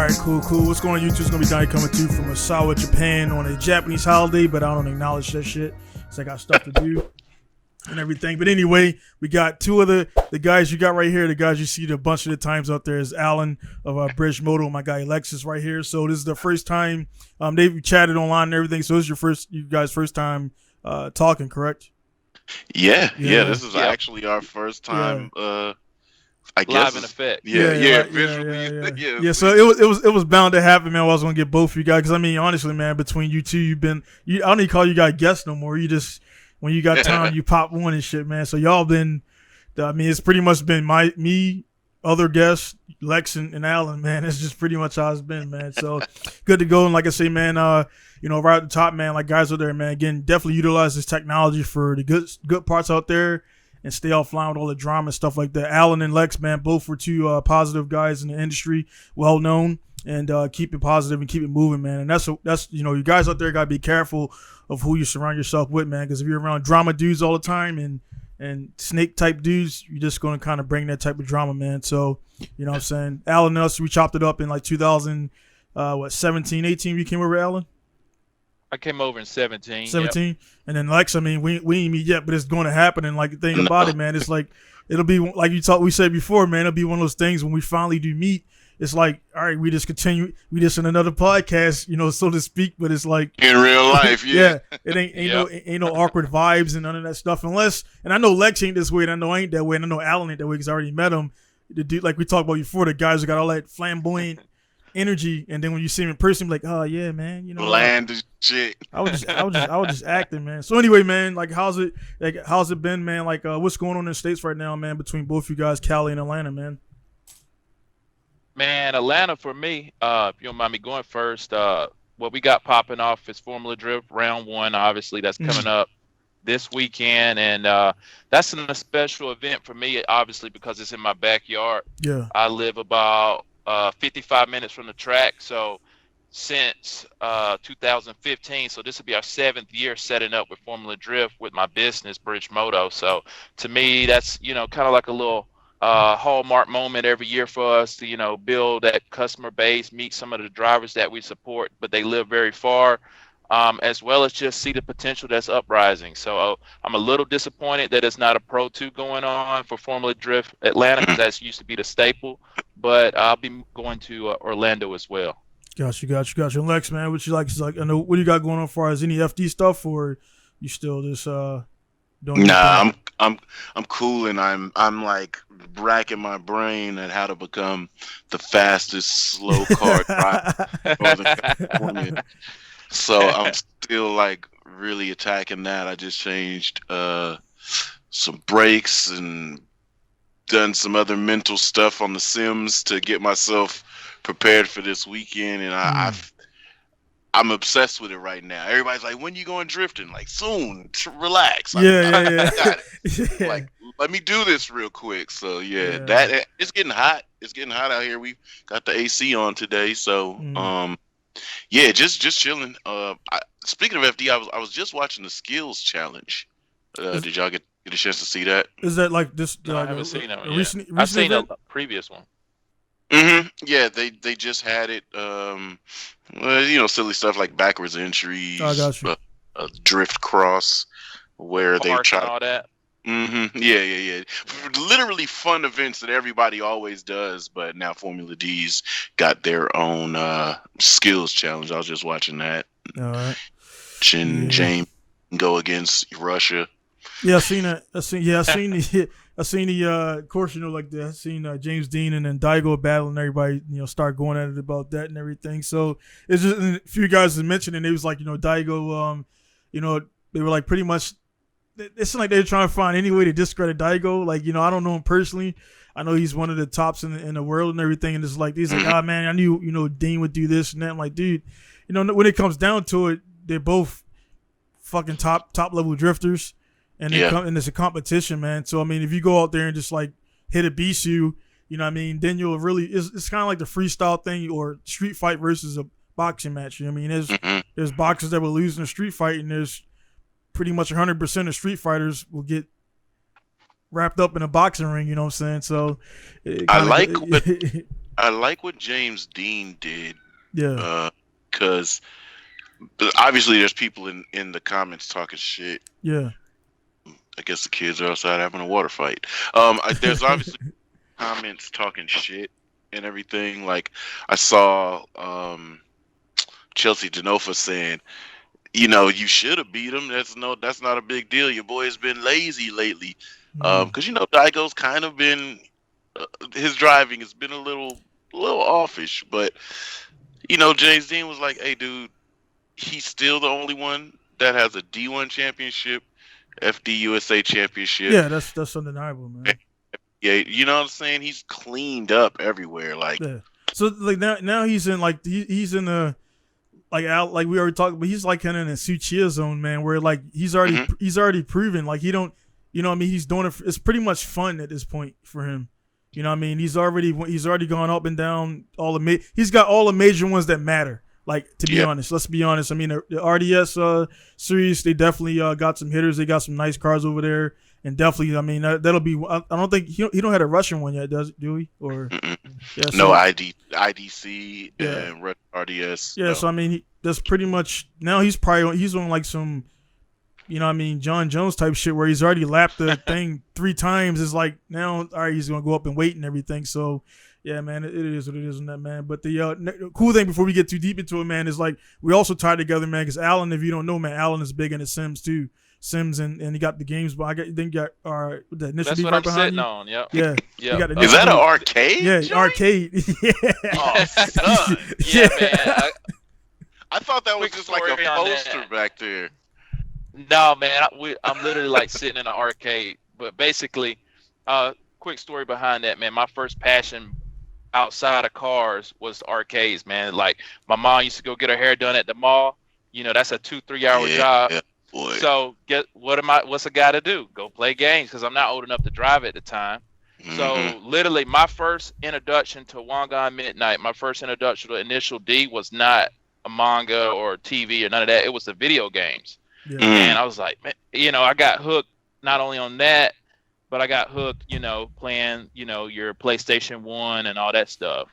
right, cool. What's going on YouTube? It's going to be Donnie coming to you from Osawa, Japan on a Japanese holiday, but I don't acknowledge that shit. So I got stuff to do and everything. But anyway, we got two of the guys you got right here. The guys you see a bunch of the times out there is Alan of British Moto, my guy Lexis right here. So this is the first time they've chatted online and everything. So this is you guys' first time talking, correct? Yeah. This is actually our first time. I guess live in effect. Yeah. So it was bound to happen, man. I was gonna get both of you guys because I mean, honestly, man, between you two, I don't even call you guys guests no more. You just when you got time, you pop one and shit, man. So y'all been, I mean, it's pretty much been me, other guests, Lex and Alan, man. It's just pretty much how it's been, man. So good to go. And like I say, man, right at the top, man, like guys out there, man, again, definitely utilize this technology for the good parts out there. And stay offline with all the drama and stuff like that. Alan and Lex, man, both were two positive guys in the industry, well known, and keep it positive and keep it moving, man. And that's you guys out there gotta be careful of who you surround yourself with, man. Because if you're around drama dudes all the time and snake type dudes, you're just gonna kind of bring that type of drama, man. So you know what I'm saying. Alan and us, we chopped it up in like 2017, 18. We came over, Alan. I came over in 17. 17, yep. And then Lex, I mean, we ain't meet yet, but it's going to happen. And like the thing about it, man, it's like it'll be like we said before, man. It'll be one of those things when we finally do meet. It's like, all right, we just continue. We just in another podcast, so to speak. But it's like in real life, yeah. It ain't no awkward vibes and none of that stuff. Unless, and I know Lex ain't this way, and I know I ain't that way, and I know Alan ain't that way because I already met him. The dude, like we talked about before, the guys who got all that flamboyant energy, and then when you see him in person, you're like, oh yeah, man, bland as shit. I was just acting, man. So anyway, man, like how's it been, man? Like what's going on in the States right now, man, between both you guys, Cali and Atlanta, man? Man, Atlanta for me, if you don't mind me going first, what we got popping off is Formula Drift round 1, obviously that's coming up this weekend, and that's a special event for me, obviously, because it's in my backyard. Yeah. I live about 55 minutes from the track, so since 2015, so this will be our 7th year setting up with Formula Drift with my business British Moto. So to me, that's kind of like a little hallmark moment every year for us to build that customer base, meet some of the drivers that we support but they live very far, as well as just see the potential that's uprising. So I'm a little disappointed that it's not a Pro 2 going on for Formula Drift Atlanta, because that used to be the staple, but I'll be going to Orlando as well. Got you. And Lex, man, what you like? Is like, I know, what do you got going on as far as any FD stuff, or you still just doing? Nah, I'm cool, and I'm like racking my brain at how to become the fastest slow car driver in Northern California. So I'm still like really attacking that. I just changed some brakes and done some other mental stuff on the Sims to get myself prepared for this weekend, and I'm obsessed with it right now. Everybody's like, "When you going drifting?" Like, soon. Relax. Yeah. Got it. Like, let me do this real quick. So that it's getting hot. It's getting hot out here. We got the AC on today, so just chilling. Speaking of FD, I was just watching the Skills Challenge. Did y'all get a chance to see that? Is that like this? No, I haven't seen that one. Recent I've seen event? a previous one. Yeah, they just had it. Silly stuff like backwards entries. I got you. Drift cross, where they try all that. Yeah. Literally fun events that everybody always does, but now Formula D's got their own skills challenge. I was just watching that. All right. James go against Russia. Yeah, I seen that. I seen the of course, like that. I seen James Dean and then Daigo battling everybody, start going at it about that and everything. So it's just a few guys had mentioned, and it was like, Daigo, they were like pretty much, it seemed like they were trying to find any way to discredit Daigo. Like, I don't know him personally. I know he's one of the tops in the world and everything. And it's like, he's like, man, I knew, Dean would do this and that. I'm like, dude, when it comes down to it, they're both fucking top level drifters. And and it's a competition, man. So I mean, if you go out there and just like hit a Bisu, then you'll really. It's kind of like the freestyle thing or street fight versus a boxing match. There's boxers that will lose in a street fight, and there's pretty much 100% of street fighters will get wrapped up in a boxing ring. You know what I'm saying? So I I like what James Dean did. Yeah. Because obviously there's people in the comments talking shit. Yeah. I guess the kids are outside having a water fight. There's obviously comments talking shit and everything. Like I saw Chelsea Denofa saying, you should have beat him. That's not a big deal. Your boy's been lazy lately. Because Daigo's kind of been his driving has been a little offish, but James Dean was like, "Hey, dude, he's still the only one that has a D1 championship, FD championship." Yeah, that's undeniable, man. Yeah, you know what I'm saying? He's cleaned up everywhere. Like, yeah. So like now he's in like he's in a out like we already talked, but he's like kind of in a Suchiya zone, man, where like he's already proven like he don't, I mean, he's doing it. It's pretty much fun at this point for him. You know what I mean? He's already gone up and down he's got all the major ones that matter. Like, to be honest, let's be honest. I mean, the RDS series, they definitely got some hitters. They got some nice cars over there, and definitely, I mean, that'll be. I don't think he don't have a Russian one yet, do he? Or yeah, no IDC and Red RDS. Yeah, so I mean, that's pretty much now. He's on like some, John Jones type shit where he's already lapped the thing 3 times. It's like now, all right, he's gonna go up and wait and everything. So. Yeah, man, it is what it is on that, man. But the cool thing before we get too deep into it, man, is like we also tied together, man, because Alan, if you don't know, man, Alan is big into Sims too. Sims and he got the games, but the initial. That's what I'm sitting on. Yep. Yeah. Yeah. Is that an arcade? Yeah, joint? Arcade. Yeah. Oh, son. Yeah, man. I thought that was just like a poster back there. No, man, I'm literally like sitting in an arcade. But basically, quick story behind that, man. My first passion outside of cars was arcades, man. Like my mom used to go get her hair done at the mall. That's a 2-3 hour job. Yeah, boy. So what's a guy to do? Go play games because I'm not old enough to drive at the time. Mm-hmm. So literally my first introduction to Wangan Midnight, my first introduction to Initial D was not a manga or TV or none of that. It was the video games. Yeah. And I was like, man, I got hooked not only on that, but I got hooked, playing, your PlayStation 1 and all that stuff,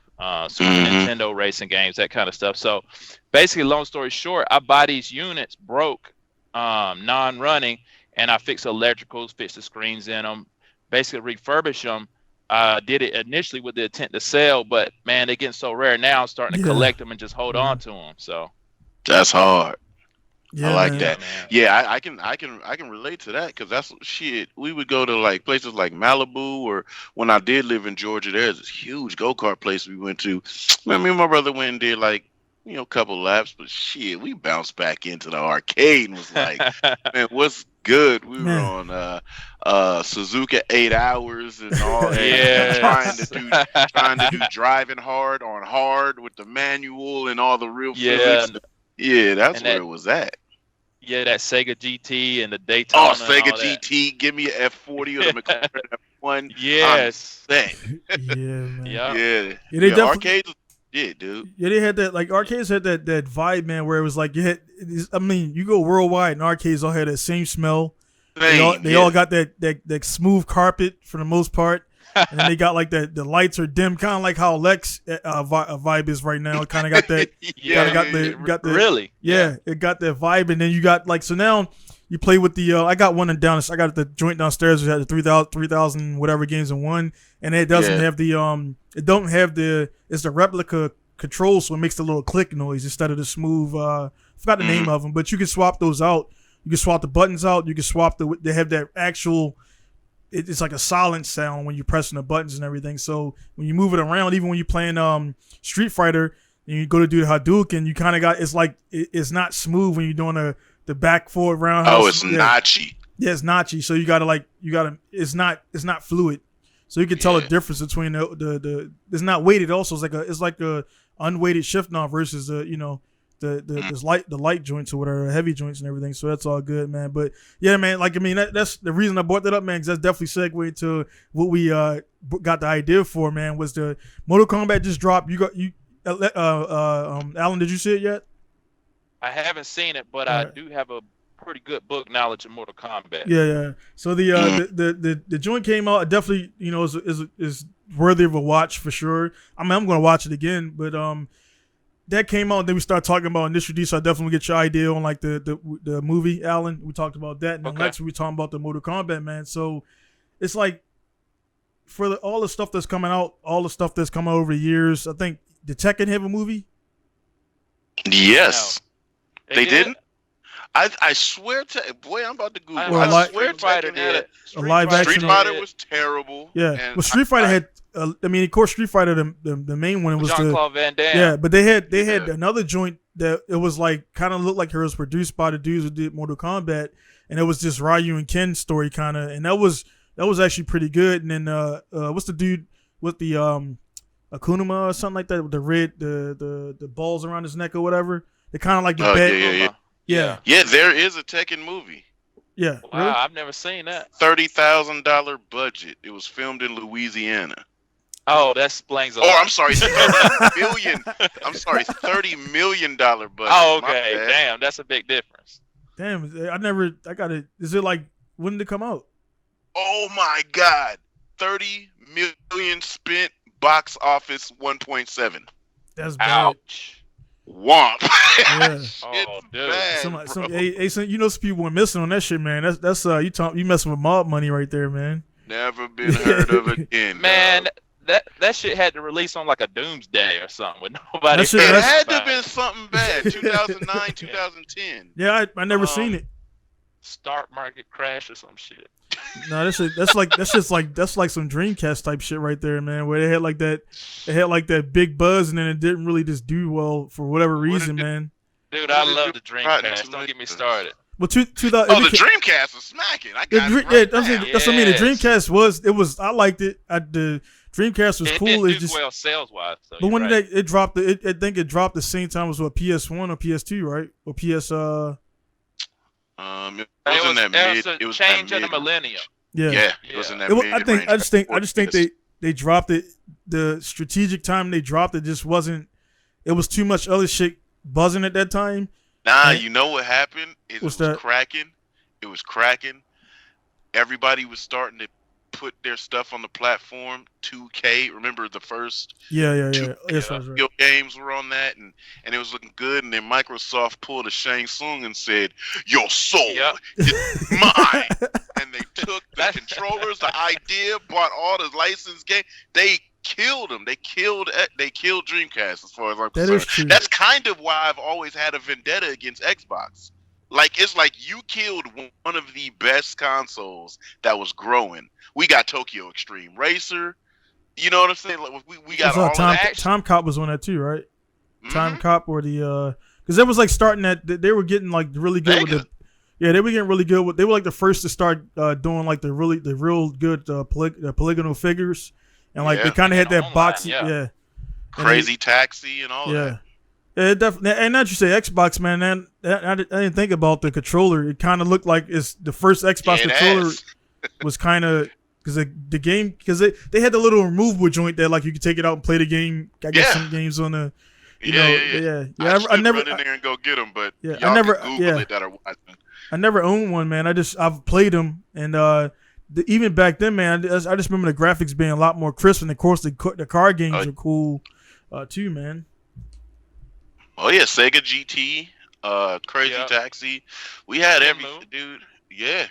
Super Nintendo racing games, that kind of stuff. So basically, long story short, I buy these units broke, non-running, and I fix electricals, fix the screens in them, basically refurbish them. Did it initially with the intent to sell, but man, they're getting so rare now, I'm starting to collect them and just hold on to them. So that's hard. Yeah, I like man. that. Yeah, I can relate to that because that's shit. We would go to like places like Malibu, or when I did live in Georgia, there's this huge go-kart place we went to. Man, me and my brother went and did like a couple laps, but shit, we bounced back into the arcade and was like, man, what's good? We were on Suzuka 8 hours and all that, trying to do driving hard on hard with the manual and all the real physics. Yeah, that's where it was at. Yeah, that Sega GT and the Daytona. Oh, Sega GT, give me an F40 or the McLaren F1. Yes. Yeah, man. Yeah. They arcades. Yeah, dude. Yeah, they had that. Like arcades had that vibe, man, where it was like you go worldwide and arcades all had that same smell. They all got that smooth carpet for the most part. And then they got like the lights are dim, kind of like how Lex vibe is right now. It kind of got that. got the really. Yeah, it got that vibe, and then you got like so now you play with the. I got one down. I got the joint downstairs. We had the 3,000 whatever games in one, and it doesn't have the It don't have the. It's the replica control, so it makes the little click noise instead of the smooth. I forgot the name of them, but you can swap those out. You can swap the buttons out. You can swap They have that actual. It's like a silent sound when you're pressing the buttons and everything. So when you move it around, even when you're playing Street Fighter and you go to do the Hadouken, you kind of got it's not smooth when you're doing the back forward roundhouse. Oh, it's notchy. Yeah, it's notchy. So you gotta it's not fluid. So you can tell the difference between the it's not weighted. Also, it's like a unweighted shift knob versus the light joints or whatever, heavy joints and everything. So that's all good, man. But yeah, man, that's the reason I brought that up, man, because that's definitely segued to what we got the idea for, man. Was the Mortal Kombat just dropped? Alan, did you see it yet? I haven't seen it, but I do have a pretty good book knowledge of Mortal Kombat. Yeah. So the joint came out. It definitely, is worthy of a watch for sure. I mean, I'm going to watch it again, but that came out. And then we started talking about Initial D. So I definitely get your idea on like the movie, Alan. We talked about that, and then next we talking about the Mortal Kombat, man. So it's like for all the stuff that's coming out, all the stuff that's come out over the years. I think did Tekken have a movie? Yes, No. they didn't. I swear to boy, I'm about to Google. I swear Fighter did. A live action. Street Fighter was terrible. Yeah, well, Street Fighter had. I mean, of course, Street Fighter the main one was Jean-Claude Van Damme. Yeah, but they had another joint that it was like kind of looked like it was produced by the dudes who did Mortal Kombat, and it was just Ryu and Ken story kind of, and that was actually pretty good. And then what's the dude with the Akunuma or something like that with the red the balls around his neck or whatever? They kind of like the bad. Yeah. Yeah, there is a Tekken movie. Yeah. Wow, really? I've never seen that. $30,000 budget. It was filmed in Louisiana. Oh, that explains a lot. Oh, I'm sorry, $30 million. I'm sorry, $30 million budget. Oh, okay. Damn, that's a big difference. Damn, I got it. Is it like when did it come out? Oh my God, $30 million spent. Box office 1.7. That's bad. Ouch. Womp. Yeah. Oh, dude. Bad, some people were missing on that shit, man. That's you messing with mob money right there, man. Never been heard of again. Man, that shit had to release on like a doomsday or something with nobody. It had to have been something bad. 2009, 2010. Yeah, I never seen it. Stock market crash or some shit. No, that's like some Dreamcast type shit right there, man. Where they had like that big buzz, and then it didn't really just do well for whatever reason, man. Dude, I love the Dreamcast. Don't get me started. Well, the Dreamcast was smacking. That's what I mean. The Dreamcast was. I liked it. The Dreamcast was cool. It did do well sales wise. So but when it dropped, I think it dropped the same time as what PS1 or PS2, right? Or PS. It was change in the millennium. Yeah. It was in that mid-range. I just think they dropped it. The strategic time they dropped it just wasn't. It was too much other shit buzzing at that time. Nah, you know what happened? It was cracking. It was cracking. Everybody was starting to put their stuff on the platform. 2K, remember the first? Yeah. Video games were on that, and it was looking good. And then Microsoft pulled a Shang Tsung and said, "Your soul is mine." And they took the controllers, the idea, bought all the licensed game. They killed them. They killed Dreamcast, as far as I'm concerned. That is true. That's kind of why I've always had a vendetta against Xbox. Like, it's like you killed one of the best consoles that was growing. We got Tokyo Extreme Racer. You know what I'm saying? Like, we got all that. Time Cop was on that too, right? Mm-hmm. Time Cop or the because that was like starting that they were getting like really good with the. Yeah, they were getting really good with. They were like the first to start doing like the real good polygonal figures, and like they kind of had that boxy, Crazy Taxi and all that. Yeah, definitely. And now that you say Xbox, man, I didn't think about the controller. It kind of looked like it's the first Xbox controller was kind of because the game because they had the little removable joint there, like you could take it out and play the game. I guess some games on the. I never run in there and go get them, but y'all can Google it that are watching. I never owned one, man. I've played them, and even back then, man, I just remember the graphics being a lot more crisp, and of course the car games are cool, too, man. Oh yeah, Sega GT, Crazy Taxi. We had everything, dude. Yeah,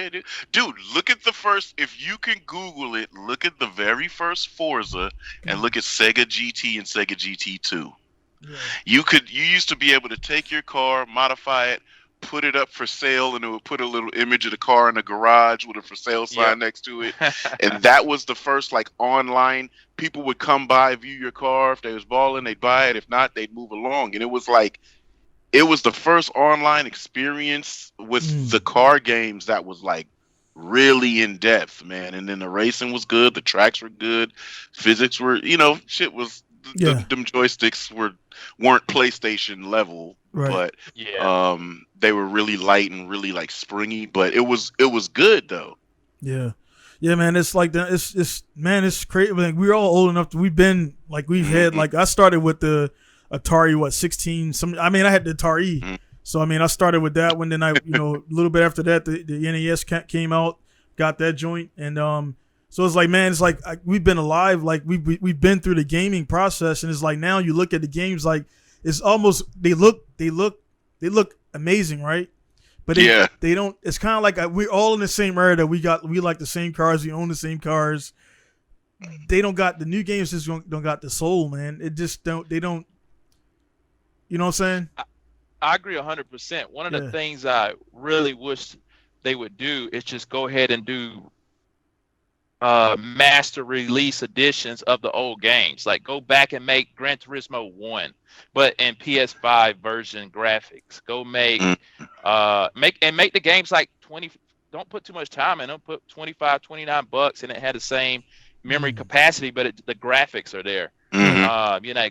dude. Dude, look at the first. If you can Google it, look at the very first Forza, and look at Sega GT and Sega GT2. Yeah. You used to be able to take your car, modify it, put it up for sale, and it would put a little image of the car in the garage with a for sale sign next to it. And that was the first like online. People would come by, view your car. If they was balling, they'd buy it. If not, they'd move along. And it was the first online experience with the car games that was like really in depth, man. And then the racing was good. The tracks were good. Physics were, shit was. Them joysticks weren't PlayStation level, but they were really light and really like springy. But it was good though. Yeah, man. It's like that. It's crazy. Like, we're all old enough. We've had like I started with the Atari 16. I had the Atari. So I mean, I started with that one. Then a little bit after that, the NES came out, got that joint, and so it's like, man, it's like we've been alive, like we've been through the gaming process, and it's like now you look at the games, like it's almost they look amazing, right? But they don't. It's kind of like we're all in the same era that we like the same cars, we own the same cars. They don't got the new games, just don't got the soul, man. It just don't. They don't. You know what I'm saying? I agree 100%. One of the things I really wish they would do is just go ahead and do master release editions of the old games. Like go back and make Gran Turismo 1, but in PS5 version graphics. Go make the games like 20. Don't put too much time in them. Put $25, $29, and it had the same memory capacity, but the graphics are there.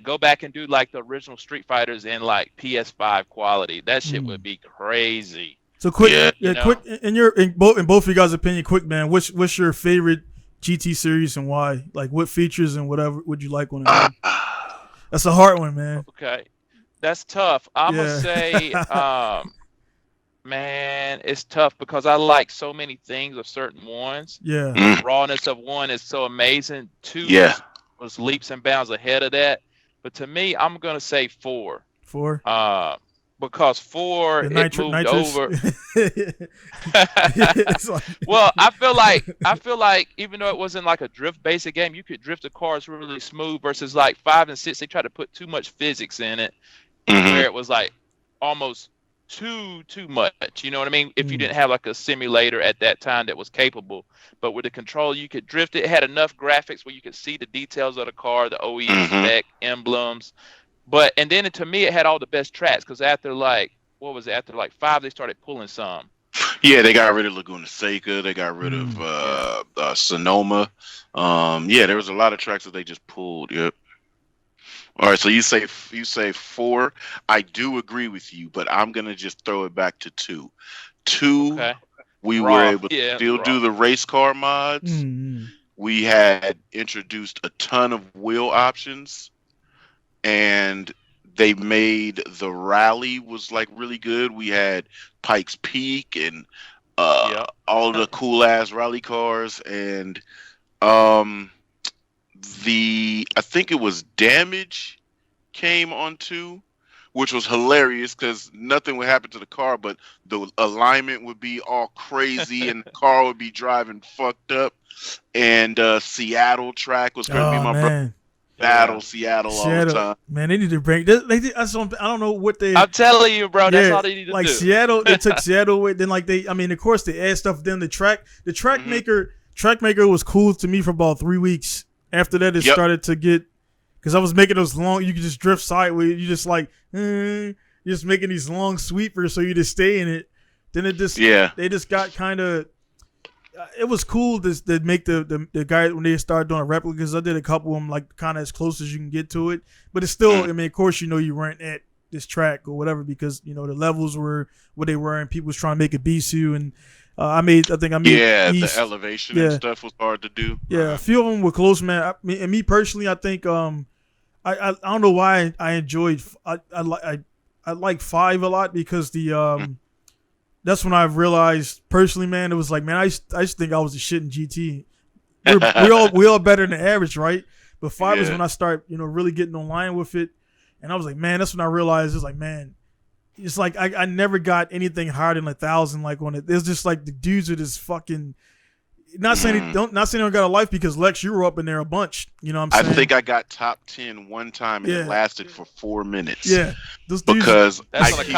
Go back and do like the original Street Fighters in like PS5 quality. That shit would be crazy. So quick, quick. In both of you guys' opinion, quick man. What's your favorite GT series and why? Like what features and whatever would you like on it? That's a hard one, man. Okay, that's tough. I'm gonna say, man, it's tough because I like so many things of certain ones. Yeah, the rawness of one is so amazing. Two was leaps and bounds ahead of that. But to me, I'm gonna say 4. 4. Because 4 it moved nitrous. over. Well, I feel like even though it wasn't like a drift basic game, you could drift the cars really smooth. Versus like 5 and 6, they tried to put too much physics in it, where it was like almost too much. You know what I mean? If you didn't have like a simulator at that time that was capable, but with the controller you could drift it. It had enough graphics where you could see the details of the car, the OEM spec, emblems. And then to me, it had all the best tracks because after like 5, they started pulling some. Yeah, they got rid of Laguna Seca. They got rid of Sonoma. There was a lot of tracks that they just pulled. Yep. All right, so you say 4. I do agree with you, but I'm gonna just throw it back to 2. 2, we were able to still do the race car mods. We had introduced a ton of wheel options. And they made the rally was like really good. We had Pikes Peak and all the cool ass rally cars, and I think it was Damage came on 2, which was hilarious because nothing would happen to the car, but the alignment would be all crazy and the car would be driving fucked up. And Seattle track was going to be my brother. Seattle all the time. Man, they need to bring this. I don't know what they. I'm telling you, bro. That's all they need to do. Like Seattle, they took Seattle away. Then of course they add stuff. Then the track maker was cool to me for about 3 weeks. After that, it started to get because I was making those long. You could just drift sideways. You just like you're just making these long sweepers, so you just stay in it. Then it just they just got kind of. It was cool to make the guy when they started doing replicas. I did a couple of them like kind of as close as you can get to it, but it's still. I mean, of course, you weren't at this track or whatever because the levels were what they were and people was trying to make a Bisu and I made East. The elevation and stuff was hard to do. Yeah, a few of them were close, man. And me personally, I think I don't know why I enjoyed I like 5 a lot because the that's when I realized personally, man, it was like, man, I used to think I was the shit in GT. We all better than average, right? But 5 is when I start, really getting online with it. And I was like, man, that's when I realized it's like, man, it's like I never got anything higher than 1,000 like on it. It's just like the dudes are just fucking not saying they don't got a life because Lex, you were up in there a bunch. You know what I'm saying? I think I got top 10 one time and it lasted for 4 minutes. Yeah. Because I keep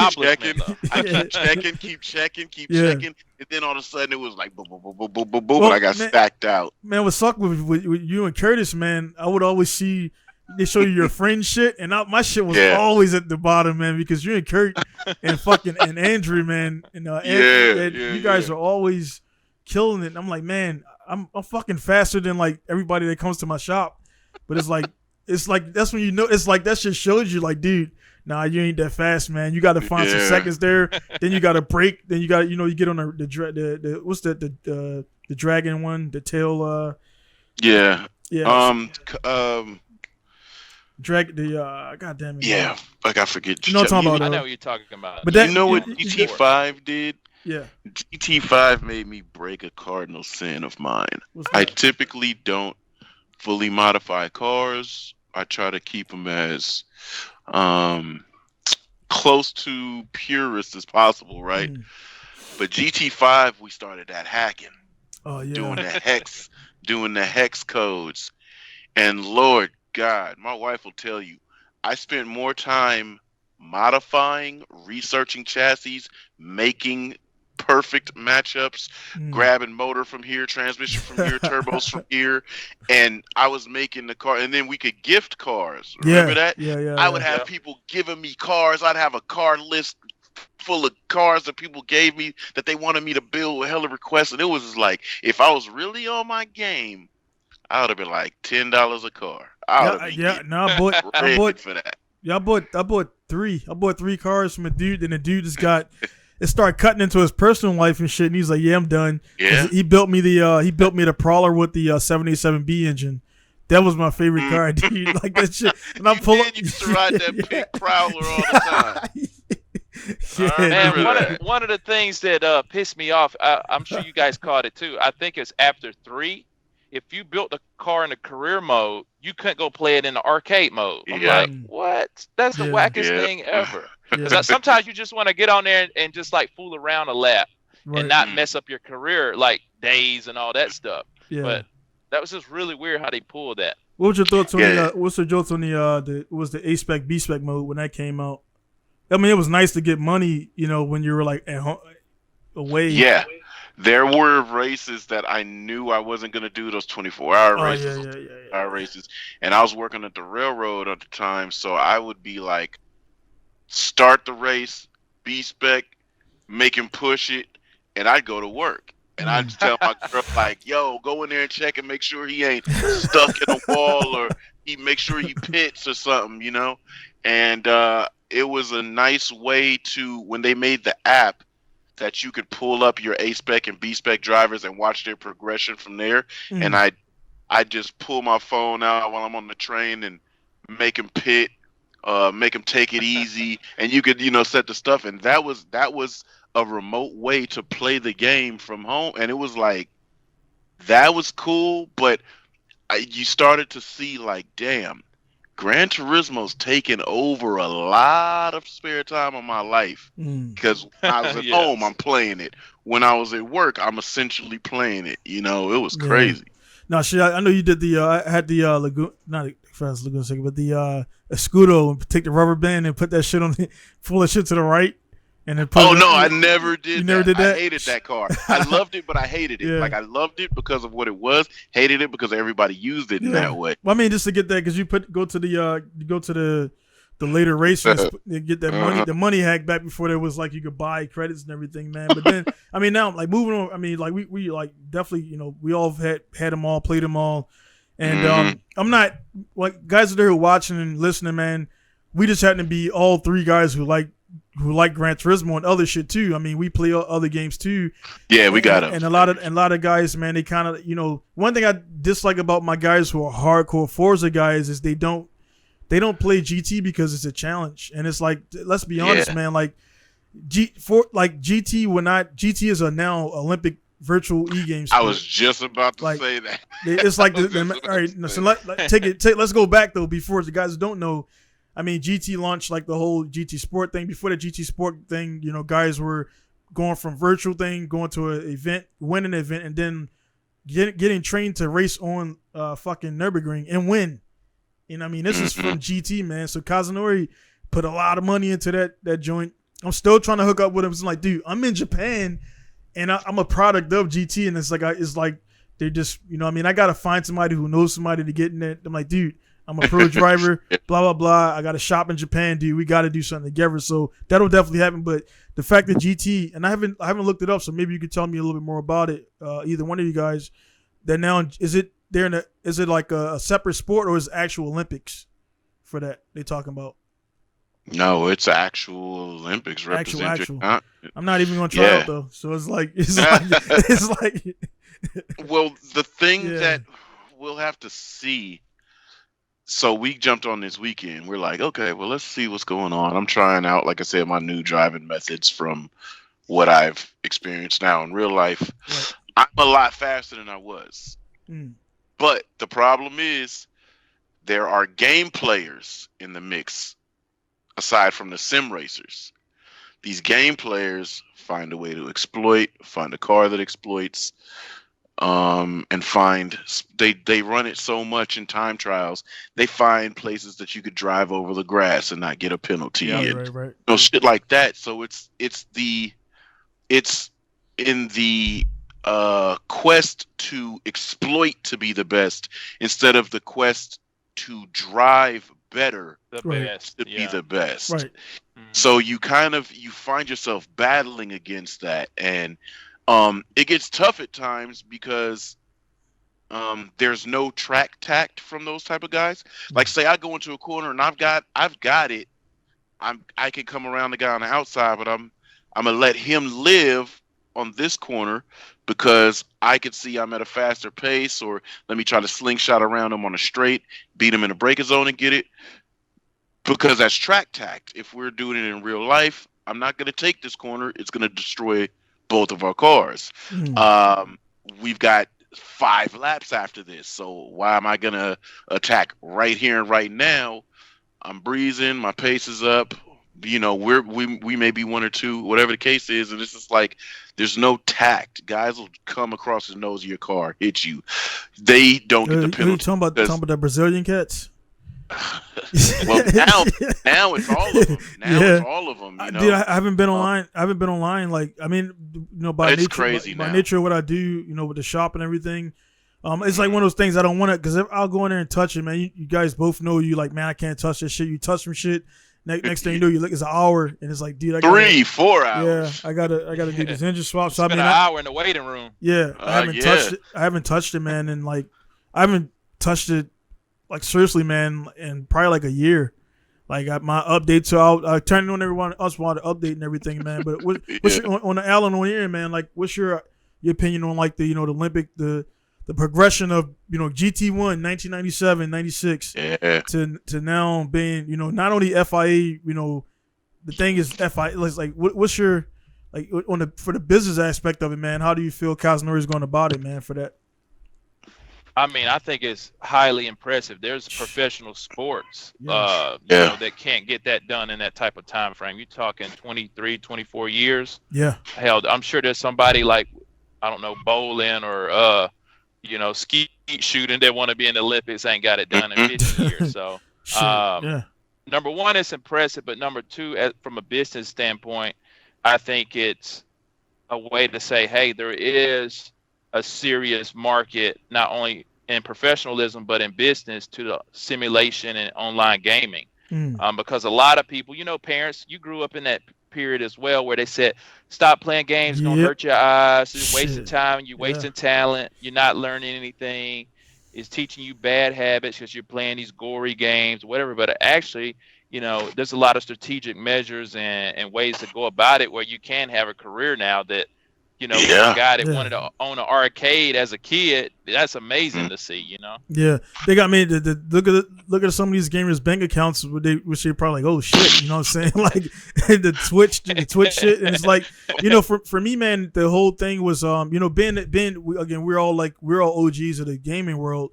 checking, and then all of a sudden it was like boom, boom, boom, boom, boom, boom, boom, and I got stacked out. Man, what sucked with you and Curtis, man, I would always see they show you your friend shit, and my shit was always at the bottom, man, because you and Kurt and fucking and Andrew, man, and you guys are always killing it. And I'm like, man, I'm fucking faster than like everybody that comes to my shop. But it's like that's when it's like that shit shows you like, dude, nah, you ain't that fast, man. You got to find some seconds there. Then you got to break. Then you got you get on the what's that the dragon one, the tail. Drag the goddamn it. Yeah, like I forget. You know what I'm talking about? I know though. what you're talking about. But that, you know what GT5 did? Yeah. GT5 made me break a cardinal sin of mine. What's I that? typically don't fully modify cars. I try to keep them as close to purist as possible, right? But GT5, we started that hacking. Oh yeah. Doing the hex codes. And Lord God, my wife will tell you, I spent more time modifying, researching chassis, making perfect matchups, grabbing motor from here, transmission from here, turbos from here, and I was making the car. And then we could gift cars. Remember that? Yeah. I would have people giving me cars. I'd have a car list full of cars that people gave me that they wanted me to build with hella requests. And it was like, if I was really on my game, I would have been like $10 a car. I bought for that. Yeah, I bought 3. I bought 3 cars from a dude, and the dude just got it started cutting into his personal life and shit. And he's like, "Yeah, I'm done." Yeah. He built me the Prowler with the 787B engine. That was my favorite car, dude. Like that shit. And I pull up. You used to ride that big Prowler all the time. Man, one of the things that pissed me off, I'm sure you guys caught it too. I think it's after 3. If you built the car in the career mode, you couldn't go play it in the arcade mode. I'm like, what? That's the wackest thing ever. Because sometimes you just want to get on there and just like fool around a lap and not mess up your career, like days and all that stuff. Yeah. But that was just really weird how they pulled that. What was your thoughts on the A spec B spec mode when that came out? I mean, it was nice to get money, when you were like at home, away. Yeah. There were races that I knew I wasn't going to do, those 24-hour races. And I was working at the railroad at the time, so I would be like, start the race, B-spec, make him push it, and I'd go to work. And I'd tell my girl, like, yo, go in there and check and make sure he ain't stuck in a wall or he make sure he pits or something, And it was a nice way to, when they made the app, that you could pull up your A-spec and B-spec drivers and watch their progression from there. And I just pull my phone out while I'm on the train and make them pit, make them take it easy, and you could, set the stuff. And that was a remote way to play the game from home. And it was like, that was cool, but you started to see like, damn, Gran Turismo's taken over a lot of spare time of my life because when I was at home, I'm playing it. When I was at work, I'm essentially playing it. It was crazy. No, shit, I know you did I had the Lagoon, not the Fast Lagoon second, but the Escudo, and take the rubber band and put that shit on, pull that shit to the right. And then I never did. You never did that? I hated that car. I loved it, but I hated it. Yeah. Like I loved it because of what it was. Hated it because everybody used it in that way. Well, I mean, just to get that, because you go to the later races, you get that money, the money hack back before there was like you could buy credits and everything, man. But then, I mean, now like moving on. I mean, like we like definitely, we all had them all, played them all, and I'm not like guys that are watching and listening, man. We just happen to be all 3 guys who like Gran Turismo and other shit too. I mean, we play other games too. Yeah, we got them. And a lot of guys, man, they kind of, one thing I dislike about my guys who are hardcore Forza guys is they don't play GT because it's a challenge. And it's like, let's be honest, man, like GT is a now Olympic virtual e-game sport. I was just about to say that. It's like all right, so let's go back though before the guys who don't know. I mean, GT launched like the whole GT Sport thing. Before the GT Sport thing, guys were going from virtual thing, going to an event, winning an event, and then getting trained to race on fucking Nürburgring and win. And I mean, this is from GT, man. So Kazunori put a lot of money into that joint. I'm still trying to hook up with him. It's like, dude, I'm in Japan, and I'm a product of GT, and it's like they're just, I gotta find somebody who knows somebody to get in there. I'm like, dude, I'm a pro driver, blah, blah, blah. I got to shop in Japan, dude. We got to do something together. So that'll definitely happen. But the fact that GT, and I haven't looked it up, so maybe you could tell me a little bit more about it, either one of you guys, that now, is it like a separate sport, or is it actual Olympics for that they're talking about? No, it's actual Olympics. Actual. I'm not even going to try it, though. So it's like. Well, the thing that we'll have to see. So we jumped on this weekend. We're like, okay, well, let's see what's going on. I'm trying out, like I said, my new driving methods from what I've experienced now in real life. Right. I'm a lot faster than I was. But the problem is there are game players in the mix aside from the sim racers. These game players find a way to find a car that exploits, and they run it so much in time trials. They find places that you could drive over the grass and not get a penalty, right. Shit like that. So it's in the quest to exploit to be the best instead of the quest to drive better The best. to be the best. Right. So you find yourself battling against that, and it gets tough at times because there's no track tact from those type of guys. Like, say I go into a corner and I've got it. I can come around the guy on the outside, but I'm gonna let him live on this corner because I can see I'm at a faster pace, or let me try to slingshot around him on a straight, beat him in a breaker zone and get it. Because that's track tact. If we're doing it in real life, I'm not going to take this corner. It's going to destroy both of our cars. We've got 5 laps after this. So why am I going to attack right here and right now? I'm breezing. My pace is up. We may be 1 or 2, whatever the case is. And it's just like, there's no tact. Guys will come across the nose of your car, hit you. They don't get the penalty. Are you talking about the Brazilian cats? Well, now it's all of them. It's all of them. Dude, I haven't been online. Like, I mean, by it's nature, crazy by nature of what I do, with the shop and everything. It's like one of those things I don't want to, because I'll go in there and touch it, man. You guys both know, you like, man, I can't touch this shit. You touch some shit. Next thing you know, you look, it's an hour, and it's like, dude, I gotta, 3-4 hours. Yeah, I gotta do this engine swap. So Spend an hour in the waiting room. Yeah, I haven't touched it, man, and like, I haven't touched it. Like, seriously, man, in probably like a year. Like, my updates, so I turned on everyone else wanted to update and everything, man. But what's on the Allen on here, man? Like, what's your opinion on, like, the Olympic, the progression of GT1 1997, 96 to now being not only FIA, the thing is FIA. Like, what's your, like, for the business aspect of it, man? How do you feel Casanova is going about it, man? For that. I mean, I think it's highly impressive. There's professional sports that can't get that done in that type of time frame. You're talking 23, 24 years. Yeah. Hell, I'm sure there's somebody like, I don't know, bowling or, skeet shooting that want to be in the Olympics ain't got it done in 50 years. So, number one, it's impressive. But number two, from a business standpoint, I think it's a way to say, hey, there is a serious market, not only in professionalism, but in business, to the simulation and online gaming. Because a lot of people, parents, you grew up in that period as well, where they said, stop playing games, it's gonna hurt your eyes, it's wasting time, you're wasting talent, you're not learning anything, it's teaching you bad habits because you're playing these gory games, whatever. But actually, there's a lot of strategic measures and ways to go about it where you can have a career now that, a guy that wanted to own an arcade as a kid, that's amazing to see, Yeah, they got me. Look at some of these gamers' bank accounts, which they're probably like, oh shit, you know what I'm saying? Like the Twitch shit, and it's like, for me, man, the whole thing was, we're all OGs of the gaming world,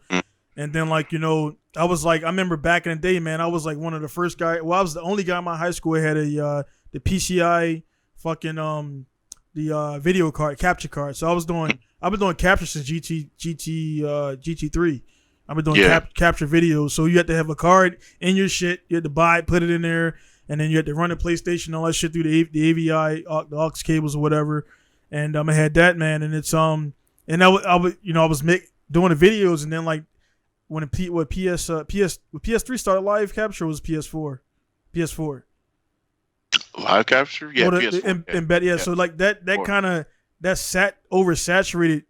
and then like, I was like, I remember back in the day, man, I was like one of the first guys. Well, I was the only guy in my high school who had the PCI fucking the video card, capture card. So I've been doing capture since GT3. I've been doing capture videos. So you had to have a card in your shit. You had to buy it, put it in there, and then you had to run the PlayStation, all that shit through the AVI, the aux cables or whatever. And I had that, man. And it's and I was doing the videos, and then like when PS3 started live capture was PS4. Live capture, PS4. So like that kind of oversaturated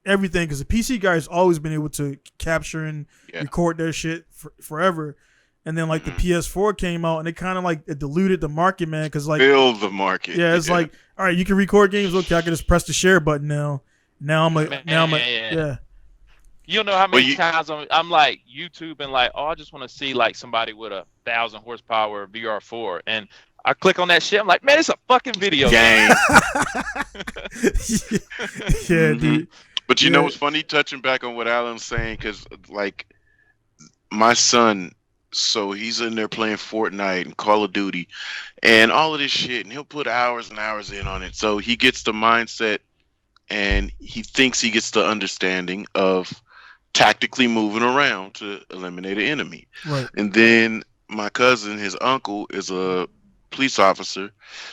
everything, because the PC guys always been able to capture and record their shit forever, and then like the PS4 came out and it kind of like it diluted the market, man. Because like build the market. Yeah, it's like, all right, you can record games. Okay, I can just press the share button now. You don't know how many times I'm like YouTube and like, oh, I just want to see like somebody with a 1,000 horsepower VR4, and I click on that shit. I'm like, man, it's a fucking video game. Yeah, dude. But you know what's funny? Touching back on what Alan's saying, because like my son, so he's in there playing Fortnite and Call of Duty and all of this shit, and he'll put hours and hours in on it. So he gets the mindset, and he thinks he gets the understanding of tactically moving around to eliminate an enemy. Right. And then my cousin, his uncle, is a police officer,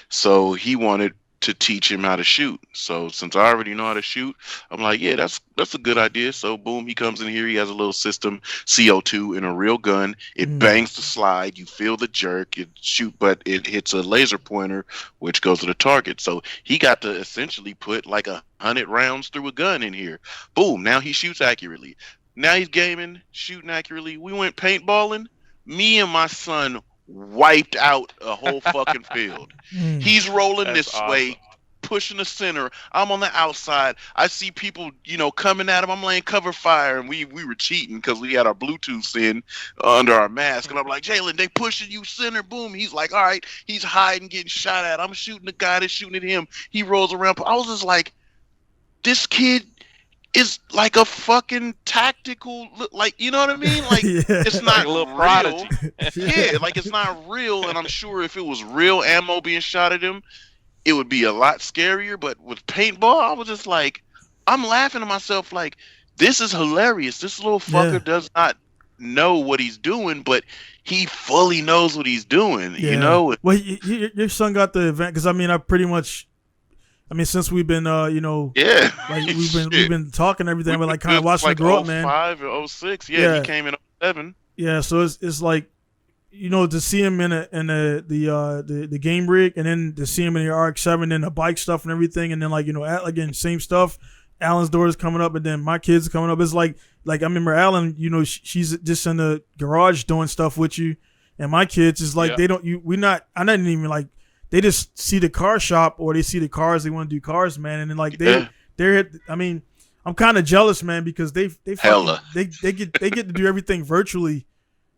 so he wanted to teach him how to shoot. So since I already know how to shoot, I'm like, yeah, that's a good idea. So boom, he comes in here, he has a little system, CO2 in a real gun. It bangs the slide, you feel the jerk, it shoot, but it hits a laser pointer, which goes to the target. So he got to essentially put like 100 rounds through a gun in here. Boom, now he shoots accurately. Now he's gaming, shooting accurately. We went paintballing. Me and my son wiped out a whole fucking field. He's rolling this way, pushing the center. I'm on the outside. I see people, coming at him. I'm laying cover fire, and we were cheating because we had our Bluetooths in under our mask. And I'm like, Jalen, they pushing you center. Boom. He's like, all right. He's hiding, getting shot at. I'm shooting the guy that's shooting at him. He rolls around. I was just like, this kid is like a fucking tactical, like, you know what I mean? Like, it's not like a little real. Yeah, like it's not real. And I'm sure if it was real ammo being shot at him, it would be a lot scarier. But with paintball, I was just like, I'm laughing to myself like, this is hilarious. This little fucker does not know what he's doing, but he fully knows what he's doing, you know? Well, your son got the event, because since we've been, like we've been talking everything, but like kind of watching it grow up, man. 05 or 06, he came in 07. Yeah, so it's like, to see him in the game rig, and then to see him in the RX-7, and the bike stuff and everything, and then like again same stuff. Alan's daughter's coming up, and then my kids are coming up. It's like I remember Alan, she's just in the garage doing stuff with you, and my kids is like I didn't even like. They just see the car shop, or they see the cars. They want to do cars, man. And then like they're. I mean, I'm kind of jealous, man, because they get to do everything virtually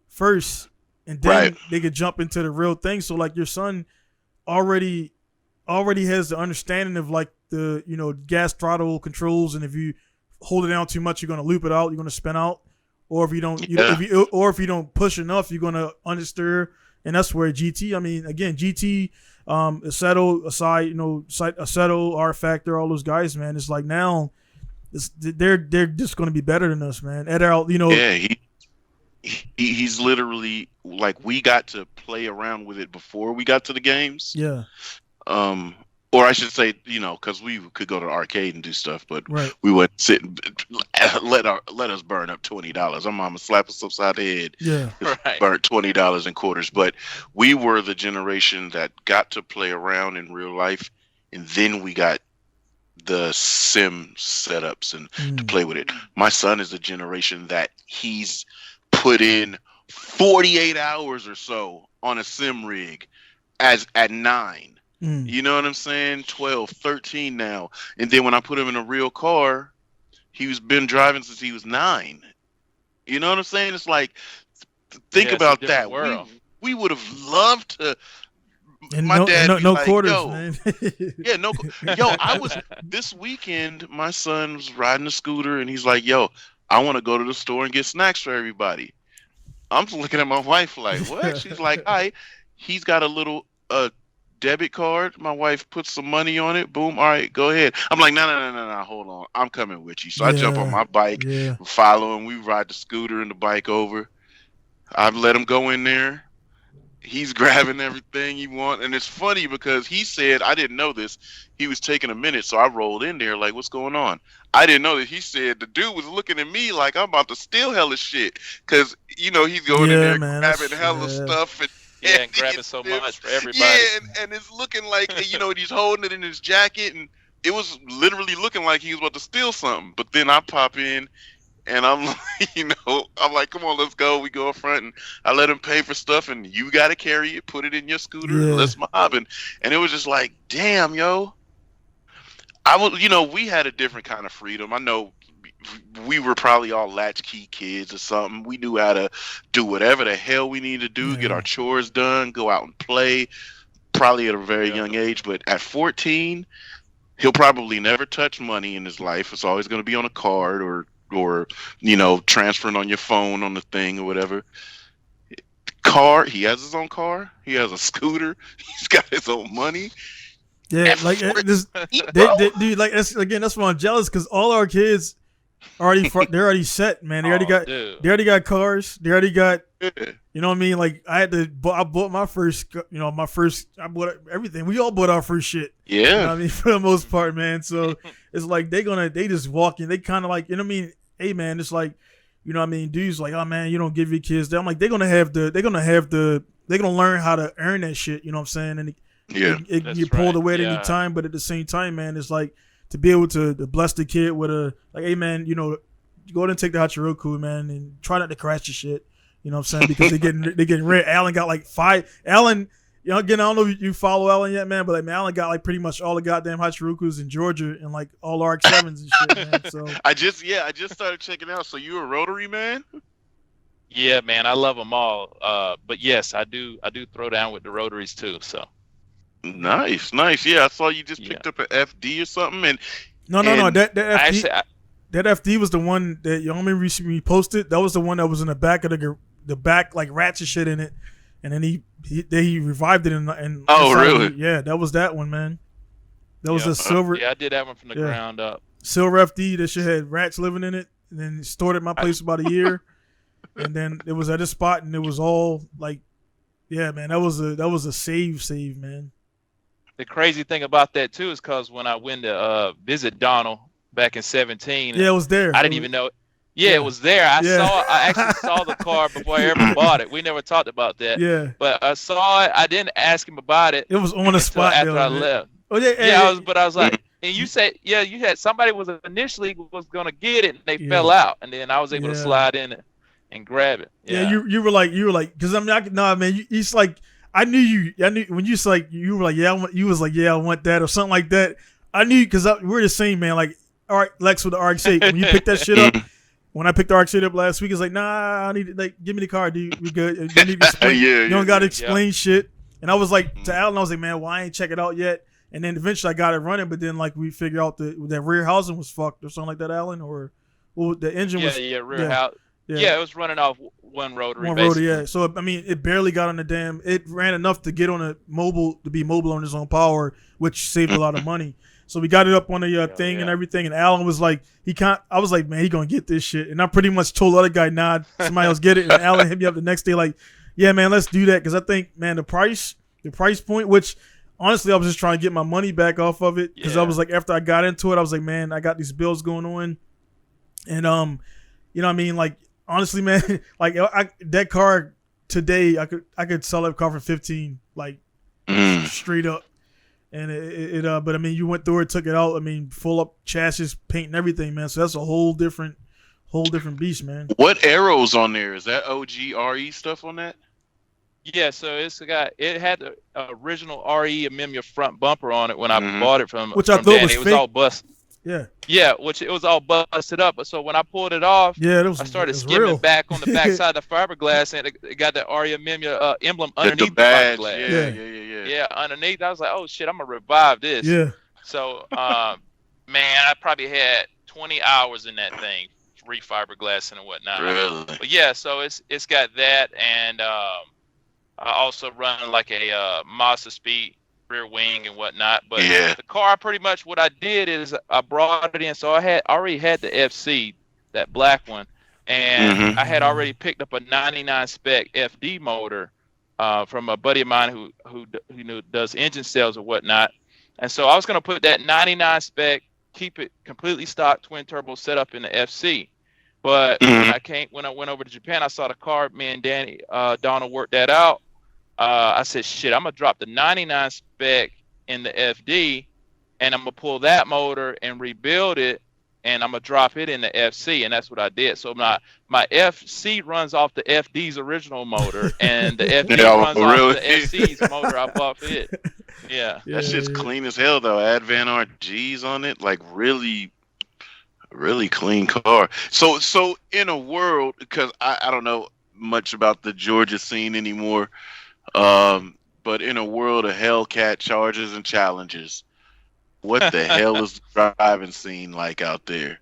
first, and then they could jump into the real thing. So like your son already has the understanding of like the gas throttle controls, and if you hold it down too much, you're gonna loop it out. You're gonna spin out, or if you don't, if you don't push enough, you're gonna understeer. And that's where GT. I mean, again, GT. Aceto aside, Aceto, R Factor, all those guys, man. It's like now, they're just going to be better than us, man. Yeah, he's literally like, we got to play around with it before we got to the games. Yeah. Or I should say, because we could go to the arcade and do stuff, but we would sit and let us burn up $20. Our mama slap us upside the head. Yeah, burnt $20 in quarters. But we were the generation that got to play around in real life, and then we got the sim setups and to play with it. My son is the generation that he's put in 48 hours or so on a sim rig at 9. You know what I'm saying? 12, 13 now. And then when I put him in a real car, he's been driving since he was 9. You know what I'm saying? It's like, think about that. We would have loved to. And my dad no like, quarters, yo, man. I was this weekend. My son was riding a scooter, and he's like, "Yo, I want to go to the store and get snacks for everybody." I'm looking at my wife like, "What?" She's like, "All right." He's got a little debit card. My wife puts some money on it. Boom. All right, go ahead. I'm like, no. Hold on. I'm coming with you. So I jump on my bike, follow him. We ride the scooter and the bike over. I've let him go in there. He's grabbing everything he wants. And it's funny because he said, I didn't know this. He was taking a minute. So I rolled in there like, what's going on? I didn't know that. He said the dude was looking at me like I'm about to steal hella shit. Because, he's going in there grabbing hella stuff. And grabbing so much for everybody. Yeah, and it's looking like, he's holding it in his jacket, and it was literally looking like he was about to steal something. But then I pop in, and I'm like, I'm like, come on, let's go. We go up front, and I let him pay for stuff, and you got to carry it, put it in your scooter, and let's mob. And it was just like, damn, yo. We had a different kind of freedom. I know we were probably all latchkey kids or something. We knew how to do whatever the hell we needed to do, get our chores done, go out and play, probably at a very young age. But at 14, he'll probably never touch money in his life. It's always going to be on a card or transferring on your phone on the thing or whatever. Car, he has his own car. He has a scooter. He's got his own money. Yeah, like this, dude. Like that's why I'm jealous, because all our kids they're already set, man. They already got cars. They already got, you know what I mean? Like I bought my first, I bought everything. We all bought our first shit. Yeah. You know what I mean, for the most part, man. So it's like they just walk in. They kind of like, you know what I mean? Hey, man, it's like, you know what I mean? Dudes like, oh man, you don't give your kids that. I'm like, they're gonna learn how to earn that shit. You know what I'm saying? And you pull the weight any time, but at the same time, man, it's like to be able to bless the kid with hey man, go ahead and take the Hachiroku, man, and try not to crash the shit. You know what I'm saying? Because they're getting red. Allen got like 5. Allen, again, I don't know if you follow Allen yet, man, but like, man, Allen got like pretty much all the goddamn Hachirokus in Georgia and like all RX-7s and shit, man. So I just started checking out. So you a Rotary man? Yeah, man, I love them all. But yes, I do throw down with the Rotaries too. So. Nice. Yeah, I saw you just picked up an FD or something, and no. That FD, that FD was the one that recently posted. That was the one that was in the back of the back, like ratchet shit in it, and then he revived it and oh really? Yeah, that was that one, man. That was a silver. Yeah, I did that one from the ground up. Silver FD. That shit had rats living in it, and then stored at my place about a year, and then it was at a spot, and it was all like, yeah, man, that was a save, man. The crazy thing about that too is because when I went to visit Donald back in 2017, it was there. I didn't even know. Yeah, it was there. I actually saw the car before I ever bought it. We never talked about that. Yeah. But I saw it. I didn't ask him about it. It was on the spot after I left. Oh yeah. I was like, and you said, you had somebody was initially gonna get it, and they fell out, and then I was able to slide in it and grab it. Yeah, you were like, because I'm not. No, man, it's like. I knew when you like you were like I want that or something like that. I knew because we're the same, man. Like, all right, Lex with the RX-8. When you picked that shit up, when I picked the RX-8 up last week, it's like, nah, I need to, like, give me the car, dude. We good. You don't need to explain. You don't got to explain shit. And I was like to Alan, I was like, man, why I ain't check it out yet? And then eventually I got it running, but then like we figured out that rear housing was fucked or something like that, Alan, or the engine was rear housing. Yeah, it was running off one rotary. Yeah. So I mean, it barely got on the damn. It ran enough to get on to be mobile on its own power, which saved a lot of money. So we got it up on the thing and everything. And Alan was like, I was like, man, he gonna get this shit. And I pretty much told the other guy, nah, somebody else get it. And Alan hit me up the next day, like, yeah, man, let's do that. Because I think, man, the price point, which honestly, I was just trying to get my money back off of it. Because I was like, after I got into it, I was like, man, I got these bills going on, and you know what I mean, like. Honestly, man, like that car today, I could sell that car for 15, like straight up. And but I mean, you went through it, took it out. I mean, full up chassis, paint, and everything, man. So that's a whole different beast, man. What arrows on there? Is that OG RE stuff on that? Yeah, so it had the original RE Amemia front bumper on it when I bought it from. Which I thought was fake. It was all busted. Yeah, which it was all busted up. But so when I pulled it off, I started skimming back on the backside of the fiberglass, and it got the Aria Mimia emblem underneath the fiberglass. Yeah, underneath. I was like, oh shit, I'm gonna revive this. Yeah. So, man, I probably had 20 hours in that thing, refiberglassing and whatnot. Really? But yeah, so it's got that, and I also run like a Mazda Speed rear wing and whatnot. But the car, pretty much what I did is I brought it in. So I already had the FC, that black one, and I had already picked up a 99 spec FD motor from a buddy of mine who does engine sales or whatnot. And so I was going to put that 99 spec, keep it completely stock twin turbo setup in the FC. But when I went over to Japan, I saw the car. Me and Donald worked that out. I said, shit, I'm going to drop the 99 spec in the FD, and I'm going to pull that motor and rebuild it, and I'm going to drop it in the FC, and that's what I did. So my FC runs off the FD's original motor, and the FD runs off the FC's motor I bought for it. Yeah. That shit's clean as hell, though. Advan RGs on it, like really, Really clean car. So in a world, because I don't know much about the Georgia scene anymore, but in a world of Hellcat Chargers and Challengers, what the hell is the driving scene like out there?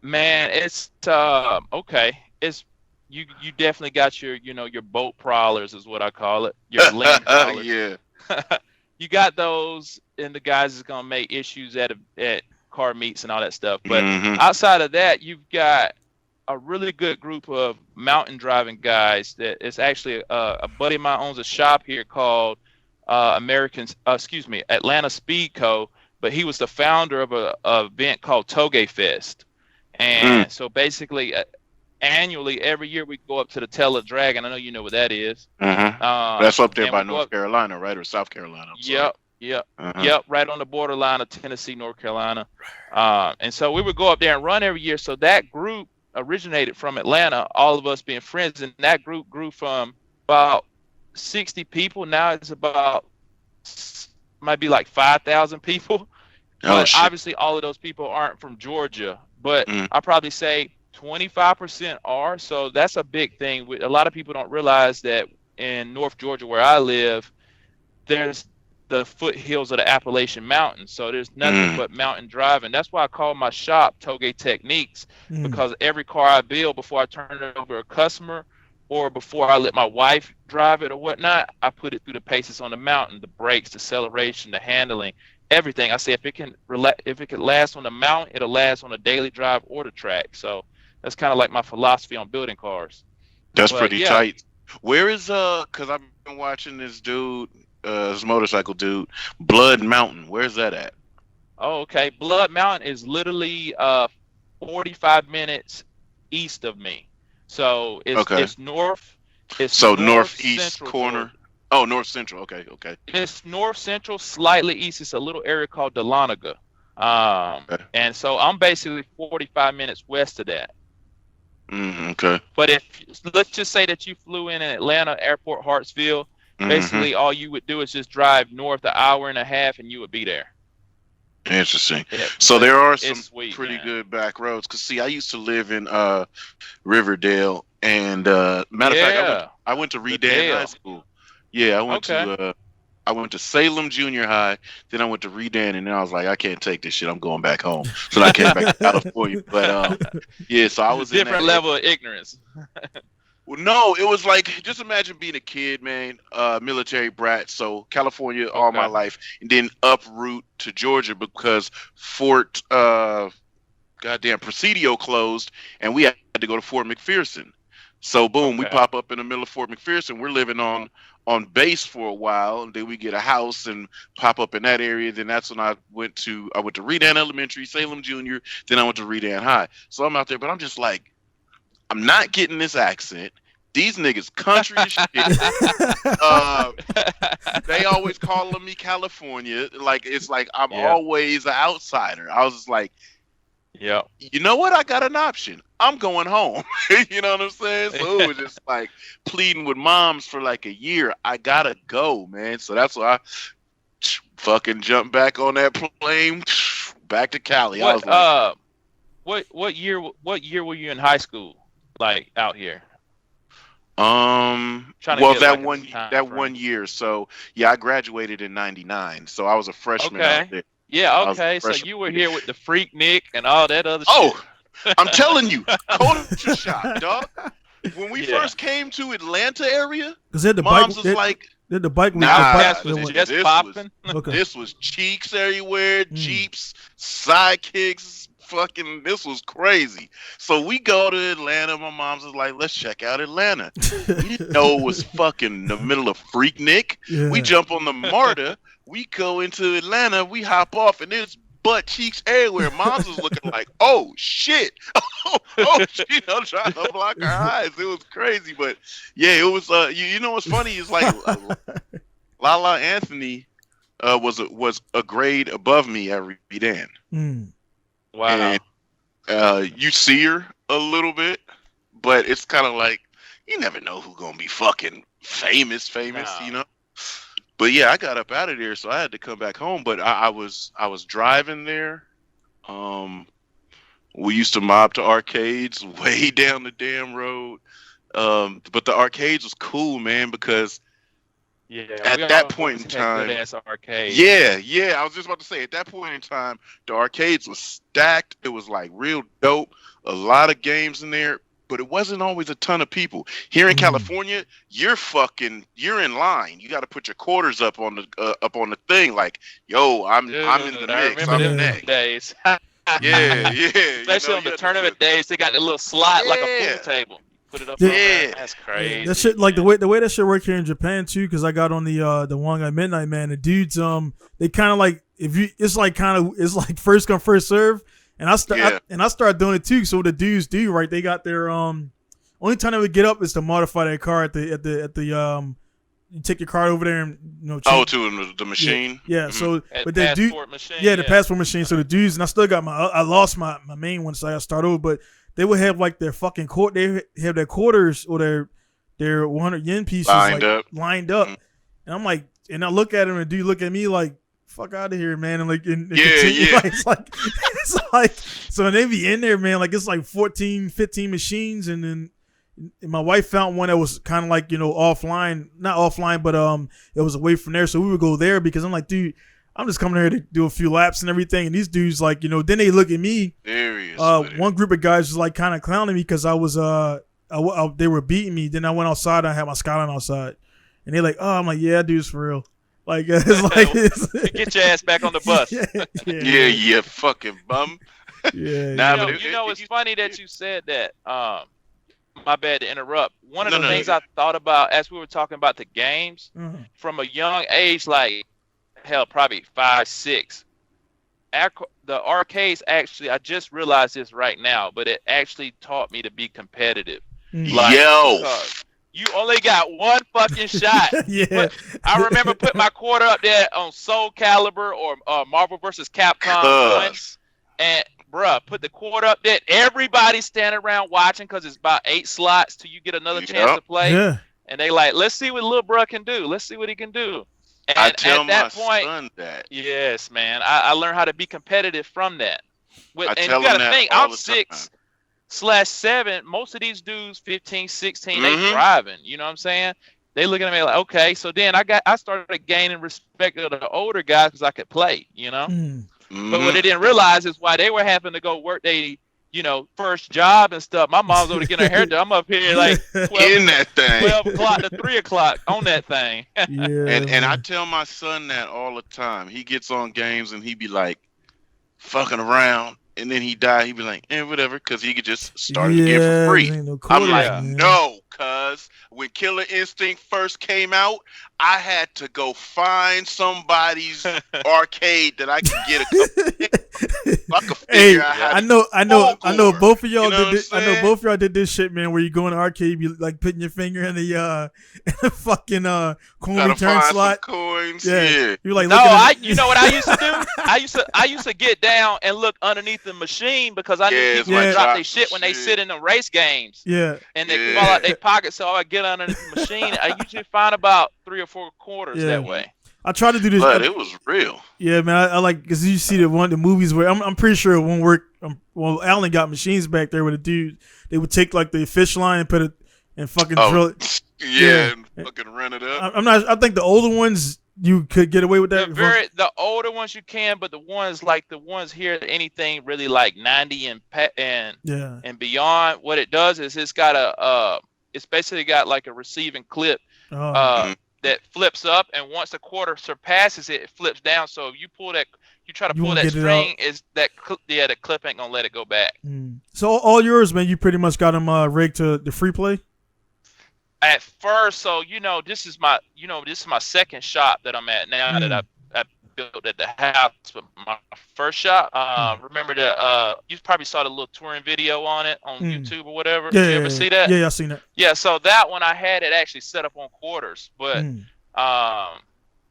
Man, it's okay. It's you definitely got your your boat prowlers is what I call it. Your land crawlers. Yeah. You got those, and the guys is gonna make issues at car meets and all that stuff. But outside of that, you've got a really good group of mountain driving guys. That it's actually a buddy of mine owns a shop here called Atlanta Speed Co. But he was the founder of a event called Toge Fest. And so basically, annually, every year we go up to the Tail of Dragon. I know you know what that is. That's up there by North Carolina, right? Or South Carolina? Yep, right on the borderline of Tennessee, North Carolina. And so we would go up there and run every year. So that group originated from Atlanta, all of us being friends. And that group grew from about 60 people. Now it's about, might be like 5,000 people. But obviously all of those people aren't from Georgia. But I probably say 25% are. So that's a big thing. A lot of people don't realize that in North Georgia, where I live, there's the foothills of the Appalachian Mountains. So there's nothing but mountain driving. That's why I call my shop Toge Techniques, because every car I build, before I turn it over to a customer or before I let my wife drive it or whatnot, I put it through the paces on the mountain, the brakes, the acceleration, the handling, everything. I say if it can last on the mountain, it'll last on a daily drive or the track. So that's kind of like my philosophy on building cars. That's pretty tight. Where is because I've been watching this dude, this motorcycle dude, Blood Mountain. Where's that at? Oh, okay. Blood Mountain is literally 45 minutes east of me. So it's north. It's northeast corner. Georgia. Oh, north central. Okay. It's north central, slightly east. It's a little area called Dahlonega. And so I'm basically 45 minutes west of that. Okay. But let's just say that you flew in Atlanta Airport Hartsfield, basically all you would do is just drive north an hour and a half and you would be there. Interesting. Yeah, so there are some pretty good back roads. Because see, I used to live in Riverdale, and matter of fact, I went to Redan High School. Yeah, I went to Salem Junior High, then I went to Redan, and then I was like, I can't take this shit. I'm going back home. So I came back to California. But so I was different level of ignorance. Well, no, it was like, just imagine being a kid, man, military brat. So California all my life, and then uproot to Georgia because Fort Presidio closed, and we had to go to Fort McPherson. So boom, we pop up in the middle of Fort McPherson. We're living on base for a while, and then we get a house and pop up in that area. Then that's when I went to Redan Elementary, Salem Junior. Then I went to Redan High. So I'm out there, but I'm just like, I'm not getting this accent. These niggas country as shit. They always calling me California. Like, it's like I'm always an outsider. I was just like, yeah, you know what? I got an option. I'm going home. You know what I'm saying? So it was just like pleading with moms for like a year. I gotta go, man. So that's why I fucking jumped back on that plane, back to Cali. I was like, what year were you in high school? Like out here? That 1 year. So yeah, I graduated in '99. So I was a freshman out there. Yeah, okay. So you were here with the Freak Nick and all that other shit. Oh, I'm telling you, culture shock, dog. When we first came to Atlanta area, moms was like, did the bike was just popping? This was cheeks everywhere, Jeeps, sidekicks. Fucking, this was crazy. So we go to Atlanta. My mom's was like, let's check out Atlanta. We didn't know it was fucking the middle of Freaknik. Yeah. We jump on the MARTA. We go into Atlanta. We hop off, and there's butt cheeks everywhere. Mom's was looking like, oh shit. oh shit. I'm trying to block her eyes. It was crazy. But yeah, it was you know what's funny is like Lala Anthony was a grade above me at Redan. Wow. And you see her a little bit, but it's kind of like you never know who's gonna be fucking famous, you know. But yeah, I got up out of there, so I had to come back home. But I was driving there, we used to mob to arcades way down the damn road. But the arcades was cool, man, because at that point in time, I was just about to say, at that point in time, the arcades was stacked. It was like real dope. A lot of games in there, but it wasn't always a ton of people. Here in California, you're in line. You got to put your quarters up on the thing. Like, yo, I'm in the mix. I'm next. Days. Yeah. Especially on the tournament days, they got the little slot like a pool table. Put it up. That's crazy. That shit, like the way that shit work here in Japan too, because I got on the one at midnight, man. The dudes, they kind of like it's like first come first serve, and I start doing it too. So what the dudes do, right? They got their only time they would get up is to modify their car at the you take your card over there and to the machine. Yeah. So but the passport machine. The passport machine. So the dudes, and I still got I lost my main one, so I got to start over. But they would have like their fucking they have their quarters or their 100 yen pieces lined up, and I'm like, and I look at him and dude look at me like, fuck out of here, man, and like continue. Like, it's like so they be in there, man, like it's like 14, 15 machines, and then. And my wife found one that was kind of like, offline, not offline, but it was away from there. So we would go there because I'm like, dude, I'm just coming here to do a few laps and everything. And these dudes, like, then they look at me. One group of guys was like kind of clowning me because I was they were beating me. Then I went outside and I had my Skyline outside, and they're like, oh, I'm like, yeah, dude's for real. Like it's like get your ass back on the bus. Yeah, you fucking bum. Yeah. It's funny that you said that. My bad to interrupt. One of the things I thought about as we were talking about the games from a young age, like hell, probably 5, 6. The arcades actually, I just realized this right now, but it actually taught me to be competitive. Because you only got one fucking shot. Yeah. I remember putting my quarter up there on Soul Calibur or Marvel vs. Capcom, and bruh, put the quarter up there. Everybody's standing around watching because it's about 8 slots till you get another chance to play. Yeah. And they like, let's see what little bruh can do. Let's see what he can do. And I tell at that my point, son that. Yes, man. I learned how to be competitive from that. And you tell got him to think, all I'm the 6/7. Most of these dudes, 15, 16, they Mhm. driving. You know what I'm saying? They looking at me like, okay. So then I started gaining respect of the older guys because I could play, But what they didn't realize is why they were having to go work they, first job and stuff. My mom's over getting her hair done. I'm up here like 12, in that thing. 12 o'clock to 3 o'clock on that thing. Yeah. And I tell my son that all the time. He gets on games and he be like fucking around, and then he die. He be like, whatever, because he could just start it again for free. I'm like, no, cuz when Killer Instinct first came out, I had to go find somebody's arcade that I could get a couple. I could figure out how I know both of y'all You know did this. what I'm I know saying? both of y'all did this shit, man, where you go in the arcade, you like putting your finger in the fucking coin gotta return find slot. some coins. Yeah. Yeah. You're like, No, looking you know what I used to do? I used to get down and look underneath the machine because I knew Yeah, people it's would like drop drop their shit when they shit. sit in the race games. Yeah. And they Yeah. fall out their pockets, so I would get underneath the machine. I usually find about 3 or 4 quarters Yeah. that way. I try to do this. But it was real. Yeah, man, I like because you see the movies where I'm pretty sure it won't work. Well, Alan got machines back there with a dude. They would take like the fish line and put it and fucking drill it. Yeah, and fucking run it up. I think the older ones you could get away with that. The older ones you can, but the ones here, anything really like 90 and beyond. What it does is it's got it's basically got like a receiving clip. That flips up, and once the quarter surpasses it, it flips down. So if you try to pull that string, the clip ain't gonna let it go back. So all yours, man, you pretty much got them rigged to the free play. At first, so this is my second shop that I'm at now that I built at the house. But my first shop, remember that you probably saw the little touring video on it on YouTube or whatever. Yeah, you ever see that? Yeah, I seen it. Yeah, so that one I had it actually set up on quarters, but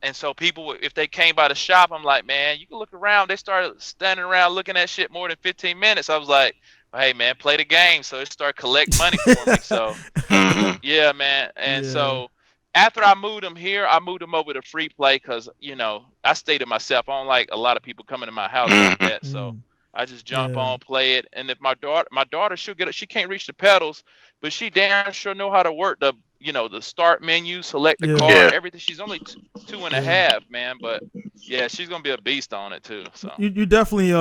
and so people, if they came by the shop, I'm like, man, you can look around. They started standing around looking at shit more than 15 minutes. I was like, hey man, play the game. So it started collecting money for me. So yeah, man. And so after I moved them here, I moved them over to free play because I stay to myself. I don't like a lot of people coming to my house like that. So I just jump on, play it, and if my daughter, she'll get it. She can't reach the pedals, but she damn sure know how to work the start menu, select the car, everything. She's only 2.5, man, but yeah, she's gonna be a beast on it too. So you definitely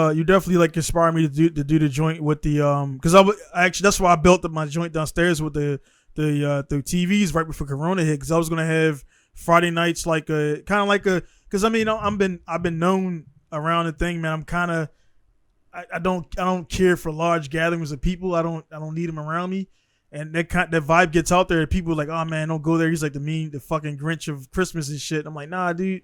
like inspire me to do the joint with the because actually that's why I built up my joint downstairs with the TVs right before Corona hit, because I was gonna have Friday nights like a kind of like a, because I mean I've been known around the thing, man. I'm kind of I don't care for large gatherings of people. I don't need them around me. And that vibe gets out there. People are like, oh man, don't go there. He's like the fucking Grinch of Christmas and shit. I'm like, nah, dude.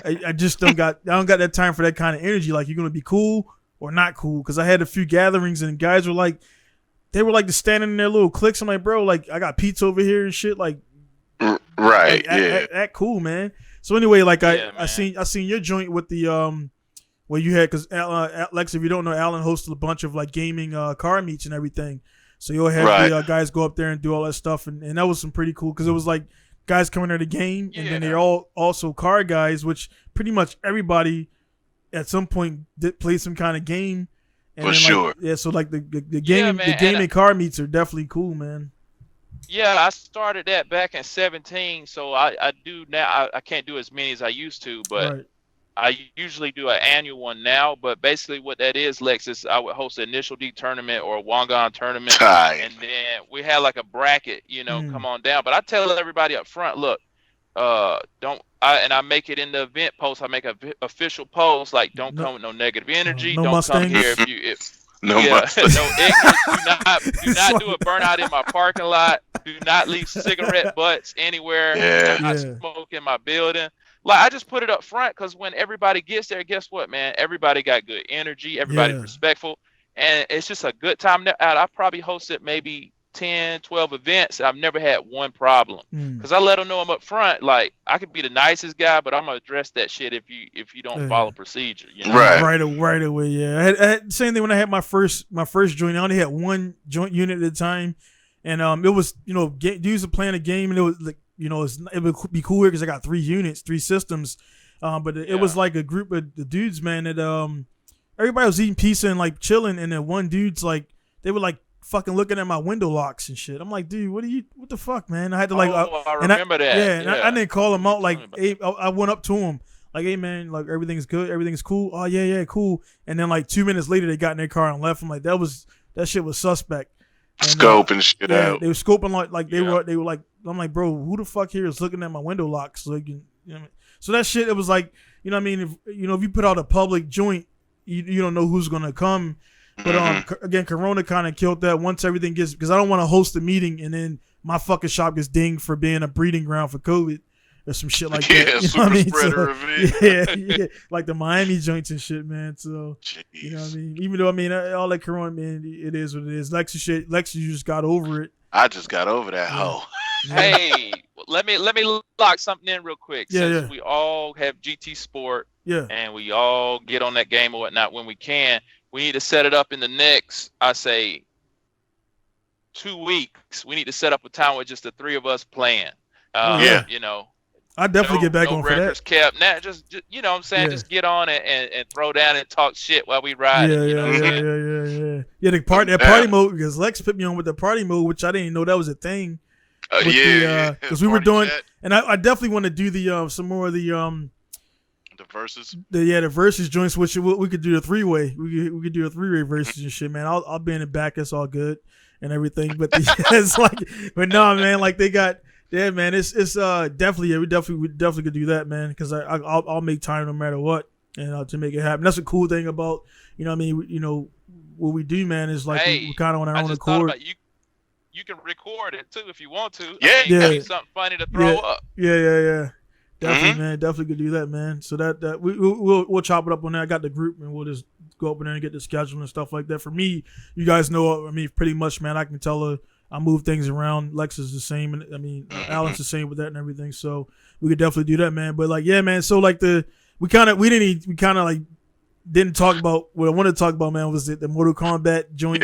I just don't got that time for that kind of energy. Like, you're gonna be cool or not cool. Because I had a few gatherings and guys were like, they were like just standing in their little cliques. I'm like, bro, like I got pizza over here and shit. Like, right, act cool, man. So anyway, like I seen your joint with the where you had, because Lex, if you don't know, Alan hosted a bunch of like gaming car meets and everything. So you'll have the guys go up there and do all that stuff, and that was some pretty cool, because it was like guys coming there to game, and then they're all also car guys, which pretty much everybody at some point did play some kind of game. And for then, sure. Like, so like the gaming car meets are definitely cool, man. Yeah, I started that back in 2017, so I do now. I can't do as many as I used to, but I usually do an annual one now. But basically what that is, Lexis, I would host an Initial D tournament or a Wangan tournament, and then we had like a bracket, come on down. But I tell everybody up front, look, I make it in the event post. I make an official post, like, don't come with no negative energy. No don't Mustangs. come here no ignorance. Do not do a burnout in my parking lot. Do not leave cigarette butts anywhere. Do not smoke in my building. Like, I just put it up front, because when everybody gets there, guess what, man? Everybody got good energy. Everybody's respectful. And it's just a good time. I probably hosted maybe 10, 12 events. I've never had one problem, because I let them know I'm up front. Like, I could be the nicest guy, but I'm going to address that shit if you don't follow procedure. Right away, yeah. I had same thing when I had my first joint. I only had one joint unit at a time. And it was, dudes were playing a game, and it was like, it would be cool because I got 3 units, 3 systems. But it was like a group of the dudes, man, that everybody was eating pizza and like chilling, and then one dude's like, they were like fucking looking at my window locks and shit. I'm like, dude, what the fuck, man? I had to like, I remember that. Yeah, I didn't call him out. Like, hey, I went up to him like, hey man, like, everything's good, everything's cool. Oh yeah, cool. And then like 2 minutes later, they got in their car and left. I'm like, that shit was suspect. And, scoping shit out. They were scoping like they were like, I'm like, bro, who the fuck here is looking at my window locks? So so that shit, it was like, what I mean? If if you put out a public joint, you don't know who's gonna come. But again, Corona kind of killed that. Once everything gets, because I don't want to host a meeting and then my fucking shop gets dinged for being a breeding ground for COVID or some shit like that. Super spreader event. Yeah, like the Miami joints and shit, man. So you know what I mean? Even though all that Corona, man, it is what it is. Lexus, you just got over it. I just got over that hoe. Yeah. Hey, let me lock something in real quick. Since we all have GT Sport, and we all get on that game or whatnot when we can, we need to set it up in the next, I say, 2 weeks. We need to set up a time with just the 3 of us playing. I definitely get back on for that. No records kept. Now, just what I'm saying, just get on it and throw down and talk shit while we ride. Yeah, the party mode, because Lex put me on with the party mode, which I didn't even know that was a thing. Because we were doing, and I definitely want to do the some more of the verses. The verses joints, which we could do a 3-way. We could do a 3-way verses and shit, man. I'll be in the back. It's all good and everything. But it's like, but no, man. Like they got, man. It's definitely we definitely could do that, man. Because I'll make time no matter what, and to make it happen. That's a cool thing about what I mean. What we do, man, is like we kind of on our own accord. You can record it too if you want to. Yeah. Something funny to throw up. Yeah. Definitely, man. Definitely could do that, man. So that we'll chop it up on that. I got the group, and we'll just go up in there and get the schedule and stuff like that. For me, you guys know, I mean, pretty much, man. I can tell her I move things around. Lex is the same, and I mean, Alan's the same with that and everything. So we could definitely do that, man. But like, yeah, man. So like we kind of like didn't talk about what I wanted to talk about, man. Was the Mortal Kombat joint,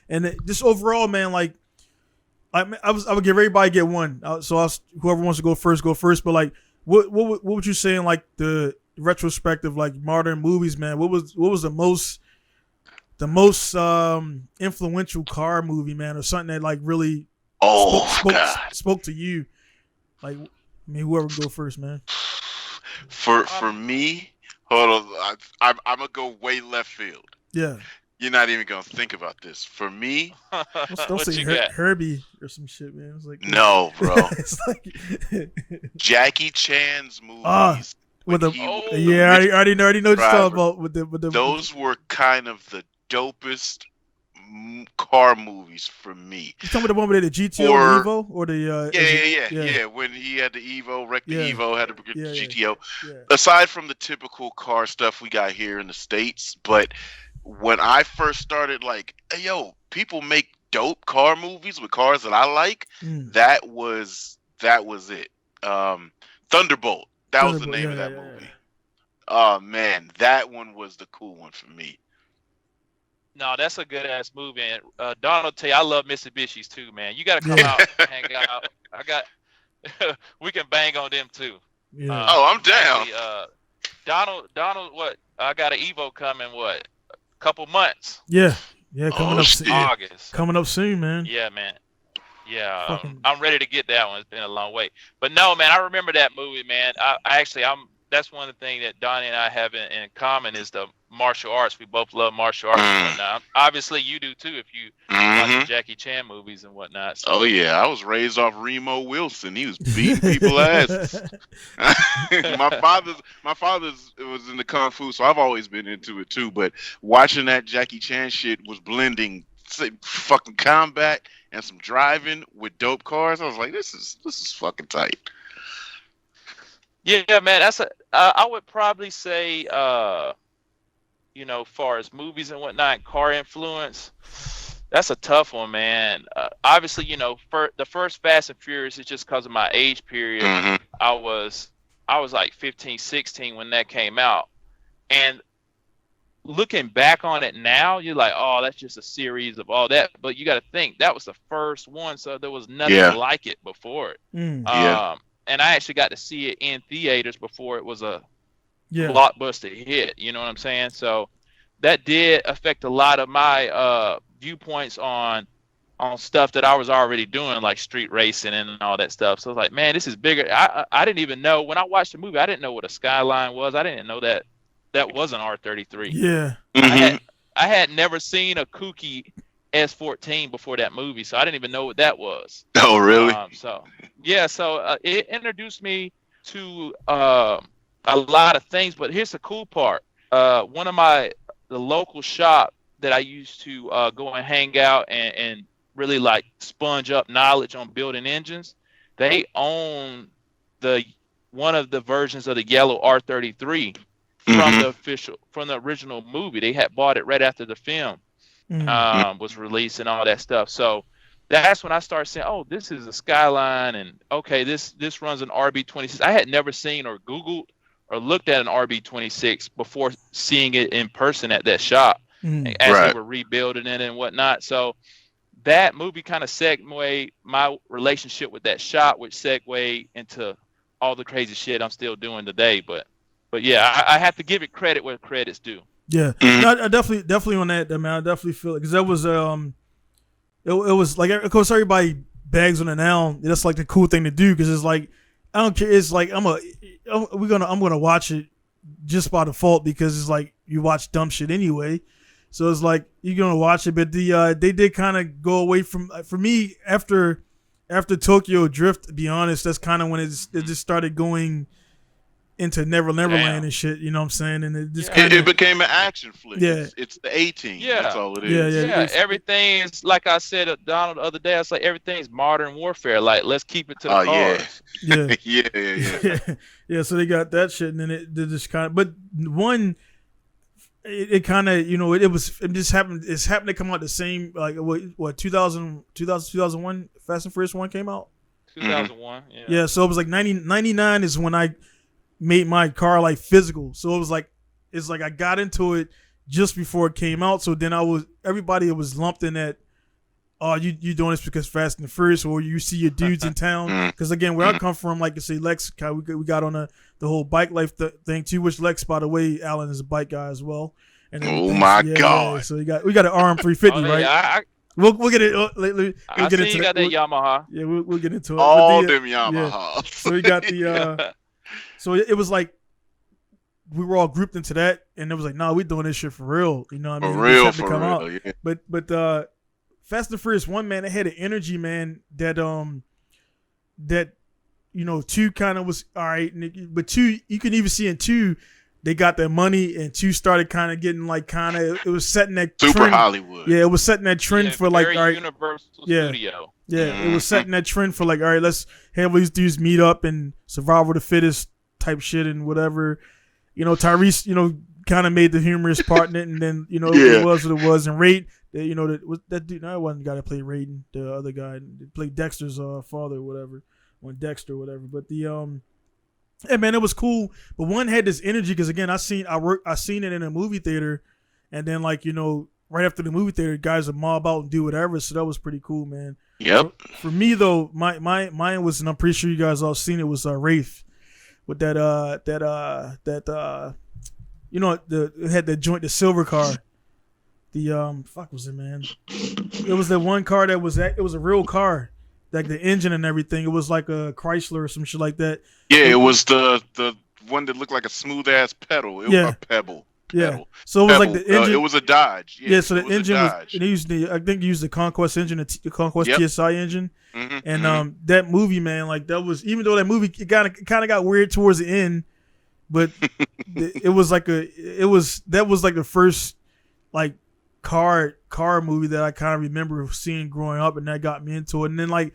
and just overall, man. Like I would give everybody get one. So whoever wants to go first. But like. What would you say in like the retrospective, like modern movies, man? What was the most the most influential car movie, man, or something that like really spoke to you. Like, I mean, whoever go first, man. For me, hold on, I'm gonna go way left field. Yeah. You're not even gonna think about this. For me, don't say Herbie or some shit, man. It's like no, bro. It's like Jackie Chan's movies. I already know what you're talking about. With the those were kind of the dopest car movies for me. You talking about the one with the GTO or Evo or the yeah. When he had the Evo, wrecked the Evo, had the GTO. Yeah. Aside from the typical car stuff we got here in the States, but when I first started, like, hey, yo, people make dope car movies with cars that I like. That was it. Thunderbolt. That was the name of that movie. Oh man, that one was the cool one for me. No, that's a good ass movie. And Donald, tell you, I love Mitsubishis too, man. You got to come out and hang out. We can bang on them too. Yeah. I'm down. Actually, Donald, what? I got an Evo coming. What? A couple months. Yeah, coming up soon. August. Coming up soon, man. Yeah, man. Yeah, I'm ready to get that one. It's been a long wait, but no, man, I remember that movie, man. That's one of the things that Donnie and I have in common is the martial arts. We both love martial arts and whatnot. Obviously, you do too if you watch the Jackie Chan movies and whatnot. So. Oh yeah, I was raised off Remo Wilson. He was beating people's asses. my father's was in the kung fu, so I've always been into it too. But watching that Jackie Chan shit was blending fucking combat and some driving with dope cars. I was like, this is fucking tight. Yeah, man, I would probably say, far as movies and whatnot, car influence, that's a tough one, man. Obviously, the first Fast and Furious is just because of my age period. I was like 15, 16 when that came out. And looking back on it now, you're like, oh, that's just a series of all that. But you got to think, that was the first one, so there was nothing like it before it. And I actually got to see it in theaters before it was a blockbuster hit. You know what I'm saying? So that did affect a lot of my viewpoints on stuff that I was already doing, like street racing and all that stuff. So I was like, man, this is bigger. I didn't even know. When I watched the movie, I didn't know what a Skyline was. I didn't know that was an R33. Yeah. I had never seen a kooky S14 before that movie, so I didn't even know what that was. Oh, really? So it introduced me to a lot of things. But here's the cool part: one of the local shop that I used to go and hang out and really like sponge up knowledge on building engines. They own one of the versions of the yellow R33 from the original movie. They had bought it right after the film was released and all that stuff. So that's when I started saying, oh, this is a Skyline, and okay, this runs an RB26. I had never seen or Googled or looked at an RB26 before seeing it in person at that shop as they were rebuilding it and whatnot. So that movie kind of segued my relationship with that shop, which segued into all the crazy shit I'm still doing today. But yeah, I have to give it credit where credit's due. Yeah, no, I definitely on that, man. I definitely feel it because that was it was like, of course, everybody bags on it now. That's like the cool thing to do because it's like, I don't care. It's like I'm gonna watch it just by default because it's like you watch dumb shit anyway. So it's like you're gonna watch it, but they did kind of go away from, for me, after Tokyo Drift. To be honest, that's kind of when it just started going into Neverland and shit, you know what I'm saying? And it just it became an action flick. Yeah, it's the 18. Yeah, that's all it is. Yeah. Everything is, like I said to Donald the other day. It's like everything's modern warfare. Like, let's keep it to the cars. Yeah. So they got that shit, and then it just kind of. But one, it kind of, it just happened. It's happened to come out the same, like what 2001 Fast and Furious 1 came out. 2001. Yeah. So it was like 99 is when I made my car like physical. So it's like I got into it just before it came out. So then everybody was lumped in that, oh, you doing this because Fast and Furious, or you see your dudes in town. Because again, where I come from, like I say, Lex, we got on the whole bike life thing too, which Lex, by the way, Alan is a bike guy as well. and Oh everything. my So, God! Yeah, so we got an RM350, right? Yeah, We'll get it. I Get see into you got that Yamaha. Yeah, we'll get into it. All But them yeah. Yamahas. So we got the. So it was like we were all grouped into that, and it was like, nah, we doing this shit for real. You know what I mean? For real, to come out. Yeah. But Fast and Furious 1, man, it had an energy, man, that 2 kind of was all right, but 2, you can even see in 2, they got their money, and 2 started kind of getting like it was setting that super trend. Hollywood. Yeah, it was setting that trend for like, all right, Universal Studio. Yeah, it was setting that trend for like, all right, let's have these dudes meet up and survival of the fittest type shit and whatever. Tyrese, kind of made the humorous part in it, and then it was what it was. And Raid, that dude, I wasn't the guy that played Raiden, the other guy that played Dexter's father or whatever, or Dexter or whatever. But yeah, man, it was cool. But 1 had this energy because again, I seen it in a movie theater, and then right after the movie theater, guys would mob out and do whatever. So that was pretty cool, man. Yep. For me though, mine was, and I'm pretty sure you guys all seen it, was Wraith with it had that joint, the silver car. The fuck was it, man? It was that one car it was a real car, like the engine and everything. It was like a Chrysler or some shit like that. Yeah, it was the one that looked like a smooth ass pedal. It was a pebble. Yeah. So it was like the engine. It was a Dodge. Yeah. So the engine was. They used I think used the Conquest engine, the Conquest TSI engine. Mm-hmm, and that movie, man, like that was, even though that movie it kind of got weird towards the end, but it was like that was like the first like car movie that I kind of remember seeing growing up, and that got me into it. And then I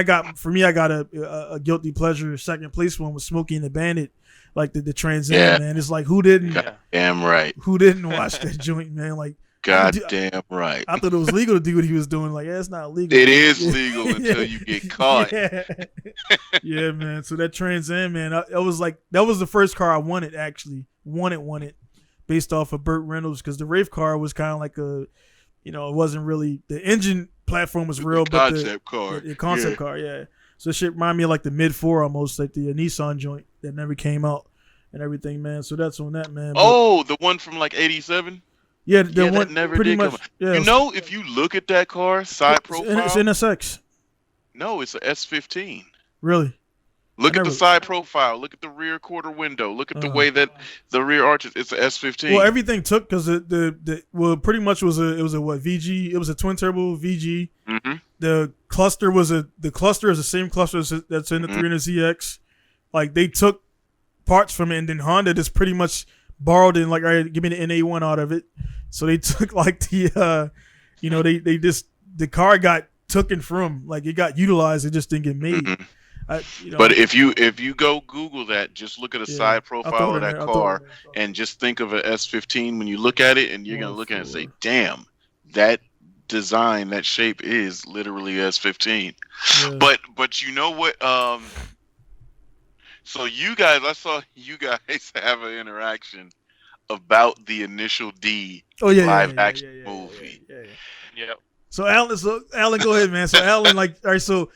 got a guilty pleasure second place one with Smokey and the Bandit. Like the Trans Am, man. It's like who didn't watch that joint, man? Like goddamn right. I thought it was legal to do what he was doing. Like, it's not legal. It is legal until you get caught. Yeah, man. So that Trans Am, man, that was the first car I wanted, actually. Wanted based off of Burt Reynolds, because the Wraith car was kind of like it wasn't really, the engine platform was real, but the concept car, yeah. So shit reminded me of like the mid-4 almost, like the Nissan joint that never came out and everything, man. So that's on that, man. The one from like 87? Yeah, the one that never pretty did much. Come out. Yeah, If you look at that car, side profile. It's NSX. No, it's a S15. Really? Look at the side profile. Look at the rear quarter window. Look at the way that the rear arches. It's a S15. Well, everything took because pretty much it was a VG. It was a twin turbo VG. Mm-hmm. The cluster is the same cluster that's in the 300ZX. Like they took parts from it, and then Honda just pretty much borrowed and like, all right, give me the NA1 out of it. So they took like the they just, the car got taken from, like it got utilized, it just didn't get made. Mm-hmm. But if you go Google that, just look at a side profile of that car and just think of an S15 when you look at it, and you're gonna look at it and say, damn, that design, that shape is literally S15. Yeah. But you know what? So I saw you guys have an interaction about the Initial D live action movie. Yep. So Alan, go ahead, man. So Alan, like, all right, so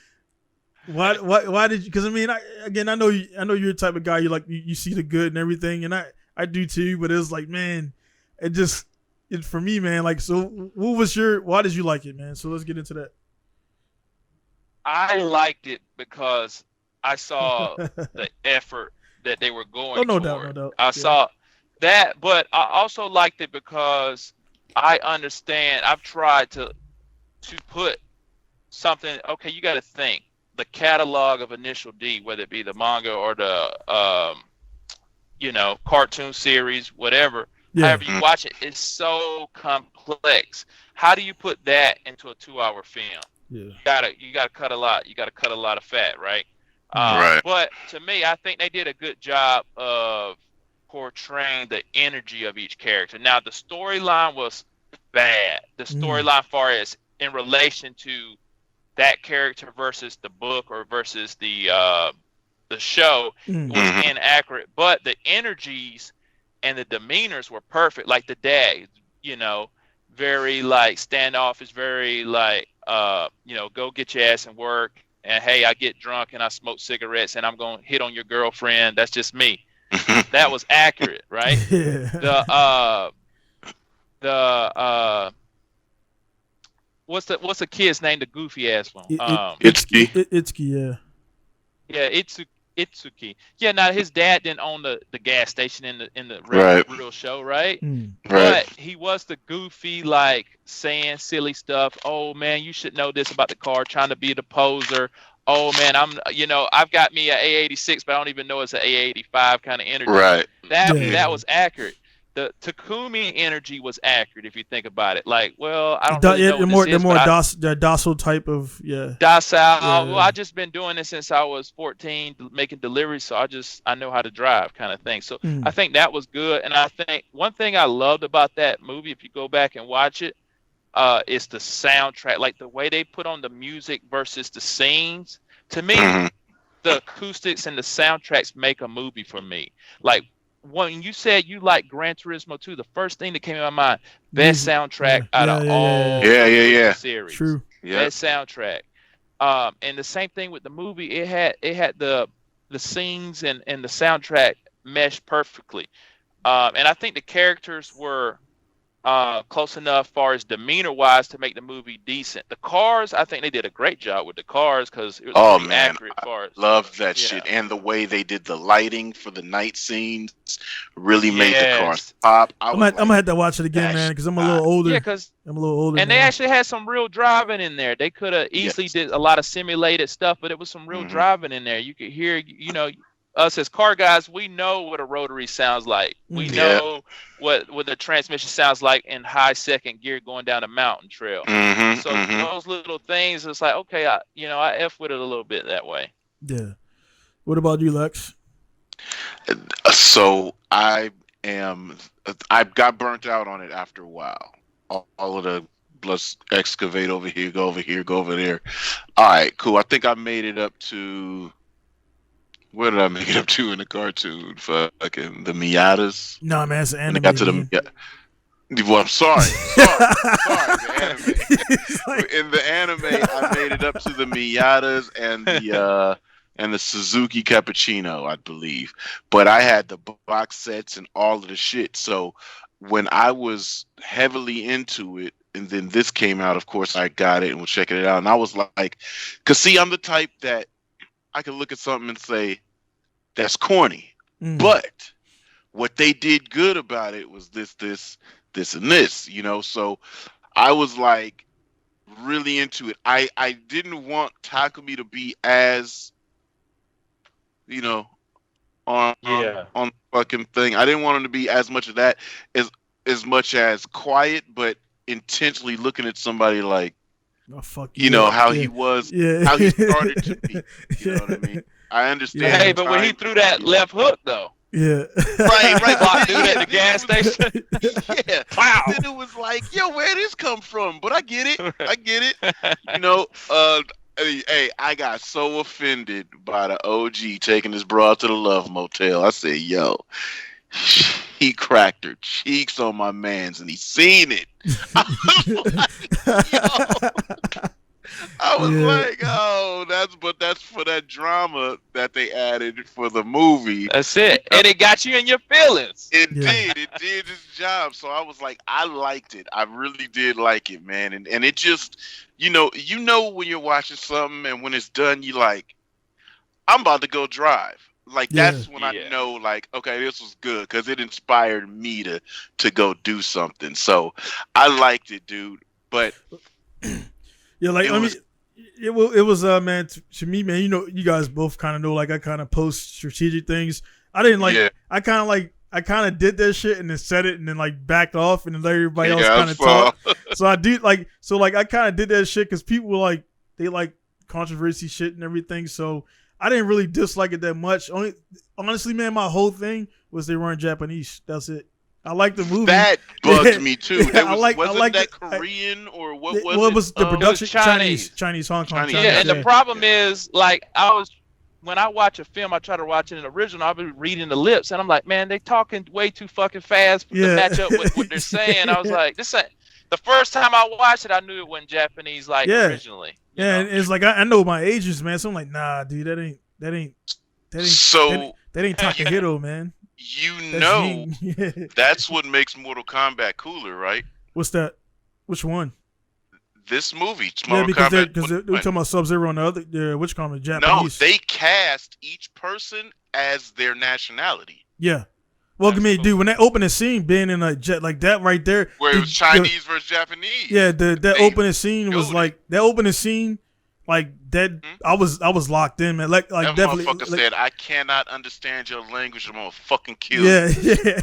why did you? Because I know you're the type of guy, you see the good and everything, and I do too. But it's like, man, for me, man, like, so why did you like it, man? So let's get into that. I liked it because I saw the effort that they were going. No doubt. I saw that, but I also liked it because I understand. I've tried to put something. Okay, you got to think the catalog of Initial D, whether it be the manga or the cartoon series, whatever. Yeah. However you watch it, it's so complex. How do you put that into a 2-hour film? Yeah. You gotta cut a lot. You gotta cut a lot of fat, right? Right. But to me, I think they did a good job of portraying the energy of each character. Now, the storyline was bad. The storyline, far as in relation to that character versus the book or versus the show, was inaccurate. But the energies and the demeanors were perfect. Like the dad, very like standoffish, very like go get your ass and work. And hey, I get drunk and I smoke cigarettes and I'm gonna hit on your girlfriend. That's just me. That was accurate, right? the what's the kid's name? The goofy ass one. Itsuki, yeah. Yeah, Itsuki. Yeah, now his dad didn't own the gas station in the real show, right? But he was the goofy, like saying silly stuff. Oh man, you should know this about the car, trying to be the poser. Oh man, I've got me an A86, but I don't even know it's an A85 kind of energy. Right. That was accurate. The Takumi energy was accurate if you think about it. Like, well, I don't really know what this is, the docile type of docile. Yeah. Well, I just been doing this since I was 14, making deliveries, so I know how to drive, kind of thing. So I think that was good, and I think one thing I loved about that movie, if you go back and watch it, is the soundtrack, like the way they put on the music versus the scenes. To me, the acoustics and the soundtracks make a movie for me. Like, when you said you like Gran Turismo 2, the first thing that came in my mind, best soundtrack out of all the series. True. Best soundtrack. And the same thing with the movie. It had the scenes and the soundtrack meshed perfectly. And I think the characters were close enough far as demeanor wise to make the movie decent. The cars, I think they did a great job with the cars because it was pretty accurate. I loved that shit, and the way they did the lighting for the night scenes really made the cars pop. I'm gonna have to watch it again, man, because I'm a little older. Yeah, because I'm a little older. And they actually had some real driving in there. They could have easily did a lot of simulated stuff, but it was some real driving in there. You could hear, us as car guys, we know what a rotary sounds like. We know what the transmission sounds like in high second gear going down a mountain trail. So those little things, it's like, okay, I F with it a little bit that way. Yeah. What about you, Lex? So I got burnt out on it after a while. All of the let's excavate over here, go over here, go over there. All right, cool. I think I made it up to. Where did I make it up to in the cartoon? Fucking the Miatas. No, man, it's an anime. Got to the well, I'm sorry. The anime. In the anime, I made it up to the Miatas and the Suzuki Cappuccino, I believe. But I had the box sets and all of the shit. So when I was heavily into it, and then this came out, of course, I got it and was checking it out. And I was like, because see, I'm the type that I can look at something and say, that's corny. But what they did good about it was this, and this, So I was like really into it. I didn't want Takumi to be as, on the fucking thing. I didn't want him to be as much of that as much as quiet, but intentionally looking at somebody like, oh, fuck how he was, how he started to be. You know what I mean? I understand. Hey, but when he threw that left hook, though. Yeah. Right. Dude at the gas station. Yeah. Wow. Then it was like, yo, where did this come from? But I get it. Hey, I got so offended by the OG taking this broad to the Love Motel. I said, yo, he cracked her cheeks on my mans and he seen it. I was like, oh, that's for that drama that they added for the movie. That's it. And it got you in your feelings. It did its job. So I was like, I liked it. I really did like it, man. And it just, when you're watching something and when it's done, you like, I'm about to go drive. Like, that's when I know, like, okay, this was good because it inspired me to go do something. So I liked it, dude. But yeah, like it was man, to me, man. You guys both kind of know, like, I kind of post strategic things. I didn't like. Yeah. I kind of did that shit and then said it and then like backed off and then let everybody else kind of talk. So I do I kind of did that shit because people were like, they like controversy shit and everything. So I didn't really dislike it that much. Honestly, man, my whole thing was they weren't Japanese. That's it. I liked the movie. That bugged me too. Wasn't that Korean or what was it? What was the production? Chinese, Hong Kong. Chinese. Yeah, and the problem is, like, when I watch a film, I try to watch it in original. I'll be reading the lips, and I'm like, man, they talking way too fucking fast to match up with what they're saying. I was like, this ain't. The first time I watched it, I knew it wasn't Japanese originally. Yeah, and it's like I know my agents, man. So I'm like, nah, dude, that ain't Takahiro, man. That's what makes Mortal Kombat cooler, right? What's that? Which one? This movie, Yeah, Mortal because Kombat they're 21. talking about Sub-Zero and the other. Yeah, which comic? No, Japanese. they cast each person as their nationality. Yeah. Well, I That's mean, cool. dude, when that opening scene being in a jet like that right there, Where it was Chinese versus Japanese. Yeah, that They opening scene was goated. like that opening scene, like that. I was locked in, man. Like That definitely. motherfucker Like, said, "I cannot understand your language. I'm gonna fucking kill yeah, you." yeah.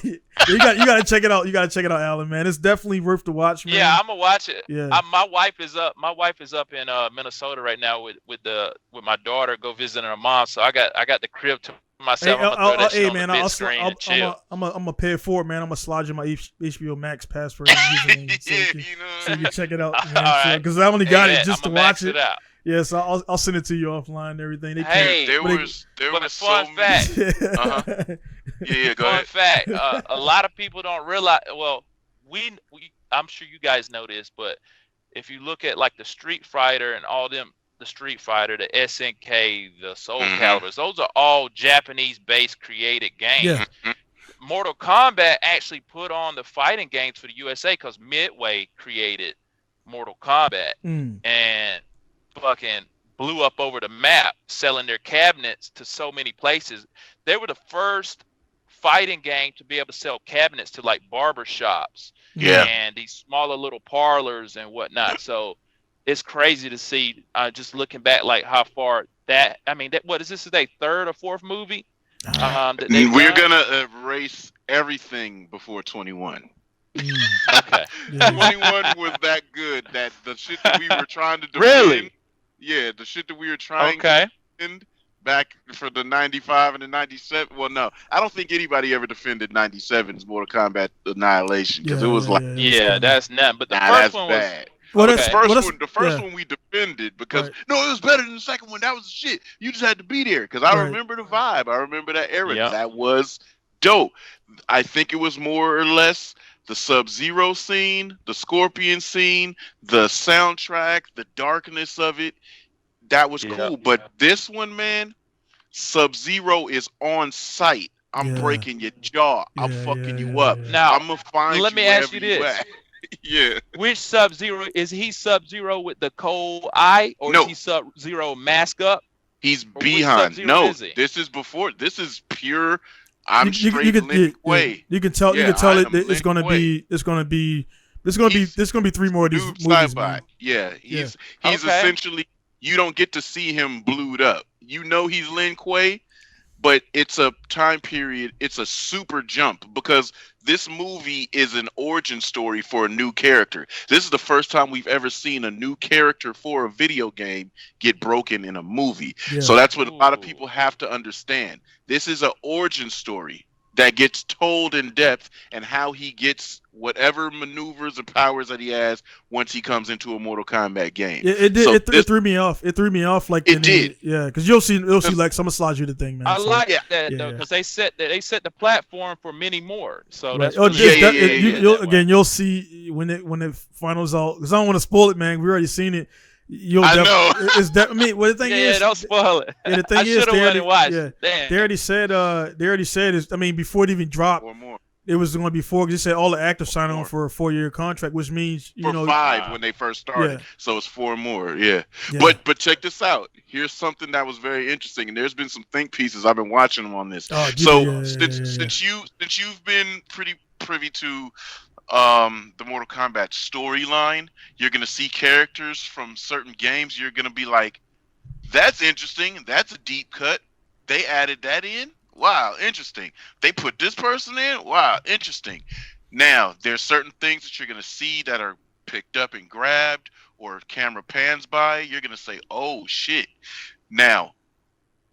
You got to check it out. You got to check it out, Alan. Man, it's definitely worth the watch, man. Yeah, I'm gonna watch it. Yeah. My wife is up. My wife is up in Minnesota right now with my daughter. Go visiting her mom. So I got the crib to myself. I'm gonna throw that shit on the big screen and chill. I'm gonna pay it forward, man. I'm gonna slide you my HBO Max password and username so Yeah, you can, you know. so you can check it out, All right. because I only got Yeah, it just to I'ma watch max it. out. Yeah, so I'll send it to you offline and everything. They Hey, There but was but so fun many. fact. Yeah, go Fun ahead. fact: a lot of people don't realize. Well, I'm sure you guys know this, but if you look at like the Street Fighter and all them, the Street Fighter, the SNK, the Soul Calibers, those are all Japanese-based created games. Yeah. Mortal Kombat actually put on the fighting games for the USA because Midway created Mortal Kombat and fucking blew up over the map, selling their cabinets to so many places. They were the first fighting game to be able to sell cabinets to like barber shops and these smaller little parlors and whatnot. So it's crazy to see, just looking back, like how far that, I mean, what is this, their third or fourth movie? We're gonna erase everything before 21. Okay. 21 was that good that the shit that we were trying to defend. Really? Yeah, the shit that we were trying to defend back for the 95 and the 97. Well, no, I don't think anybody ever defended 97's Mortal Kombat Annihilation because it was like, that's not. But the nah, first that's one bad. Well, The that's- first one we defended because no, it was better than the second one. That was the shit. You just had to be there because I remember the vibe. I remember that era. Yep. That was dope. I think it was more or less the Sub-Zero scene, the Scorpion scene, the soundtrack, the darkness of it. That was cool. But this one, man, Sub-Zero is on site. I'm breaking your jaw. I'm fucking you up. Now, I'm gonna find let you me ask you wherever this. at. Yeah. Which Sub-Zero is he? Sub-Zero with the cold eye, or No. is he Sub-Zero mask up? He's Or which behind. Sub-Zero No, is he? this is before. This is pure. I'm you straight Lin Kuei. You can tell. Yeah, you can tell I it. am It's Lin gonna Kuei. be. It's gonna be. There's gonna be 3 more of these Noob movies, sci-fi. man. Yeah, he's Okay. essentially. You don't get to see him blued up. You know he's Lin Kuei, but it's a time period. It's a super jump because this movie is an origin story for a new character. This is the first time we've ever seen a new character for a video game get broken in a movie. Yeah. So that's what a lot of people have to understand. This is an origin story that gets told in depth and how he gets whatever maneuvers and powers that he has once he comes into a Mortal Kombat game. It did. So It threw me off. It threw me off. Like It did. Yeah, because you'll see Lex. I'm gonna slide you the thing, man. I So- like that yeah. though, because they set the platform for many more. So Right. that's Oh, really you'll see when it finals out. Because I don't want to spoil it, man. We already seen it. I know. It's that. I mean, well, the thing is, don't spoil it. yeah, the thing I is, should have went and watched. Yeah, Damn. they already said. Is. I mean, before it even dropped, Or more. it was going to be 4. Because they said all the actors signed on More. for a 4-year contract, which means For 5 when they first started. Yeah. So it's 4 more. Yeah. Yeah. But check this out. Here's something that was very interesting, and there's been some think pieces. I've been watching them on this. Oh, So since you've been pretty privy to the Mortal Kombat storyline, you're gonna see characters from certain games. You're gonna be like, "That's interesting. That's a deep cut. They added that in. Wow, interesting. They put this person in. Wow, interesting." Now, there's certain things that you're gonna see that are picked up and grabbed, or camera pans by. You're gonna say, "Oh shit!" Now,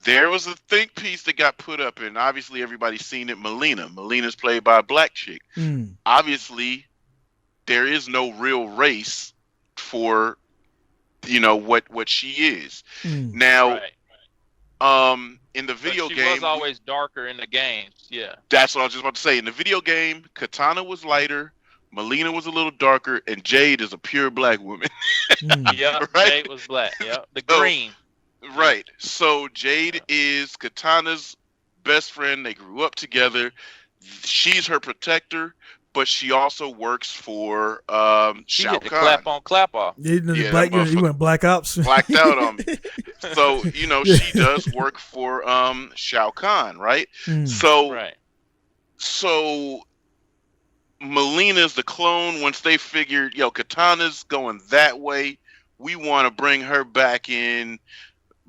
there was a think piece that got put up, and obviously everybody's seen it. Melina's played by a black chick. Obviously, there is no real race for, what she is. Now, in the video she game, was always darker in the games. Yeah. that's what I was just about to say. In the video game, Katana was lighter, Melina was a little darker, and Jade is a pure black woman. Yeah. Right? Jade was black. Yeah. The So- green. Right. So Jade is Katana's best friend. They grew up together. She's her protector, but she also works for She Shao hit the Kahn. clap off. You went Black Ops. Blacked out on me. So, she does work for Shao Kahn, right? So Right. so Melina's the clone. Once they figured, Katana's going that way, we want to bring her back in,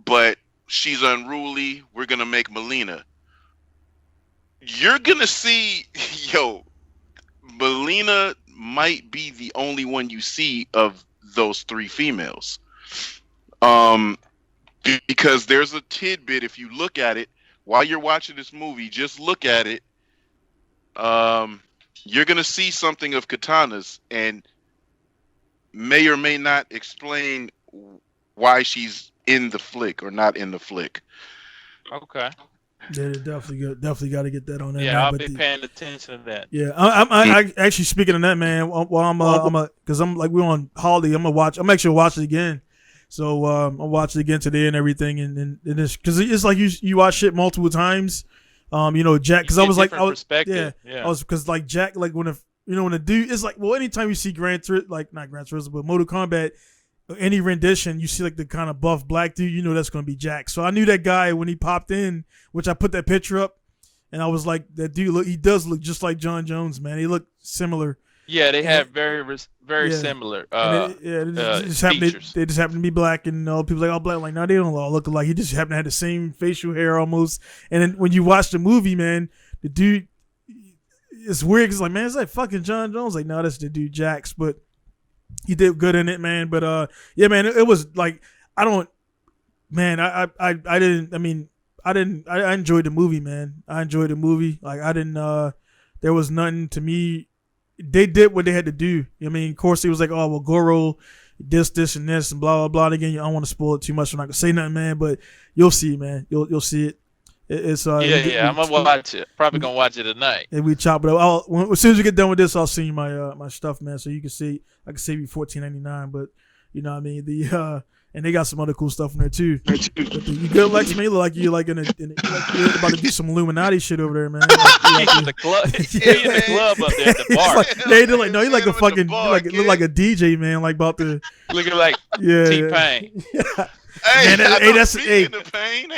but she's unruly. We're gonna make Melina. You're gonna see, Melina might be the only one you see of those three females. Because there's a tidbit, if you look at it while you're watching this movie, just look at it. You're gonna see something of Katana's, and may or may not explain why she's in the flick or not in the flick. Okay. Yeah, definitely got to get that on there. Yeah, man. I'll be paying attention to that. Yeah, I actually, speaking of that, man. While because I'm like, we're on holiday. I'm actually watch it again. So I'll watch it again today and everything, and it's because it's like you watch shit multiple times. Jack, because I was like, perspective. I was because like Jack, like when a dude, it's like, well, anytime you see not Gran Turismo, but Mortal Kombat, any rendition, you see like the kind of buff black dude, that's going to be Jack. So I knew that guy when he popped in, which I put that picture up, and I was like, that dude, he does look just like John Jones, man. He looked similar. Yeah, they have very similar features. They just happen to be black, and people like, black. Like, no, they don't all look alike. He just happened to have the same facial hair almost. And then when you watch the movie, man, the dude, it's weird because like, man, it's like fucking John Jones. Like, no, that's the dude Jax, but he did good in it, man. But yeah, man, it was like, I enjoyed the movie, man. I enjoyed the movie. Like, there was nothing to me. They did what they had to do. Of course, it was like, oh, well, Goro, this, and this, and blah, blah, blah. And again, I don't want to spoil it too much. I'm not going to say nothing, man, but you'll see, man. You'll see it. It's I'm going to watch it. Probably going to watch it tonight. And we chop it up. As soon as we get done with this, I'll send you my stuff, man, so you can see. I can save you $14.99, but you know what I mean? And they got some other cool stuff in there too. You good, Lex? Man, you look like you're like you're about to do some Illuminati shit over there, man. He's in the club. He's in the club up there at the bar. You're like a fucking, look like a DJ, man, like about to looking like T-Pain. Hey, that's Pain.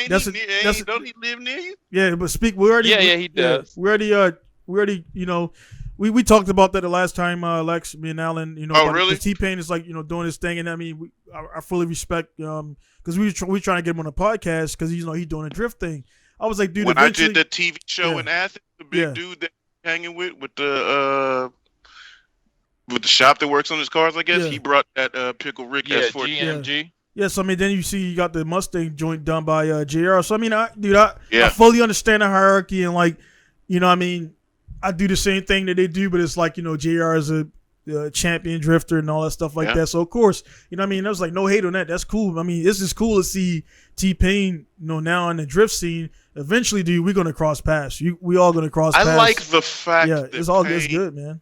Don't he live near you? Yeah, but we already. Yeah, he does. We already, We talked about that the last time, Lex, me and Alan. Really? T-Pain is like doing his thing, and I mean, I fully respect because we trying to get him on a podcast because he's doing a drift thing. I was like, dude, when I did the TV show in Athens, the big dude that I'm hanging with the shop that works on his cars, I guess he brought that Pickle Rick S14. GMG. Yeah, so I mean, then you got the Mustang joint done by JR. So I mean, I fully understand the hierarchy and like, I mean. I do the same thing that they do, but it's like, JR is a champion drifter and all that stuff like that. So, of course, I mean, I was like, no hate on that. That's cool. I mean, it's just cool to see T-Pain, now in the drift scene. Eventually, dude, we're going to cross paths. We all going to cross paths. I like the fact that it's good, man.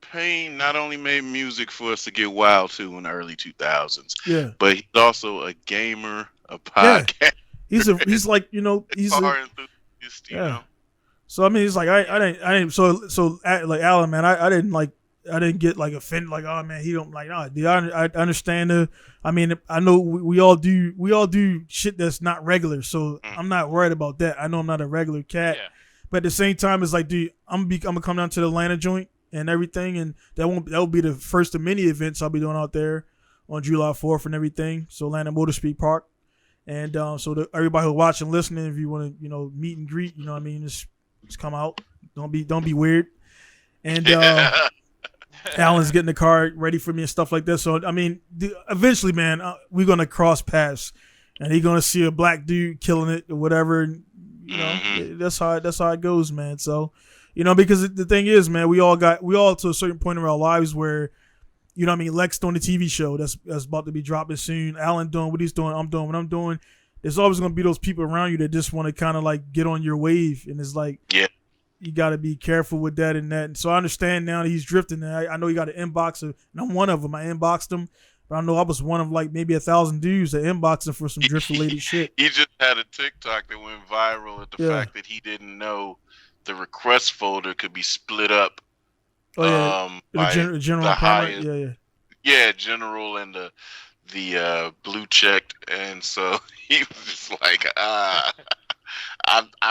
Pain not only made music for us to get wild to in the early 2000s, but he's also a gamer, a podcast. He's like, he's car enthusiast, you know. So I mean, it's like I didn't. So like Alan, man, I didn't get like offended. Like, oh man, he don't like. No, dude, I understand. I mean, I know we all do shit that's not regular. So I'm not worried about that. I know I'm not a regular cat, but at the same time, it's like, dude, I'm gonna come down to the Atlanta joint and everything, and that will be the first of many events I'll be doing out there on July 4th and everything. So Atlanta Motor Speed Park, and so everybody who's watching, listening, if you want to meet and greet, what I mean, just come out. Don't be weird. And Alan's getting the car ready for me and stuff like that. So I mean, eventually, man, we're gonna cross paths, and he's gonna see a black dude killing it or whatever. And, that's how it goes, man. So, because the thing is, man, we all to a certain point in our lives where, I mean, Lex doing the TV show that's about to be dropping soon. Alan doing what he's doing. I'm doing what I'm doing. There's always going to be those people around you that just want to kind of like get on your wave. And it's like, you got to be careful with that and that. And so I understand now that he's drifting. I know he got an inbox, and I'm one of them. I inboxed him, but I know I was one of like maybe 1,000 dudes that inboxed him for some drift-related shit. He just had a TikTok that went viral at the fact that he didn't know the request folder could be split up Oh yeah, by general the primary. highest. Yeah, general and the blue checked, and so he was just like, I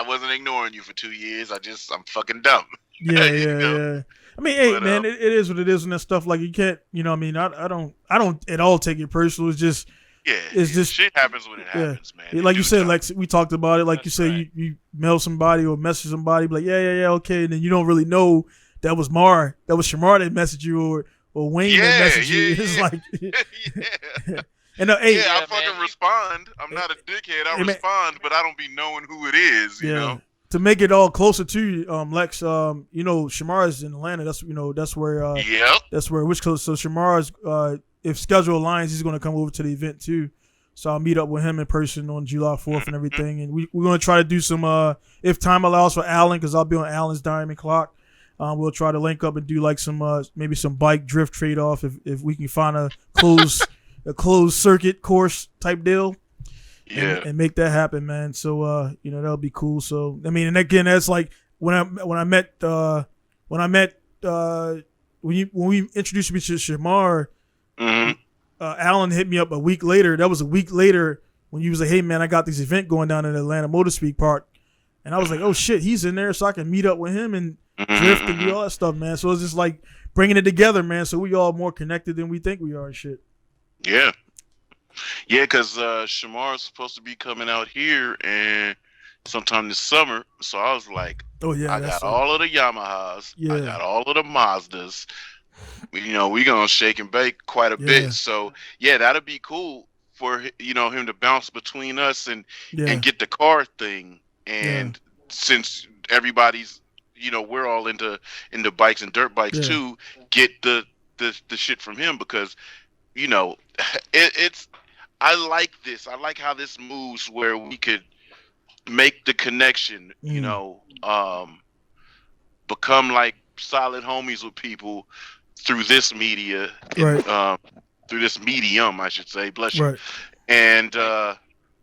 wasn't ignoring you for 2 years. I'm fucking dumb. Yeah, You know? yeah. I mean, hey, But man, it is what it is, and that stuff. Like you can't, I mean, I don't at all take it personal. It's just, just shit happens when it happens, man. Yeah, like you said, like we talked about it. Like you say, right. you mail somebody or message somebody, be like, yeah, okay, and then you don't really know that was Shamar that messaged you, or Wayne that messaged you. It's like, yeah. And hey, I fucking respond. I'm not a dickhead. I respond, but I don't be knowing who it is. You know. To make it all closer to you, Lex, Shamar is in Atlanta. That's where. That's where which close. So Shamar's, if schedule aligns, he's going to come over to the event too. So I'll meet up with him in person on July 4th and everything. And we're going to try to do some, if time allows for Allen, because I'll be on Allen's Diamond Clock. We'll try to link up and do like some, maybe some bike drift trade off if we can find a closed circuit course type deal. Yeah, and make that happen, man. So that'll be cool. So I mean, and again, that's like when we introduced me to Shamar, Alan hit me up a week later. That was a week later when you was like, "Hey, man, I got this event going down in Atlanta Motor Speed Park," and I was like, "Oh shit, he's in there, so I can meet up with him and drift and do all that stuff, man." So it's just like bringing it together, man. So we all more connected than we think we are and shit. Yeah. Yeah, because Shamar is supposed to be coming out here and sometime this summer. So I was like, "Oh yeah, I got all of the Yamahas. Yeah. I got all of the Mazdas. We gonna shake and bake quite a bit. So yeah, that'll be cool for him to bounce between us and get the car thing. And since everybody's we're all into bikes and dirt bikes too, get the shit from him because it's. I like this. I like how this moves where we could make the connection, become like solid homies with people through this media, right. Through this medium, I should say. Bless you. Right. And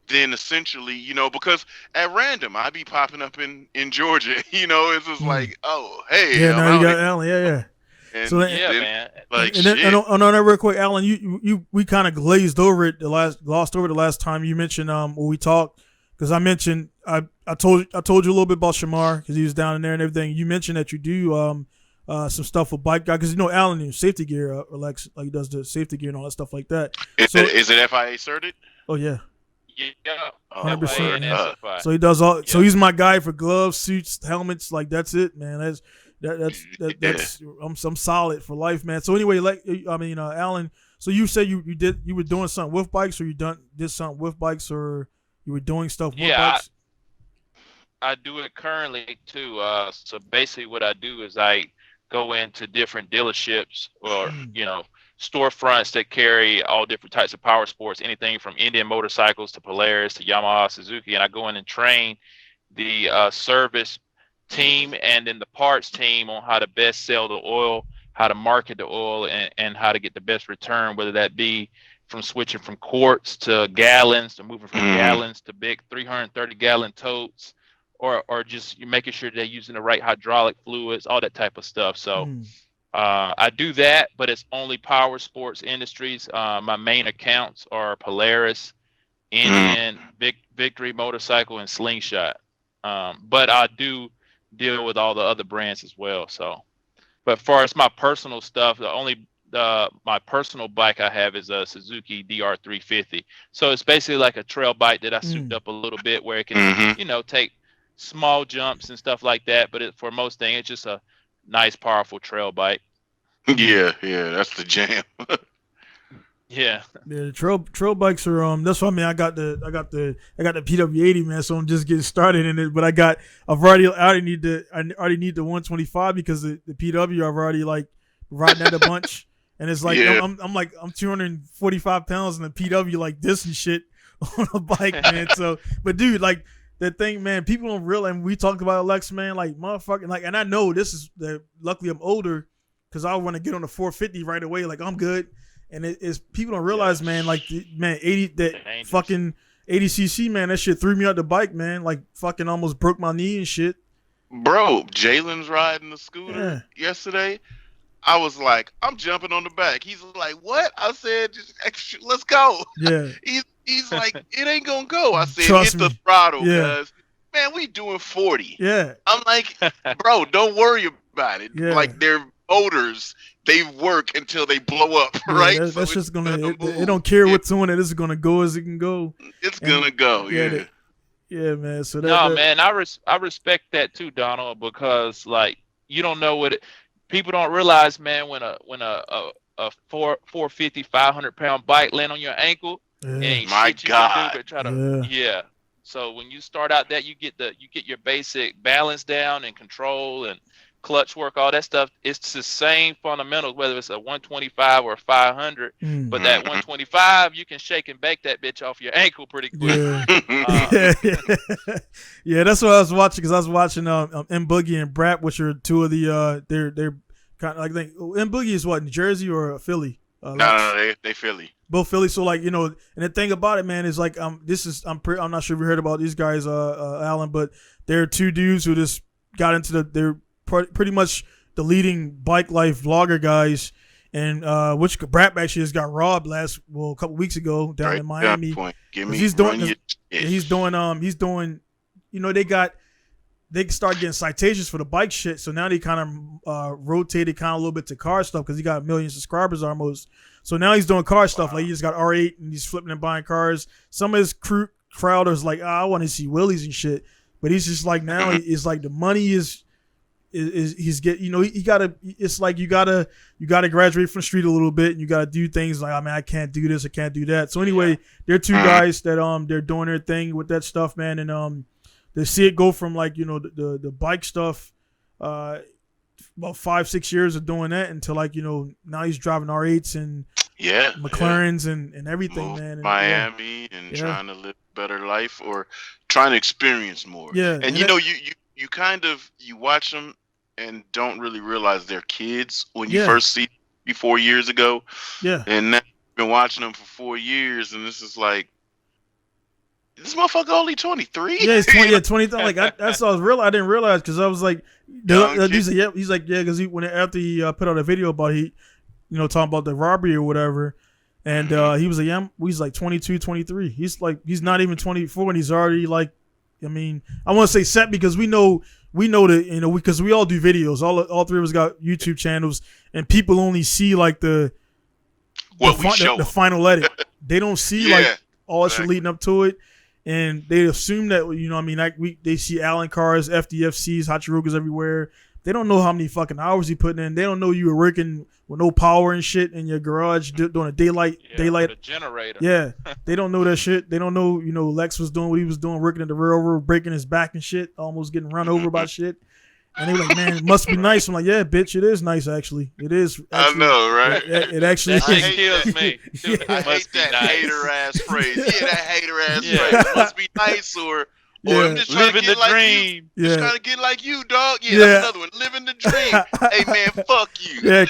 then essentially, because at random, I be popping up in Georgia. It's just like, oh, hey. Yeah, now you got Alan. Yeah. And so man. Like, and then, on that real quick, Alan, we kind of glossed over it the last time you mentioned when we talked, because I mentioned I told you a little bit about Shamar because he was down in there and everything. You mentioned that you do some stuff with bike guy because Alan in safety gear, like he does the safety gear and all that stuff like that. Is it FIA certified? Oh yeah. Yeah, 100%. So he does all. So he's my guy for gloves, suits, helmets. Like that's it, man. That's I'm solid for life, man. So anyway, Alan. So you said you were doing something with bikes, or did something with bikes, or you were doing stuff with bikes? I do it currently too. So basically, what I do is I go into different dealerships or storefronts that carry all different types of power sports, anything from Indian motorcycles to Polaris to Yamaha, Suzuki, and I go in and train the service team and then the parts team on how to best sell the oil, how to market the oil, and how to get the best return, whether that be from switching from quarts to gallons, to moving from gallons to big 330-gallon totes, or just making sure they're using the right hydraulic fluids, all that type of stuff. So I do that, but it's only power sports industries. My main accounts are Polaris, Indian, Victory Motorcycle, and Slingshot. But I do deal with all the other brands as well. So, but as far as my personal stuff, my personal bike I have is a Suzuki DR350. So it's basically like a trail bike that I souped up a little bit, where it can, take small jumps and stuff like that. But for most things, it's just a nice, powerful trail bike. Yeah, that's the jam. Yeah, the trail bikes are that's what I mean. I got the PW80, man, so I'm just getting started in it. But I already need the 125 because the PW I've already like riding that a bunch, and it's like I'm 245 pounds in the PW like this and shit on a bike, man. So, but dude, like that thing, man, people don't realize. And we talked about Lex, man, like motherfucking like, and I know this is luckily I'm older because I want to get on the 450 right away. Like I'm good. And it's people don't realize, man, like 80 fucking 80cc, man, that shit threw me out the bike, man. Like fucking almost broke my knee and shit. Bro, Jalen's riding the scooter yesterday. I was like, I'm jumping on the back. He's like, what? I said, just let's go. Yeah. He's like, it ain't gonna go. I said, Trust hit the me. throttle, Yeah. cuz. Man, we doing 40. Yeah. I'm like, bro, don't worry about it. Yeah. Like, their motors, they work until they blow up, Yeah, right? That's So just gonna. move. It don't care what's on it. It's gonna go as it can go. It's gonna go. Yeah. Yeah, man. So man, I respect that too, Donald, because like you don't know what people don't realize, man. When a 450, 500-pound bike land on your ankle, it ain't My shit you God. can do but try to So when you start out that, you get your basic balance down and control and clutch work, all that stuff. It's the same fundamentals, whether it's a 125 or a 500. But that 125, you can shake and bake that bitch off your ankle pretty quick. Yeah, that's what I was watching, because I was watching M Boogie and Brap, which are two of the they're kind of like, M Boogie is what, New Jersey or Philly? No, they Philly. Both Philly. So like, and the thing about it, man, is like I'm not sure if you heard about these guys, Alan, but they're two dudes who just got into they're pretty much the leading bike life vlogger guys, and which Brap actually just got robbed a couple weeks ago down in Miami. He's doing, they start getting citations for the bike shit, so now they kind of rotated kind of a little bit to car stuff, because he got 1 million subscribers almost. So now he's doing car stuff. Like, he just got R8 and he's flipping and buying cars. Some of his crowd is like, I want to see Willies and shit, but he's just like, now it's like the money is he's get, he gotta, it's like you gotta graduate from the street a little bit, and you gotta do things like, I can't do this, I can't do that. So anyway, they're two guys that they're doing their thing with that stuff, man, and they see it go from like, the bike stuff, about 5-6 years of doing that, until like, now he's driving R8s and McLarens and everything, man. And, Miami and trying to live a better life, or trying to experience more. Yeah. And you kind of, you watch them and don't really realize they're kids when you first see them 4 years ago. Yeah. And now you've been watching them for 4 years, and this is like, this motherfucker only 23. Yeah, he's 20. Yeah, 20. Like that's what I didn't realize, because I was like, he's like, because after he put out a video about talking about the robbery or whatever, and he was like, he's like 22, 23. He's not even 24, and he's already like, I want to say set, because we know that, because we all do videos. All three of us got YouTube channels, and people only see like the final edit. They don't see like all that shit leading up to it. And they assume that, they see Allen cars, FDFCs, Hachirokas everywhere. They don't know how many fucking hours he putting in. They don't know you were working with no power and shit in your garage doing a daylight. With a generator. Yeah, they don't know that shit. They don't know, Lex was doing what he was doing, working in the railroad, breaking his back and shit, almost getting run over by shit. And they were like, man, it must be nice. I'm like, yeah, bitch, it is nice, actually. It is. Actually, I know, right? It actually that is. kills me. Dude, I hate that hater-ass phrase. Yeah, that hater-ass phrase. It must be nice, or I'm just trying to get like dream. You. Just trying to get like you, dog. Yeah, that's another one. Living the dream. Hey, man, fuck you. Yeah,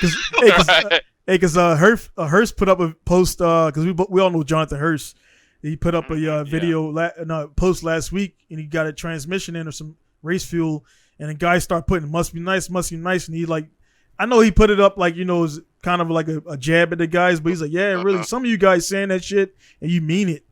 because Hearst put up a post, because we all know Jonathan Hearst. He put up a post last week, and he got a transmission in or some race fuel. And the guy started putting, must be nice. And he like, I know he put it up like, it's kind of like a jab at the guys, but he's like, yeah, really, some of you guys saying that shit and you mean it.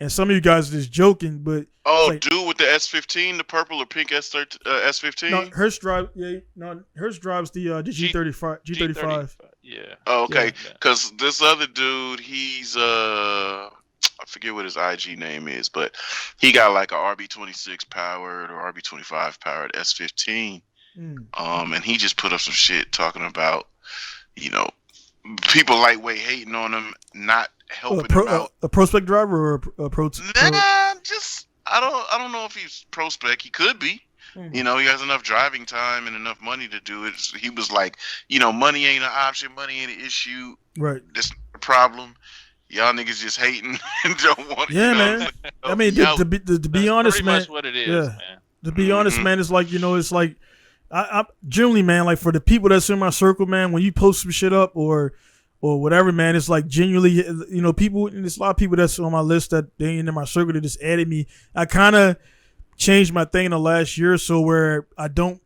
And some of you guys are just joking, but. Oh, dude with the S15, the purple or pink S15? No, Hearst drives the G35. G35. Yeah. Oh, okay. Because this other dude, he's, I forget what his IG name is, but he got like a RB26 powered or RB25 powered S15. And he just put up some shit talking about, people lightweight hating on him, not helping him out. A prospect driver or a pro? I don't know if he's prospect. He could be. He has enough driving time and enough money to do it. He was like, money ain't an option, money ain't an issue. Right. That's not a problem. Y'all niggas just hating and don't want to. Yeah, man. I mean, to be honest, man. That's what it is, man. To be honest, man, it's like, it's like, I generally, man, like for the people that's in my circle, man, when you post some shit up or whatever, man, it's like genuinely, people, and there's a lot of people that's on my list that they ain't in my circle that just added me. I kind of changed my thing in the last year or so, where I don't,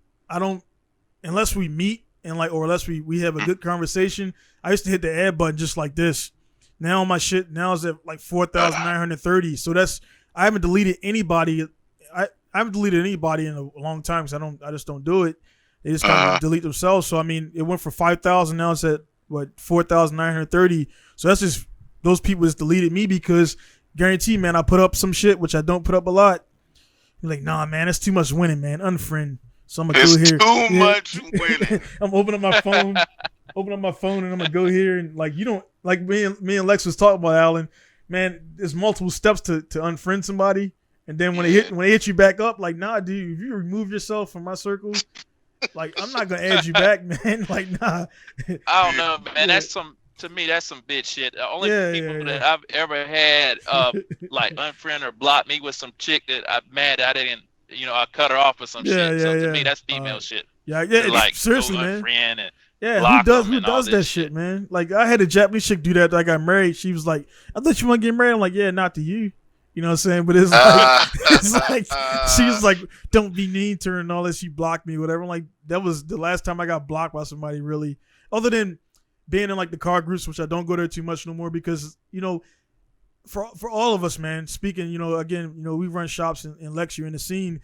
unless we meet and like, or unless we have a good conversation, I used to hit the add button just like this. Now my shit now is at like 4,930. So I haven't deleted anybody. I haven't deleted anybody in a long time because I just don't do it. They just kind of delete themselves. So I mean, it went for 5,000. Now it's at what 4,930. So that's just those people just deleted me because guarantee, man, I put up some shit which I don't put up a lot. You're like, nah, man, that's too much winning, man. Unfriend. So I'm gonna go here. Too much winning. I'm opening my phone. And I'm gonna go here and like you don't like me and Lex was talking about, Alan. Man, there's multiple steps to unfriend somebody, and then when they hit you back up, like nah, dude, if you remove yourself from my circle, like I'm not gonna add you back, man. Like nah. I don't know, man. That's some bitch shit. The only people that I've ever had like unfriend or block me with some chick that I'm mad I didn't, I cut her off or some shit. So to me, that's female shit. Yeah, like seriously, man. And who does that shit, man? Like I had a Japanese chick do that. I got married. She was like, "I thought you want to get married." I'm like, "Yeah, not to you." You know what I'm saying? But it's like, she was like, "Don't be mean to her and all that." She blocked me, whatever. I'm like, that was the last time I got blocked by somebody, really. Other than being in like the car groups, which I don't go there too much no more because for all of us, man. Speaking, again, we run shops and lecture in the scene.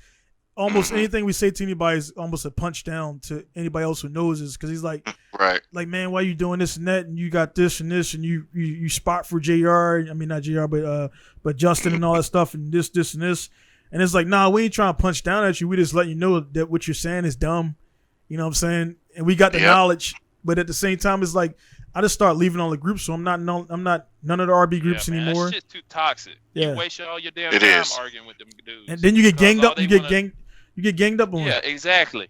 Almost anything we say to anybody is almost a punch down to anybody else who knows us because he's like, right, like, man, why you doing this and that, and you got this and this, and you spot for JR. I mean, not JR, but Justin and all that stuff, and this and this, and it's like, nah, we ain't trying to punch down at you. We just letting you know that what you're saying is dumb. You know what I'm saying? And we got the knowledge, but at the same time, it's like I just start leaving all the groups, so I'm not none of the RB groups anymore. That shit's too toxic. Yeah. You waste all your damn time arguing with them dudes, and then you get ganged up. You get ganged up on. Yeah, exactly.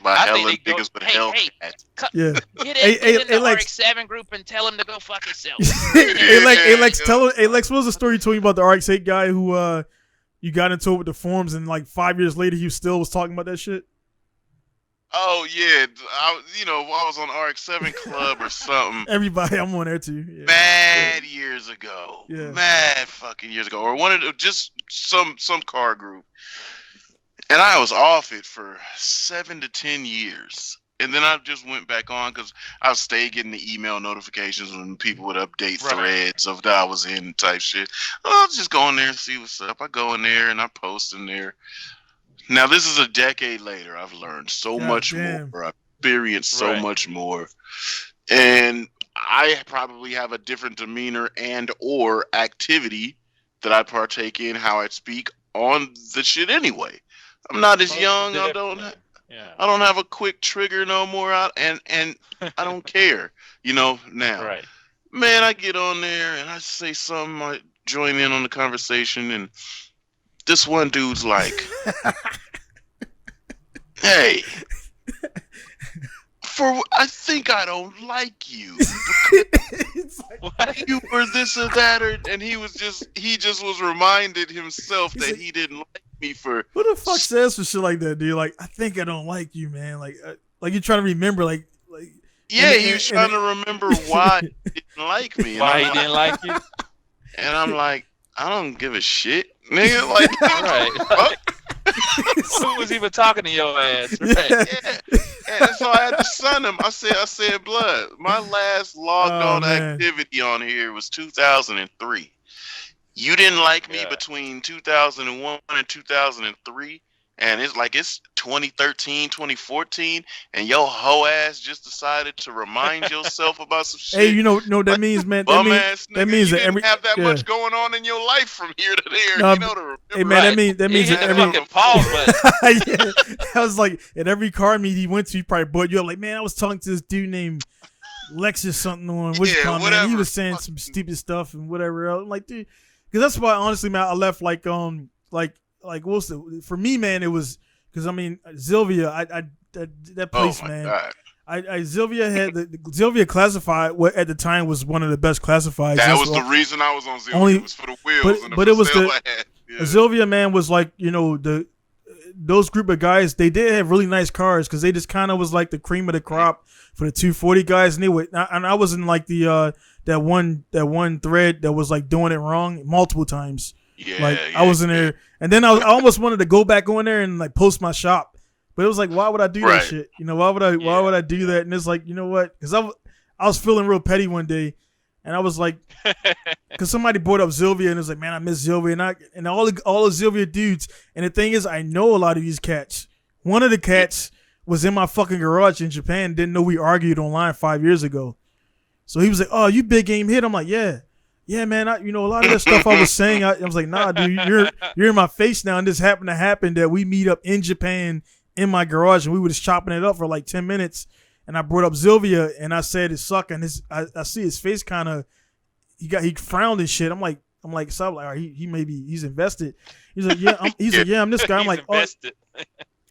By Helen niggas with Hellcat. Yeah. Get in the RX-7 group and tell him to go fuck himself. Lex, what was the story you told me about the RX-8 guy who you got into it with the forums and like 5 years later he still was talking about that shit? Oh yeah, I was on RX-7 Club or something. Everybody, I'm on there too. Yeah. Mad years ago. Yeah. Mad fucking years ago, or one of just some car group. And I was off it for 7 to 10 years. And then I just went back on because I stayed getting the email notifications when people would update threads of that I was in type shit. I'll just go in there and see what's up. I go in there and I post in there. Now, this is a decade later. I've learned so much more. I've experienced so much more. And I probably have a different demeanor and or activity that I partake in, how I speak on the shit anyway. I'm not as young. I don't have a quick trigger no more. And I don't care. Now, man, I get on there and I say something. I join in on the conversation, and this one dude's like, "Hey, I think I don't like you. You were this or that," and he just was reminded himself that he didn't like me for. Who the fuck says some shit like that, dude? Like, I think I don't like you, man. Like you're trying to remember, like. Yeah, he was trying to remember why he didn't like me. Why he didn't like you? And I'm like, I don't give a shit, nigga. Like, right. Who was even talking to your ass? Right? Yeah. And so I had to sun him. I said, blood. My last logged on activity on here was 2003. You didn't like me between 2001 and 2003, and it's 2013, 2014, and your hoe ass just decided to remind yourself about some shit. Hey, you know what that means, man? That means you didn't have that much going on in your life from here to there. No, to remember. Hey, man, that means that every fucking pause button. I was like, at every car meet he went to, he probably brought you up. Like, man, I was talking to this dude named Lexis something on man. He was saying some stupid stuff and whatever else. I'm like, dude, because that's why honestly, man, I left like what's for me, man, it was because I mean Zilvia, that place, man. God. Zilvia Classified what at the time was one of the best classifieds. That was the reason I was on Zilvia. It was for the wheels, but it was Zilvia, man, was like those group of guys. They did have really nice cars because they just kind of was like the cream of the crop for the 240 guys. And I was in like the that one thread that was like doing it wrong multiple times. I was in there, and then I almost wanted to go back on there and like post my shop, But it was like, why would I do that shit? You know, why would I do that? And it's like, you know what? Because I was feeling real petty one day, and I was like, because somebody brought up Zylvia, and it was like, man, I miss Zylvia, and all the Zylvia dudes. And the thing is, I know a lot of these cats. One of the cats was in my fucking garage in Japan. Didn't know we argued online 5 years ago. So he was like, "Oh, you big game hit." I'm like, "Yeah, man. A lot of that stuff I was saying, I was like, nah, dude, you're in my face now." And this happened to happen that we meet up in Japan in my garage, and we were just chopping it up for like 10 minutes. And I brought up Zylvia, and I said it's sucking. I see his face kind of, he frowned and shit. I'm like, so I'm like, he's invested. He's like, yeah, I'm this guy. I'm like, invested.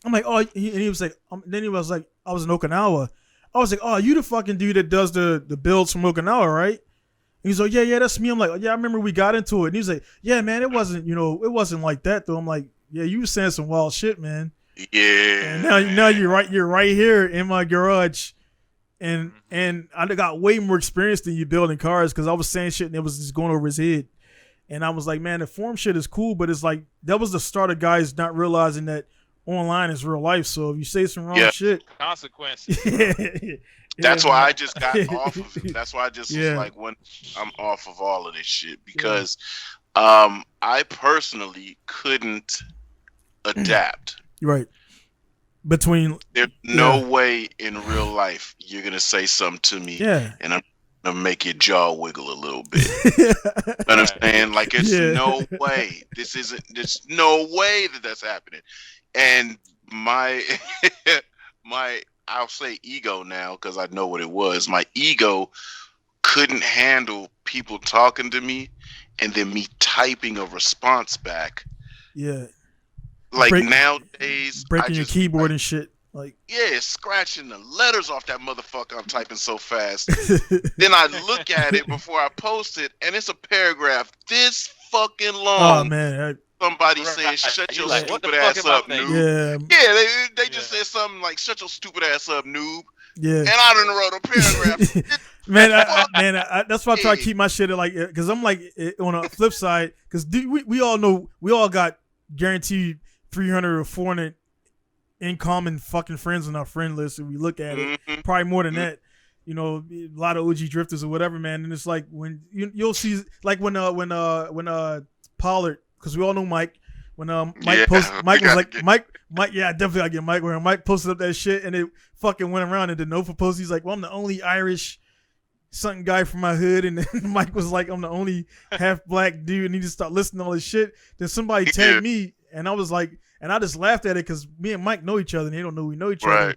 and he was like, then he was like, I was in Okinawa. I was like, oh, you the fucking dude that does the builds from Okinawa, right? And he's like, yeah, that's me. I'm like, yeah, I remember we got into it. And he's like, yeah, man, it wasn't like that though. I'm like, yeah, you were saying some wild shit, man. Yeah. And now you're right here in my garage, and I got way more experience than you building cars because I was saying shit and it was just going over his head. And I was like, man, the forum shit is cool, but it's like that was the start of guys not realizing that online is real life. So if you say some wrong shit, consequences. That's why I just got off of it. That's why I just was like, when I'm off of all of this shit because I personally couldn't adapt. Right. Between there's no way in real life you're gonna say something to me and I'm gonna make your jaw wiggle a little bit. You know what I'm saying? Like it's no way. There's no way that's happening. And my I'll say ego now because I know what it was. My ego couldn't handle people talking to me and then me typing a response back. Yeah. Like nowadays, breaking your keyboard and shit. Like scratching the letters off that motherfucker I'm typing so fast. Then I look at it before I post it, and it's a paragraph this fucking long. Oh man. Somebody said, "Shut your stupid ass up, noob." Yeah, they just said something like, "Shut your stupid ass up, noob." Yeah, and I done wrote a paragraph. Man, that's why I try to keep my shit like, because I'm like on a flip side, because we all know we all got guaranteed 300 or 400 in common fucking friends on our friend list. If we look at it, probably more than that. You know, a lot of OG drifters or whatever, man. And it's like when you'll see, like when Pollard. Because we all know Mike. When Mike posted, Mike was like, Mike, yeah, definitely I get Mike. When Mike posted up that shit and it fucking went around and the Nova post, he's like, well, I'm the only Irish something guy from my hood. And then Mike was like, I'm the only half black dude. And he just started listening to all this shit. Then somebody tagged me and I was like, and I just laughed at it because me and Mike know each other and they don't know we know each other.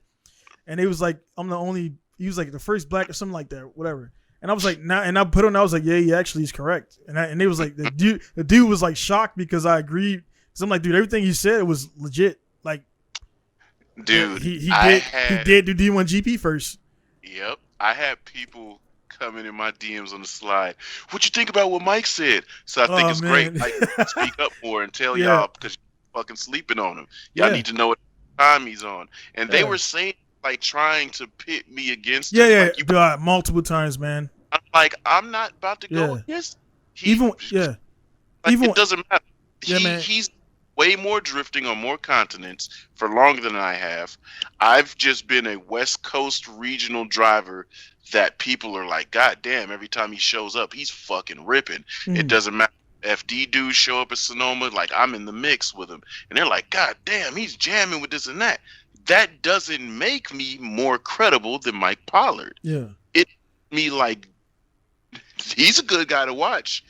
And he was like, I'm the only, he was like the first black or something like that, whatever. And I was like, nah, and I put on, I was like, yeah, he actually is correct. And they was like, the dude was like shocked because I agreed. So I'm like, dude, everything you said was legit. Like, dude, he did do D1 GP first. Yep, I had people coming in my DMs on the slide. What you think about what Mike said? So I think it's great. Like, speak up more and tell y'all because you're fucking sleeping on him. Y'all need to know what time he's on. And they were saying, like, trying to pit me against him. Yeah, like, God, multiple times, man. I'm like, I'm not about to go against him. It doesn't matter. He's way more drifting on more continents for longer than I have. I've just been a West Coast regional driver that people are like, God damn, every time he shows up, he's fucking ripping. It doesn't matter. FD dudes show up at Sonoma, like I'm in the mix with him. And they're like, God damn, he's jamming with this and that. That doesn't make me more credible than Mike Pollard. Yeah. It me like he's a good guy to watch,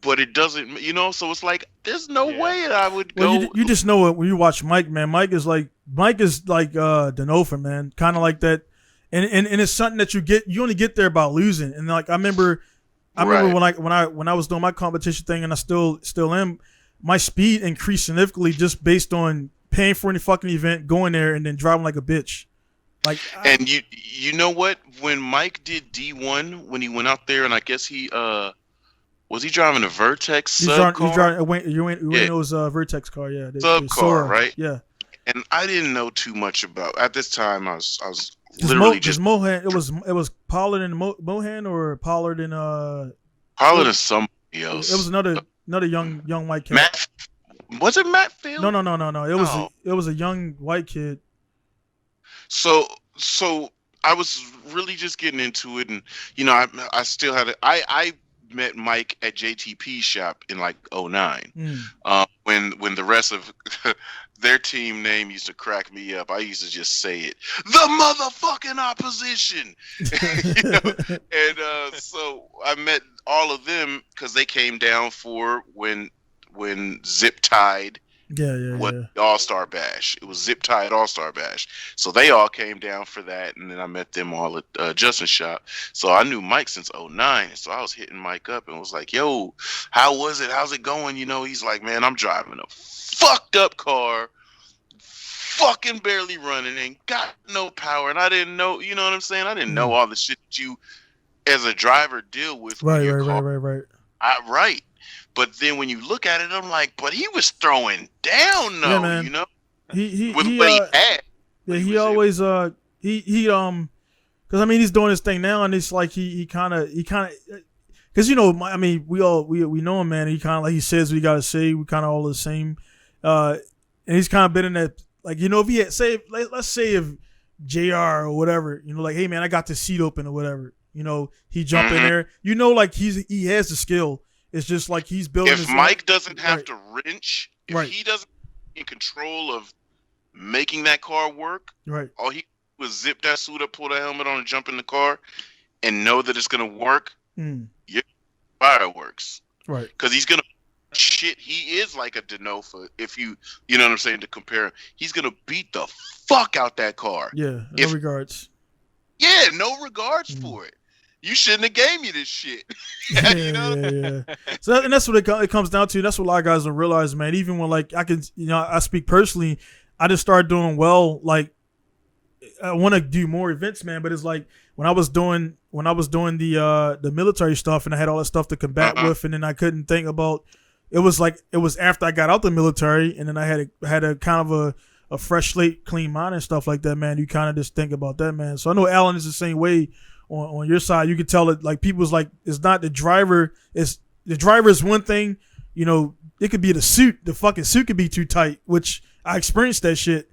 but it doesn't, so it's like there's no way that I would go. You just know it when you watch Mike, man. Mike is like Denofa, man. Kind of like that. And it's something that you only get there by losing. And like I remember when I was doing my competition thing and I still am, my speed increased significantly just based on paying for any fucking event, going there, and then driving like a bitch. Like, and you know what? When Mike did D1, when he went out there, and I guess he was he driving a Vertex sub car? He's driving those Vertex car, yeah. Sub car, right? Yeah. And I didn't know too much about. At this time, I was literally just Mohan. It was Pollard and Mohan, or Pollard and Pollard and somebody else. It was another young white kid. Was it Matt Field? No. It was a young white kid. So so I was really just getting into it, and I still had I met Mike at JTP shop in like '09. Mm. When the rest of their team name used to crack me up. I used to just say it, the motherfucking opposition. And so I met all of them because they came down for when Zip Tied was the All-Star Bash. It was Zip Tied All-Star Bash. So they all came down for that, and then I met them all at Justin's shop. So I knew Mike since '09, so I was hitting Mike up and was like, yo, how was it? How's it going? He's like, man, I'm driving a fucked up car, fucking barely running, ain't got no power, and I didn't know, you know what I'm saying? I didn't know all the shit that you, as a driver, deal with. Right. Right. But then when you look at it, I'm like, but he was throwing down, though, man. He with what he had. Yeah, he always because I mean he's doing his thing now, and it's like he kind of because we know him, man. He kind of like he says what he gotta say. We kind of all the same, and he's kind of been in that like if he had let's say if JR or whatever, like, hey man, I got the seat open or whatever, he jump in there, like he has the skill. It's just like he's building. If Mike doesn't have to wrench, if he doesn't in control of making that car work, right? All he was zip that suit up, pull the helmet on, and jump in the car, and know that it's gonna work. Yeah, fireworks, right? Because he's gonna shit. He is like a Denofa. If you know what I'm saying, to compare, he's gonna beat the fuck out that car. Yeah, no regards. Yeah, no regards for it. You shouldn't have gave me this shit. Yeah. So and that's what it comes down to. That's what a lot of guys don't realize, man. Even when like I can, I speak personally, I just started doing well. Like I want to do more events, man. But it's like when I was doing the military stuff, and I had all that stuff to combat with, and then I couldn't think about. It was after I got out the military, and then I had a kind of a fresh slate, clean mind and stuff like that, man. You kind of just think about that, man. So I know Alan is the same way. On your side, you could tell it like people's like it's not the driver. It's the driver is one thing, it could be the suit. The fucking suit could be too tight, which I experienced that shit.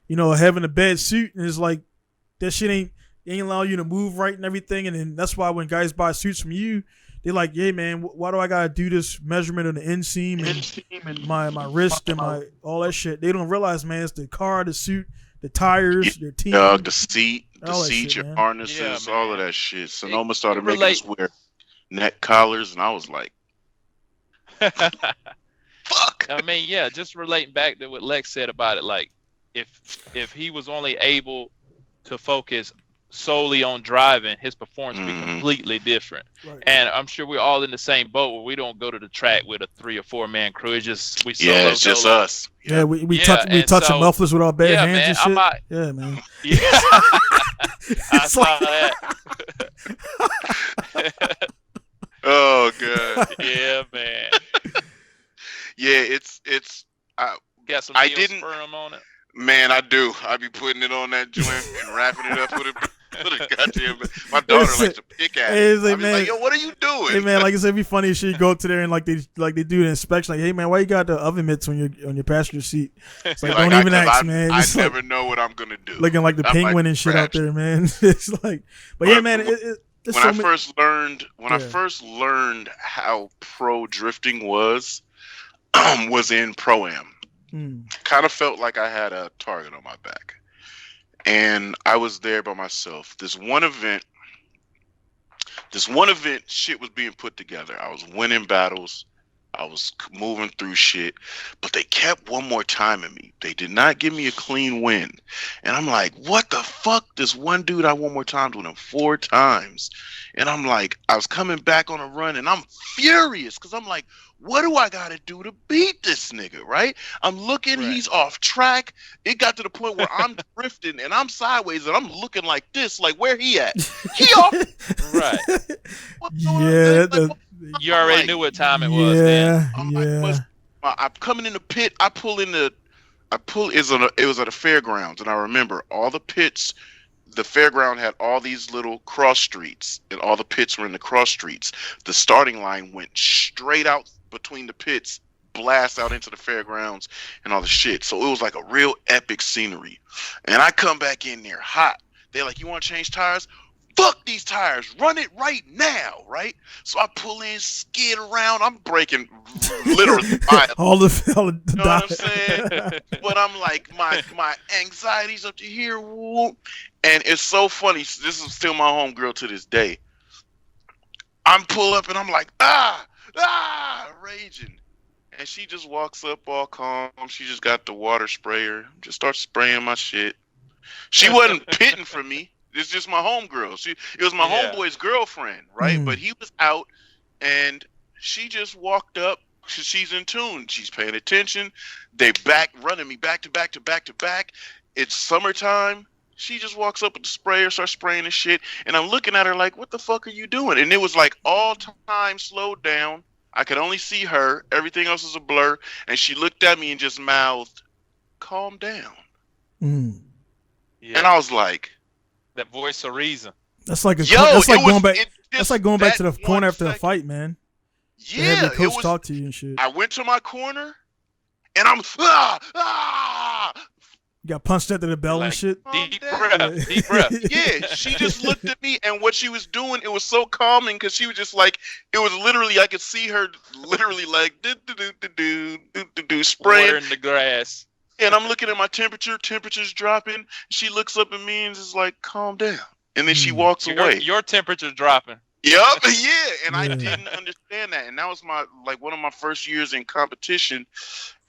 Having a bad suit, and it's like that shit ain't allowing you to move right and everything. And then that's why when guys buy suits from you, they're like, yeah, man, why do I gotta do this measurement on the inseam and my wrist and my all that shit? They don't realize, man, it's the car, the suit, the tires, their team, the seat, shit, your man. harnesses, all of that shit. Sonoma started making us wear neck collars, and I was like, fuck. I mean, yeah, just relating back to what Lex said about it, like if he was only able to focus solely on driving, his performance would be completely different. Right. And I'm sure we're all in the same boat where we don't go to the track with a 3 or 4 man crew. It's just it's just us. Yeah, we touch the mufflers with our bare hands and shit. Yeah, man. Yeah, I saw that. Oh god. Yeah, man. Yeah, it's. Got some sperm on it. Man, I do. I be putting it on that joint and wrapping it up with a goddamn. My daughter likes to pick at it. Like, I be like, yo, what are you doing? Hey man, like I said, it'd be funny if you go up to there and like they do the inspection. Like, hey man, why you got the oven mitts on your passenger seat? It's like, don't even ask, man. I never know what I'm gonna do. Looking like the penguin and shit out there, man. It's like, but yeah, man. When I first learned how pro drifting was in Pro-Am. Kind of felt like I had a target on my back, and I was there by myself. This one event, shit was being put together. I was winning battles. I was moving through shit, but they kept one more time in me. They did not give me a clean win. And I'm like, what the fuck? This one dude I one more time with him 4 times. And I'm like, I was coming back on a run, and I'm furious because I'm like, what do I got to do to beat this nigga, right? I'm looking, he's off track. It got to the point where I'm drifting, and I'm sideways, and I'm looking like this, like, where he at? He off. Right. Yeah. You already knew what time it was, man. Yeah. I'm coming in the pit. It was at a fairgrounds, and I remember all the pits. The fairground had all these little cross streets, and all the pits were in the cross streets. The starting line went straight out between the pits blast out into the fairgrounds and all the shit. So it was like a real epic scenery. And I come back in there hot. They're like, you want to change tires? Fuck these tires. Run it right now, right? So I pull in, skid around. I'm breaking literally all the you know what I'm saying? But I'm like, my anxiety's up to here. And it's so funny. This is still my homegirl to this day. I'm pull up and I'm like, raging. And she just walks up all calm. She just got the water sprayer. Just starts spraying my shit. She wasn't pitting for me. It's just my homegirl. It was my homeboy's girlfriend, right? But he was out, and she just walked up. She's in tune. She's paying attention. They running me back to back to back to back. It's summertime. She just walks up with the sprayer, starts spraying and shit. And I'm looking at her like, what the fuck are you doing? And it was like all time slowed down. I could only see her. Everything else was a blur. And she looked at me and just mouthed, calm down. Yeah. And I was like, that voice of reason. That's like going back. That's like going back to the corner after the fight, man. Yeah, have your coach talk to you and shit. I went to my corner, and I'm You got punched into the bell and shit. Deep breath. Yeah, she just looked at me, and what she was doing, it was so calming because she was just like, it was literally, I could see her literally like spraying water in the grass. And I'm looking at my temperature's dropping. She looks up at me and is like, calm down. And then she walks away. Your temperature's dropping. Yup, yeah. And I didn't understand that. And that was one of my first years in competition.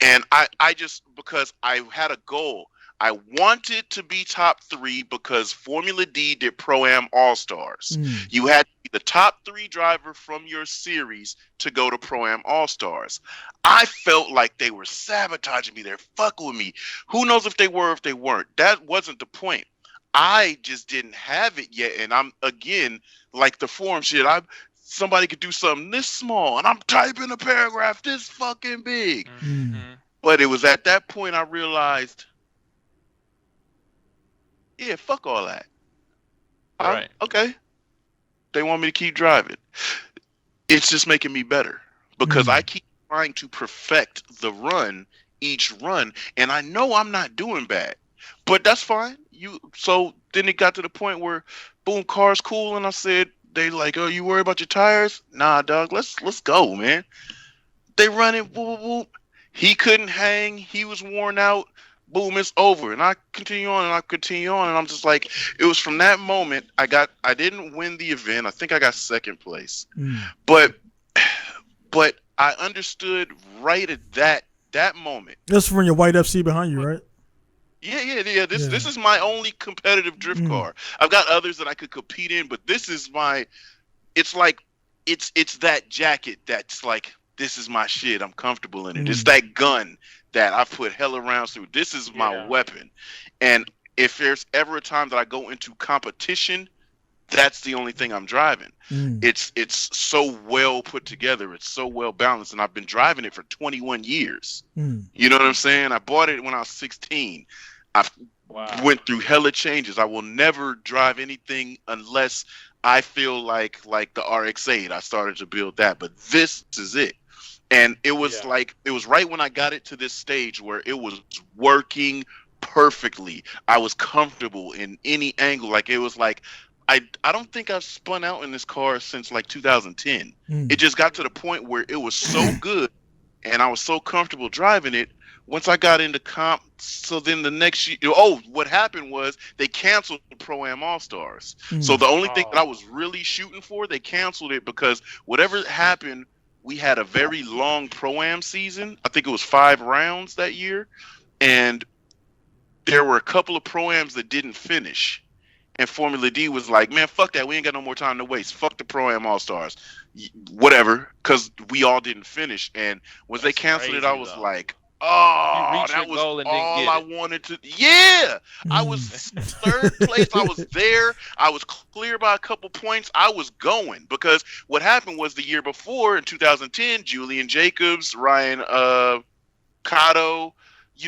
And I just, because I had a goal. I wanted to be top 3 because Formula D did Pro-Am All-Stars. You had to be the top 3 driver from your series to go to Pro-Am All-Stars. I felt like they were sabotaging me. They're fucking with me. Who knows if they were or if they weren't. That wasn't the point. I just didn't have it yet. And I'm, again, like the forum shit, somebody could do something this small, and I'm typing a paragraph this fucking big. But it was at that point I realized, yeah, fuck all that. Right. Okay. They want me to keep driving. It's just making me better because I keep trying to perfect each run, and I know I'm not doing bad. But that's fine. So then it got to the point where, boom, car's cool, and I said, they like, oh, you worry about your tires? Nah, dog, let's go, man. They running, whoop, whoop. He couldn't hang. He was worn out. Boom, it's over. And I continue on, and I'm just like, it was from that moment I didn't win the event. I think I got second place. But I understood right at that moment. That's from your white FC behind you, right? Yeah. This is my only competitive drift car. I've got others that I could compete in, but this is it's that jacket that's like, this is my shit. I'm comfortable in it. It's that gun that I put hella rounds through. This is my weapon. And if there's ever a time that I go into competition, that's the only thing I'm driving. It's so well put together. It's so well balanced. And I've been driving it for 21 years. You know what I'm saying? I bought it when I was 16. I went through hella changes. I will never drive anything unless I feel like the RX-8. I started to build that. But this is it. And it was it was right when I got it to this stage where it was working perfectly. I was comfortable in any angle. Like, it was like, I don't think I've spun out in this car since like 2010. It just got to the point where it was so good and I was so comfortable driving it. Once I got into comp, so then the next year, what happened was they canceled the Pro-Am All-Stars. So the only thing that I was really shooting for, they canceled it because whatever happened, we had a very long Pro-Am season. I think it was 5 rounds that year. And there were a couple of Pro-Ams that didn't finish. And Formula D was like, man, fuck that. We ain't got no more time to waste. Fuck the Pro-Am All-Stars. Whatever. Because we all didn't finish. And when they canceled it, I was like, oh, that was all I wanted to. Yeah. I was third place. I was there. I was clear by a couple points. I was going because what happened was the year before in 2010, Julian Jacobs, Ryan Cotto,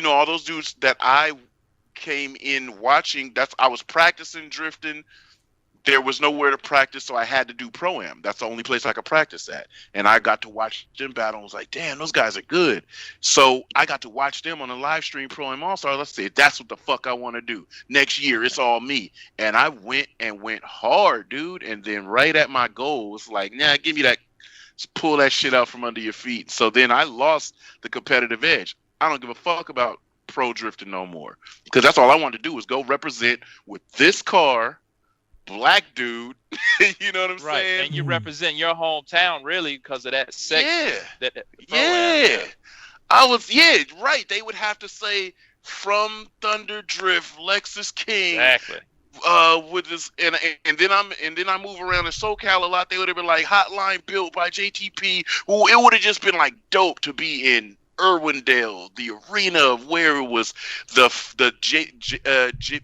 all those dudes that I came in watching, I was practicing drifting. there was nowhere to practice, so I had to do Pro-Am. That's the only place I could practice at. And I got to watch them battle and was like, damn, those guys are good. So I got to watch them on a live stream Pro-Am All-Star. Let's say that's what the fuck I want to do. Next year, it's all me. And I went hard, dude. And then right at my goal, was like, nah, give me that, pull that shit out from under your feet. So then I lost the competitive edge. I don't give a fuck about pro drifting no more. Because that's all I wanted to do was go represent with this car, black dude, you know what I'm saying? And you represent your hometown really because of that section. I was right. They would have to say from Thunder Drift, Lexis King. Exactly. With this and then I move around in SoCal a lot. They would have been like Hotline built by JTP. Well, it would have just been like dope to be in Irwindale, the arena of where it was the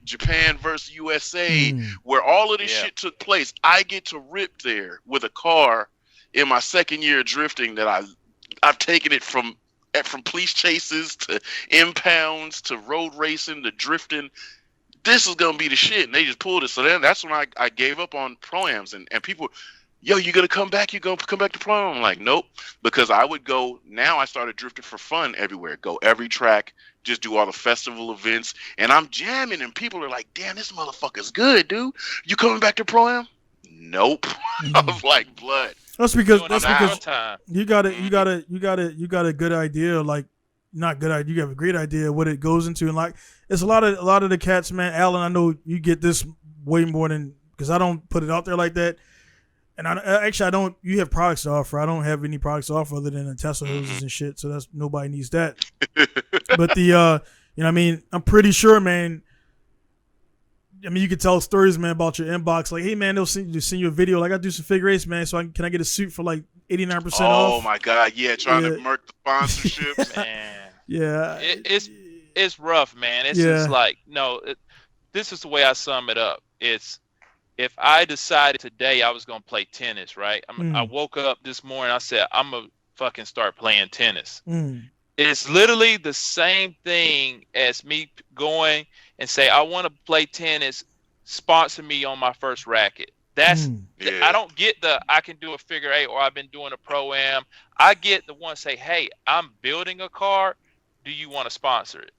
Japan versus USA, where all of this shit took place. I get to rip there with a car in my second year of drifting that I've taken it from police chases to impounds to road racing to drifting. This is gonna be the shit, and they just pulled it. So then that's when I gave up on Pro-Ams, and people, yo, you gonna come back? You gonna come back to Pro-Am? I'm like, nope, because I would go. Now I started drifting for fun everywhere. Go every track, just do all the festival events, and I'm jamming, and people are like, damn, this motherfucker's good, dude. You coming back to Pro-Am? Nope. I was like, blood. That's because you got a good idea, like not good idea. You have a great idea of what it goes into, and like it's a lot of the cats, man. Alan, I know you get this way more than because I don't put it out there like that. And I don't. You have products to offer. I don't have any products to offer other than the Tesla hoses and shit. So that's nobody needs that. But you know what I mean, I'm pretty sure, man. I mean, you can tell stories, man, about your inbox. Like, hey, man, they'll send you a video. Like, I do some figure eights, man. So can I get a suit for like 89% off? Oh my god, yeah, trying to murk the sponsorship, man. Yeah, it's rough, man. It's just like this is the way I sum it up. It's if I decided today I was gonna play tennis, right? I woke up this morning. I said I'm gonna fucking start playing tennis. It's literally the same thing as me going and say I want to play tennis. Sponsor me on my first racket. That's I don't get the I can do a figure eight or I've been doing a Pro-Am. I get the one say, hey, I'm building a car. Do you want to sponsor it?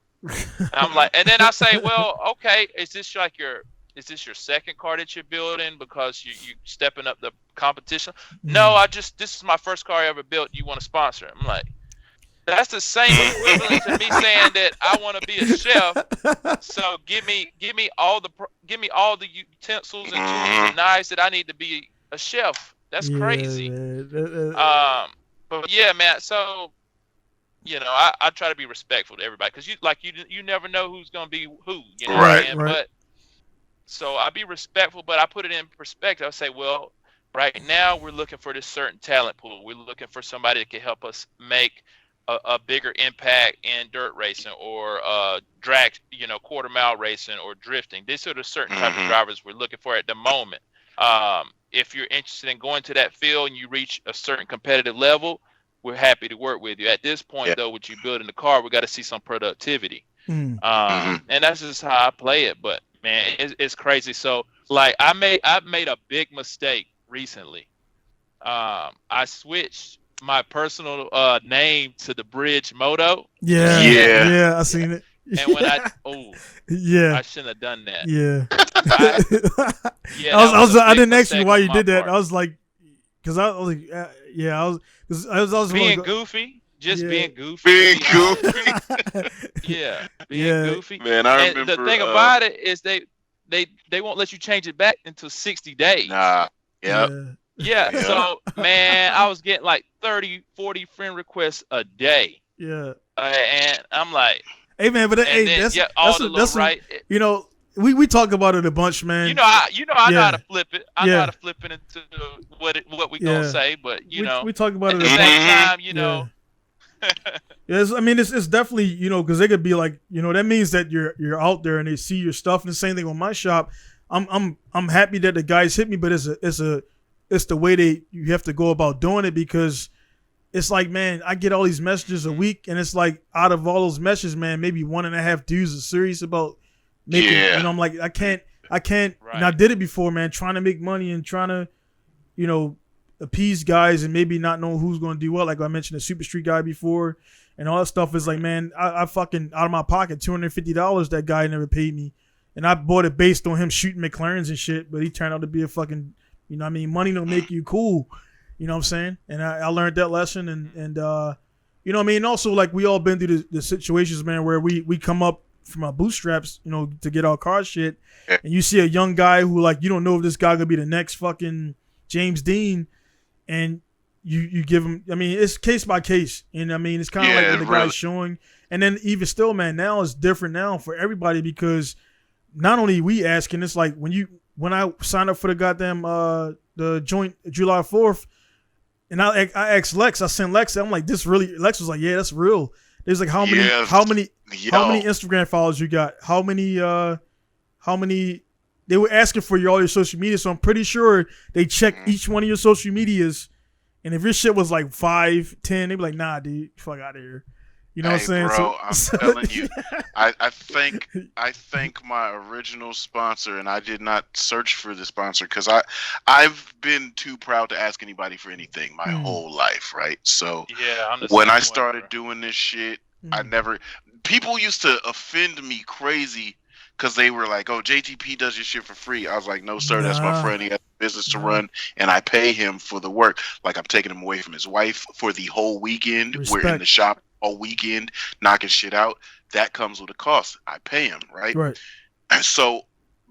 I'm like, and then I say, well, okay, is this your second car that you're building because you stepping up the competition? No, this is my first car I ever built. You want to sponsor it? I'm like, that's the same equivalent to me saying that I want to be a chef. So give me all the utensils and tools and knives that I need to be a chef. That's crazy. But yeah, man. So I try to be respectful to everybody because you never know who's gonna be who. You know what I mean? But so I be respectful, but I put it in perspective. I say, well, right now we're looking for this certain talent pool. We're looking for somebody that can help us make a bigger impact in dirt racing or drag, quarter mile racing or drifting. These are the certain type of drivers we're looking for at the moment. If you're interested in going to that field and you reach a certain competitive level, we're happy to work with you. At this point, though, with you building the car, we got to see some productivity. And that's just how I play it. But man, it's crazy. So like I made a big mistake recently. I switched my personal name to the Bridge Moto. Yeah, I seen it. And when I shouldn't have done that. I didn't ask you why you did that. I was like, because I was like, I was being goofy. Being goofy. Being goofy. Man, I remember. And the thing about it is they won't let you change it back until 60 days. Nah. Yep. Yeah, so, man, I was getting like 30, 40 friend requests a day. Yeah. And I'm like... Hey, man, but that's right. We talk about it a bunch, man. I know how to flip it. I know how to flip it into what we gonna say, but, we talk about at it the same time, Yes, I mean, it's definitely, because they could be like, that means that you're out there and they see your stuff. And the same thing with my shop. I'm happy that the guys hit me, but it's the way you have to go about doing it because it's like, man, I get all these messages a week and it's like out of all those messages, man, maybe 1.5 dudes are serious about making, I'm like, I can't I can't. Right. And I did it before, man. Trying to make money and trying to, appease guys and maybe not know who's going to do what. Like I mentioned, the Super Street guy before, and all that stuff is like, man, I fucking out of my pocket $250 that guy never paid me, and I bought it based on him shooting McLarens and shit. But he turned out to be a fucking, money don't make you cool. You know what I'm saying? And I learned that lesson, and also like we all been through the situations, man, where we come up from our bootstraps, to get our car shit, and you see a young guy who like you don't know if this guy gonna be the next fucking James Dean. And you give him, it's case by case. And it's kind of like what the guy's showing. And then even still, man, now it's different now for everybody because not only we asking, it's like when I signed up for the goddamn the joint July 4th, and I asked Lex, I sent Lex, I'm like, this really, Lex was like, yeah, that's real. There's like how many Instagram followers you got? How many they were asking for all your social media, so I'm pretty sure they checked each one of your social medias. And if your shit was like 5, 10, they'd be like, nah, dude, fuck out of here. You know what I'm saying? Bro, I'm telling you, I thank my original sponsor, and I did not search for the sponsor because I've been too proud to ask anybody for anything my whole life, right? So when I started doing this shit, people used to offend me crazy. Because they were like, oh, JTP does your shit for free. I was like, no, sir, that's my friend. He has a business to run, and I pay him for the work. Like, I'm taking him away from his wife for the whole weekend. Respect. We're in the shop all weekend, knocking shit out. That comes with a cost. I pay him, right? Right. And so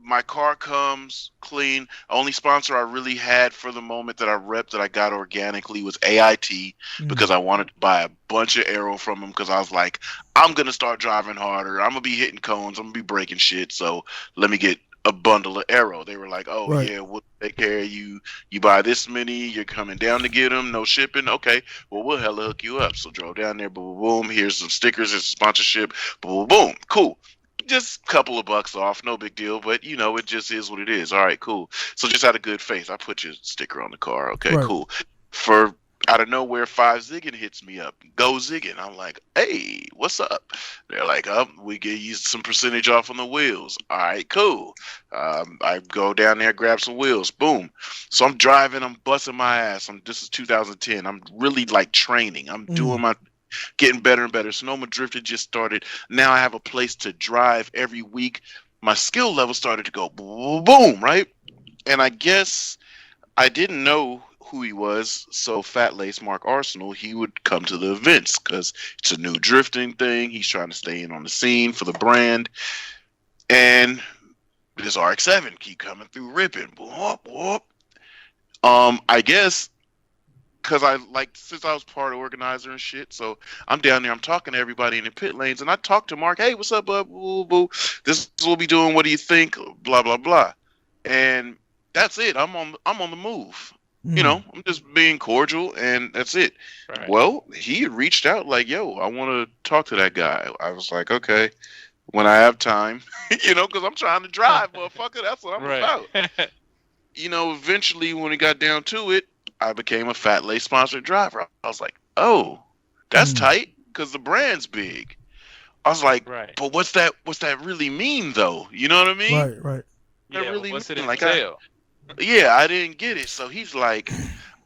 my car comes clean. Only sponsor I really had for the moment that I repped that I got organically was AIT because I wanted to buy a bunch of aero from them because I was like, I'm going to start driving harder. I'm going to be hitting cones. I'm going to be breaking shit. So let me get a bundle of aero. They were like, oh, right. Yeah, we'll take care of you. You buy this many. You're coming down to get them. No shipping. Okay. Well, we'll hella hook you up. So drove down there. Boom, boom, boom. Here's some stickers. Here's some sponsorship. Boom, boom, boom. Cool. Just a couple of bucks off, no big deal, but it just is what it is. All right, cool. So just out of good faith, I put your sticker on the car. Okay, right. Cool. For out of nowhere, 5 Ziggin hits me up. Go Ziggin. I'm like, hey, what's up? They're like, we give you some percentage off on the wheels. All right, cool. I go down there, grab some wheels. Boom. So I'm driving. I'm busting my ass. This is 2010. I'm really like training. I'm doing my. Getting better and better. Sonoma Drifted just started. Now I have a place to drive every week. My skill level started to go boom, boom, right? And I guess I didn't know who he was, so Fat Lace Mark Arsenal, he would come to the events because it's a new drifting thing. He's trying to stay in on the scene for the brand. And this RX-7 keep coming through ripping. Whoop, whoop. I guess because since I was part organizer and shit, so I'm down there, I'm talking to everybody in the pit lanes, and I talk to Mark, hey, what's up, bub? Boo, boo. This is what we'll be doing. What do you think? Blah, blah, blah. And that's it. I'm on the move. I'm just being cordial, and that's it. Right. Well, he had reached out like, yo, I want to talk to that guy. I was like, okay, when I have time, because I'm trying to drive, motherfucker. That's what I'm about. Eventually, when it got down to it, I became a Fat Lace sponsored driver. I was like, oh, that's tight because the brand's big. I was like, but what's that really mean though? You know what I mean? Right. Yeah, really what's it entail? I didn't get it. So he's like,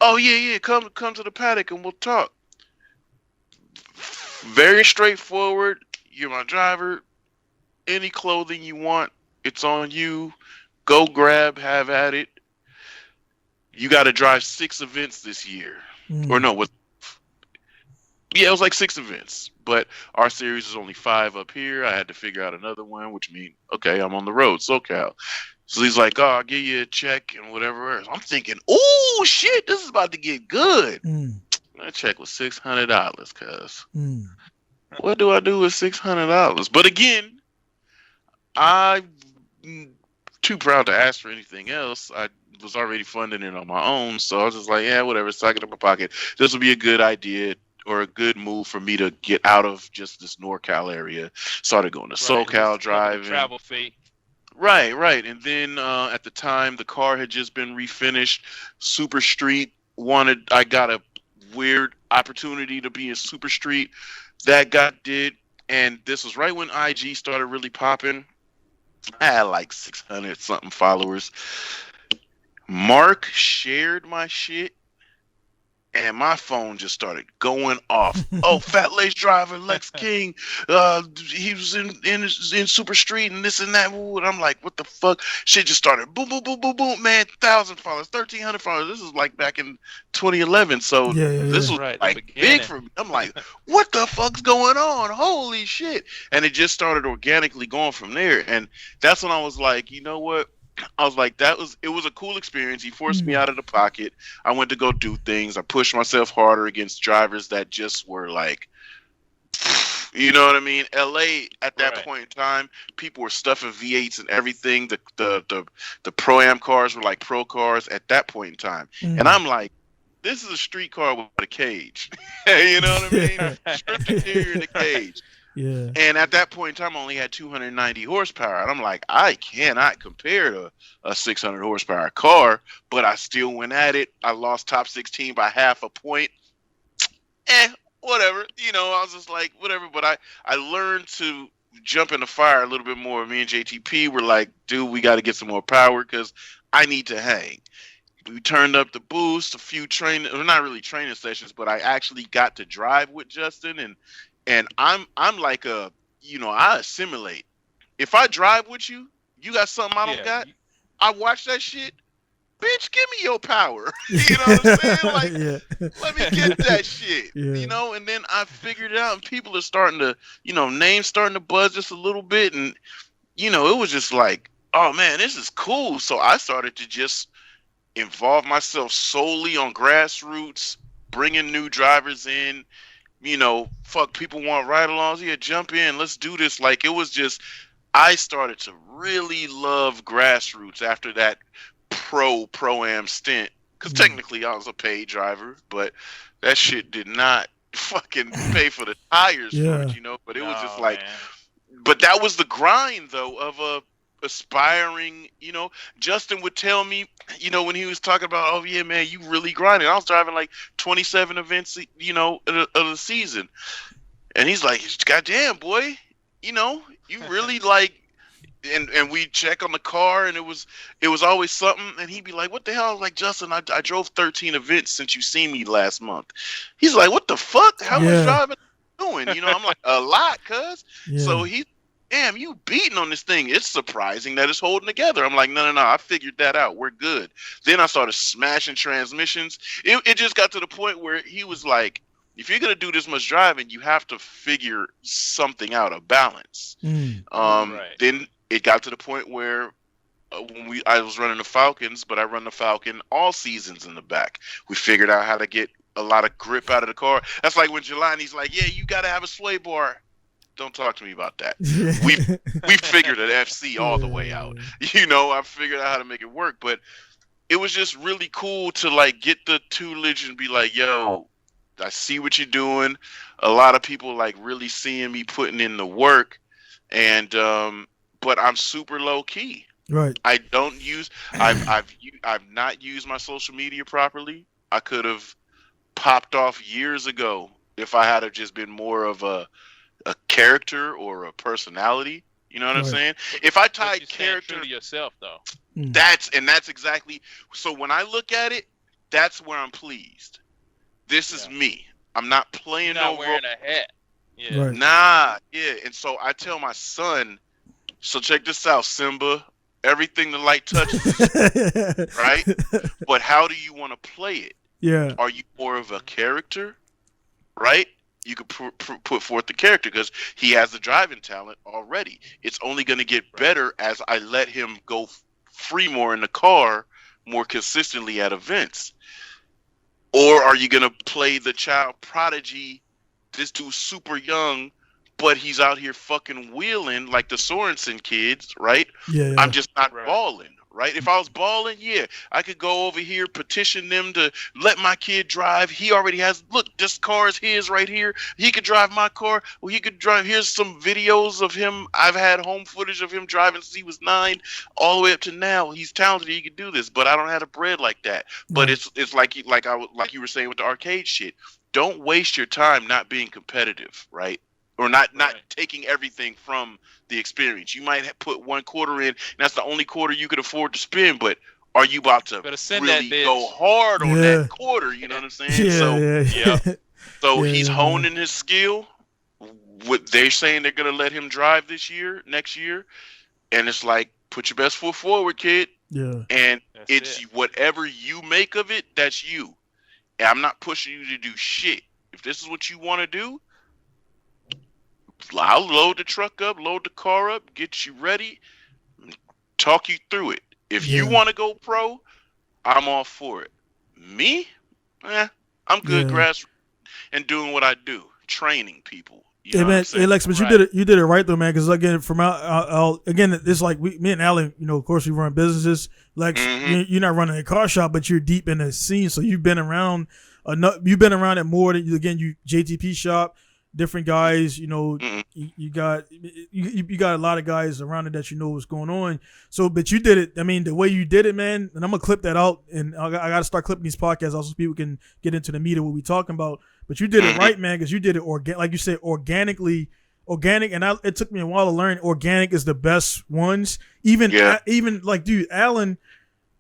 oh yeah, come to the paddock and we'll talk. Very straightforward. You're my driver. Any clothing you want, it's on you. Go grab, have at it. You got to drive 6 events this year. Or no, it was like 6 events. But our series is only 5 up here. I had to figure out another one, which means, okay, I'm on the road, SoCal. So he's like, oh, I'll give you a check and whatever else. I'm thinking, oh, shit, this is about to get good. That check was $600, cuz. What do I do with $600? But again, I'm too proud to ask for anything else. I was already funding it on my own, so I was just like, yeah, whatever, suck it in my pocket. This would be a good idea or a good move for me to get out of just this NorCal area. Started going to SoCal driving. Travel fee. Right. And then at the time, the car had just been refinished. Super Street I got a weird opportunity to be in Super Street. That got did, and this was right when IG started really popping. I had like 600 something followers. Mark shared my shit, and my phone just started going off. Oh, Fat Lace Driver, Lex King, he was in Super Street and this and that. And I'm like, what the fuck? Shit just started boom, boom, boom, boom, boom. Man, 1,000 followers, 1,300 followers. This is like back in 2011. So this was right, like big for me. I'm like, what the fuck's going on? Holy shit! And it just started organically going from there. And that's when I was like, you know what? I was like, it was a cool experience. He forced me out of the pocket. I went to go do things. I pushed myself harder against drivers that just were like, you know what I mean? LA at that point in time, people were stuffing V8s and everything. The Pro-Am cars were like pro cars at that point in time. And I'm like, this is a street car with a cage. You know what I mean? Stripped interior in a cage. Yeah. And at that point in time, I only had 290 horsepower. And I'm like, I cannot compare to a 600 horsepower car, but I still went at it. I lost top 16 by half a point. Whatever. You know, I was just like, whatever. But I learned to jump in the fire a little bit more. Me and JTP were like, dude, we got to get some more power because I need to hang. We turned up the boost, a few training, or not really training sessions, but I actually got to drive with Justin, and I'm like I assimilate. If I drive with you, you got something I don't got. I watch that shit. Bitch, give me your power. You know what I'm saying? Like, let me get that shit. You know, and then I figured it out, and people are starting to, names starting to buzz just a little bit, and it was just like, oh man, this is cool. So I started to just involve myself solely on grassroots, bringing new drivers in. Fuck, people want ride-alongs. Yeah, jump in. Let's do this. Like, it was just, I started to really love grassroots after that Pro-Am stint. Because technically I was a paid driver, but that shit did not fucking pay for the tires for it, But it was just like, but that was the grind, though, of a aspiring, Justin would tell me, when he was talking about, oh yeah, man, you really grinding. I was driving like 27 events, of the season. And he's like, goddamn, boy, you really like, and we check on the car, and it was always something. And he'd be like, what the hell? I was like, Justin, I drove 13 events since you seen me last month. He's like, what the fuck? How much driving doing? I'm like, a lot, cuz. So damn, you beating on this thing. It's surprising that it's holding together. I'm like, no, I figured that out. We're good. Then I started smashing transmissions. It just got to the point where he was like, if you're going to do this much driving, you have to figure something out, a balance. Then it got to the point where I was running the Falcons, but I run the Falcon all seasons in the back. We figured out how to get a lot of grip out of the car. That's like when Jelani's like, yeah, you got to have a sway bar. Don't talk to me about that. We figured an FC all the way out. I figured out how to make it work, but it was just really cool to like get the tutelage and be like, yo, I see what you're doing. A lot of people like really seeing me putting in the work, and but I'm super low key. Right. I don't use. I've not used my social media properly. I could have popped off years ago if I had just been more of a character or a personality. You know what I'm saying? If I tied character to yourself, though, that's exactly. So when I look at it, that's where I'm pleased. This is me. I'm not playing You're not wearing a hat. Yeah. Right. Nah, yeah. And so I tell my son, so check this out, Simba. Everything the light touches, right? But how do you want to play it? Yeah. Are you more of a character, right? You could put forth the character because he has the driving talent already. It's only going to get better as I let him go free more in the car more consistently at events. Or are you going to play the child prodigy? This dude's super young, but he's out here fucking wheeling like the Sorensen kids, right? Yeah. I'm just not balling, right? If I was balling, yeah, I could go over here, petition them to let my kid drive. He already has, look, this car is his right here. He could drive my car. Well, he could drive. Here's some videos of him. I've had home footage of him driving since he was 9 all the way up to now. He's talented. He could do this, but I don't have the bread like that. But it's like you were saying with the arcade shit. Don't waste your time not being competitive, right? or not taking everything from the experience. You might have put one quarter in, and that's the only quarter you could afford to spend. But are you about to really go hard on that quarter? You know what I'm saying? So he's honing his skill. What they're saying, they're gonna let him drive next year, and it's like, put your best foot forward, kid. Yeah. And it's whatever you make of it, that's you. And I'm not pushing you to do shit. If this is what you want to do, I'll load the truck up, load the car up, get you ready, talk you through it. If you want to go pro, I'm all for it. Me? I'm good grassroots and doing what I do, training people. You know Lex, but you did it right though, man. Because again, from again, it's like me and Alan. You know, of course, we run businesses. Lex, you're not running a car shop, but you're deep in the scene, so you've been around enough. You've been around it more than you JTP shop, different guys. You know, you got a lot of guys around it that you know what's going on. So, but you did it. I mean, the way you did it, man. And I'm gonna clip that out, and I got to start clipping these podcasts also so people can get into the meat of what we're talking about. But you did it right, man, because you did it like you said, organic. And it took me a while to learn. Organic is the best ones. Even like, dude, Alan,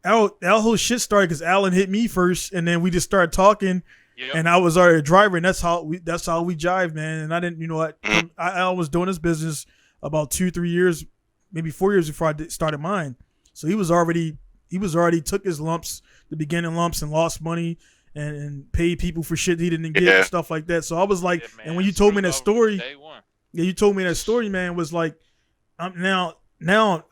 our whole shit started because Alan hit me first, and then we just started talking. Yep. And I was already a driver, and that's how we jive, man. And I didn't, I was doing this business about 2-3 years, maybe 4 years before I started mine. So he was already took his lumps, the beginning lumps, and lost money. And paid people for shit he didn't get and stuff like that. So I was like, and when you told me that story, you told me that story, man, was like, now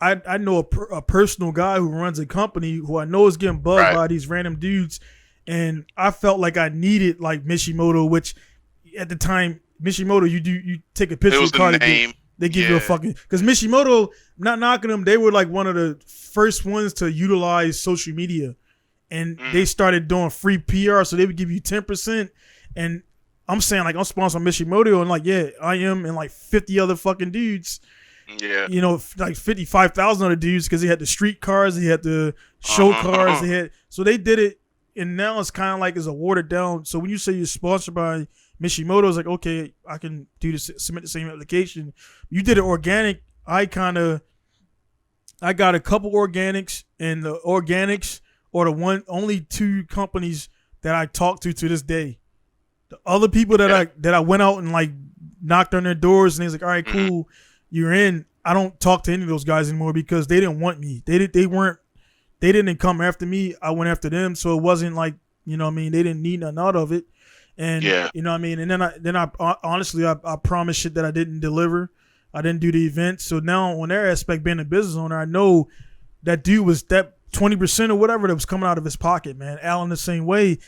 I know a personal guy who runs a company who I know is getting bugged by these random dudes, and I felt like I needed like Mishimoto, which at the time Mishimoto, you take a picture of the car, they give you a fucking, because Mishimoto, not knocking them, they were like one of the first ones to utilize social media. And they started doing free PR, so they would give you 10%. And I'm saying, like, I'm sponsored by Mishimoto, and like, I am, and like 50 other fucking dudes. Yeah. You know, like 55,000 other dudes, because they had the street cars, they had the show cars, so they did it, and now it's kind of like it's a watered down. So when you say you're sponsored by Mishimoto, it's like, okay, I can submit the same application. You did it organic. I got a couple organics, and the organics or the only 2 companies that I talk to this day. The other people that I went out and like knocked on their doors, and they was like, all right, cool, you're in. I don't talk to any of those guys anymore because they didn't want me. They didn't come after me. I went after them. So it wasn't like, you know what I mean, they didn't need nothing out of it. And you know what I mean? And then I honestly I promised shit that I didn't deliver. I didn't do the event. So now on their aspect, being a business owner, I know that dude was that 20% or whatever that was coming out of his pocket, man. Alan the same way.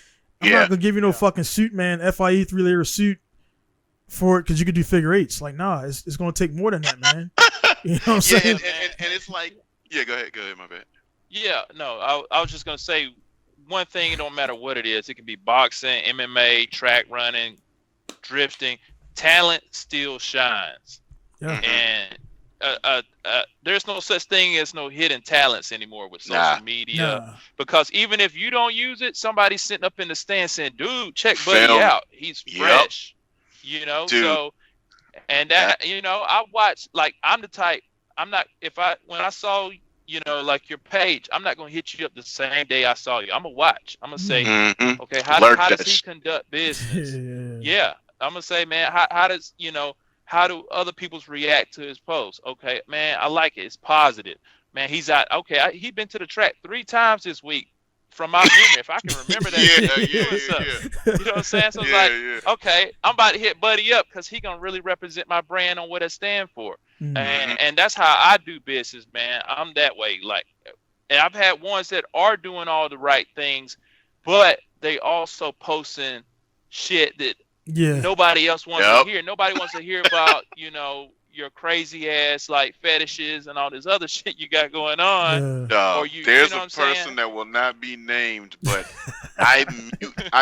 I'm not gonna give you no fucking suit, man. FIE 3-layer suit for it because you could do figure eights. Like, nah, it's gonna take more than that, man. You know what I'm saying? And it's like, go ahead, my bad. Yeah, no, I was just gonna say one thing. It don't matter what it is. It can be boxing, MMA, track running, drifting. Talent still shines. Yeah. And there's no such thing as no hidden talents anymore with social media, because even if you don't use it, somebody's sitting up in the stand saying, dude, check Buddy out, he's fresh. You know, dude. So, and that, you know, I watch, like, I'm the type, when I saw, you know, like your page, I'm not going to hit you up the same day I saw you. I'm going to watch. I'm going to say, okay, how does he conduct business? I'm going to say, man, how does, you know, how do other people's react to his posts? Okay, man, I like it. It's positive. Man, he's out. Okay, he's been to the track 3 times this week from my memory. If I can remember that. You know what I'm saying? So it's okay, I'm about to hit Buddy up because he going to really represent my brand on what I stand for. And that's how I do business, man. I'm that way. Like, and I've had ones that are doing all the right things, but they also posting shit that nobody else wants to hear. Nobody wants to hear about, you know, your crazy ass like fetishes and all this other shit you got going on. There's you know a person that will not be named, but I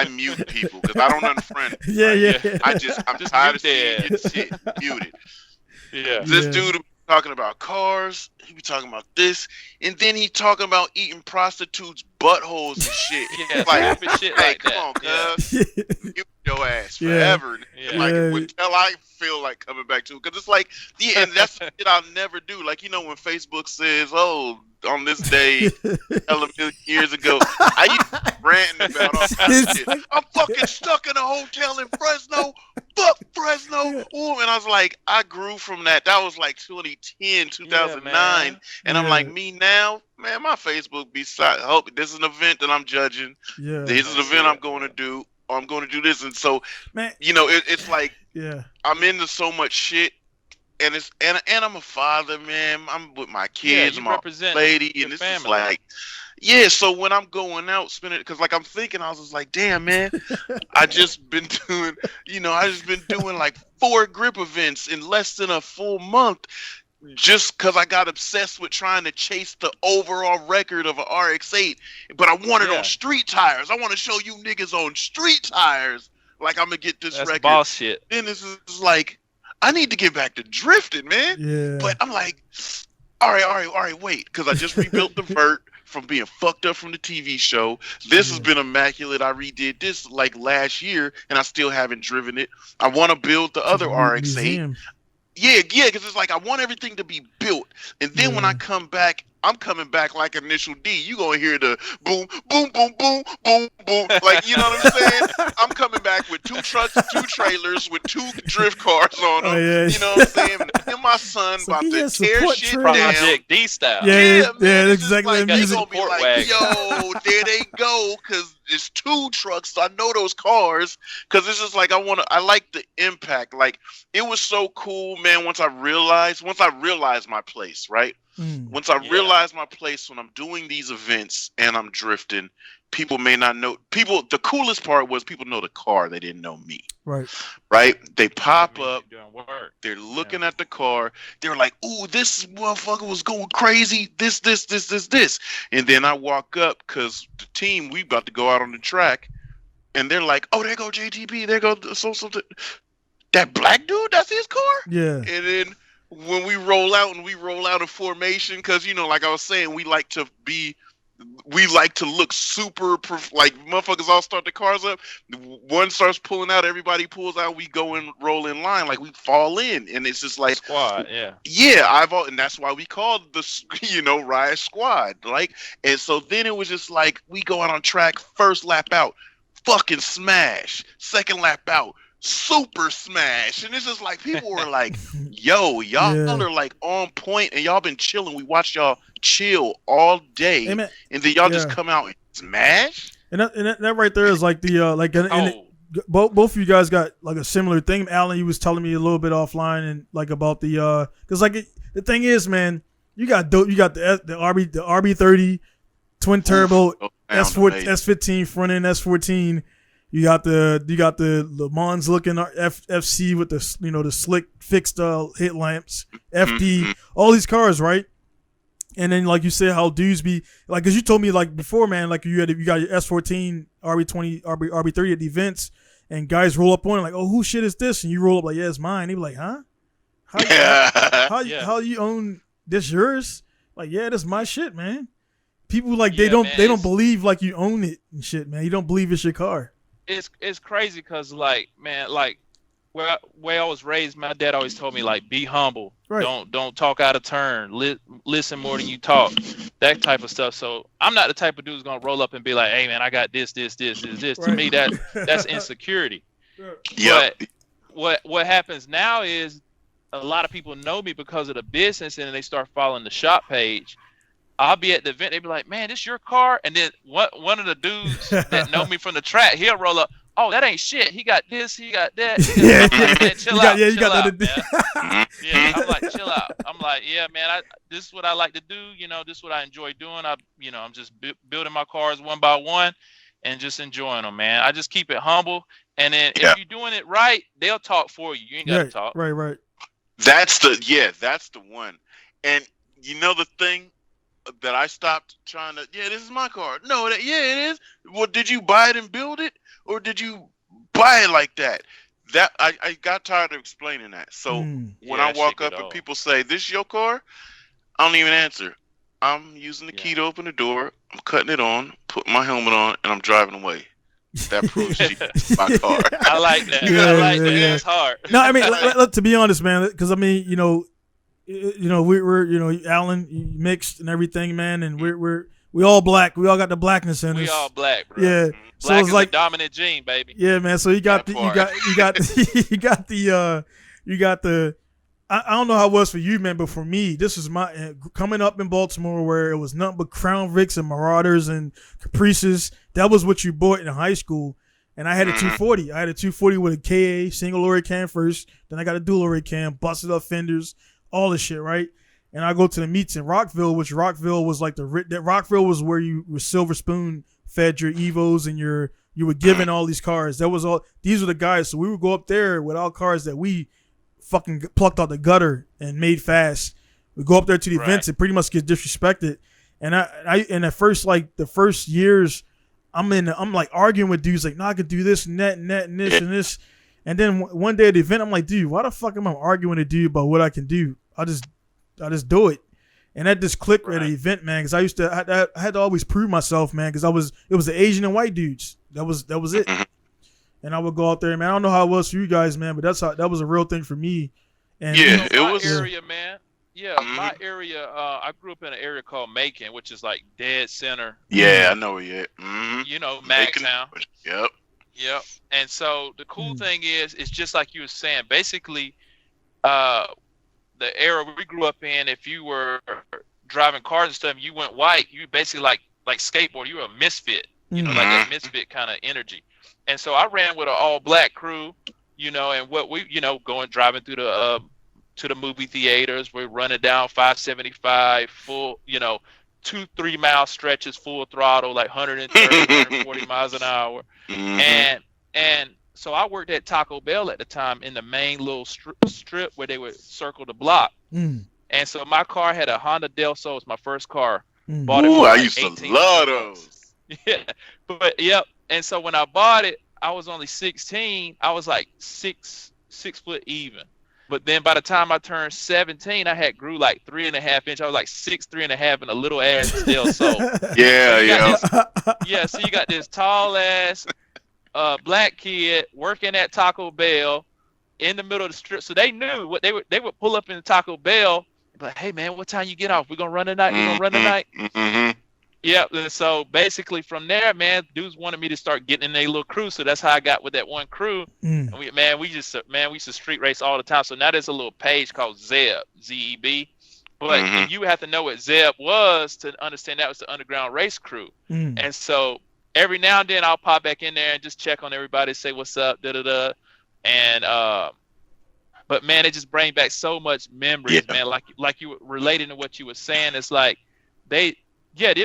mute people because I don't unfriend. I'm tired of seeing your shit muted. This dude talking about cars. He be talking about this, and then he talking about eating prostitutes' buttholes and shit. Yeah, like, stupid shit hey, like come that. on, Yeah. cuz. You your ass forever. Yeah. Like, Yeah. until I feel like coming back to it. Because it's like, yeah, and that's the shit I'll never do. Like, you know, when Facebook says, oh, on this day, hell a million years ago, I used to ranting about all that shit. I'm fucking stuck in a hotel in Fresno. Fuck Fresno. Ooh, and I was like, I grew from that. That was like 2010, 2009. Yeah, and I'm like, me now, man, my Facebook be hope this is an event that I'm judging. Yeah. This is an event I'm going to do. Or I'm going to do this. And so, Man. you know, it's like, Yeah. I'm into so much shit. And it's and I'm a father, man. I'm with my kids, you my represent lady, your and it's family. just like, yeah. So when I'm going out spending, because like I'm thinking, I was just like, damn, man, I just been doing like 4 grip events in less than a full month, just because I got obsessed with trying to chase the overall record of an RX-8. But I want it on street tires. I want to show you niggas on street tires, like I'm gonna get this That's record. boss shit. Then this is like, I need to get back to drifting, man. Yeah. But I'm like, all right, wait, because I just rebuilt the vert from being fucked up from the TV show. This has been immaculate. I redid this like last year, and I still haven't driven it. I want to build the other RX-8. Museum. Yeah, because it's like I want everything to be built, and then when I come back, I'm coming back like Initial D. You gonna hear the boom, boom, boom, boom, boom, boom. Like, you know what I'm saying? I'm coming back with 2 trucks, 2 trailers, with 2 drift cars on them. You know what I'm saying? And my son So about he to has tear support shit trailer. down. Project D style. Yeah, man, it's just exactly. Like, that they music. gonna be Support like, wagon. yo, there they go, because it's 2 trucks. So I know those cars, because it's just like I like the impact. Like, it was so cool, man. Once I realized my place, right? Once I realized my place when I'm doing these events and I'm drifting, people may not know. The coolest part was people know the car. They didn't know me. Right? They pop up. They're looking at the car. They're like, ooh, this motherfucker was going crazy. This. And then I walk up because the team, we about to go out on the track. And they're like, oh, there go JTB. There go so that black dude, that's his car? Yeah. And then when we roll out in formation, because, you know, like I was saying, we like to look super, like, motherfuckers all start the cars up. One starts pulling out, everybody pulls out, we go and roll in line, like we fall in, and it's just like squad, and that's why we called the, Riot Squad, like. And so then it was just like, we go out on track, first lap out, fucking smash, second lap out, super smash. And it's just like, people were like, yo, y'all are like on point, and y'all been chilling. We watched y'all chill all day, and then y'all just come out and smash. And that right there is like the both of you guys got like a similar thing. Alan, you was telling me a little bit offline and like about the because like the thing is, man, you got the RB30 twin turbo S15 front end S14. You got the Le Mans looking FC with the slick fixed headlamps, FD, all these cars, right? And then like you said, how dudes be like, cause you told me like before, man, like you got your S14, RB20, RB30 at the events, and guys roll up on it like, oh, who shit is this? And you roll up like, yeah, it's mine. They be like, huh? How you own this? Yours? Like, yeah, that's my shit, man. People like they don't believe like you own it and shit, man. You don't believe it's your car. It's crazy because like, man, like where I was raised, my dad always told me like, be humble, don't talk out of turn, listen more than you talk, that type of stuff. So I'm not the type of dude who's gonna roll up and be like, hey man, I got this. To me, that's insecurity. But what happens now is a lot of people know me because of the business, and then they start following the shop page. I'll be at the event, they be like, man, this your car? And then one of the dudes that know me from the track, he'll roll up, oh, that ain't shit. He got this, he got that. Chill out, man. Yeah, I'm like, chill out. I'm like, yeah, man, this is what I like to do. This is what I enjoy doing. I'm just building my cars one by one and just enjoying them, man. I just keep it humble. And then if you're doing it right, they'll talk for you. You ain't got to talk. Right. That's the one. And the thing that I stopped trying to, this is my car. No, it is. Well, did you buy it and build it, or did you buy it like that? that I got tired of explaining that. So when I walk up and people say, "This your car?" I don't even answer. I'm using the key to open the door. I'm cutting it on, putting my helmet on, and I'm driving away. That proves she's my car. I like that. I like that. That's hard. No, I mean, to be honest, man, because I mean, we're Alan mixed and everything, man, and we all black. We all got the blackness in us. We all black, bro. Yeah. So black it's like the dominant gene, baby. Yeah, man. So you got the I don't know how it was for you, man, but for me, this is my coming up in Baltimore where it was nothing but Crown Vics and Marauders and Caprices. That was what you bought in high school. And I had a 240. I had a 240 with a KA, single Lorry cam first. Then I got a dual Lorry cam, busted up fenders, all this shit, right? And I go to the meets in Rockville, which Rockville was like Rockville was where you were Silver Spoon fed your Evos and you were given all these cars. These were the guys. So we would go up there with all cars that we fucking plucked out the gutter and made fast. We go up there to the events and pretty much get disrespected. And I in the first years, I'm like arguing with dudes like, no, I could do this and that and that and this and this. And then one day at the event, I'm like, dude, why the fuck am I arguing with a dude about what I can do? I just do it. And that just clicked at the event, man, because I had to always prove myself, man, because it was the Asian and white dudes. That was it. And I would go out there, man. I don't know how it was for you guys, man, but that was a real thing for me. And it was area, man. Yeah, my area. I grew up in an area called Macon, which is like dead center. Yeah, I know where you're at. You know, Mactown. Yep. And so the cool thing is, it's just like you were saying. Basically, the era we grew up in, if you were driving cars and stuff, and you went white, you basically like skateboard. You were a misfit. You know, like that misfit kind of energy. And so I ran with an all black crew, and what we, driving through the to the movie theaters, we're running down 575 full, 2-3 mile stretches, full throttle, like 130, 140 miles an hour. And so I worked at Taco Bell at the time in the main little strip where they would circle the block. And so my car had a Honda Del Sol. It's my first car. Bought it for I used to love those. Yeah, but and so when I bought it, I was only 16. I was like 6 foot even. But then by the time I turned 17, I had grew like 3.5 inches. I was like 6'3.5" in a little ass Del Sol. Yeah. So you got this tall ass black kid working at Taco Bell in the middle of the strip. So they knew what they would pull up in the Taco Bell. But hey man, what time you get off? We're gonna run tonight. We're gonna run tonight. Yeah, and so basically from there, man, dudes wanted me to start getting in a little crew, so that's how I got with that one crew. And we used to street race all the time. So now there's a little page called Zeb, Z-E-B. But you have to know what Zeb was to understand that was the underground race crew. And so every now and then I'll pop back in there and just check on everybody, say what's up, da-da-da. And but man, it just brings back so much memories, man. Like you were relating to what you were saying. It's like there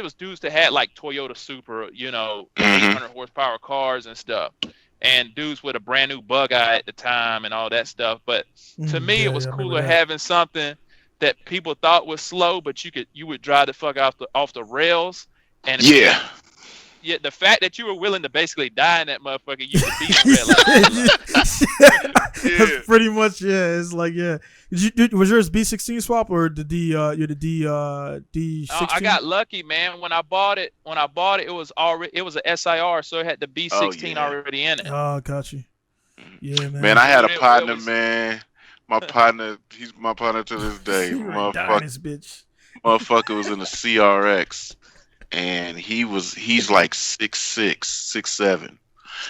was dudes that had like Toyota Supra, 800 horsepower cars and stuff, and dudes with a brand new Bug-Eye at the time and all that stuff. But to me, it was cooler having something that people thought was slow, but you would drive the fuck off the rails. And the fact that you were willing to basically die in that motherfucker, you could beat the red light. That's pretty much It's like was yours B16 swap or the D16? I got lucky, man. When I bought it, it was a SIR, so it had the B16 already in it. Oh, got you. Yeah, man. Man, I had a partner, man. My partner, he's my partner to this day. Motherfucker was in a CRX. And he's like 6'6", 6'7",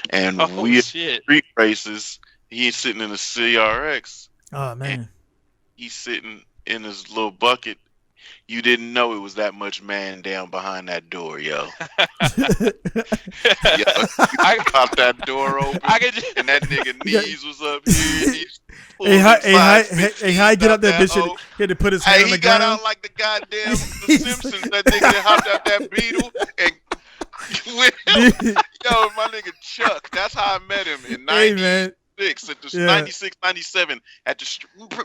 and street races. He's sitting in a CRX. Oh man, he's sitting in his little bucket. You didn't know it was that much man down behind that door, yo. I popped that door open, and that nigga knees was up here. Hey, how he get up that bitch? He had to put his hand on the ground. He got out like the goddamn The Simpsons. That nigga hopped out that beetle and yo, my nigga Chuck. That's how I met him in 96, 97 at the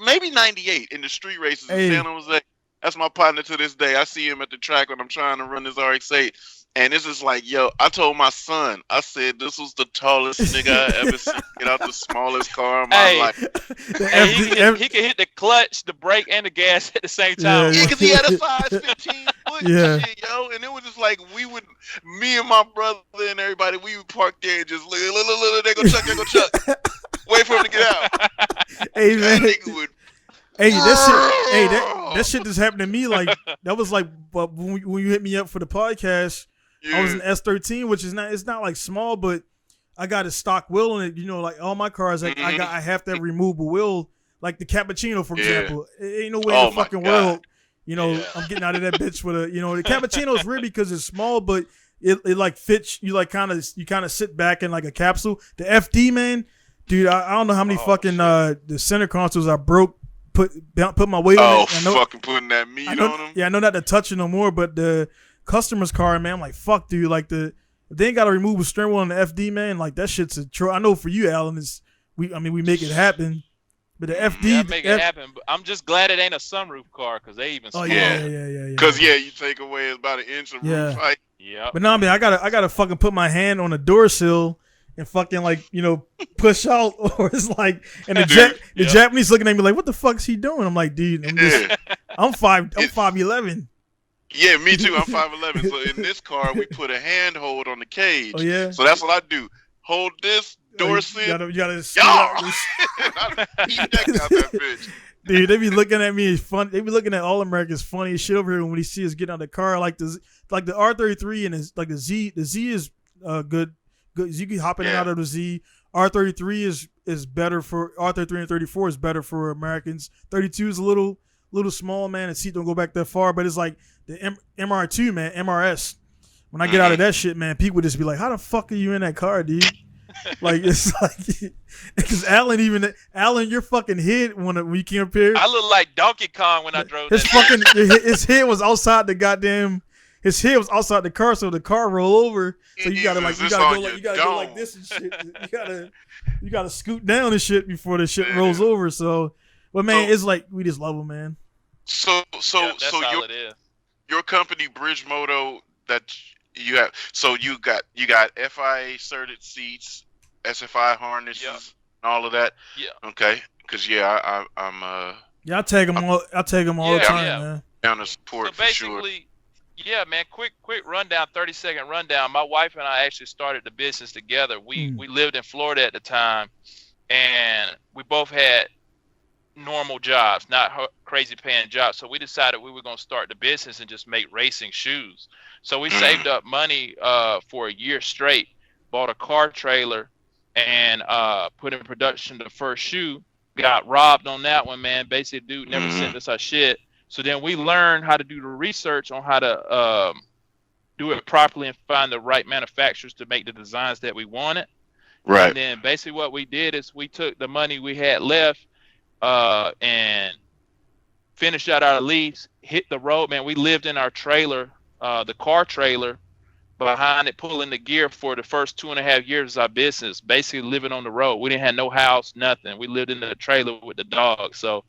maybe 98 in the street races in San Jose. That's my partner to this day. I see him at the track when I'm trying to run this RX-8. And this is like, yo, I told my son, I said, this was the tallest nigga I ever seen get out the smallest car in my life. He can hit the clutch, the brake, and the gas at the same time. Yeah, because he had a size 15 foot shit, yo. And it was just like, me and my brother and everybody, we would park there and just look, they go Chuck. Wait for him to get out. Hey, man. That nigga would. Hey, that shit just happened to me. Like, that was like, when you hit me up for the podcast, I was in S13, which is not like small, but I got a stock wheel on it. You know, like all my cars, like I have to have removable wheel, like the Cappuccino, for example. It ain't no way in the fucking world, you know, I'm getting out of that bitch with a, you know, the Cappuccino is weird because it's small, but it like fits. You like kind of sit back in like a capsule. The FD, man, dude, I don't know how many fucking the center consoles I broke. Put my weight on it. Fucking putting that meat on them. Yeah, I know not to touch it no more, but the customer's car, man, I'm like, fuck, dude. Like if they ain't got to remove a steering wheel on the FD, man, like that shit's a I know for you, Alan, we make it happen. But the FD, make it happen. But I'm just glad it ain't a sunroof car because they even. Yeah. Because you take away about an inch of roof height. Yeah. But no, I mean, I gotta fucking put my hand on the door sill and fucking like, you know, push out, or it's like, and the Japanese looking at me like, what the fuck's he doing? I'm like, dude, I'm 5'11". Yeah, me too. I'm 5'11". So in this car, we put a handhold on the cage. Oh yeah. So that's what I do. Hold this door sill. You gotta He decked out that bitch. Dude, they be looking at me as fun. They be looking at All America's funny as shit over here when he see us getting out of the car. Like the R33 and like the Z. The Z is good. You can hop in and out of the Z. R33 is better for R33 and 34 is better for Americans. 32 is a little small, man. The seat don't go back that far, but it's like the MR2, man, MRS. When I get out of that shit, man, people just be like, "How the fuck are you in that car, dude?" Like it's like because Alan, your fucking head when you came up here, I look like Donkey Kong when I drove. His head was outside the goddamn. His head was outside the car, so the car roll over. So you gotta go like this and shit. You gotta scoot down and shit before the shit rolls over. So, but man, it's like we just love him, man. So it is. Your company Bridge Moto that you have. So you got FIA certed seats, SFI harnesses, and all of that. Yeah. Okay. Because I'm I take them all. I take them all the time, man. Down to support for sure. Yeah, man. Quick rundown. 30-second rundown. My wife and I actually started the business together. We lived in Florida at the time, and we both had normal jobs, not crazy paying jobs. So we decided we were going to start the business and just make racing shoes. So we saved up money for a year straight, bought a car trailer, and put in production the first shoe. Got robbed on that one, man. Basically, dude never sent us our shit. So then we learned how to do the research on how to do it properly and find the right manufacturers to make the designs that we wanted. Right. And then basically what we did is we took the money we had left and finished out our lease, hit the road, man. We lived in our trailer, the car trailer, behind it, pulling the gear for the first 2.5 years of our business, basically living on the road. We didn't have no house, nothing. We lived in the trailer with the dog. So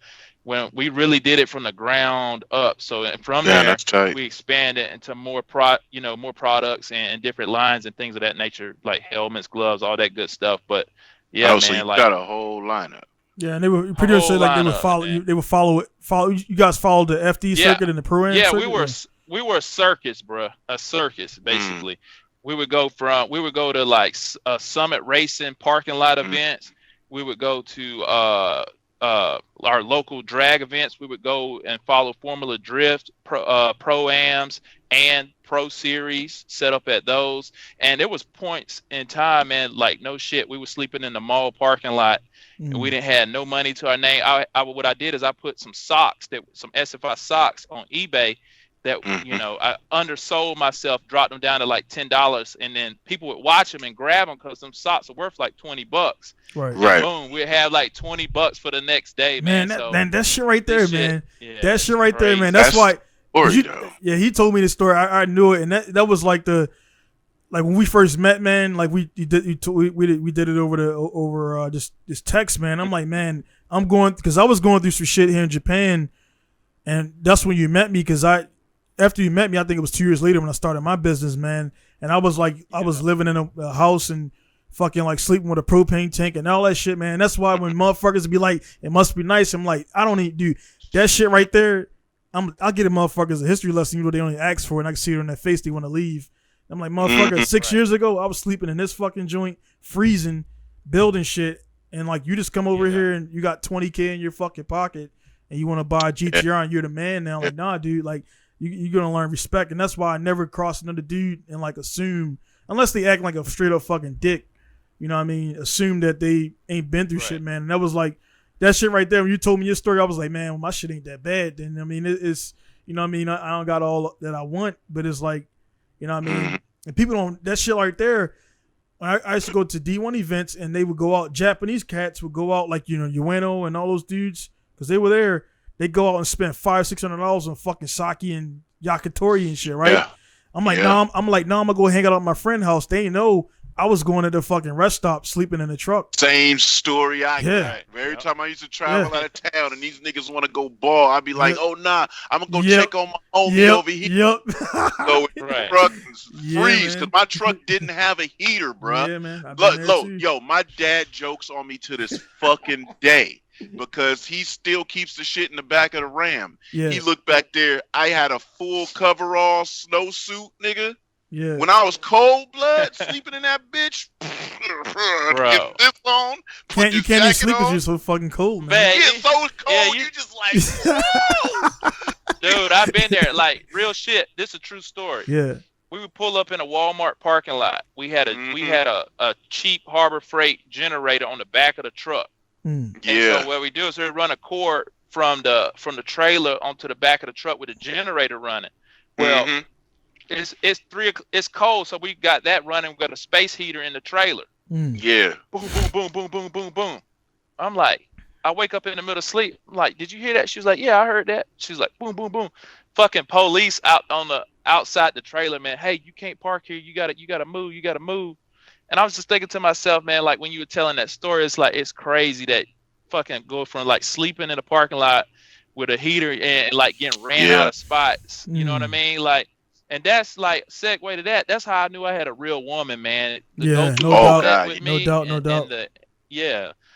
when we really did it from the ground up. So from there, we expanded into more products and different lines and things of that nature, like helmets, gloves, all that good stuff. But yeah, man, so you like, got a whole lineup. Yeah, and they were pretty much like they would follow you. They would follow it. You guys followed the FD circuit and the Pro-Am circuit? Yeah, we were a circus, bro. A circus, basically. We would go to like Summit Racing parking lot events. We would go to our local drag events. We would go and follow Formula Drift, Pro-Ams, and Pro Series, set up at those. And there was points in time, man, like no shit, we were sleeping in the mall parking lot. And we didn't have no money to our name. What I did is I put some SFI socks on eBay that I undersold myself, dropped them down to like $10, and then people would watch them and grab them because them socks are worth like $20. Right. Boom, we have like $20 for the next day, man. Man, that shit right there, man. That shit right crazy. there, man. That's why. He told me the story. I knew it, and that was like when we first met, man. Like we did it over this text, man. I'm like, man, because I was going through some shit here in Japan. And that's when you met me, because after you met me, I think it was 2 years later when I started my business, man. And I was like, I was living in a house and fucking like sleeping with a propane tank and all that shit, man. That's why when motherfuckers be like, it must be nice, I'm like, I don't need to do that shit right there. I'll get a motherfuckers a history lesson, even though they only ask for it, and I can see it on their face they want to leave. I'm like, motherfucker, 6 years ago, I was sleeping in this fucking joint, freezing, building shit, and like you just come over here and you got $20K in your fucking pocket and you want to buy a GTR and you're the man now. Like, nah, dude, like you're gonna learn respect, and that's why I never cross another dude and like assume, unless they act like a straight up fucking dick, you know what I mean? Assume that they ain't been through shit, man. And that was like that shit right there. When you told me your story, I was like, man, well, my shit ain't that bad. Then I mean, it's you know what I mean. I don't got all that I want, but it's like, you know what I mean. And people don't, that shit right there. When I used to go to D1 events and they would go out, Japanese cats would go out, like, you know, Ueno and all those dudes, because they were there. They go out and spend $500-$600 on fucking sake and yakitori and shit, right? Yeah. I'm like, nah, I'm gonna go hang out at my friend's house. They ain't know I was going to the fucking rest stop, sleeping in the truck. Same story I got. Every time I used to travel out of town and these niggas want to go ball, I'd be like, oh, nah, I'm going to go check on my homie over here. So the truck freeze, because my truck didn't have a heater, bro. Yeah, man. Yo, my dad jokes on me to this fucking day, because he still keeps the shit in the back of the Ram. Yeah. He looked back there. I had a full coverall snowsuit, nigga. Yeah. When I was cold blood, sleeping in that bitch, bro. Get this on. You can't even sleep because you're so fucking cold, man. It's so cold. Yeah, you just like, dude, I've been there. Like, real shit. This is a true story. Yeah. We would pull up in a Walmart parking lot. We had a cheap Harbor Freight generator on the back of the truck. And so what we do is we run a cord from the trailer onto the back of the truck with the generator running. Well, it's cold, so we got that running. We got a space heater in the trailer. Yeah. Boom, boom, boom, boom, boom, boom, boom. I'm like, I wake up in the middle of sleep. I'm like, did you hear that? She was like, yeah, I heard that. She's like, boom, boom, boom. Fucking police out on the outside the trailer, man. Hey, you can't park here. You gotta move. And I was just thinking to myself, man, like when you were telling that story, it's like, it's crazy that fucking go from like sleeping in a parking lot with a heater and like getting ran out of spots. You know what I mean? Like, and that's like segue to that. That's how I knew I had a real woman, man. No doubt. No doubt.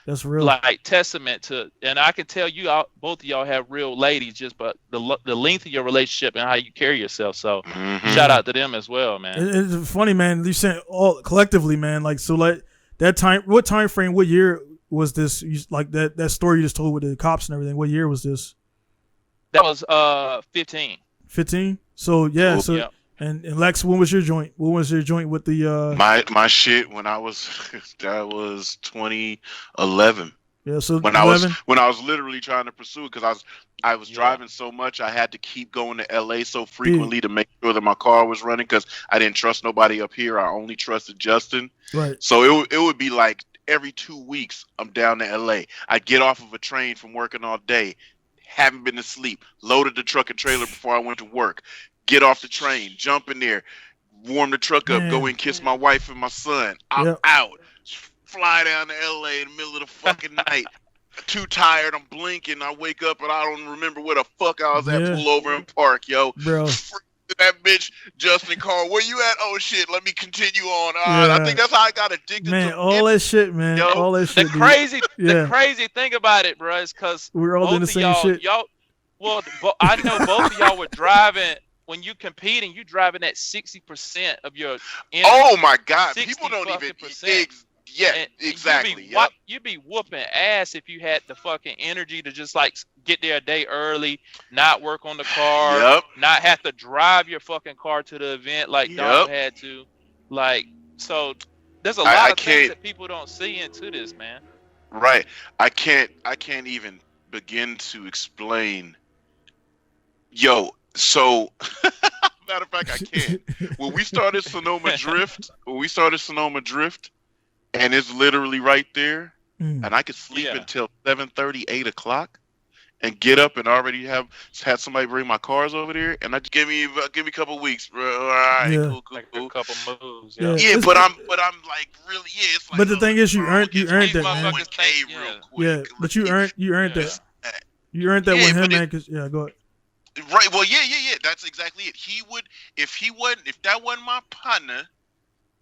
That's real. Like testament to, and I can tell you, both of y'all have real ladies, just but the length of your relationship and how you carry yourself. So shout out to them as well, man. It's funny, man. You saying all collectively, man. Like, so like that time, what time frame, what year was this? Like that story you just told with the cops and everything. What year was this? That was 15. 15. So yeah. So yeah. And Lex, when was your joint? What was your joint with the my shit when I was that was 2011. Yeah, so when 11? I was literally trying to pursue it, because I was driving so much, I had to keep going to LA so frequently to make sure that my car was running, because I didn't trust nobody up here. I only trusted Justin. Right. So it would be like every 2 weeks I'm down to LA. I'd get off of a train from working all day, haven't been to sleep, loaded the truck and trailer before I went to work. Get off the train, jump in there, warm the truck up, go and kiss my wife and my son. I'm out. Fly down to LA in the middle of the fucking night. Too tired, I'm blinking. I wake up and I don't remember where the fuck I was at. Pull over and park, yo. Bro. That bitch, Justin called, where you at? Oh shit, let me continue on. I think that's how I got addicted to all that shit, man. Yo, all that shit. The crazy thing about it, bro, is because we're all doing the same shit. Well, I know both of y'all were driving. When you competing, you driving at 60% of your energy. Oh my God! People don't even. Exactly. You'd be whooping ass if you had the fucking energy to just like get there a day early, not work on the car, not have to drive your fucking car to the event like Dom had to. Like, so there's a lot of things that people don't see into this, man. Right. I can't even begin to explain. Yo. So, matter of fact, I can't. When we started Sonoma Drift, and it's literally right there, and I could sleep until 7:30, 8 o'clock, and get up and already had somebody bring my cars over there, and I just give me a couple weeks, bro. All right, cool. Like a couple moves, but I'm like really, it's like. But the thing is, you earned that, man. Real quick. But you earned that. You earned that with him, man. Cause go ahead. Right. Well, yeah. That's exactly it. He would, if that wasn't my partner,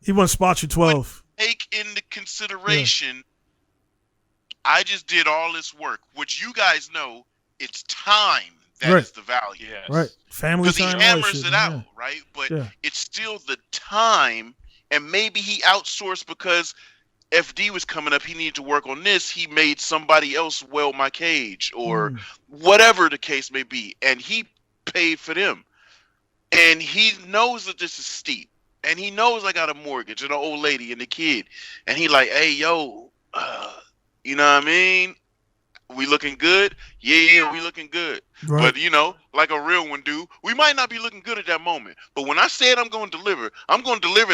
he wouldn't spot you 12. Take into consideration, I just did all this work, which you guys know, it's time that is the value. Yes. Right. Family time. Because he hammers it out, right? But it's still the time, and maybe he outsourced because FD was coming up, he needed to work on this. He made somebody else weld my cage or whatever the case may be. And he paid for them. And he knows that this is steep. And he knows I got a mortgage and an old lady and a kid. And he like, hey, yo, you know what I mean? We looking good? Yeah, we looking good. Right. But, you know, like a real one do, we might not be looking good at that moment. But when I said I'm going to deliver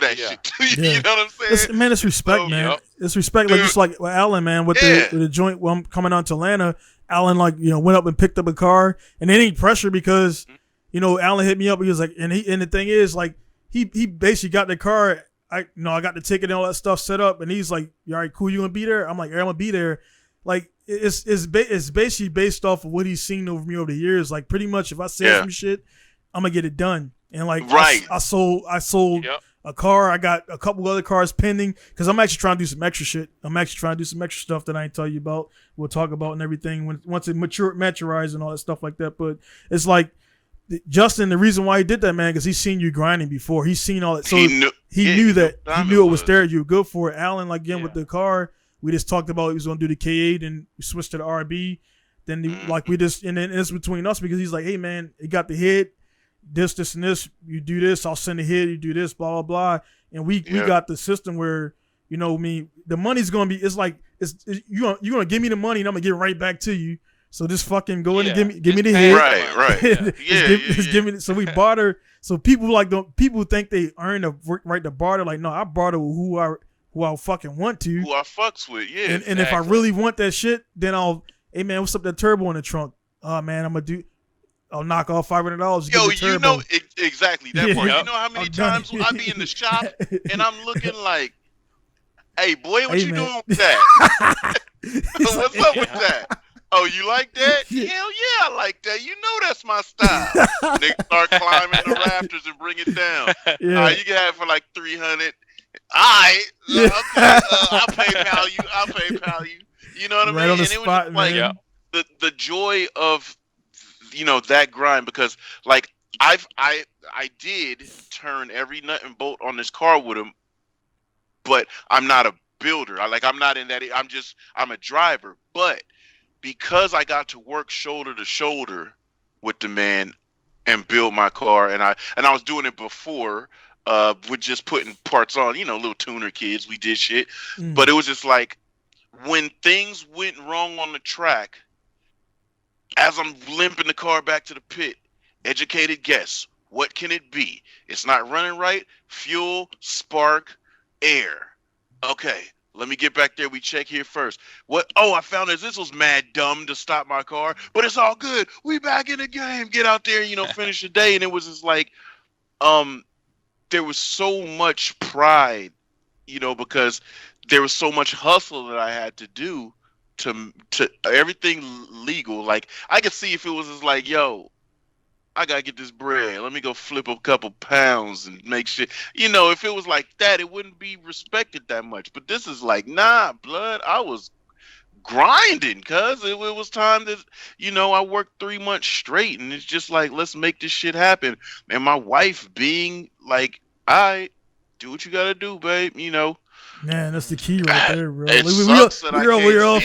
that shit to you. You know what I'm saying? It's respect, man. Yep. It's respect. Like, just like Alan, man, with the joint when I'm coming out to Atlanta, Alan, like, you know, went up and picked up a car. And it ain't pressure because, you know, Alan hit me up. He was like, and the thing is, like, he basically got the car. I got the ticket and all that stuff set up. And he's like, all right, cool, you going to be there? I'm like, yeah, I'm going to be there. Like, it's basically based off of what he's seen over me over the years. Like, pretty much, if I say some shit, I'm gonna get it done. And like, I sold a car. I got a couple other cars pending because I'm actually trying to do some extra shit. I'm actually trying to do some extra stuff that I ain't tell you about. We'll talk about and everything once it maturize and all that stuff like that. But it's like Justin, the reason why he did that, man, because he's seen you grinding before. He's seen all that, so he knew it was there. You were good for it. Alan, like again with the car. We just talked about he was going to do the K8 and we switched to the RB. Then and then it's between us because he's like, hey man, it got the hit, this and this. You do this, I'll send a hit. You do this, blah blah blah. And we got the system where, you know, the money's going to be. It's like you're going to give me the money and I'm going to give it right back to you. So just fucking go in and give me the hit. Right. Give me. So we barter. So people think they earn the right to barter. Like, no, I barter with who I fucking want to. Who I fucks with, yeah. And if I really want that shit, then hey man, what's up that turbo in the trunk? Oh man, I'll knock off $500. Yo, you know exactly that part. You know how many times I be in the shop and I'm looking like, hey boy, what you doing with that? What's up with that? Oh, you like that? Hell yeah, I like that. You know that's my style. Niggas start climbing the rafters and bring it down. You can have it for like 300. Okay. I'll PayPal you. You know what I mean? On the spot, was like the joy of, you know, that grind, because like I did turn every nut and bolt on this car with him, but I'm not a builder. I'm not in that. I'm a driver. But because I got to work shoulder to shoulder with the man and build my car, and I was doing it before. With just putting parts on, you know, little tuner kids, we did shit. But it was just like, when things went wrong on the track, as I'm limping the car back to the pit, educated guess, what can it be? It's not running right. Fuel, spark, air. Okay, let me get back there. We check here first. What? Oh, I found this was mad dumb to stop my car, but it's all good. We back in the game. Get out there, you know, finish the day. And it was just like, there was so much pride, you know, because there was so much hustle that I had to do to everything legal. Like, I could see if it was just like, yo, I gotta get this bread. Let me go flip a couple pounds and make shit. You know, if it was like that, it wouldn't be respected that much. But this is like, nah, blood. I was grinding, cuz it was time that, you know, I worked 3 months straight, and it's just like, let's make this shit happen. And my wife being like, I do what you gotta do, babe, you know. Man, that's the key right there, bro. We're all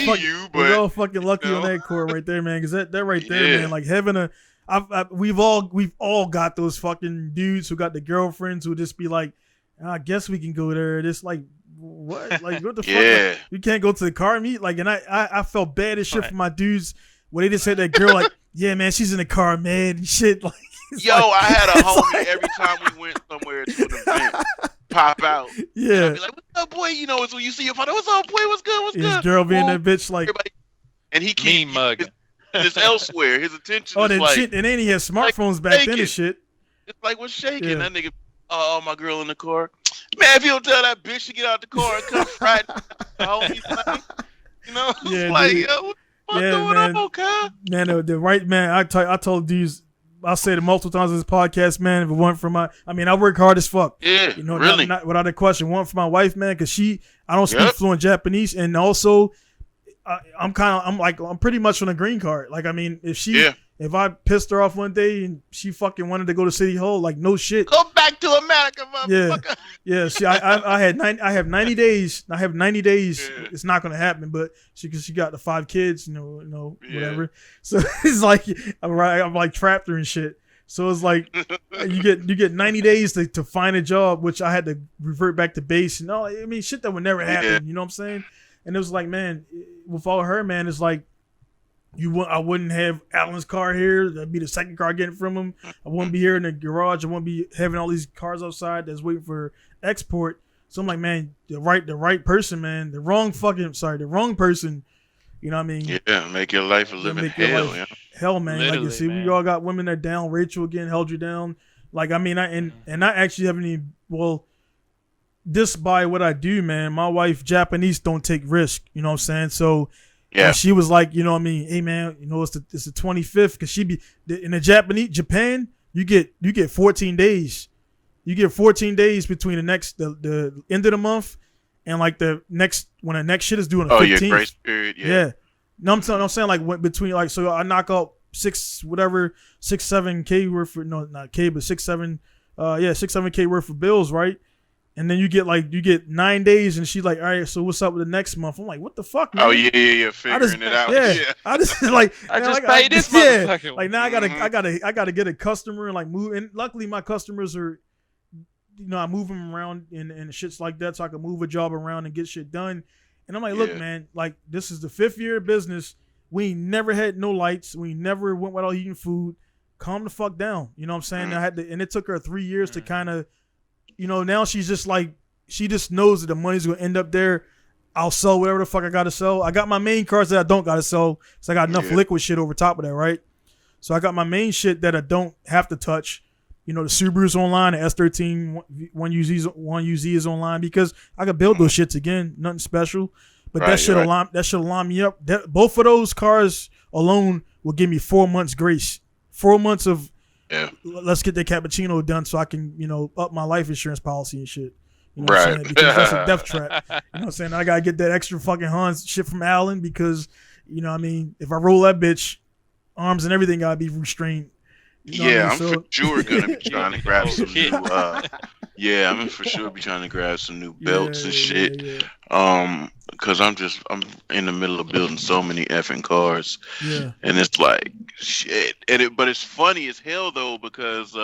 fucking lucky on that court right there, man, because that right there, man, like having we've all got those fucking dudes who got the girlfriends who just be like, I guess we can go there. Just like, what? Like, what the fuck? Like, you can't go to the car meet? Like, and I felt bad as shit for my dudes when they just said that girl, like, yeah, man, she's in the car, man, and shit. Like, yo, I had a homie every time we went somewhere to an event pop out. Yeah. And I'd be like, what's up, boy? You know, it's when you see your father, what's up, boy? What's good? What's good? His girl being that bitch, like, everybody, and he keep just elsewhere. His attention is like, shit. And then he had smartphones back then and shit. It's like, what's shaking? That nigga, oh, my girl in the car. Man, if you don't tell that bitch to get out the car and come right the homies, like, you know, it's like, yo, what the fuck going on, okay? Man, the right man, I told dudes, I'll say it multiple times on this podcast, man. If it weren't for I work hard as fuck. Yeah, you know, really. Not without a question. One for my wife, man, because I don't speak fluent Japanese, and also I'm pretty much on a green card. Like, I mean, if I pissed her off one day and she fucking wanted to go to City Hall, like, no shit. Go back to America, motherfucker. Yeah. See, I have 90 days. I have 90 days. Yeah. It's not gonna happen, but she got the 5 kids, whatever. So it's like I'm like trapped her and shit. So it's like you get 90 days to find a job, which I had to revert back to base and all. I mean, shit that would never happen. Yeah. You know what I'm saying? And it was like, man, without her, man, it's like. I wouldn't have Alan's car here. That'd be the second car getting from him. I wouldn't be here in the garage. I wouldn't be having all these cars outside that's waiting for export. So I'm like, man, the right person, man. The wrong person. You know what I mean? Yeah, make your life a living hell. Hell, man. Literally, like you see, we all got women that down. Rachel again held you down. Like, I mean, I actually haven't even, this by what I do, man. My wife, Japanese, don't take risk. You know what I'm saying? So. Yeah, she was like, you know what I mean? Hey, man, it's the 25th because she be in Japan. You get 14 days. You get 14 days between the end of the month and like the next when the next shit is due on the 15th. Oh, your grace period. Yeah. No, I'm saying like between like so I knock out 7K worth for not K but 7K worth of bills, right? And then you get 9 days, and she's like, "All right, so what's up with the next month?" I'm like, "What the fuck, man?" Oh yeah, figuring it out. Yeah, I just like I just paid this motherfucker. Yeah, like now I gotta get a customer and like move. And luckily, my customers are, I move them around and shits like that, so I can move a job around and get shit done. And I'm like, look, man, like this is the 5th year of business. We ain't never had no lights. We never went without eating food. Calm the fuck down. You know what I'm saying? And it took her 3 years to kind of. Now she's just like, she just knows that the money's going to end up there. I'll sell whatever the fuck I got to sell. I got my main cars that I don't got to sell. So I got enough liquid shit over top of that, right? So I got my main shit that I don't have to touch. The Subaru's online, the S13 1UZ is online because I could build those shits again. Nothing special. But that should line me up. Both of those cars alone will give me 4 months grace. 4 months of, let's get the cappuccino done so I can, up my life insurance policy and shit. You know what I'm saying? Because that's a death trap. You know what I'm saying? I gotta get that extra fucking Hans shit from Allen because, what I mean, if I roll that bitch, arms and everything gotta be restrained. I'm for sure gonna be trying to grab some new. I'm for sure be trying to grab some new belts and shit. Because I'm in the middle of building so many effing cars. Yeah. And it's like shit. But it's funny as hell though because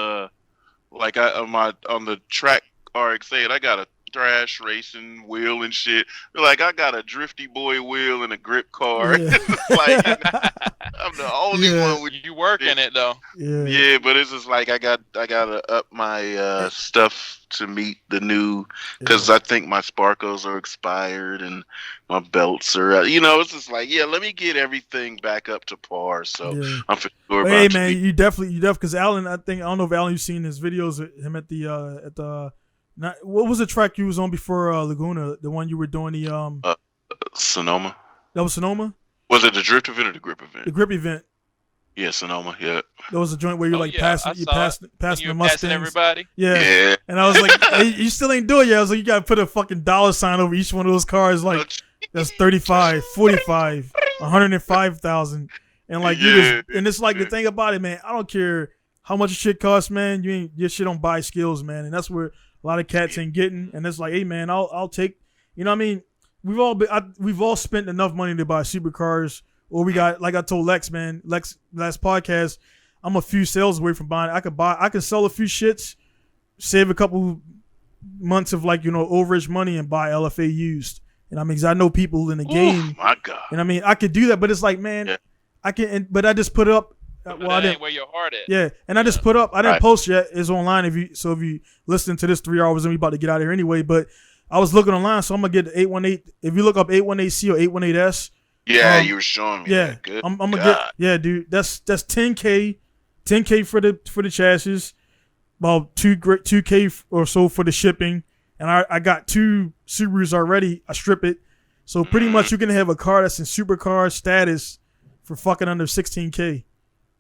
like on the track RX-8, I got a thrash racing wheel and shit. Like I got a drifty boy wheel and a grip car. Yeah. Like I'm the only one with you working it though. Yeah, but it's just like I gotta up my stuff to meet the new because I think my sparkles are expired and my belts are it's just like let me get everything back up to par. So I'm for sure. But hey man, you definitely because Alan, I don't know if Alan you've seen his videos of him at the what was the track you was on before Laguna? The one you were doing the Sonoma. That was Sonoma. Was it the drift event or the grip event? The grip event. Yeah, Sonoma. Yeah. That was a joint where you're passing the Mustangs. Everybody. Yeah. And I was like, hey, you still ain't doing it yet. I was like, you gotta put a fucking $sign over each one of those cars. Like that's 35, 45, 105,000, and like and it's like the thing about it, man. I don't care how much shit costs, man. Your shit don't buy skills, man, and that's where a lot of cats ain't getting. And it's like, hey, man, I'll take. What I mean? We've all spent enough money to buy supercars. Or we got, like I told Lex, man, last podcast, I'm a few sales away from buying. I can sell a few shits, save a couple months of overage money and buy LFA used. And I mean, 'cause I know people in the game. Oh my God. And I mean, I could do that, but it's like, man, I can. But I just put up. Well, I didn't. Where your heart at? Yeah, and I just put up. I didn't post yet. It's online. If you listen to this 3 hours, and we about to get out of here anyway. But I was looking online, so I'm gonna get the 818. If you look up 818C or 818S. Yeah, you were showing me. Yeah, that. Good. I'm gonna get. Yeah, dude, that's 10K for the chassis, about 2K or so for the shipping, and I got 2 Subarus already. I strip it, so pretty much you can have a car that's in supercar status for fucking under 16K.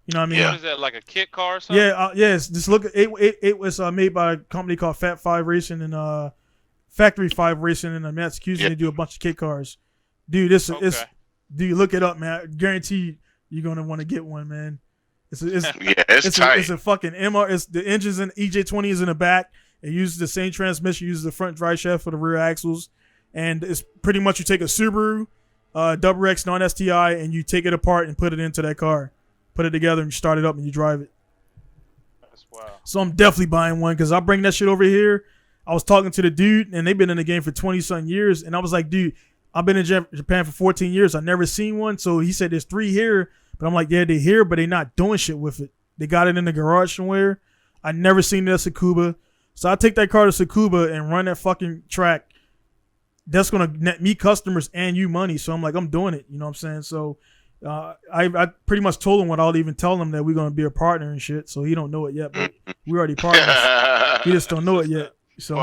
You know what I mean? Yeah. What is that, like a kit car or something? Yeah, yes. Just look. It was made by a company called Fat Five Racing and Factory 5 Racing in Massachusetts. Yeah. They do a bunch of kit cars. Dude, it's Okay. dude, look it up, man. I guarantee you're gonna want to get one, man. It's it's tight. It's a fucking MR. It's the engines in EJ20 is in the back. It uses the same transmission. Uses the front drive shaft for the rear axles, and it's pretty much you take a Subaru, double X non-STI, and you take it apart and put it into that car, put it together, and you start it up and you drive it. That's wild. So I'm definitely buying one because I bring that shit over here. I was talking to the dude, and they've been in the game for 20-something years, and I was like, dude, I've been in Japan for 14 years. I never seen one. So he said there's 3 here, but I'm like, yeah, they're here, but they're not doing shit with it. They got it in the garage somewhere. I never seen it at Tsukuba. So I take that car to Tsukuba and run that fucking track. That's gonna net me customers and you money. So I'm like, I'm doing it. You know what I'm saying? So I pretty much told him without even telling him that we're gonna be a partner and shit. So he don't know it yet, but we already partners. We just don't know it yet. So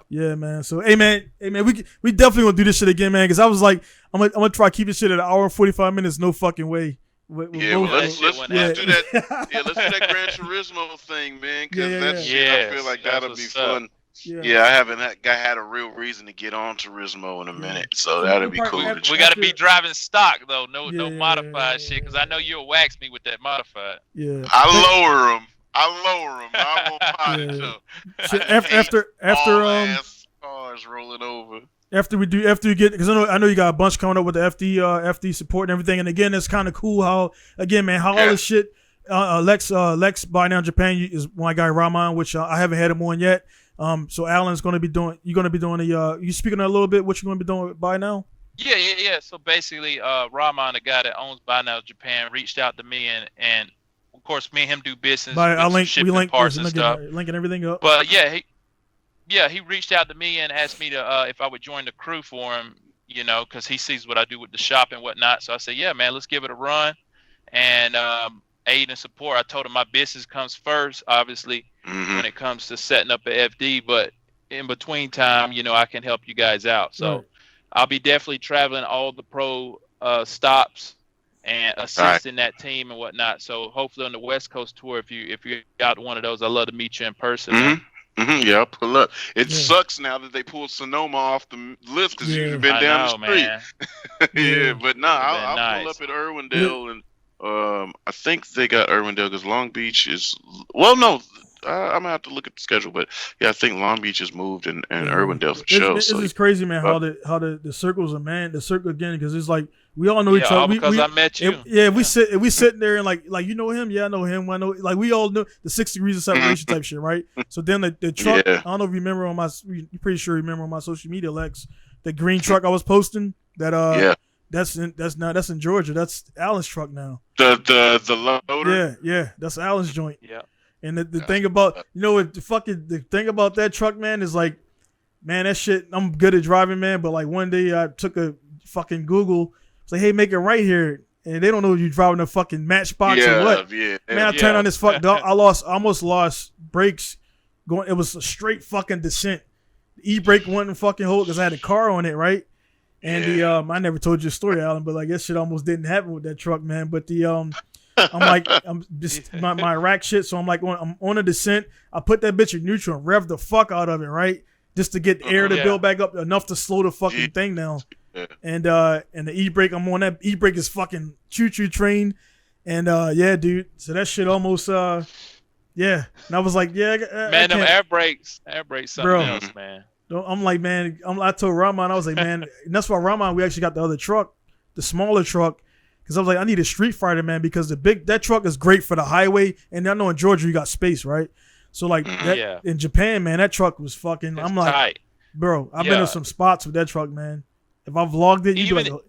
yeah, man. So hey, man, we definitely gonna do this shit again, man. Because I was like, I'm gonna try to keep this shit at an hour and 45 minutes. No fucking way. Let's do that. Yeah, let's do that Gran Turismo thing, man. Because that shit, I feel like that'll be fun. Yeah, I haven't had a real reason to get on Turismo in a minute, so that'll be cool. We got to be driving stock though, no modified shit, because I know you'll wax me with that modified. Yeah, I lower them. I won't mind it. After cars rolling over. After we get, because I know you got a bunch coming up with the FD support and everything, and again, it's kind of cool how all this shit. Lex by now Japan is my guy Rahman, which I haven't had him on yet. So Alan's going to be doing. You're going to be doing you speaking a little bit. What you going to be doing by now? Yeah. So basically, Rahman, the guy that owns Buy Now Japan, reached out to me, and of course, me and him do business. Parts and stuff. Linking everything up. But he reached out to me and asked me to if I would join the crew for him, because he sees what I do with the shop and whatnot. So I said, yeah, man, let's give it a run, and aid and support. I told him my business comes first, obviously, when it comes to setting up a FD, but in between time, I can help you guys out. So I'll be definitely traveling all the pro stops and assisting that team and whatnot. So hopefully on the West Coast tour, if you're out one of those, I'd love to meet you in person. Yeah, I'll pull up. It sucks now that they pulled Sonoma off the list because you've been down the street. Yeah, but I'll pull up at Irwindale, and I think they got Irwindale because Long Beach is. Well, no, I'm gonna have to look at the schedule, but yeah, I think Long Beach has moved and Irwindale for sure. It's just crazy, man. How the circles are, man. The circle again, because it's like we all know each other. Because I met you. We sitting there and like you know him. Yeah, I know him. I know, like we all know the 6 degrees of separation type shit, right? So then the truck. I don't know if you remember you're pretty sure you remember on my social media, Lex, the green truck I was posting. That's in Georgia. That's Alan's truck now. The loader. Yeah, that's Alan's joint. Yeah. And the thing about the thing about that truck, man, is like, man, that shit. I'm good at driving, man, but like one day I took a fucking Google. It's like, hey, make it right here, and they don't know you're driving a fucking Matchbox or what. Man, I turned on this fuck. I almost lost brakes. It was a straight fucking descent. The e-brake wouldn't fucking hold because I had a car on it, right? And I never told you a story, Alan, but like that shit almost didn't happen with that truck, man. But I'm just my rack shit, so I'm on a descent. I put that bitch in neutral and rev the fuck out of it, right? Just to get air to build back up enough to slow the fucking thing down. Yeah. And the e-brake, I'm on that e-brake is fucking choo-choo train. And dude. So that shit almost And I was like, man, them air brakes something else, man. I'm like, man, I told Rahman, I was like, man, and that's why Rahman, we actually got the other truck, the smaller truck. Because I was like, I need a Street Fighter, man, because that truck is great for the highway. And I know in Georgia you got space, right? So like in Japan, man, that truck was fucking. It's like, tight. Bro, I've been in some spots with that truck, man. If I vlogged it, you'd be like,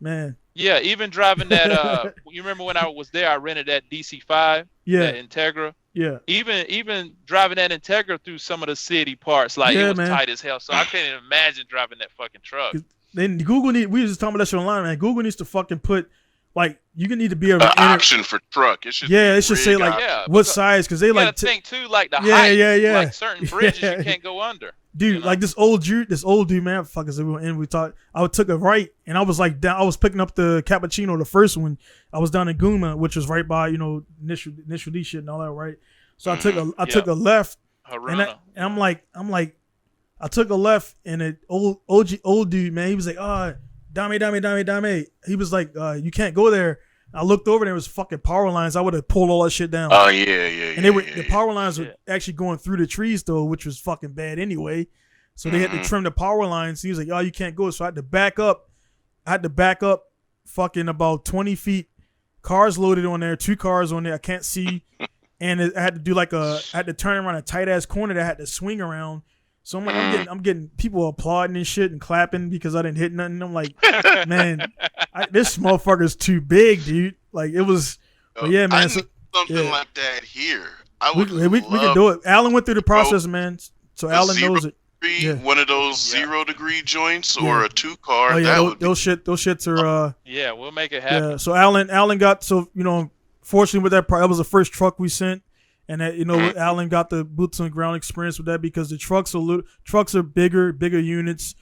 man. Yeah, even driving that. You remember when I was there? I rented that DC5, that Integra. Yeah. Even driving that Integra through some of the city parts, like it was tight as hell. So I can't even imagine driving that fucking truck. Then Google we was just talking about that shit online, man. Google needs to fucking put. Like you can need to be able to option for truck. It should say like what size, because they like think too, like the height. Yeah. Like certain bridges you can't go under. dude, you know? like this old dude, man, fuckers everyone. And we talked. I took a right, and I was like down. I was picking up the cappuccino, the first one. I was down in Guma, which was right by initial D shit and all that, right? So I took a left, and I'm like, I took a left, and an old dude, man, he was like, dame. He was like, you can't go there. I looked over and there was fucking power lines. I would have pulled all that shit down. Oh yeah. And the power lines were actually going through the trees though, which was fucking bad anyway. So they had to trim the power lines. He was like, "Oh, you can't go." So I had to back up. Fucking about 20 feet. Cars loaded on there, 2 cars on there. I can't see, and I had to do I had to turn around a tight ass corner that I had to swing around. So I'm like, I'm getting people applauding and shit and clapping because I didn't hit nothing. I'm like, man, this motherfucker's too big, dude. Like it was, but yeah, man. Something like that here. We can do it. Alan went through the process, man. So Alan knows it. One of those 0 degree joints or a 2-car. Oh yeah, those shits are. Yeah, we'll make it happen. Yeah. So Alan got fortunately with that was the first truck we sent. And that Alan got the boots on the ground experience with that because the trucks are bigger units,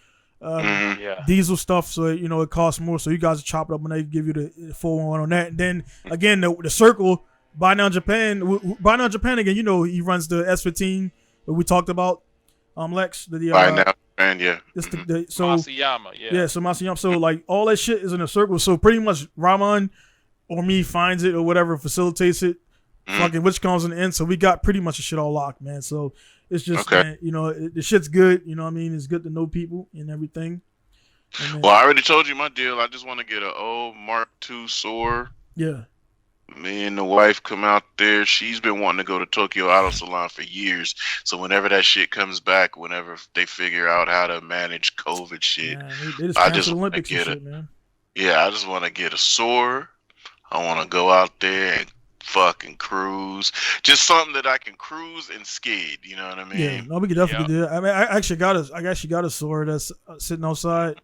diesel stuff. So it costs more. So you guys chop it up and they give you the full one on that. And then again the circle Buy Now Japan again. He runs the S15 that we talked about. Lex the Buy Now Japan, yeah. So Masayama, yeah. So Masayama. So like all that shit is in a circle. So pretty much Rahman or me finds it or whatever facilitates it. Fucking which comes in the end, so we got pretty much the shit all locked, man. So it's just, man, the shit's good. You know what I mean? It's good to know people and everything. And well, I already told you my deal. I just want to get an old Mark II Soar. Yeah. Me and the wife come out there. She's been wanting to go to Tokyo Auto Salon for years. So whenever that shit comes back, whenever they figure out how to manage COVID shit, I just want to get it. Yeah, I just want to get a Soar. I want to go out there and fucking cruise, just something that I can cruise and skid. You know what I mean? Yeah, no, we could definitely do that. I mean, I actually got a Soar that's sitting outside.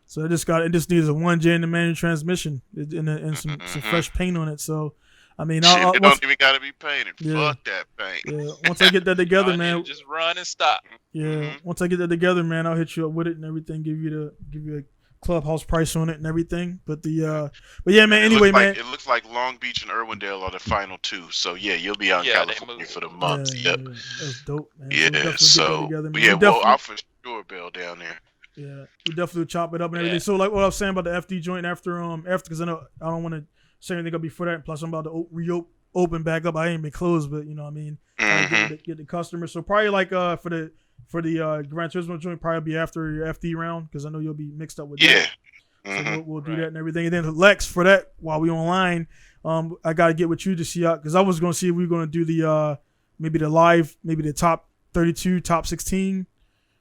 So it just needs a 1J in the manual transmission and some fresh paint on it. So, I mean, it don't even gotta be painted. Yeah. Fuck that paint. Yeah, once I get that together, man, just run and stop. Yeah, once I get that together, man, I'll hit you up with it and everything. Give you a clubhouse price on it and everything. But yeah, man. Anyway, man, it looks like Long Beach and Irwindale are the final 2. So yeah, you'll be out in California for the month. Yeah, that's dope, man. Yeah, so I'll for sure bail down there. Yeah, we definitely chop it up and everything. So like what I was saying about the FD joint after because I know I don't want to say anything up before that. Plus I'm about to reopen back up. I ain't been closed, but you know what I mean. Get the customers. So probably like for the Gran Turismo joint, probably be after your FD round because I know you'll be mixed up with that. So we'll do that and everything. And then Lex for that while we online, I gotta get with you to see out because I was gonna see if we were gonna do the maybe the live, maybe the top 32, top 16.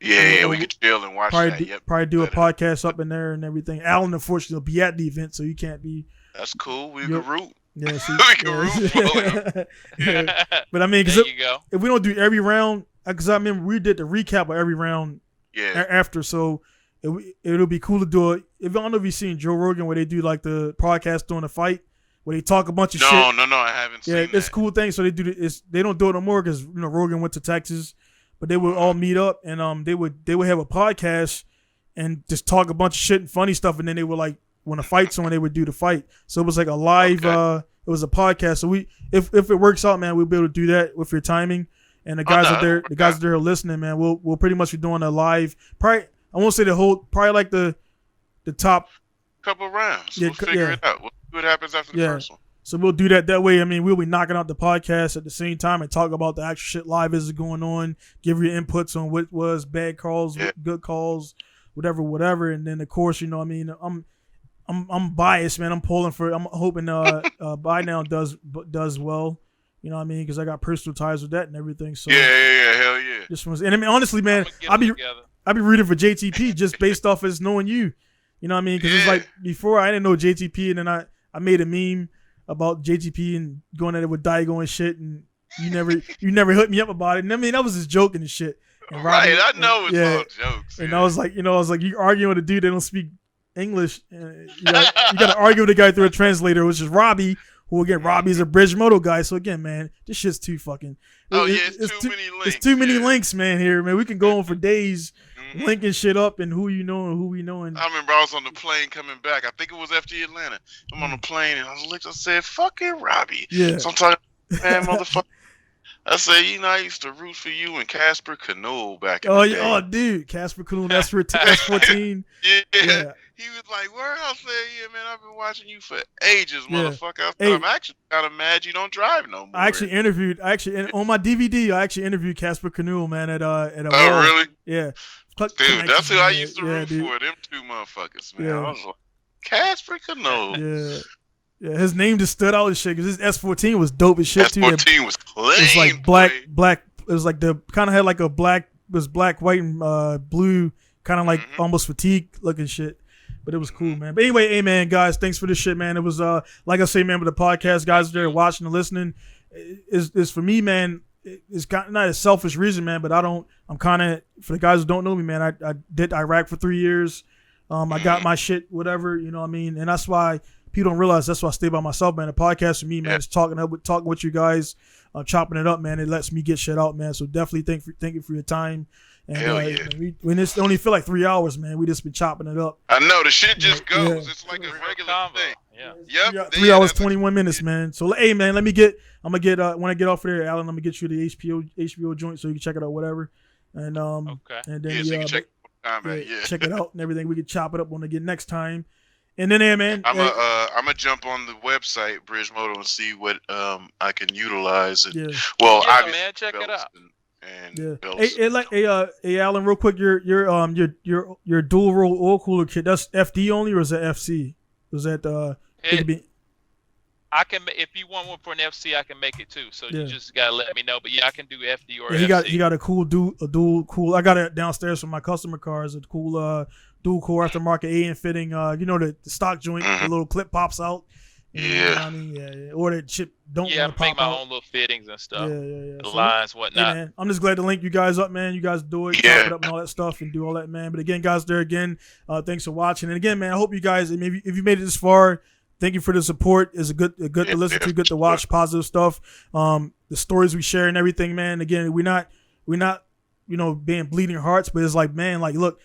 Yeah, we could chill and watch that. Probably do a podcast up in there and everything. Alan, unfortunately, will be at the event, so you can't be. That's cool. We can root. Yeah, see, we can root for him. But I mean, if we don't do every round, because I remember we did the recap of every round after, so it'll be cool to do it. I don't know if you've seen Joe Rogan where they do like the podcast during the fight, where they talk a bunch of shit. No, I haven't seen that. Yeah, it's a cool thing. So they don't do it no more because Rogan went to Texas. But they would all meet up and they would have a podcast and just talk a bunch of shit and funny stuff, and then they would like when the fight's on, they would do the fight. So it was like a live it was a podcast. So if it works out, man, we'll be able to do that with your timing. And the guys are there listening, man. We'll pretty much be doing a live probably I won't say the whole probably like the top couple rounds. We'll figure it out. We'll see what happens after the first one. So we'll do that way. I mean, we'll be knocking out the podcast at the same time and talk about the actual shit live as it's going on. Give your inputs on what was bad calls, good calls, whatever. And then of course, I mean, I'm biased, man. I'm hoping Buy Now does well. You know what I mean? Because I got personal ties with that and everything. So yeah, hell yeah. And I mean, honestly, man, I'll be rooting for JTP just based off as knowing you. You know what I mean? Because it's like before I didn't know JTP, and then I made a meme about JTP and going at it with Daigo and shit, and you never hit me up about it. And I mean, that was just joking and shit. And Robbie, I know it's all jokes. And I was like, you arguing with a dude that don't speak English. You got to argue with a guy through a translator, which is Robbie, who again, Robbie's a Bridge Moto guy. So again, man, this shit's too fucking. It's too many links. It's too many links, man. Here, man, we can go on for days linking shit up and who you know and who we know. And I remember I was on the plane coming back. I think it was FD Atlanta. I'm on the plane and I said, "Fucking Robbie." Yeah. So I'm talking, man, motherfucker. I said, I used to root for you and Casper Canoe back in the day. Oh, dude, Casper Canoe, S14. Yeah. He was like, where else? I said, yeah, man, I've been watching you for ages, motherfucker. I'm actually kind of mad you don't drive no more. I actually interviewed, on my DVD, I actually interviewed Casper Canoe, man, at a Oh, mall. really? Yeah. Dude, that's who I used to root dude. for, them two motherfuckers, man. I was like, Casper Canoe. Yeah. Yeah, his name just stood out and shit because his S14 was dope as shit too. S14 was clean. It's like black. It was like the kind of had like a black, white, and blue, kind of like almost fatigue looking shit. But it was cool, man. But anyway, hey man, guys, thanks for this shit, man. It was like I say, man, with the podcast, guys there watching and listening, is for me, man. It's not a selfish reason, man. But I'm kind of, for the guys who don't know me, man. I did Iraq for 3 years. I got my shit, whatever, you know what I mean, and that's why. People don't realize that's why I stay by myself, man. The podcast for me, man, is talking with you guys, chopping it up, man. It lets me get shit out, man. So definitely thank you for your time. And hell yeah. we just only feel like 3 hours, man. We just been chopping it up. I know the shit just goes. Yeah. It's like a regular thing. Yeah. Yep. 3 hours 21 minutes, man. So hey, man, when I get off of there, Alan, I'm gonna get you the HBO joint so you can check it out, whatever. And okay. And then so you can check check it out and everything. We can chop it up when I get next time. And then, man, I'm gonna jump on the website Bridge Moto and see what I can utilize. And, well, yeah, man, check it out. Hey, Alan, real quick, your dual roll oil cooler kit. That's FD only, or is that FC? Was that I can, if you want one for an FC, I can make it too. So you just gotta let me know. But yeah, I can do FD or FC. He got a cool dual cool. I got it downstairs from my customer cars. A cool dual core aftermarket A-end fitting. The stock joint, the little clip pops out. Yeah. You know what I mean? Yeah. Or that chip don't want to pop out. Yeah, make my own little fittings and stuff. Yeah. The lines, whatnot. Hey, man, I'm just glad to link you guys up, man. You guys do it, chop it up and all that stuff and do all that, man. But again, guys, thanks for watching. And again, man, I hope you guys, maybe if you made it this far, thank you for the support. It's good to listen to, good to watch, positive stuff. The stories we share and everything, man. Again, we're not, being bleeding hearts, but it's like, man, like, look,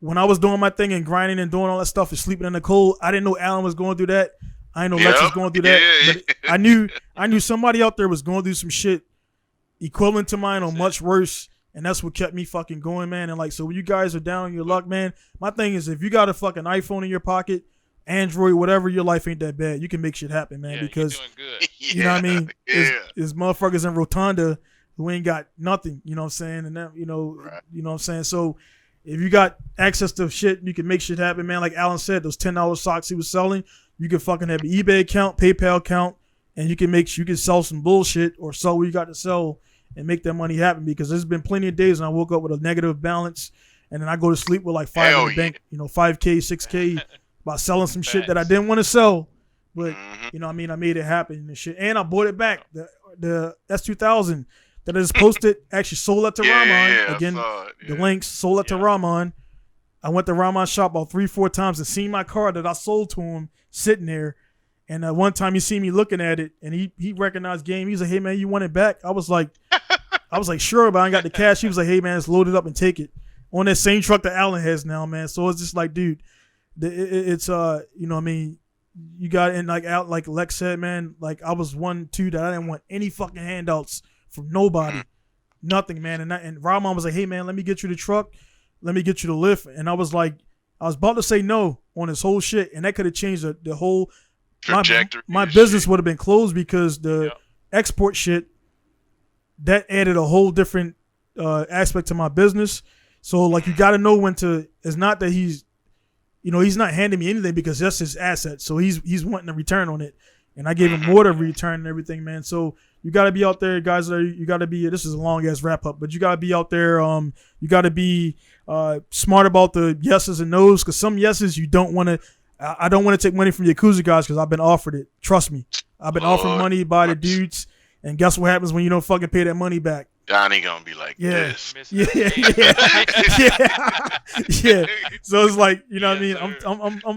when I was doing my thing and grinding and doing all that stuff and sleeping in the cold, I didn't know Alan was going through that. I didn't know Lexis was going through that. But I knew somebody out there was going through some shit equivalent to mine or much worse. And that's what kept me fucking going, man. And like, so when you guys are down on your luck, man, my thing is if you got a fucking iPhone in your pocket, Android, whatever, your life ain't that bad. You can make shit happen, man. Because you're doing good. You know what I mean? There's motherfuckers in Rotunda who ain't got nothing, you know what I'm saying? And that, you know what I'm saying? So if you got access to shit, you can make shit happen, man. Like Alan said, those $10 socks he was selling, you can fucking have an eBay account, PayPal account, and you can sell some bullshit or sell what you got to sell and make that money happen. Because there's been plenty of days when I woke up with a negative balance and then I go to sleep with like 5 in the bank, 5K, 6K, by selling some shit that I didn't want to sell. But, you know what I mean? I made it happen and shit. And I bought it back. The S2000 that I just posted actually sold that to Rahman. Again, the links sold that to Rahman. I went to Rahman's shop about 3-4 times and seen my car that I sold to him sitting there. And one time he seen me looking at it and he recognized game. He's like, hey man, you want it back? I was like, sure, but I ain't got the cash. He was like, hey man, let's load it up and take it. On that same truck that Alan has now, man. So it's just like, dude, it's you know what I mean? You got in like Lex said, man, like I was 1-2 that I didn't want any fucking handouts from nobody. Nothing, man. And Rahman was like, hey man, let me get you the truck. Let me get you the lift. And I was like, I was about to say no on this whole shit. And that could have changed the whole trajectory. My business would have been closed because the export shit, that added a whole different aspect to my business. So like you got to know when to, it's not that he's not handing me anything because that's his asset. So he's wanting a return on it. And I gave him more to return and everything, man. So you got to be out there, guys. You got to be, this is a long ass wrap up, but you got to be out there. You got to be smart about the yeses and nos, because some yeses you don't want to, I don't want to take money from Yakuza guys because I've been offered it. Trust me. I've been offered money by the dudes. And guess what happens when you don't fucking pay that money back? Donnie gonna be like this. Yeah. So it's like, you know what I mean?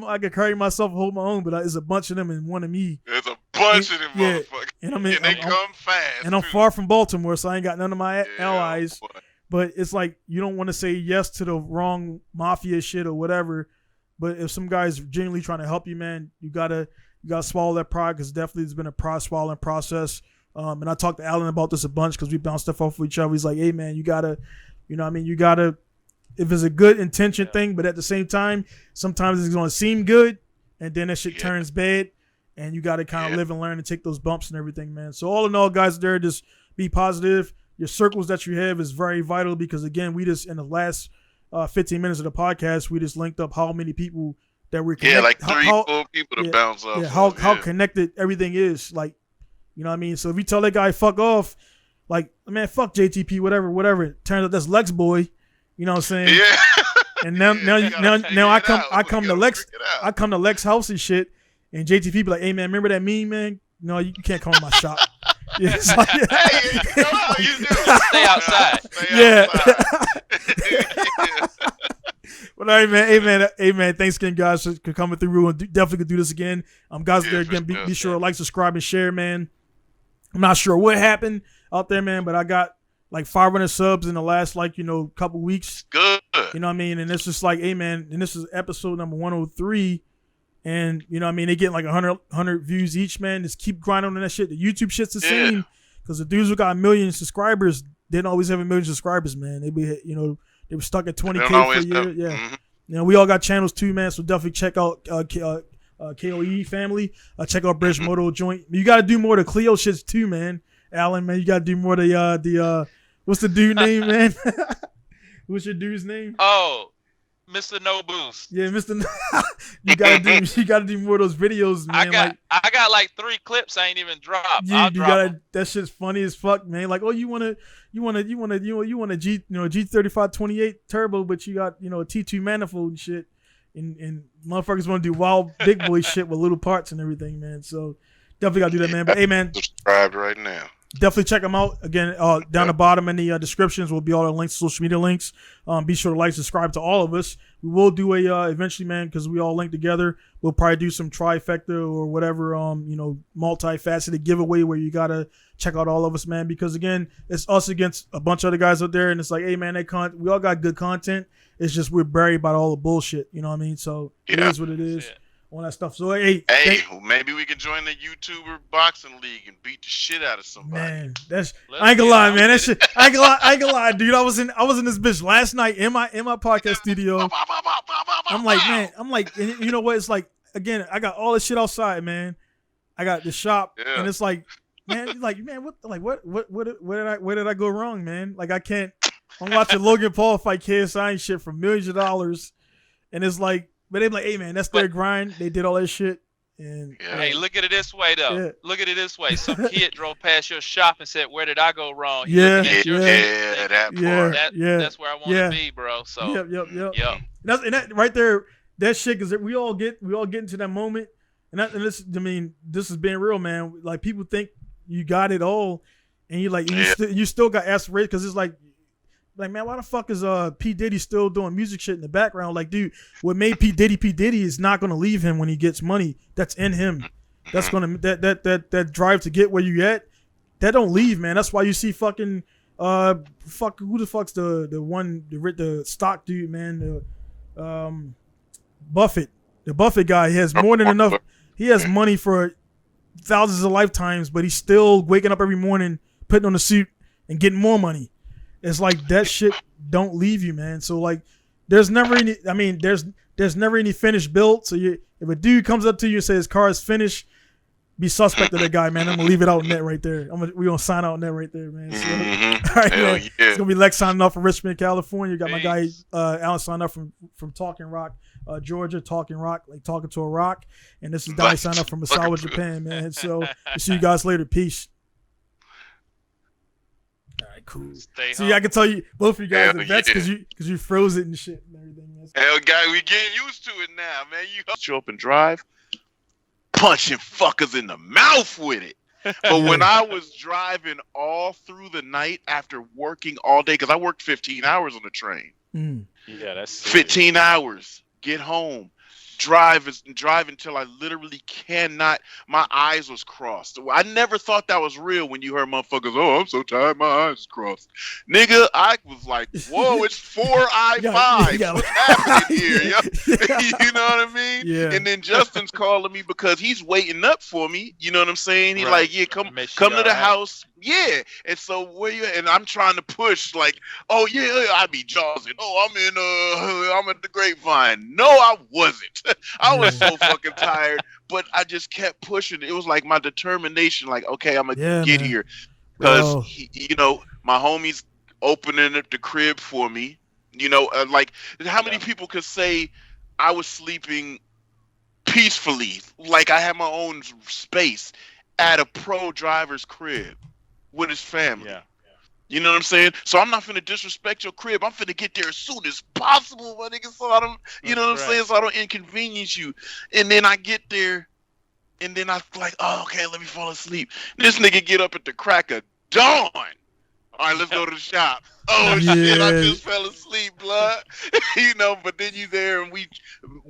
I can carry myself, hold my own, but it's a bunch of them and one of me. There's a bunch of them motherfuckers. And I mean, they come fast. And I'm far from Baltimore, so I ain't got none of my allies. Boy. But it's like you don't want to say yes to the wrong mafia shit or whatever. But if some guy's genuinely trying to help you, man, you gotta swallow that pride, because definitely it's been a swallowing process. And I talked to Alan about this a bunch because we bounced stuff off of each other. He's like, hey man, you gotta, you know what I mean? You gotta, if it's a good intention thing, but at the same time, sometimes it's gonna seem good and then that shit turns bad, and you gotta kind of live and learn and take those bumps and everything, man. So all in all, guys, there, just be positive. Your circles that you have is very vital, because again, we just in the last 15 minutes of the podcast, we just linked up how many people that we're connected. Yeah, like 3-4 people to bounce off. Yeah, how connected everything is. Like, you know what I mean? So if you tell that guy fuck off, like, man, fuck JTP, whatever. It turns out that's Lex boy. You know what I'm saying? Yeah. And now I come to Lex house and shit, and JTP be like, hey man, remember that meme, man? No, you can't come to my shop. Yeah, it's like, stay outside. But hey man, thanks again, guys, for coming through. We'll definitely could do this again. Guys, there again, be sure to like, subscribe, and share, man. I'm not sure what happened out there, man, but I got like 500 subs in the last couple weeks. Good. You know what I mean? And it's just like, hey man, and this is episode number 103. And you know what I mean, they get like 100 views each, man. Just keep grinding on that shit. The YouTube shit's the same, because the dudes who got 1 million subscribers didn't always have 1 million subscribers, man. They be, they were stuck at 20K for a year. Yeah. Mm-hmm. You know, we all got channels too, man. So definitely check out KOE family. Check out British Moto Joint. You got to do more of the Clio shits too, man. Alan, man, you got to do more of the what's the dude name, man? What's your dude's name? Oh, Mr. No Boost. Yeah, Mr. You gotta do more of those videos, man. I got like 3 clips I ain't even dropped. That shit's funny as fuck, man. Like, oh, you want a G35 28 turbo, but you got a T2 manifold and shit, and motherfuckers want to do wild big boy shit with little parts and everything, man. So definitely gotta do that, man. But hey, man, subscribe right now. Definitely check them out. Again, down the bottom in the descriptions will be all the links, social media links. Be sure to like, subscribe to all of us. We will do a eventually, man, because we all link together. We'll probably do some trifecta or whatever, multifaceted giveaway where you gotta check out all of us, man. Because again, it's us against a bunch of other guys out there, and it's like, hey, man, we all got good content. It's just we're buried by all the bullshit. You know what I mean? So it is what it is. All that stuff. So maybe we can join the YouTuber boxing league and beat the shit out of somebody. Man, I ain't gonna lie, man. That shit, I ain't gonna lie, dude. I was in this bitch last night in my podcast studio. I'm like, and you know what? It's like, again, I got all this shit outside, man. I got the shop, and it's like, man, where did I go wrong, man? Like, I can't. I'm watching Logan Paul fight KSI and shit for millions of dollars, and it's like. But they're like, hey, man, that's their grind. They did all that shit. And hey, look at it this way, though. Yeah. Look at it this way. Some kid drove past your shop and said, where did I go wrong? That part. That's where I want to be, bro. So Yep. And that right there, that shit, because we all get into that moment. And this, I mean, this is being real, man. Like, people think you got it all. And you still got aspirations, because it's like, man, why the fuck is P. Diddy still doing music shit in the background? Like, dude, what made P. Diddy is not gonna leave him when he gets money. That's in him. That's gonna that drive to get where you at. That don't leave, man. That's why you see fucking who the fuck's the stock dude, man? Buffett. The Buffett guy. He has more than enough. He has money for thousands of lifetimes, but he's still waking up every morning, putting on a suit and getting more money. It's like that shit don't leave you, man. So like, there's never any. I mean, there's never any finished build. So if a dude comes up to you and says his car is finished, be suspect of that guy, man. I'm gonna leave it out in that right there. We're gonna sign out in that right there, man. So, all right, man. Yeah. It's gonna be Lex signing off from Richmond, California. Got my guy Alan signing off from Talking Rock, Georgia. Talking Rock, like talking to a rock. And this is Donnie signing off from Misawa, Japan, man. So we'll see you guys later. Peace. Cool. See, I can tell you, both of you guys are vets because you froze it and shit and everything. Hell, guy, we getting used to it now, man. You show up and drive, punching fuckers in the mouth with it. But when I was driving all through the night after working all day, because I worked 15 hours on the train. Yeah, that's 15 hours. Get home. Drive until I literally cannot. My eyes was crossed. I never thought that was real when you heard motherfuckers, oh, I'm so tired, my eyes is crossed. Nigga, I was like, whoa, it's 4I5. What's happening here? You know what I mean? Yeah. And then Justin's calling me because he's waiting up for me. You know what I'm saying? He's like, yeah, come to the house. Yeah. And so where you at? And I'm trying to push like, oh yeah, I be jazzing. Oh, I'm at the Grapevine. No, I wasn't. I was so fucking tired, but I just kept pushing. It was like my determination, like, okay, I'm gonna get here. Because my homies opening up the crib for me. Like how many people could say I was sleeping peacefully, like I had my own space at a pro driver's crib with his family. Yeah. You know what I'm saying? So I'm not finna disrespect your crib. I'm finna get there as soon as possible, my nigga, so I don't, you know what I'm saying? So I don't inconvenience you. And then I get there, and then I like, oh, okay, let me fall asleep. This nigga get up at the crack of dawn. All right, let's go to the shop. Oh, shit, I just fell asleep, blood. But then you there, and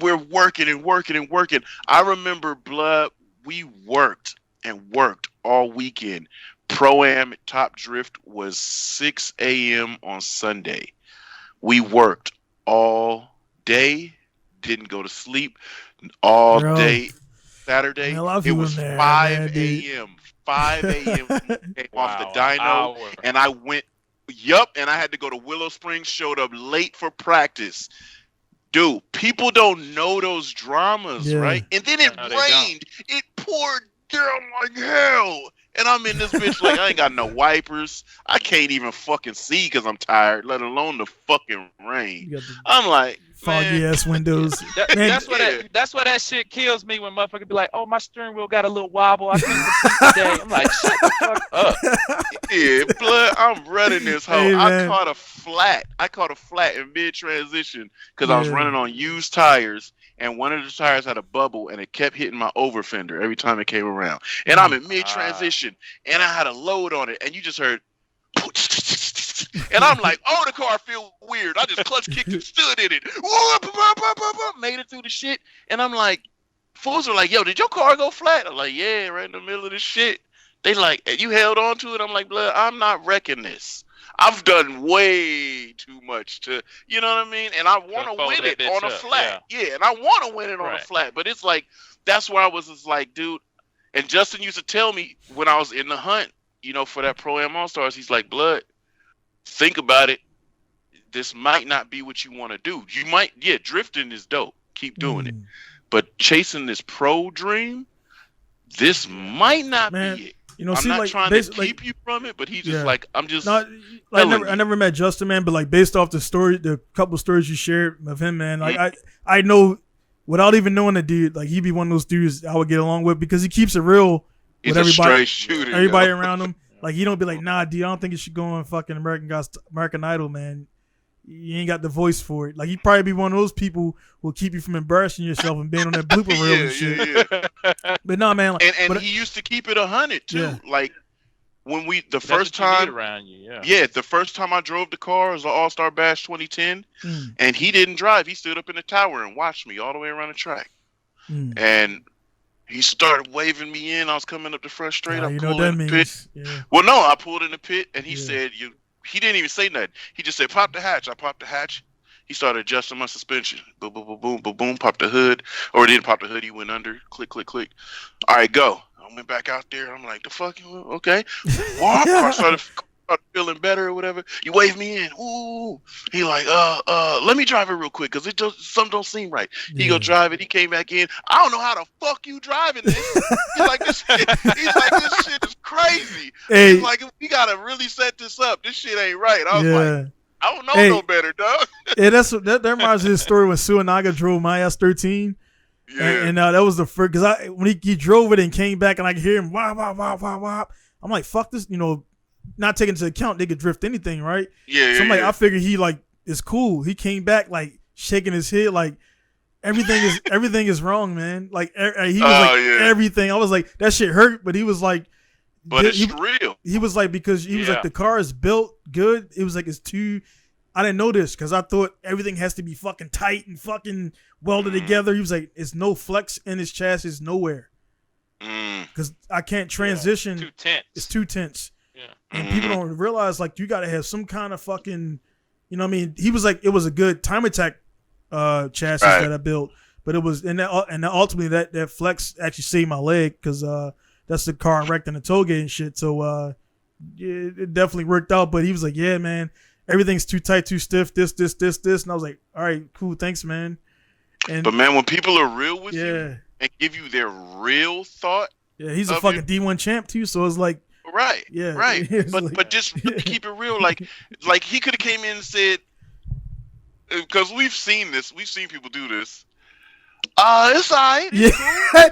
we're working and working and working. I remember, blood, we worked all weekend. Pro-Am at Top Drift was 6 a.m. on Sunday. We worked all day, didn't go to sleep all day. Saturday, it was 5 a.m. 5 a.m. came off the dyno, and I went, and I had to go to Willow Springs, showed up late for practice. Dude, people don't know those dramas, right? And then it rained. It poured down like hell. And I'm in this bitch like I ain't got no wipers. I can't even fucking see because I'm tired, let alone the fucking rain. I'm like, foggy ass windows. That's why that shit kills me when motherfuckers be like, oh, my steering wheel got a little wobble. I couldn't see today. I'm like, shut the fuck up. Yeah, blood, I'm running this hoe. Hey, I caught a flat in mid transition because I was running on used tires. And one of the tires had a bubble, and it kept hitting my over fender every time it came around. And I'm in mid-transition, and I had a load on it, and you just heard, and I'm like, oh, the car feels weird. I just clutch kicked and stood in it. Made it through the shit, and I'm like, fools are like, yo, did your car go flat? I'm like, yeah, right in the middle of the shit. They like, you held on to it? I'm like, blood, I'm not wrecking this. I've done way too much to, you know what I mean? And I want to win it on a flat. Yeah, and I want to win it on a flat. But it's like, that's where I was just like, dude. And Justin used to tell me when I was in the hunt, for that Pro-Am All-Stars, he's like, blood, think about it. This might not be what you want to do. You might, drifting is dope. Keep doing it. But chasing this pro dream, this might not be it. I'm not trying to keep you from it, but he's just like, I'm just. No, I never met Justin, man, but like based off the couple stories you shared of him, man, like I know without even knowing the dude, like he'd be one of those dudes I would get along with because he keeps it real with everybody. Everybody around him, like he don't be like, nah, dude, I don't think you should go on fucking American Idol, man. You ain't got the voice for it. Like he'd probably be one of those people who will keep you from embarrassing yourself and being on that blooper reel and shit. But no, man. Like, and he used to keep it 100 too. Yeah. Like when the first time around you, the first time I drove the car was the All-Star Bash 2010, and he didn't drive. He stood up in the tower and watched me all the way around the track, and he started waving me in. I was coming up the front straight. I pulled in the pit. Yeah. Well, no, I pulled in the pit, and he said, He didn't even say nothing. He just said, pop the hatch. I popped the hatch. He started adjusting my suspension. Boom, boom, boom, boom, boom, boom. Popped the hood. Or he didn't pop the hood. He went under. Click, click, click. All right, go. I went back out there. I'm like, the fuck? Okay. Walk. I started feeling better or whatever. You waved me in. Ooh. He like, let me drive it real quick because something don't seem right. He go drive it. He came back in. I don't know how the fuck you driving this. He's like, this shit is crazy. Hey. He's like, we gotta really set this up. This shit ain't right. I was like, I don't know no better, dog. Yeah, that reminds me of the story when Suinaga drove my S13. Yeah. And that was the first, because when he drove it and came back and I could hear him, wah, wah, wah, wah, wah. I'm like, fuck this, not taking into account they could drift anything, right? Yeah. So I'm like, I figured he like is cool. He came back like shaking his head like everything is wrong, man. Like he was everything. I was like, that shit hurt, but he was like, but it's real. He was like, because he was like, the car is built good. It was like, it's too. I didn't know this because I thought everything has to be fucking tight and fucking welded together. He was like, it's no flex in his chassis nowhere. Because I can't transition. Too tense. It's too tense. Yeah. And people don't realize, like, you got to have some kind of fucking, you know what I mean? He was like, it was a good time attack chassis that I built. But it was, and ultimately that flex actually saved my leg because that's the car I wrecked in the toll gate and shit. So it definitely worked out. But he was like, yeah, man, everything's too tight, too stiff, this. And I was like, all right, cool, thanks, man. But man, when people are real with you and give you their real thought. Yeah, he's a fucking D1 champ too, so it's like. Right. Yeah. Right. But just keep it real. Like he could have came in and said, because we've seen people do this. It's alright. Yeah.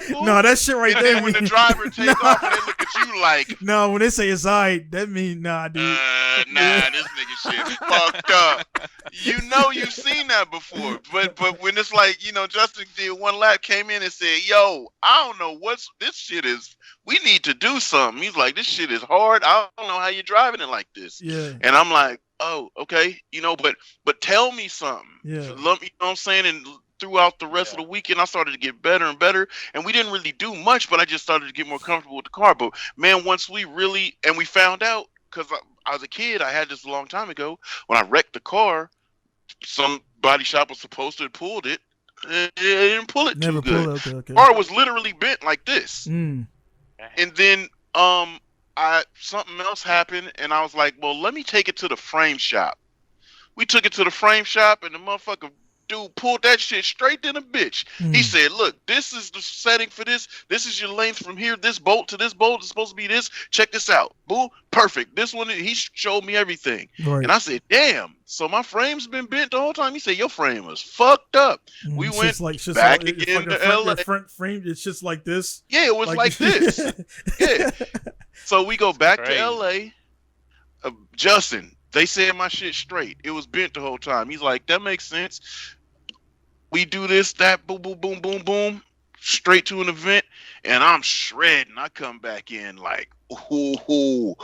Cool. No, that shit right there. And then when the driver takes off and they look at you like. No, when they say it's alright, that means nah, dude. This nigga shit fucked up. You know you've seen that before. But when it's like, Justin did one lap, came in and said, yo, I don't know this shit is. We need to do something. He's like, this shit is hard. I don't know how you're driving it like this. Yeah. And I'm like, oh, okay. But tell me something. Yeah. You know what I'm saying? And throughout the rest of the weekend, I started to get better and better. And we didn't really do much, but I just started to get more comfortable with the car. But man, once we found out, because I was a kid, I had this a long time ago, when I wrecked the car, some body shop was supposed to have pulled it. It didn't pull it too good. Okay. The car was literally bent like this. And then something else happened, and I was like, well, let me take it to the frame shop. We took it to the frame shop, and the motherfucker dude pulled that shit straight to the bitch. He said, look, this is the setting for this. This is your length from here. This bolt to this bolt is supposed to be this. Check this out. Boo, perfect. This one, he showed me everything. Right. And I said, damn, so my frame's been bent the whole time? He said, your frame was fucked up. We went back again to LA. Front frame, it's just like this? Yeah, it was like this. Yeah. So we go back to LA. Justin, they said my shit straight. It was bent the whole time. He's like, that makes sense. We do this, that, boom, boom, boom, boom, boom, straight to an event, and I'm shredding. I come back in like, ooh.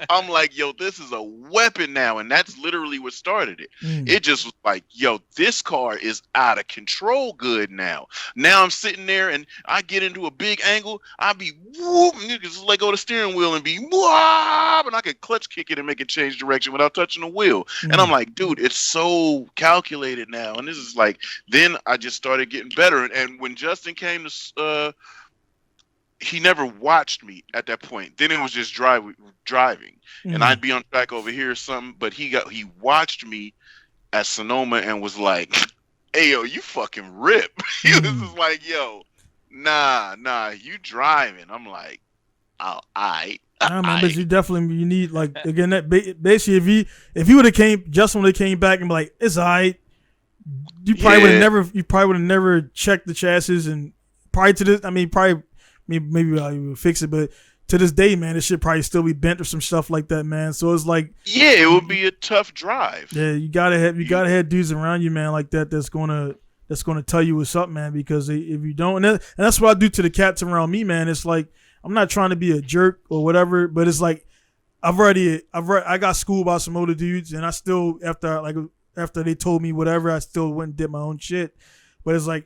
I'm like, yo, this is a weapon now, and that's literally what started it. It just was like, yo, this car is out of control good now. Now I'm sitting there, and I get into a big angle, I be whoop, just let go of the steering wheel and be whoop, and I could clutch kick it and make it change direction without touching the wheel. And I'm like, dude, it's so calculated now, and this is like, then I just started getting better, and when Justin came to he never watched me at that point. Then it was just driving, and I'd be on track over here or something. But he watched me at Sonoma and was like, "Hey, yo, you fucking rip." He was just like, "Yo, nah, you driving." I'm like, "Oh, I." Nah, man, but you need, like, again, that basically if he would have Justin would have came back and be like, "It's alright," you probably would have never checked the chassis, and prior to this, maybe I would fix it, but to this day, man, it should probably still be bent or some stuff like that, man. So it's like, yeah, it would be a tough drive. Yeah, you gotta have dudes around you, man, like that. That's gonna tell you what's up, man. Because if you don't, and that's what I do to the cats around me, man. It's like, I'm not trying to be a jerk or whatever, but it's like I got schooled by some older dudes, and I still after they told me whatever, I still went and did my own shit. But it's like,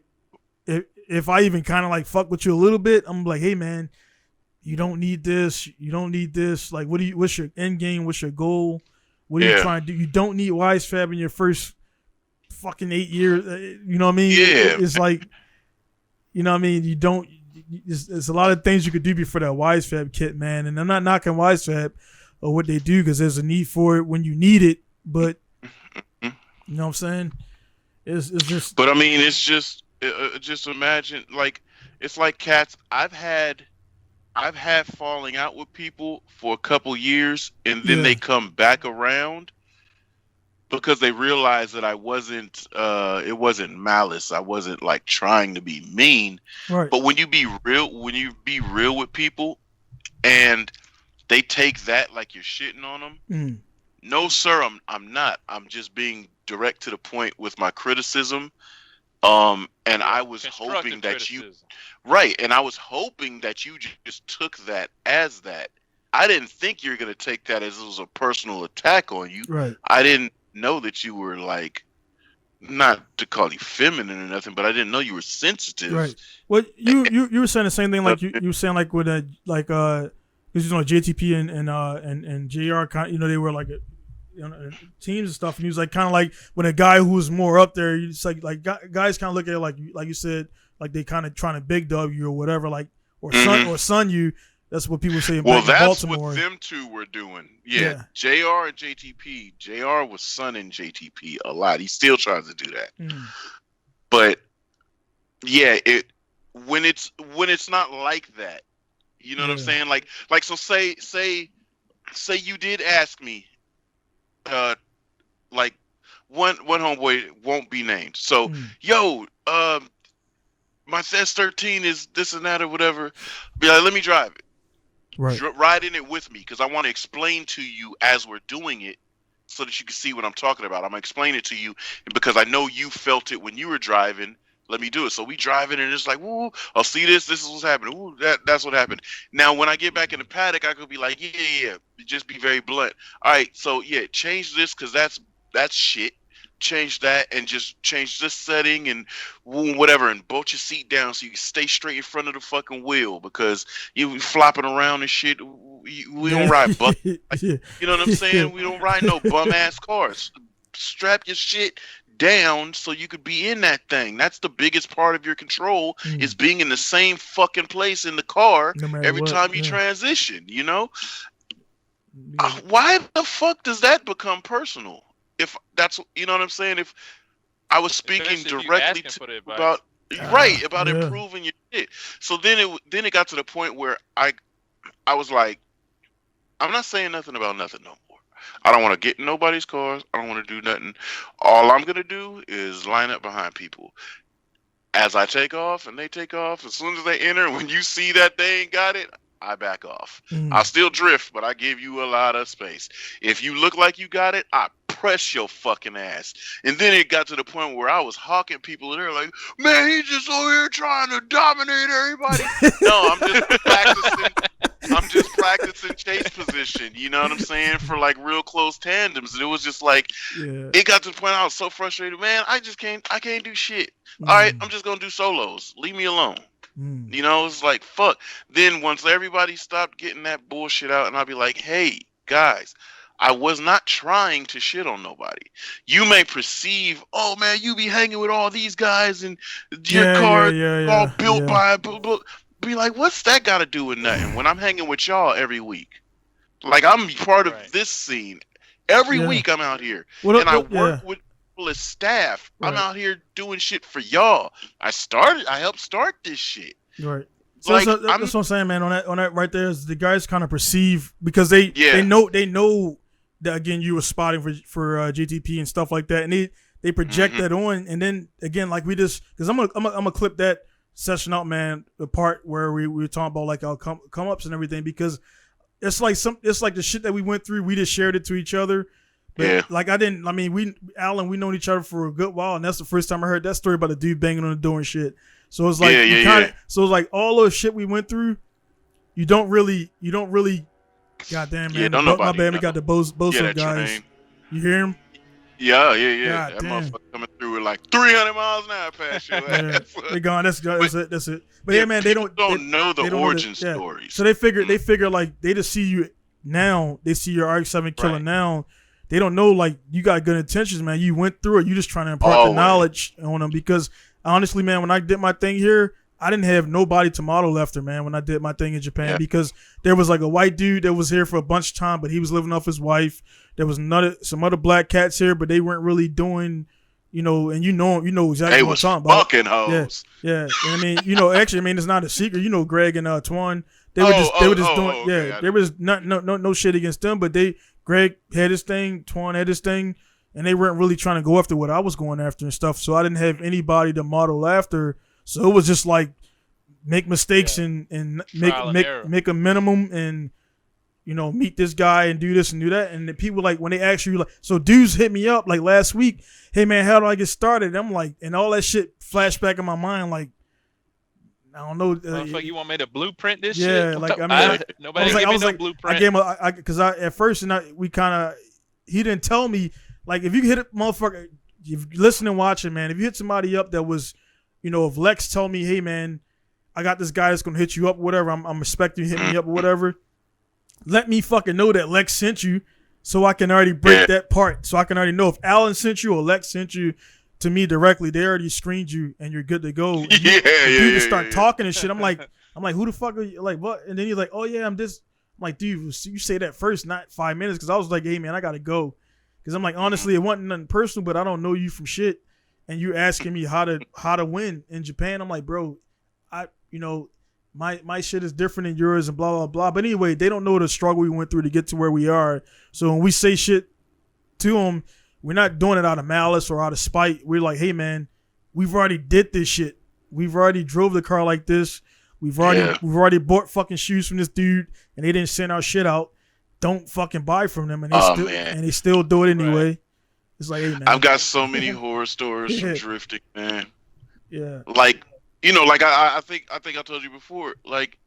if I even kind of like fuck with you a little bit, I'm like, hey man, you don't need this. You don't need this. Like, what's your end game? What's your goal? What are you trying to do? You don't need WiseFab in your first fucking 8 years. You know what I mean? Yeah. It's like, you know what I mean? You don't, there's a lot of things you could do before that WiseFab kit, man. And I'm not knocking WiseFab or what they do, because there's a need for it when you need it. But, you know what I'm saying? It's just. But I mean, it's just imagine, like, it's like cats. I've had falling out with people for a couple years, and then they come back around because they realize that it wasn't malice. I wasn't like trying to be mean. Right. But when you be real with people, and they take that like you're shitting on them. No, sir, I'm not. I'm just being direct to the point with my criticism. And I was hoping that criticism. and I was hoping that you just took that as that. I didn't think you were going to take that as it was a personal attack on you. Right. I didn't know that you were like, not to call you feminine or nothing, but I didn't know you were sensitive. Right. Well, you were saying the same thing, like you were saying, like with because JTP and JR, they were like teams and stuff, and he was like kind of like when a guy who was more up there, you just like guys kind of look at it like you said, like they kind of trying to big dog you or whatever, like or son you. That's what people say. Well, that's Baltimore. what them two were doing. Yeah. JR and JTP. JR was sunning JTP a lot. He still tries to do that. But yeah, when it's not like that, you know what I'm saying? Like so say you did ask me, like one homeboy won't be named. So my S13 is this and that or whatever. Be like, let me drive it. Right. Ride in it with me because I want to explain to you as we're doing it so that you can see what I'm talking about. I'm going to explain it to you because I know you felt it when you were driving. Let me do it. So we drive in and it's like, woo, I'll see this. This is what's happening. Ooh, that's what happened. Now, when I get back in the paddock, I could be like, yeah. Just be very blunt. All right, so change this because that's shit. Change that and just change this setting and whatever and bolt your seat down so you can stay straight in front of the fucking wheel because you flopping around and shit. We don't ride you know what I'm saying? We don't ride no bum ass cars. Strap your shit down so you could be in that thing. That's the biggest part of your control is being in the same fucking place in the car every time you transition, you know? Why the fuck does that become personal? If that's, you know what I'm saying? If I was speaking directly about improving your shit. So then it got to the point where I was like, I'm not saying nothing about nothing no more. I don't want to get in nobody's cars. I don't want to do nothing. All I'm going to do is line up behind people. As I take off and they take off, as soon as they enter, when you see that they ain't got it, I back off. I'll still drift, but I give you a lot of space. If you look like you got it, I press your fucking ass. And then it got to the point where I was hawking people and they're like, man, he's just over here trying to dominate everybody. No, I'm just practicing chase position, you know what I'm saying, for like real close tandems. And it was just like it got to the point I was so frustrated, man, I can't do shit. All right, I'm just gonna do solos. Leave me alone. You know, it's like fuck. Then once everybody stopped getting that bullshit out and I'll be like, hey guys, I was not trying to shit on nobody. You may perceive, oh man, you be hanging with all these guys and your car all built by be like, what's that got to do with nothing when I'm hanging with y'all every week? Like I'm part of this scene. Every week I'm out here. I work with people as staff. I'm out here doing shit for y'all. I helped start this shit. Right. So like, that's what I'm saying, man. On that right there is the guys kind of perceive because they know that again you were spotting for JTP and stuff like that, and they project that on, and then again like we just because I'm gonna clip that session out, man, the part where we were talking about like our come ups and everything because it's like the shit that we went through. We just shared it to each other. But like we known each other for a good while, and that's the first time I heard that story about the dude banging on the door and shit. So it's like so it's like all the shit we went through, you don't really goddamn man. My bad, we got the Bose guys. Train. You hear him? Yeah. God that damn. Motherfucker coming through with like 300 miles an hour past your ass. They're gone. That's it. But yeah, man, they don't know the origin stories. So they figure like they just see you now. They see your RX-7 killer now. They don't know like you got good intentions, man. You went through it. You just trying to impart the knowledge on them because honestly, man, when I did my thing here, I didn't have nobody to model after, man, when I did my thing in Japan because there was like a white dude that was here for a bunch of time, but he was living off his wife. There was some other black cats here, but they weren't really doing, and you know exactly what I'm talking about. Fucking hoes. Yeah. And I mean, actually, it's not a secret. Greg and Twan, they were just doing, there was no shit against them, but Greg had his thing, Twan had his thing, and they weren't really trying to go after what I was going after and stuff. So I didn't have anybody to model after. So it was just like make mistakes and make a minimum and meet this guy and do this and do that. And the people like when they ask you like, so dudes hit me up like last week, hey man, how do I get started? And I'm like, and all that shit flashed back in my mind like, I don't know. You want me to blueprint this shit? Yeah, like I mean, nobody gave me no blueprint. I gave him because at first he didn't tell me like if you hit a motherfucker, if you listen and watching, man, if you hit somebody up that was, if Lex told me, hey man, I got this guy that's gonna hit you up, whatever. I'm expecting you to hit me up or whatever. Let me fucking know that Lex sent you, so I can already break that part. So I can already know if Alan sent you or Lex sent you to me directly. They already screened you and you're good to go. And you can start talking and shit. I'm like, who the fuck are you? Like, what? And then he's like, oh yeah, I'm this. I'm like, dude, you say that first, not 5 minutes, because I was like, hey man, I gotta go, because I'm like, honestly, it wasn't nothing personal, but I don't know you from shit, and you asking me how to win in Japan. I'm like, bro, my shit is different than yours and blah blah blah. But anyway, they don't know the struggle we went through to get to where we are. So when we say shit to them, we're not doing it out of malice or out of spite. We're like, hey man, we've already did this shit. We've already drove the car like this. We've already bought fucking shoes from this dude, and they didn't send our shit out. Don't fucking buy from them, and they still do it anyway. Right. It's like, hey man, I've got so many horror stories from drifting, man. Yeah, like. Like I think I told you before, like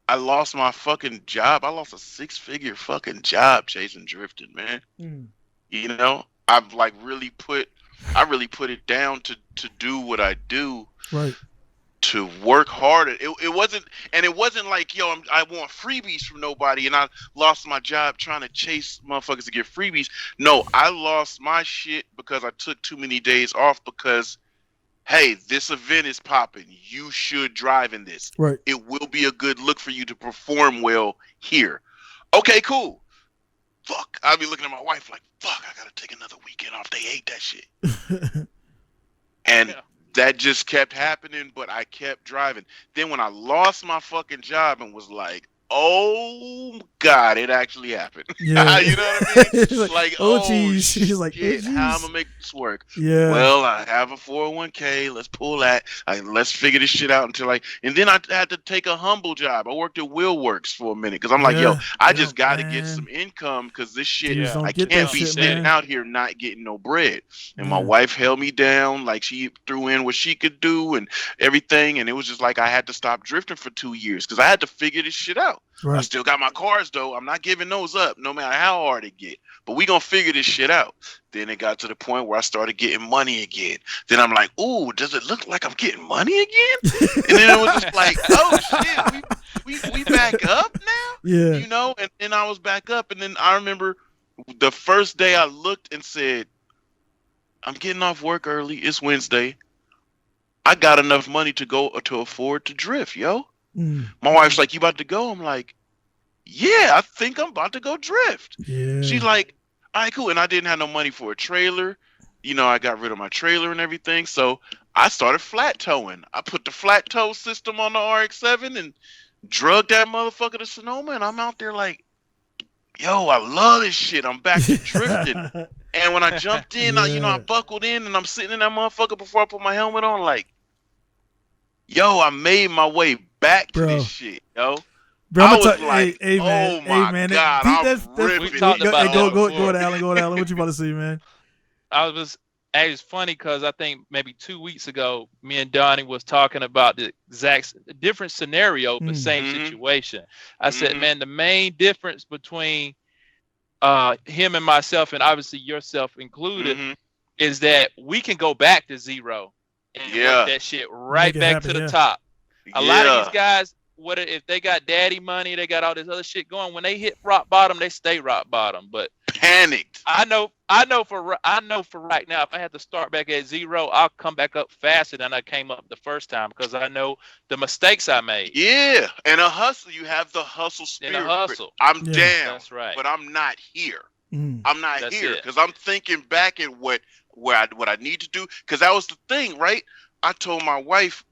I lost my fucking job. I lost a 6-figure fucking job chasing drifting, man. I've like really put it down to do what I do. Right. To work harder. It wasn't like, I want freebies from nobody and I lost my job trying to chase motherfuckers to get freebies. No, I lost my shit because I took too many days off because hey, this event is popping. You should drive in this. Right. It will be a good look for you to perform well here. Okay, cool. Fuck. I'll be looking at my wife like, fuck, I gotta take another weekend off. They hate that shit. And that just kept happening, but I kept driving. Then when I lost my fucking job and was like, oh God, it actually happened. Yeah. You know what I mean? like, oh geez. He's like, shit, how I'm gonna make this work? Yeah. Well, I have a 401k. Let's pull that. Let's figure this shit out and then I had to take a humble job. I worked at Wheelworks for a minute because I'm like, I just got to get some income because this shit, I can't be standing out here not getting no bread. And my wife held me down, like she threw in what she could do and everything. And it was just like I had to stop drifting for 2 years because I had to figure this shit out. Right. I still got my cars though. I'm not giving those up, no matter how hard it get. But we gonna figure this shit out. Then it got to the point where I started getting money again. Then I'm like, ooh, does it look like I'm getting money again? And then it was just like, oh shit, we back up now. Yeah. And then I was back up, and then I remember the first day I looked and said, I'm getting off work early. It's Wednesday. I got enough money to afford to drift, yo. My wife's like, you about to go? I'm like, yeah, I think I'm about to go drift. Yeah. She's like, all right, cool. And I didn't have no money for a trailer. I got rid of my trailer and everything. So I started flat towing. I put the flat tow system on the RX-7 and drug that motherfucker to Sonoma. And I'm out there like, yo, I love this shit. I'm back to drifting. And when I jumped in, I buckled in and I'm sitting in that motherfucker before I put my helmet on like, yo, I made my way back to this shit, yo. Bro, I was like, hey, man, oh my God, I'm ripping. We talked about go to Alan. Go to Alan. What you about to say, man? It's funny because I think maybe 2 weeks ago, me and Donnie was talking about the exact different scenario, but same situation. I said, man, the main difference between him and myself, and obviously yourself included, is that we can go back to zero and work that shit right back to the top. A lot of these guys, if they got daddy money, they got all this other shit going. When they hit rock bottom, they stay rock bottom. But panicked. I know for right now, if I had to start back at zero, I'll come back up faster than I came up the first time because I know the mistakes I made. Yeah, and a hustle. You have the hustle spirit. And a hustle. I'm down. That's right. But I'm not here. I'm not here because I'm thinking back at what I need to do. Because that was the thing, right? I told my wife,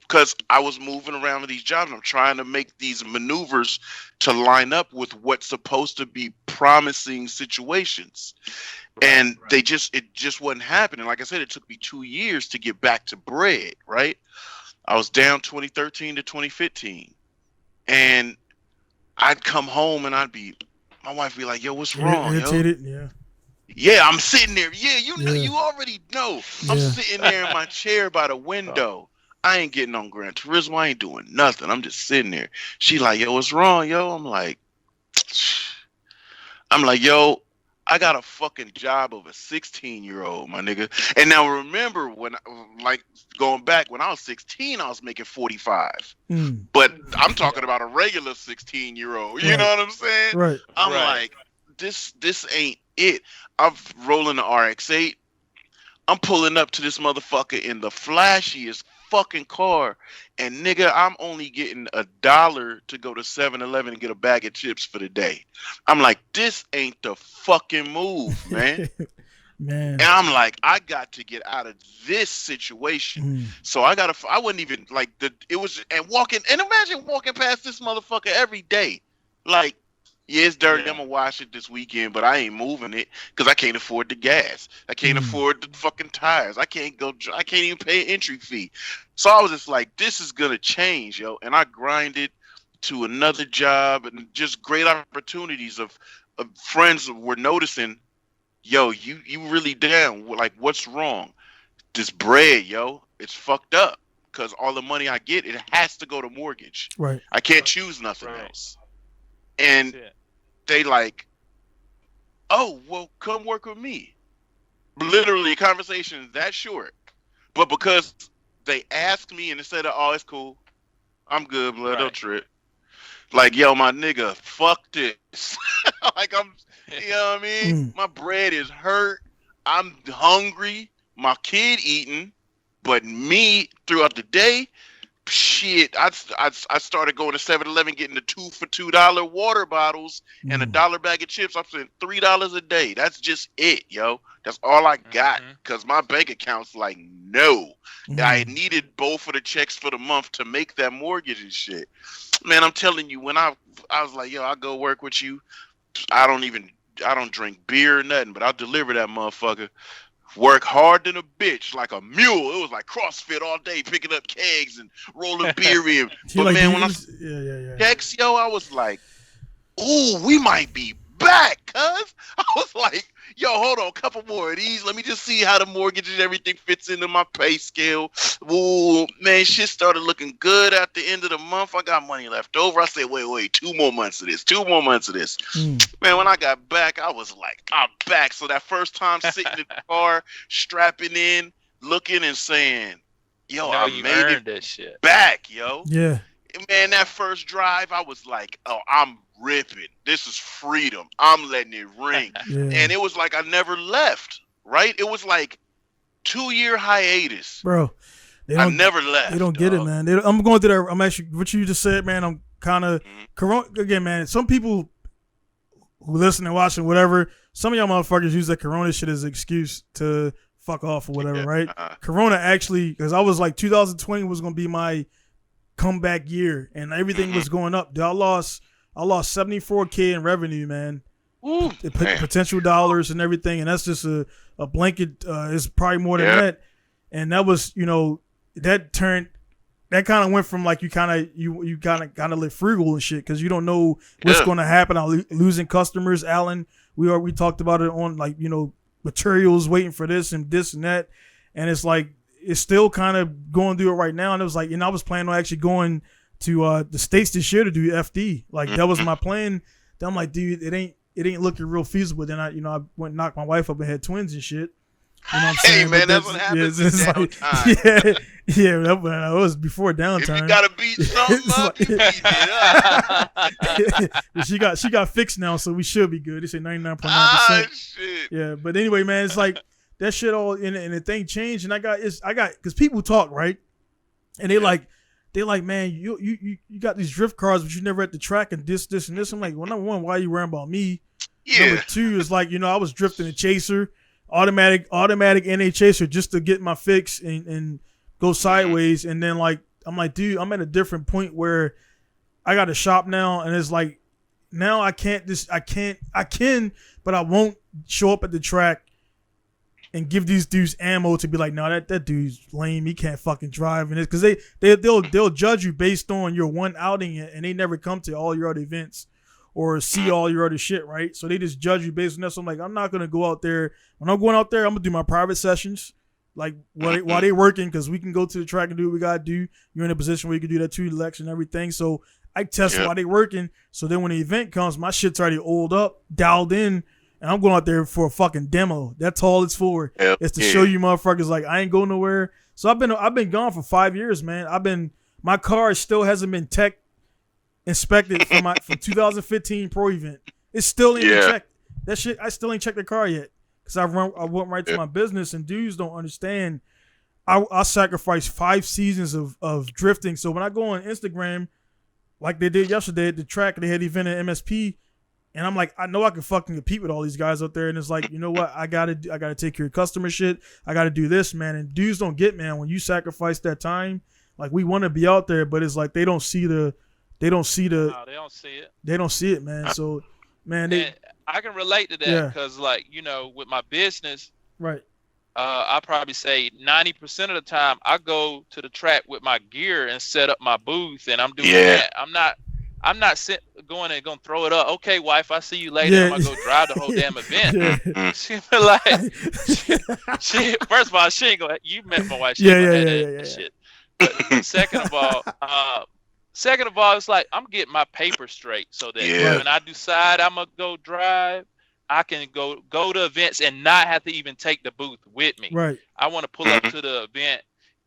because I was moving around with these jobs, I'm trying to make these maneuvers to line up with what's supposed to be promising situations. And it just wasn't happening. Like I said, it took me 2 years to get back to bread, right? I was down 2013 to 2015. And I'd come home and my wife be like, yo, what's wrong, irritated, yo? Yeah, I'm sitting there. Yeah, you know, you already know. I'm sitting there in my chair by the window. I ain't getting on Gran Turismo. I ain't doing nothing. I'm just sitting there. She like, yo, what's wrong, yo? I'm like, yo, I got a fucking job of a 16-year-old, my nigga. And now remember when, like, going back when I was 16, I was making 45. But I'm talking about a regular 16-year-old. You know what I'm saying? Right. I'm like, this ain't it. I'm rolling the RX-8. I'm pulling up to this motherfucker in the flashiest fucking car, and nigga, I'm only getting $1 to go to 7-Eleven and get a bag of chips for the day. I'm like, this ain't the fucking move, man. Man. And I'm like, I got to get out of this situation. So I wouldn't even like and imagine walking past this motherfucker every day. Like, yeah, it's dirty. I'm gonna wash it this weekend, but I ain't moving it because I can't afford the gas. I can't afford the fucking tires. I can't even pay an entry fee. So I was just like, this is gonna change, yo. And I grinded to another job and just great opportunities of friends were noticing, yo, you really down. Like, what's wrong? This bread, yo, it's fucked up because all the money I get, it has to go to mortgage. Right. I can't choose nothing else. And they like, oh, well, come work with me. Literally, conversation that short. But because they asked me and instead of, oh, it's cool, I'm good, blood, don't trip. Like, yo, my nigga, fuck this. Like, you know what I mean? My bread is hurt. I'm hungry. My kid eating. But me, throughout the day, shit, I started going to 7-Eleven getting the 2 for $2 water bottles and $1 bag of chips. I'm spending $3 a day. That's just it, yo. That's all I got because my bank account's like, no. I needed both of the checks for the month to make that mortgage and shit. Man, I'm telling you, when I was like, yo, I'll go work with you. I don't drink beer or nothing, but I'll deliver that motherfucker. Work hard than a bitch, like a mule. It was like CrossFit all day, picking up kegs and rolling beer in. But like, man, when I text, yo, I was like, ooh, we might be back, cuz. I was like, yo, hold on, a couple more of these. Let me just see how the mortgage and everything fits into my pay scale. Ooh, man, shit started looking good at the end of the month. I got money left over. I said, wait, 2 more months of this. Man, when I got back, I was like, I'm back. So that first time sitting in the car, strapping in, looking and saying, yo, I made it shit back, yo. Yeah. Man, that first drive, I was like, oh, I'm ripping. This is freedom. I'm letting it ring. And it was like I never left, right? It was like 2-year hiatus. Bro, I never left. They don't get it, man. I'm going through that. I'm actually, what you just said, man, I'm kind of, again, man, some people who listen and watch and whatever, some of y'all motherfuckers use that Corona shit as an excuse to fuck off or whatever, right? Corona actually, because I was like, 2020 was going to be my comeback year and everything was going up. Dude, I lost $74K in revenue, man. Ooh, potential dollars and everything, and that's just a blanket. It's probably more than that. And that was, that kind of went from like you kind of live frugal and shit because you don't know what's going to happen. I'm losing customers, Alan. We talked about it on like materials, waiting for this and that, and it's like it's still kind of going through it right now. And it was like, I was planning on actually going to the States this year to do FD. Like that was my plan. Then I'm like, dude, it ain't looking real feasible. Then I went and knocked my wife up and had twins and shit. You know what I'm saying? Hey man, that's what happens in downtime. That was before downtime. If you gotta beat something up, you beat it up. She got fixed now, so we should be good. They say 99.9%. Shit. Yeah, but anyway, man, it's like that shit all and the thing changed, and I got because people talk, right, and they like, man, you got these drift cars, but you never at the track and this and this. I'm like, well, number one, why are you worrying about me? Yeah. Number two is like, I was drifting a chaser, automatic NA chaser just to get my fix and go sideways. And then like, I'm like, dude, I'm at a different point where I got to shop now. And it's like, now I can, but I won't show up at the track and give these dudes ammo to be like, no, that dude's lame. He can't fucking drive. And it's because they'll judge you based on your one outing and they never come to all your other events. or see all your other shit, right? So they just judge you based on that. So I'm like, I'm not gonna go out there. When I'm going out there, I'm gonna do my private sessions, like while they working, because we can go to the track and do what we gotta do. You're in a position where you can do that too, election and everything. So I test while they working. So then when the event comes, my shit's already oiled up, dialed in, and I'm going out there for a fucking demo. That's all it's for. It's to show you motherfuckers like I ain't going nowhere. So I've been gone for 5 years, man. My car still hasn't been tech inspected from 2015 pro event. It's still ain't been checked. That shit, I still ain't checked the car yet because I went right to my business, and dudes don't understand. I sacrificed 5 seasons of drifting. So when I go on Instagram, like they did yesterday at the track, they had an event at MSP, and I'm like, I know I can fucking compete with all these guys out there, and it's like, you know what, I gotta take care of customer shit. I gotta do this, man. And dudes don't get, man, when you sacrifice that time. Like, we want to be out there, but it's like they don't see it. They don't see it, man. So, man, I can relate to that because, like, you know, with my business, right? Right. I want to pull up to the event,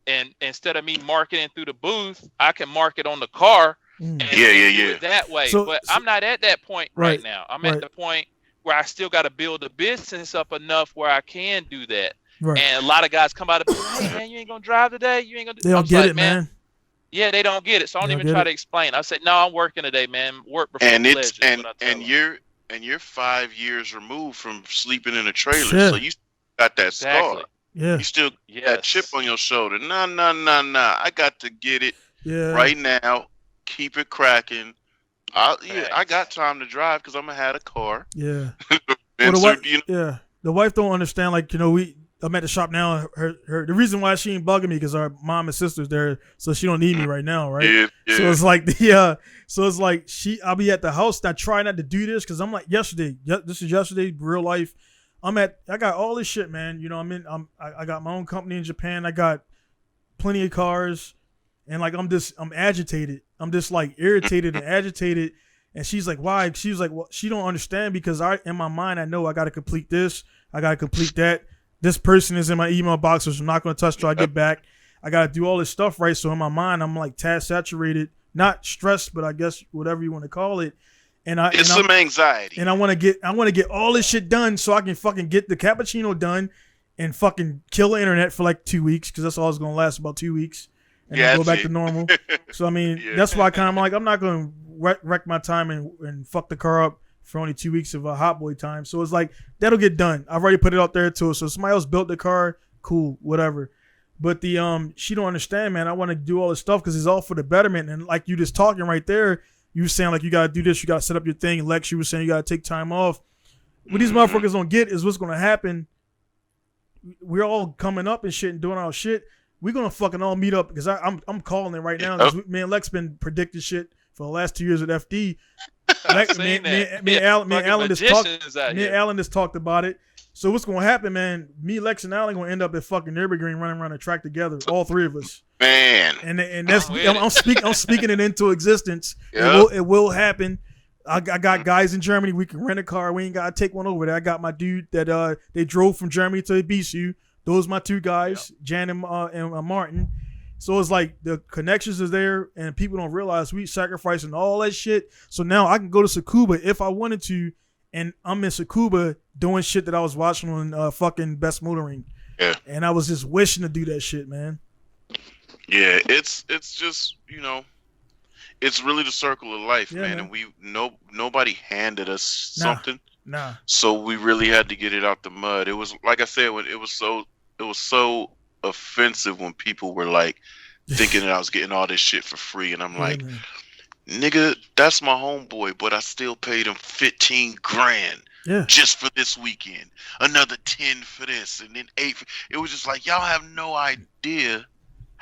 and instead of me marketing through the booth, I can market on the car. And do it that way. But I'm not at that point right now. I'm at the point where I still got to build the business up enough where I can do that. Right. And a lot of guys come out and be like, hey, man, you ain't going to drive today? You ain't going to do They don't get it, man. Yeah, they don't get it. So I don't even try to explain. I said, no, I'm working today, man. Work before pleasure. And you're 5 years removed from sleeping in a trailer. So you got that scar. Yeah. You still got that chip on your shoulder. Nah. I got to get it right now. Keep it cracking. I got time to drive because I'm gonna have a car. Yeah. The wife don't understand. Like, you know, I'm at the shop now. The reason why she ain't bugging me because our mom and sister's there, so she don't need me right now, right? Yeah. So it's like I'll be at the house. And I try not to do this because I'm like yesterday. This is yesterday, real life. I got all this shit, man. You know, I got my own company in Japan. I got plenty of cars, and like I'm agitated. I'm just like irritated and agitated. And she's like, why? She was like, well, she don't understand because in my mind, I know I got to complete this. I got to complete that. This person is in my email box, which I'm not going to touch till I get back. I got to do all this stuff, right? So in my mind, I'm like task saturated, not stressed, but I guess whatever you want to call it. And it's some anxiety. And I want to get all this shit done so I can fucking get the cappuccino done and fucking kill the internet for like 2 weeks because that's all it's going to last, about 2 weeks. And then go back to normal. So, I mean, that's why I'm like, I'm not going to wreck my time and fuck the car up for only 2 weeks of a hot boy time. So it's like, that'll get done. I've already put it out there too. So somebody else built the car, cool, whatever. But she don't understand, man. I want to do all this stuff because it's all for the betterment. And like you just talking right there, you were saying like, you got to do this, you got to set up your thing. Lex, you were saying you got to take time off. What these motherfuckers don't get is what's going to happen. We're all coming up and shit and doing our shit. We're gonna fucking all meet up because I'm calling it right now. Me and Lex been predicting shit for the last 2 years at FD. Me and Alan just talked about it. So what's gonna happen, man? Me, Lex, and Alan gonna end up at fucking Nürburgring running around the track together, all three of us. Man, and that's I'm speaking it into existence. It will happen. I got guys in Germany. We can rent a car. We ain't gotta take one over there. I got my dude that they drove from Germany to Ibisu. Those are my two guys, Jan and Martin. So it's like the connections is there, and people don't realize we sacrificing all that shit. So now I can go to Tsukuba if I wanted to, and I'm in Tsukuba doing shit that I was watching on fucking Best Motoring. Yeah. And I was just wishing to do that shit, man. Yeah, it's just, you know, it's really the circle of life, man. And nobody handed us something. Nah. So we really had to get it out the mud. It was like I said, when it was so offensive when people were like thinking that I was getting all this shit for free, and I'm like, nigga, that's my homeboy, but I still paid him 15 grand just for this weekend, another 10 for this, and then 8. It was just like, y'all have no idea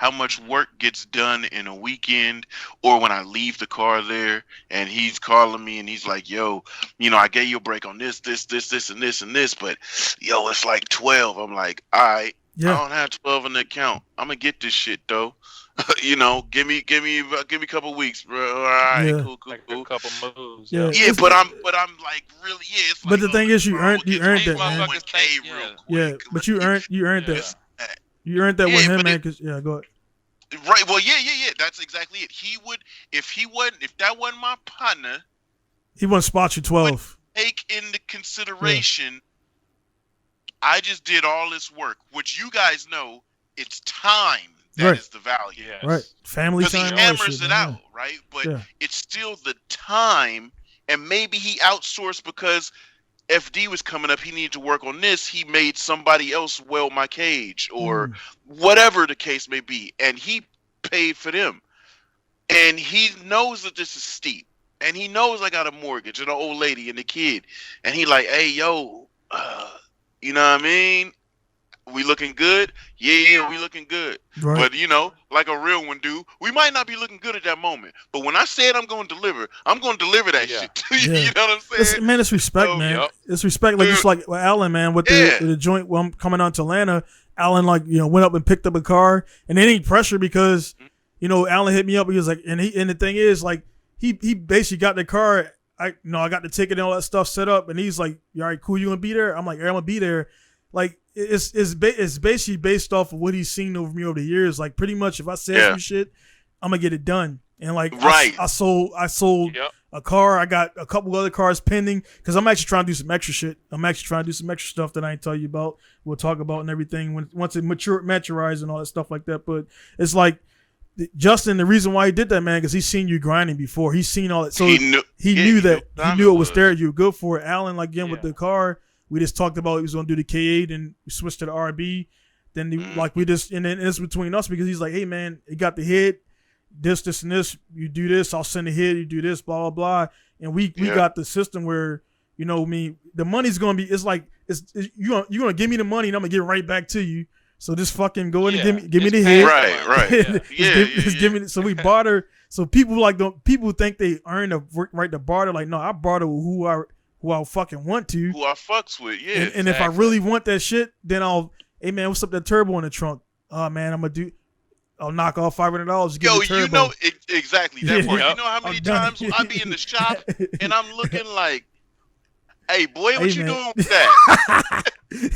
how much work gets done in a weekend, or when I leave the car there and he's calling me and he's like, yo, I gave you a break on this, and this, but yo, it's like 12. I'm like, all right, I don't have 12 in the account. I'm gonna get this shit though. Give me a couple weeks, bro. All right, cool. A couple moves. Yeah, but I'm like really, it's but like, the thing is, you earned that, man. Real quick. But you earned that. You earned that with him, man. Cause go ahead. Right. Well, yeah. That's exactly it. He would, if that wasn't my partner, he wouldn't spot you 12. Take into consideration, I just did all this work, which you guys know, it's time that is the value. Yes. Right. Family time. Because he hammers it out, right? But it's still the time, and maybe he outsourced because FD was coming up, he needed to work on this. He made somebody else weld my cage or whatever the case may be. And he paid for them. And he knows that this is steep. And he knows I got a mortgage and an old lady and a kid. And he like, hey, yo, you know what I mean? We looking good? Yeah, we looking good. Right. But, like a real one do, we might not be looking good at that moment. But when I said I'm going to deliver that shit. You know what I'm saying? It's respect, man. Yep. It's respect. Like, just like Alan, man, with the joint when I'm coming out to Atlanta, Alan, went up and picked up a car. And it ain't pressure because, Alan hit me up. He was like, and the thing is, like, he basically got the car. I got the ticket and all that stuff set up. And he's like, all right, cool, you going to be there? I'm like, yeah, I'm going to be there. Like, it's basically based off of what he's seen over me over the years. Like, pretty much, if I say some shit, I'm gonna get it done. And like, I sold a car. I got a couple other cars pending because I'm actually trying to do some extra shit. I'm actually trying to do some extra stuff that I ain't tell you about. We'll talk about and everything once it maturize and all that stuff like that. But it's like Justin. The reason why he did that, man, because he's seen you grinding before. He's seen all that, so he knew it was there. You were good for it. Alan, like again with the car. We just talked about he was going to do the K8 and we switched to the RB. Then and then it's between us because he's like, hey man, it got the hit, this and this. You do this, I'll send a hit. You do this, blah blah blah. And we got the system where the money's going to be. It's like you're going to give me the money and I'm going to give it right back to you. So just fucking go in and give me the hit. Right. Give me. So we barter. So people think they earn the right to barter. Like no, I barter with who I fucking want to. Who I fucks with, yeah. And if I really want that shit, then hey man, what's up that turbo in the trunk? Oh man, I'll knock off $500 to get the turbo. You know exactly that part. You know how many times I be in the shop and I'm looking like, hey boy, what you doing with that?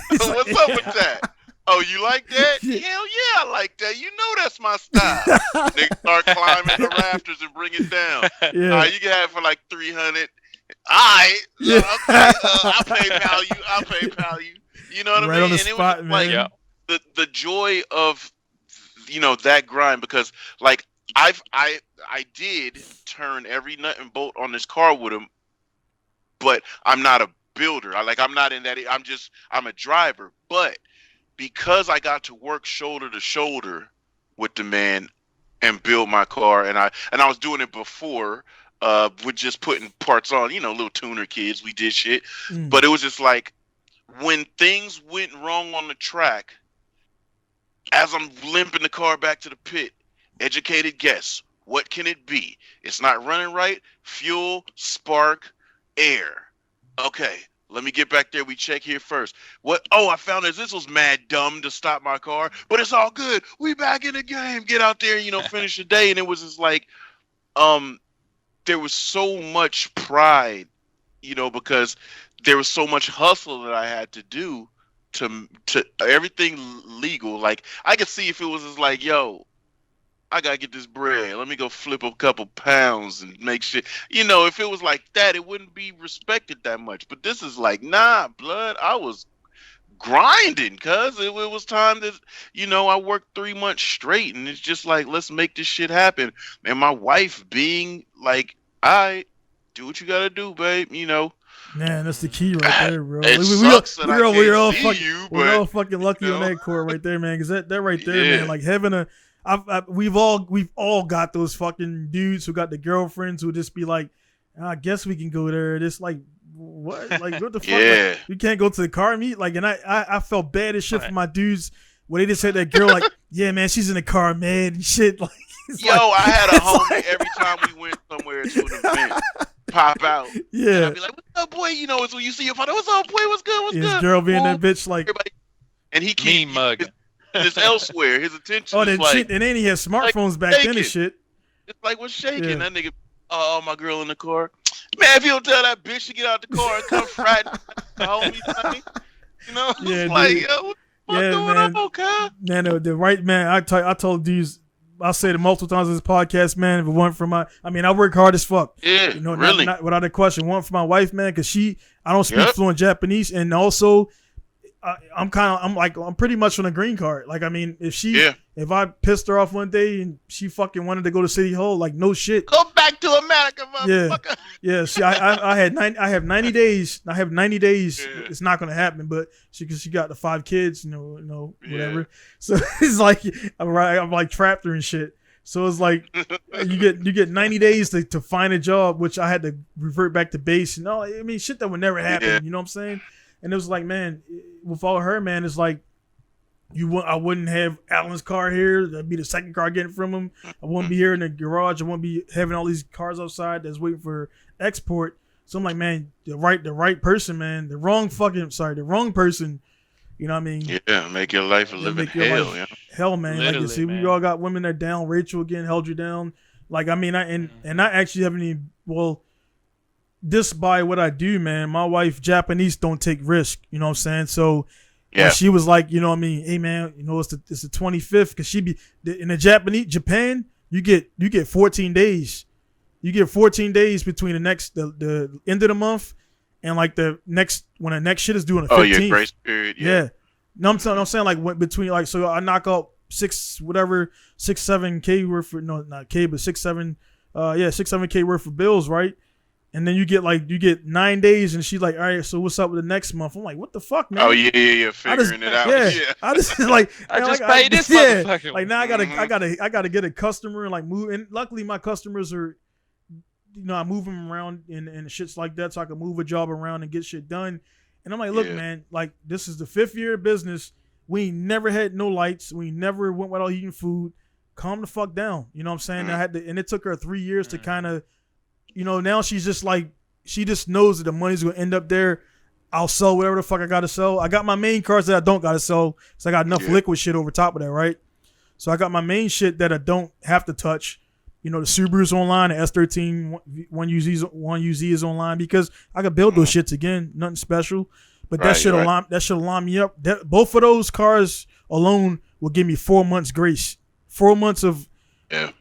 What's up with that? Oh, you like that? Hell yeah, I like that. You know that's my style. Niggas start climbing the rafters and bring it down. Yeah. You can have it for like $300. Alright, okay, I'll pay value. You know what I mean? On the spot, man. The joy of that grind, because like I did turn every nut and bolt on this car with him, but I'm not a builder. I'm not in that. I'm a driver. But because I got to work shoulder to shoulder with the man and build my car, and I was doing it before. With just putting parts on, little tuner kids, we did shit. But it was just like when things went wrong on the track, as I'm limping the car back to the pit, educated guess, what can it be? It's not running right. Fuel, spark, air. Okay, let me get back there. We check here first. What? Oh, I found this was mad dumb to stop my car, but it's all good. We back in the game. Get out there, finish the day. And it was just like, there was so much pride, because there was so much hustle that I had to do to everything legal. Like I could see if it was just like, yo, I gotta get this bread. Let me go flip a couple pounds and make shit. If it was like that, it wouldn't be respected that much. But this is like, nah, blood. I was grinding, cuz it was time that I worked 3 months straight, and it's just like, let's make this shit happen. And my wife being like, I do what you gotta do, babe. Man, that's the key right there, bro. We're all fucking lucky on that court right there, man. Because that right there, man, like having we've all got those fucking dudes who got the girlfriends who just be like, I guess we can go there. Just like, what? Like, what the fuck? Yeah. Like, you can't go to the car meet. Like, and I felt bad as shit for my dudes where they just had that girl like, yeah, man, she's in the car, man, and shit. Like, yo, I had a homie every time we went somewhere to an event pop out. Yeah. And I'd be like, what's up, boy? You know, it's when you see your father, what's up, boy? What's good? What's His good? girl being that bitch like, everybody. And he keep mugging. It's elsewhere. His attention is then like, shit, and then he had smartphones like, back then and shaking. shit. It's like, what's shaking? Yeah. That nigga, oh, my girl in the car. Man, if you don't tell that bitch to get out the car and come frighten the homie, man. You know, Yeah, it's like, dude. yo, what's Yeah, going man. on, cuz? Man, the right man. I told these. I said it multiple times in this podcast, man. If it weren't for I work hard as fuck. Yeah, You know, really. not without a question. One for my wife, man, because I don't speak fluent Japanese, and also I'm pretty much on a green card. Like, I mean, if I pissed her off one day and she fucking wanted to go to City Hall, like, no shit. Go back to America, motherfucker. Yeah. See, I have 90 days. I have 90 days. Yeah. It's not gonna happen, but she got the 5 kids, you know, whatever. Yeah. So it's like I'm like trapped her and shit. So it's like you get 90 days to find a job, which I had to revert back to base and all. I mean, shit that would never happen. Yeah. You know what I'm saying? And it was like, man, without her, man, it's like I wouldn't have Alan's car here. That'd be the second car getting from him. I wouldn't be here in the garage. I wouldn't be having all these cars outside that's waiting for export. So I'm like, man, the right person, man. The wrong person. You know what I mean? Yeah, make your life a living hell, yeah. Hell, man. Like you see, we all got women that down. Rachel again held you down. Like, I mean, I actually haven't even, just by what I do, man. My wife, Japanese, don't take risk. You know what I'm saying? So yeah, she was like, you know what I mean? Hey, man, you know, it's the 25th, because she be in Japan, you get 14 days. You get 14 days between the end of the month and like the next shit is due on the 15th. Oh, your grace period. Yeah. No, I'm saying like between, like, so I knock out 7K worth for, no, not K, but 7K worth of bills, right? And then you get 9 days, and she's like, all right, so what's up with the next month? I'm like, what the fuck, man? Oh yeah, figuring it out. Yeah. I just like I just paid this motherfucker. Like, now I gotta get a customer and like move. And luckily my customers are, you know, I move them around and shits like that, so I can move a job around and get shit done. And I'm like, look, man, like, this is the 5th year of business. We ain't never had no lights. We never went without eating food. Calm the fuck down. You know what I'm saying? And it took her 3 years to kind of, you know, now she's just like, she just knows that the money's gonna end up there. I'll sell whatever the fuck I gotta sell. I got my main cars that I don't gotta sell, so I got enough liquid shit over top of that, right? So I got my main shit that I don't have to touch. You know, the Subaru's online, the S13 1UZ is online, because I could build those shits again. Nothing special, but that should alarm me up. Both of those cars alone will give me 4 months grace. 4 months of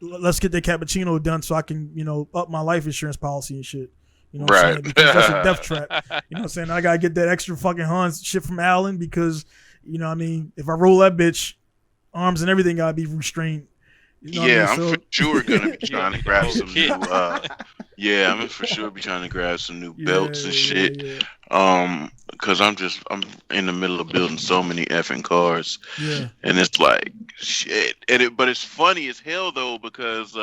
let's get the cappuccino done so I can, you know, up my life insurance policy and shit. You know what I'm saying? Because that's a death trap. You know what I'm saying? I gotta get that extra fucking Hans shit from Allen, because, you know what I mean, if I roll that bitch, arms and everything gotta be restrained. You know I'm for sure gonna be trying to grab some new I'm for sure be trying to grab some new belts and shit. Because I'm in the middle of building so many effing cars. Yeah. And it's like shit. But it's funny as hell though, because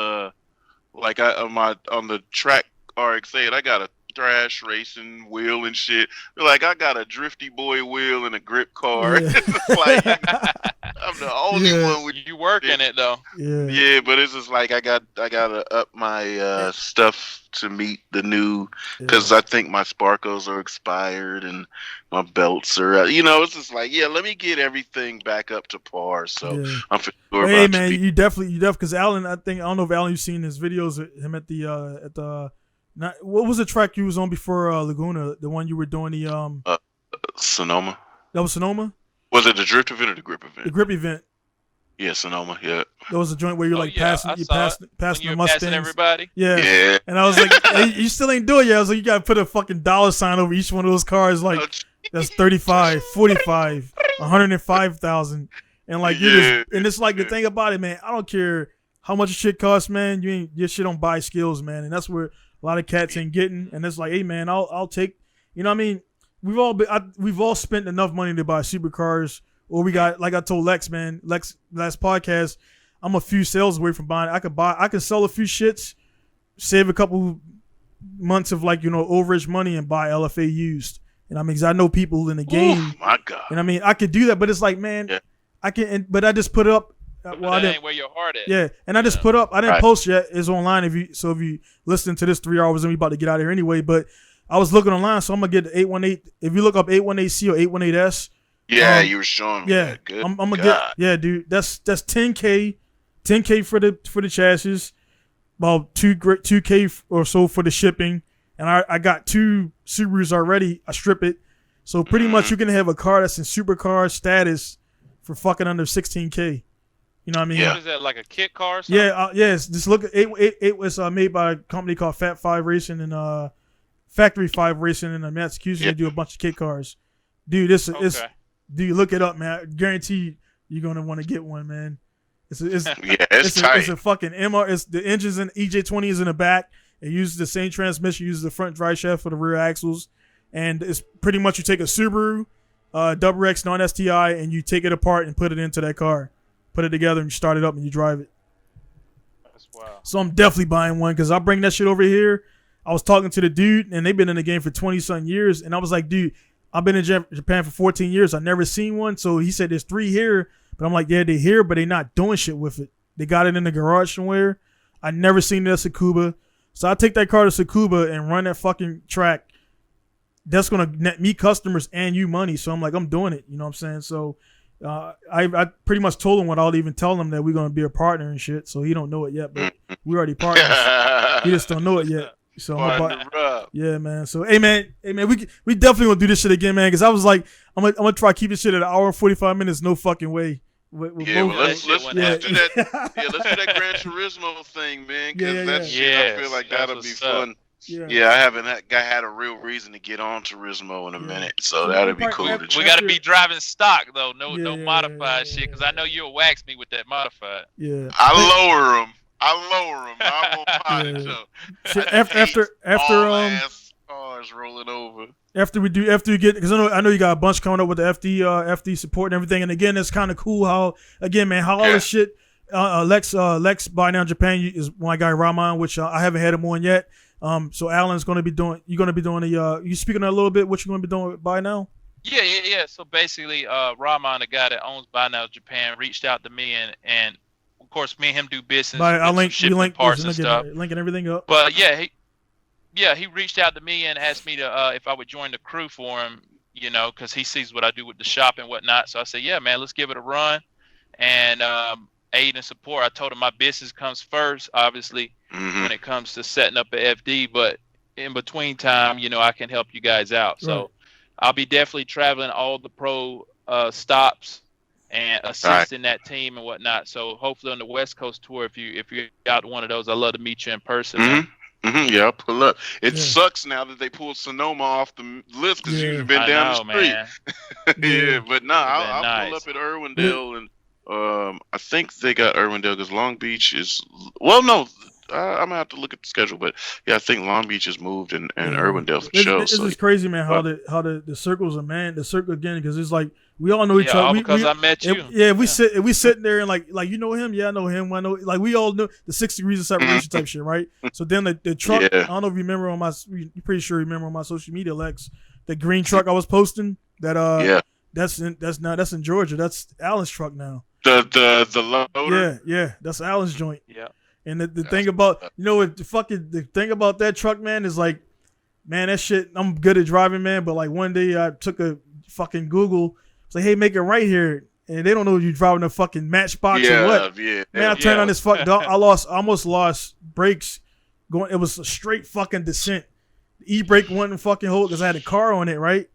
like on the track RX-8, I got a thrash racing wheel and shit. Like, I got a drifty boy wheel and a grip car. Yeah. Like, I'm the only one with you working it though. Yeah, but it's just like I gotta up my stuff to meet the new, because I think my sparkles are expired and my belts are, you know, it's just like, let me get everything back up to par. So I'm for sure. Hey man, you definitely, because Alan, I don't know if Alan, you've seen his videos of him at the what was the track you was on before Laguna? The one you were doing the Sonoma. That was Sonoma. Was it the drift event or the grip event? The grip event. Yeah, Sonoma. Yeah. That was a joint where you're like passing the Mustangs. Passing everybody. Yeah. And I was like, hey, you still ain't doing it yet. I was like, you gotta put a fucking $sign over each one of those cars. Like, that's 35, 45, 105,000, and like and it's like the thing about it, man. I don't care how much shit costs, man. Your shit don't buy skills, man, and that's where a lot of cats ain't getting. And it's like, hey, man, I'll take. You know what I mean? We've all spent enough money to buy supercars. Or we got, like I told Lex last podcast, I'm a few sales away from buying. I can sell a few shits, save a couple months of, like, you know, overage money and buy LFA used. And I mean, 'cause I know people in the game. Oh my God. And I mean, I could do that, but it's like, man, I can, but I just put it up. Well, I didn't. Ain't where your heart at. Yeah, and I just put up. I didn't post yet. It's online. If you listen to this 3 hours, and we about to get out of here anyway. But I was looking online, so I'm gonna get the 818. If you look up 818C or 818S. Yeah, you were showing me. Yeah, that. Good. I'm gonna get. Yeah, dude, that's 10K for the chassis, about 2K or so for the shipping, and I got 2 Subarus already. I strip it, so pretty much you can have a car that's in supercar status for fucking under 16K. You know what I mean? Yeah. What is that, like a kit car or something? Yeah, yes. Just look at it was made by a company called Fat 5 Racing and Factory 5 Racing in Massachusetts. They do a bunch of kit cars. Dude, dude, look it up, man. I guarantee you're gonna want to get one, man. It's tight. It's a fucking MR. It's the engines in EJ20 is in the back. It uses the same transmission, uses the front drive shaft for the rear axles, and it's pretty much you take a Subaru, double X non-STI, and you take it apart and put it into that car. Put it together and you start it up and you drive it. That's wild. So I'm definitely buying one because I bring that shit over here. I was talking to the dude and they've been in the game for 20-something years. And I was like, dude, I've been in Japan for 14 years. I never seen one. So he said there's 3 here. But I'm like, yeah, they're here, but they're not doing shit with it. They got it in the garage somewhere. I never seen it at Tsukuba. So I take that car to Tsukuba and run that fucking track. That's going to net me customers and you money. So I'm like, I'm doing it. You know what I'm saying? So I pretty much told him without even telling him that we're going to be a partner and shit. So he don't know it yet, but we already partners. He just don't know it yet. So yeah, man. So hey, man, we definitely gonna do this shit again, man. Because I was like, I'm gonna try to keep this shit at an hour and 45 minutes. No fucking way. Let's do that. Yeah, let's do that Gran Turismo thing, man. Because that shit, I feel like that'll be fun. Yeah, I haven't had a real reason to get on Turismo in a minute, so that'll be cool. We gotta be driving stock though, no modified shit, because I know you'll wax me with that modified. Yeah, I lower them. I won't mind it though. After cars rolling over. After we get, because I know you got a bunch coming up with the FD support and everything, and again, it's kind of cool how all this shit. Lex by now Japan is my guy Rahman, which I haven't had him on yet. So Alan's going to be doing. You're going to be doing you speaking a little bit. What you going to be doing by now? Yeah. So basically, Rahman, the guy that owns Buy Now Japan, reached out to me and of course, me and him do business. I'll link parts and stuff. Linking everything up. But he reached out to me and asked me to if I would join the crew for him, you know, because he sees what I do with the shop and whatnot. So I said, yeah, man, let's give it a run and aid and support. I told him my business comes first, obviously, when it comes to setting up an FD. But in between time, you know, I can help you guys out. Right. So I'll be definitely traveling all the pro stops and assisting that team and whatnot. So hopefully on the West Coast tour, if you're out to one of those, I'd love to meet you in person. Yeah, pull up. It sucks now that they pulled Sonoma off the list because you've been down the street. But I'll pull up at Irwindale and I think they got Irwindale because Long Beach is I'm gonna have to look at the schedule, but yeah, I think Long Beach has moved and Irwindale for sure. It's just crazy, man. How the circles are, man. The circle again, because it's like we all know each other. Because I met you. We sitting there and like you know him. Yeah, I know him. I know. Like we all know the 6 degrees of separation type shit, right? So then the truck. I don't know if you remember you're pretty sure you remember on my social media, Lex, the green truck I was posting. That's in Georgia. That's Alan's truck now. The loader. Yeah, that's Alan's joint. Yeah. And the thing about, the thing about that truck, man, is like, man, that shit, I'm good at driving, man. But like one day I took a fucking Google, it's like, hey, make it right here. And they don't know you're driving a fucking Matchbox or what. Man, I turned on this fucking, I almost lost brakes going. It was a straight fucking descent. The e-brake wasn't fucking hold because I had a car on it, right?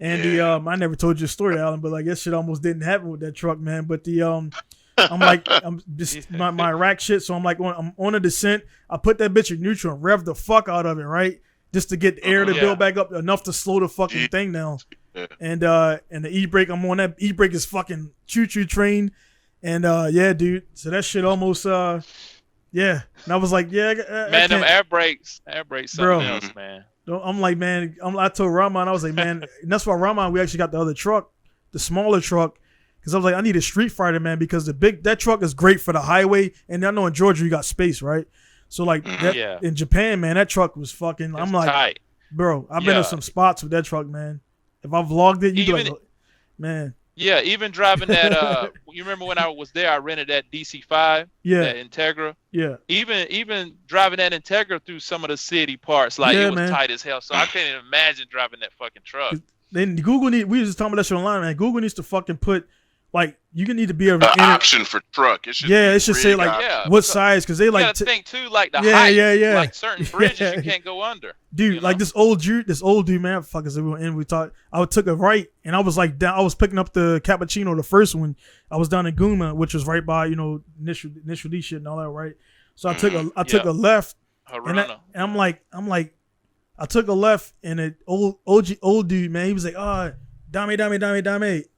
And I never told you a story, Alan, but like that shit almost didn't happen with that truck, man. But I'm just my rack shit. So I'm like, I'm on a descent. I put that bitch in neutral and rev the fuck out of it, right? Just to get the air to build back up enough to slow the fucking thing down. And the e-brake, I'm on that e-brake is fucking choo-choo train. And dude. So that shit almost And I was like, man, them air brakes something else, man. I'm like, man, I told Rahman, I was like, man, and that's why Rahman, we actually got the other truck, the smaller truck. Because I was like, I need a Street Fighter, man, because that truck is great for the highway. And I know in Georgia you got space, right? So like in Japan, man, that truck was fucking. I'm like, tight. Bro, I've been to some spots with that truck, man. If I vlogged it, you'd be like, man. Yeah, even driving that. You remember when I was there? I rented that DC5. Yeah. That Integra. Yeah. Even driving that Integra through some of the city parts, like Yeah, it was man. tight as hell. So I can't even imagine driving that fucking truck. Then Google we were just talking about that shit online, man. Google needs to fucking put like you can need to be able to option for truck. It should it should say like what size because they like you gotta think too, like the height. Yeah. Like certain bridges you can't go under. Dude, like this old dude, man, fuckers. We talked. I took a right, and I was like down. I was picking up the cappuccino, the first one. I was down in Guma, which was right by initial D shit and all that, right? So I took a left, and I'm like, I took a left, and an old dude, man, he was like, dame.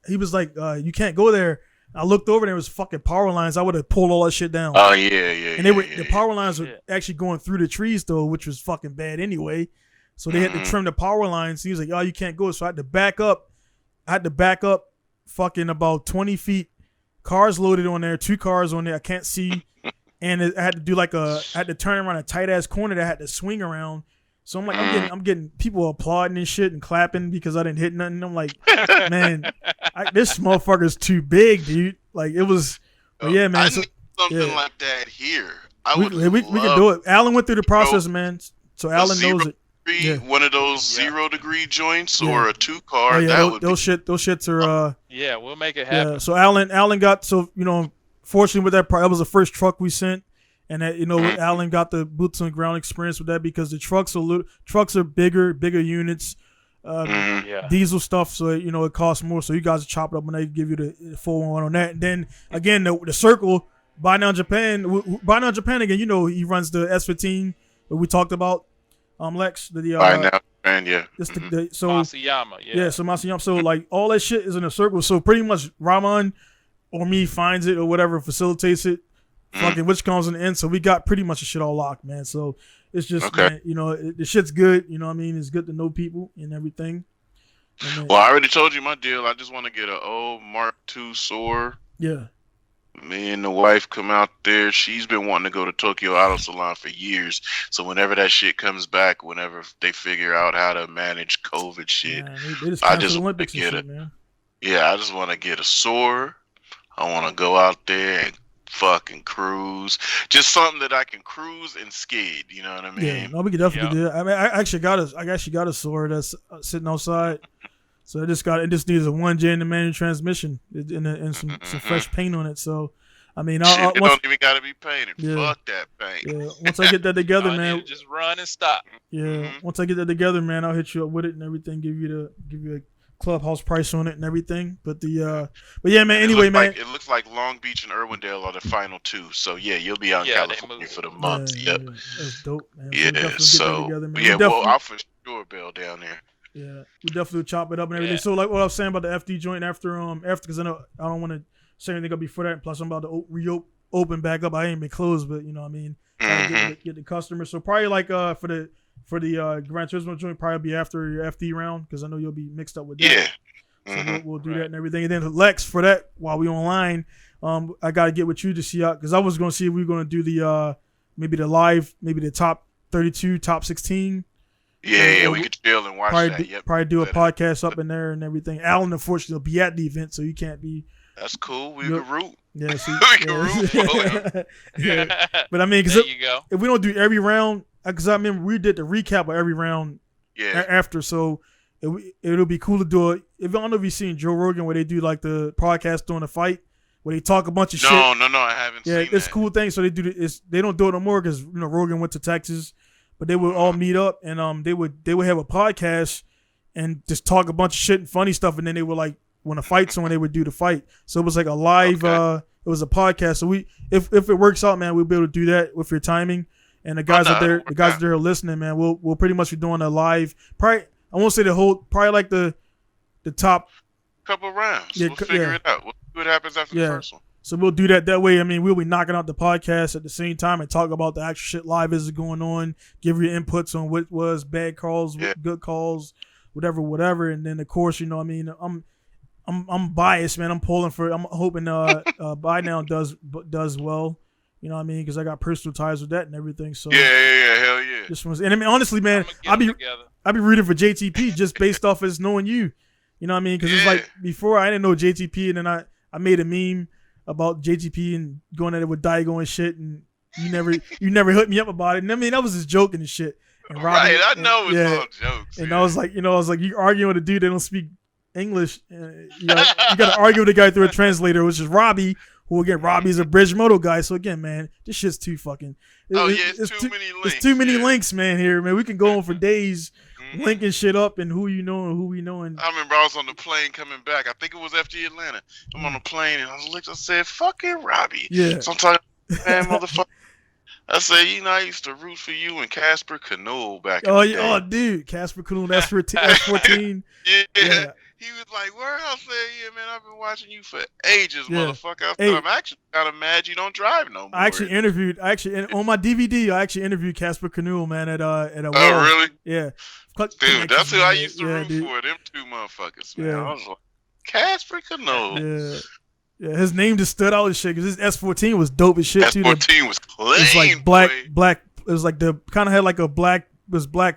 He was like, you can't go there. I looked over and there was fucking power lines. I would have pulled all that shit down. Oh yeah. And the power lines were actually going through the trees though, which was fucking bad anyway. So they had to trim the power lines. He was like, "Oh, you can't go." So I had to back up. Fucking about 20 feet. Cars loaded on there. 2 cars on there. I can't see. And I had to do I had to turn around a tight ass corner that I had to swing around. So I'm like, I'm getting people applauding and shit and clapping because I didn't hit nothing. I'm like, man, this motherfucker's too big, dude. Like it was, yeah, man. I need something like that here. We can do it. Alan went through the process, man. So Alan knows it. One of those 0-degree joints or a 2-car. Those shits are. Yeah, we'll make it happen. Yeah. So Alan got fortunately with that was the first truck we sent. And that Alan got the boots on the ground experience with that because the trucks are bigger units, diesel stuff. So it costs more. So you guys chop it up and they give you the full one on that. And then again the circle Buy Now Japan again. He runs the S15 that we talked about. Lex Buy Now Japan, yeah. So Masayama, yeah. So Masayama. So like all that shit is in a circle. So pretty much Rahman or me finds it or whatever facilitates it. Fucking which comes in the end, so we got pretty much the shit all locked, man. So it's just, man, the shit's good. You know what I mean? It's good to know people and everything. Well, I already told you my deal. I just want to get an old Mark II Soar. Yeah. Me and the wife come out there. She's been wanting to go to Tokyo Auto Salon for years. So whenever that shit comes back, whenever they figure out how to manage COVID shit, I just want to get it. Yeah, I just want to get a Soar. I want to go out there and fucking cruise, just something that I can cruise and skid. You know what I mean? Yeah, no, we could definitely do that. I mean, I actually got a Soar that's sitting outside, so it just needs a 1J in the manual transmission and some fresh paint on it. So, I mean, it don't even gotta be painted. Fuck that paint. Yeah, once I get that together, man, just run and stop. Yeah, once I get that together, man, I'll hit you up with it and everything. Give you a clubhouse price on it and everything, but yeah, man. Anyway, man, it looks like Long Beach and Irwindale are the final 2. So yeah, you'll be out in California for the month. Yeah, that's dope, man. I'll for sure bail down there. Yeah, we definitely chop it up and everything. So like what I was saying about the FD joint after because I know I don't want to say anything up before that. Plus I'm about to reopen back up. I ain't been closed, but you know what I mean. Get the customers. So probably like for the Gran Turismo joint, probably be after your FD round because I know you'll be mixed up with that. Yeah. So we'll do that and everything. And then Lex for that while we online, I gotta get with you to see because I was gonna see if we were gonna do the maybe the top 32, top 16. Yeah, we could chill and watch that. Probably do a podcast up in there and everything. Alan unfortunately will be at the event, so you can't be. That's cool. We can root. Yeah, see, we can root for him. Yeah. But I mean, if we don't do every round, because I remember we did the recap of every round after, so it'll be cool to do it. I don't know if you've seen Joe Rogan where they do like the podcast during the fight, where they talk a bunch of shit. No, I haven't seen it's a cool thing. So they don't do it no more because Rogan went to Texas, but they would all meet up and they would have a podcast and just talk a bunch of shit and funny stuff, and then they would like when the fight's on, they would do the fight. So it was like a live. It was a podcast. So if it works out, man, we'll be able to do that with your timing. And the guys the guys that are listening, man, we'll pretty much be doing a live. Probably I won't say the whole. Probably like the top couple rounds. Yeah, we'll figure it out. We'll see what happens after the first one. So we'll do that way. I mean, we'll be knocking out the podcast at the same time and talk about the actual shit live as it's going on. Give your inputs on what was bad calls, good calls, whatever. And then of course, I mean, I'm biased, man. I'm hoping Buy Now does well. You know what I mean? Because I got personal ties with that and everything. So yeah, hell yeah. And I mean, honestly, man, I'll be rooting for JTP just based off as knowing you. You know what I mean? Because it's like before I didn't know JTP, and then I made a meme about JTP and going at it with Daigo and shit, and you never hit me up about it. And I mean, that was just joking and shit. And Robbie, right, I know it's all jokes. And I was like, you arguing with a dude that don't speak English. You got to argue with a guy through a translator, which is Robbie. Who again, Robbie's a Bridge Moto guy. So again, man, this shit's too fucking. It's too many links. It's too many links, man. Here, man, we can go on for days. Linking shit up and who you know and who we know. And I remember I was on the plane coming back. I think it was FG Atlanta. I'm on the plane and I said, "Fucking Robbie." Yeah. So I'm talking, man, motherfucker. I said, I used to root for you and Casper Canoe back in the day. Oh, dude, Casper Canoe, S14. Yeah. He was like, "Where?" I said, "Yeah, man, I've been watching you for ages, motherfucker." I said, I'm actually kind of mad you don't drive no more. I actually interviewed on my DVD. I actually interviewed Casper Canoe, man, at a. Oh, really? Yeah. Dude, that's who I used to root for. Them two motherfuckers, man. I was like, Casper Canoe. Yeah, his name just stood out and shit because his S14 was dope as shit too. S14 was clean. It's like black. It was like the kind of had like a black,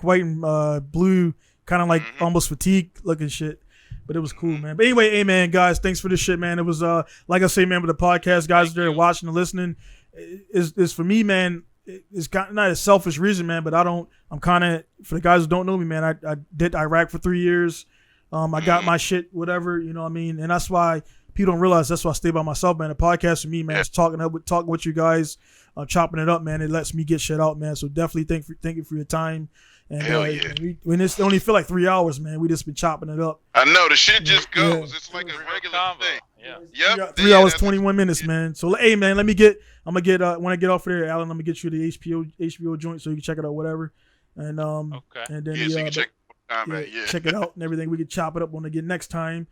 white, and blue, kind of like almost fatigue looking shit. But it was cool, man. But anyway, hey, man, guys, thanks for this shit, man. It was, like I say, man, with the podcast, guys there watching and listening, is for me, man, it's not a selfish reason, man, but I'm kind of, for the guys who don't know me, man, I did Iraq for 3 years. I got my shit, whatever, you know what I mean? And that's why people don't realize that's why I stay by myself, man. The podcast for me, man, is talking with you guys, chopping it up, man. It lets me get shit out, man. So definitely thank you for your time. And when it's only feel like 3 hours, man, we just been chopping it up. I know the shit just goes. It's like a regular thing. Yeah. Yep. 3 hours 21 minutes, man. So hey, man, when I get off of there, Alan, I'm gonna get you the HBO joint so you can check it out, whatever. And and then so you can check it out and everything. We can chop it up when I get next time.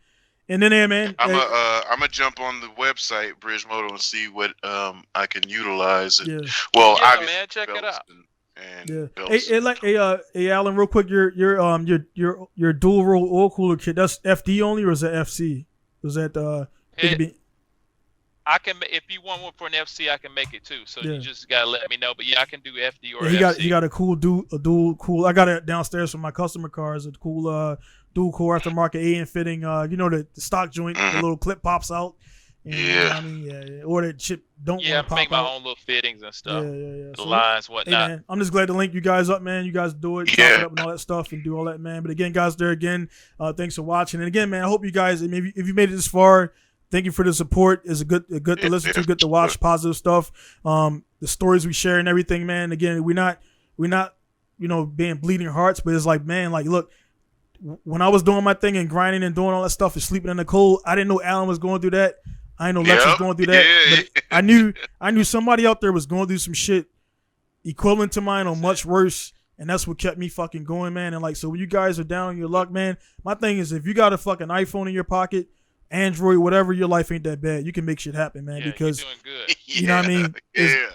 And then man, I'm gonna jump on the website Bridge Moto and see what I can utilize. Well, man, check it out. Hey, Alan, real quick, your dual roll oil cooler kit, that's FD only or is that FC? Was that I can, if you want one for an FC, I can make it too. So you just gotta let me know. But I can do FD or FC. He got a cool dual cool. I got it downstairs from my customer cars. A cool dual core aftermarket AN fitting. The stock joint, the little clip pops out. And, or that chip don't want to pop out. Make my own little fittings and stuff. The so, lines, whatnot. Hey, man, I'm just glad to link you guys up, man. You guys do it, chop it up and all that stuff and do all that, man. But again, guys, thanks for watching. And again, man, I hope you guys, maybe if you made it this far, thank you for the support. It's good to listen to, good to watch, positive stuff. The stories we share and everything, man. Again, we're not being bleeding hearts, but it's like, man, like, look, when I was doing my thing and grinding and doing all that stuff and sleeping in the cold, I didn't know Alan was going through that. I didn't know Lex was going through that. But I knew somebody out there was going through some shit equivalent to mine or much worse. And that's what kept me fucking going, man. And like, so when you guys are down on your luck, man, my thing is if you got a fucking iPhone in your pocket, Android, whatever, your life ain't that bad. You can make shit happen, man. Because you're doing good. You know what I mean?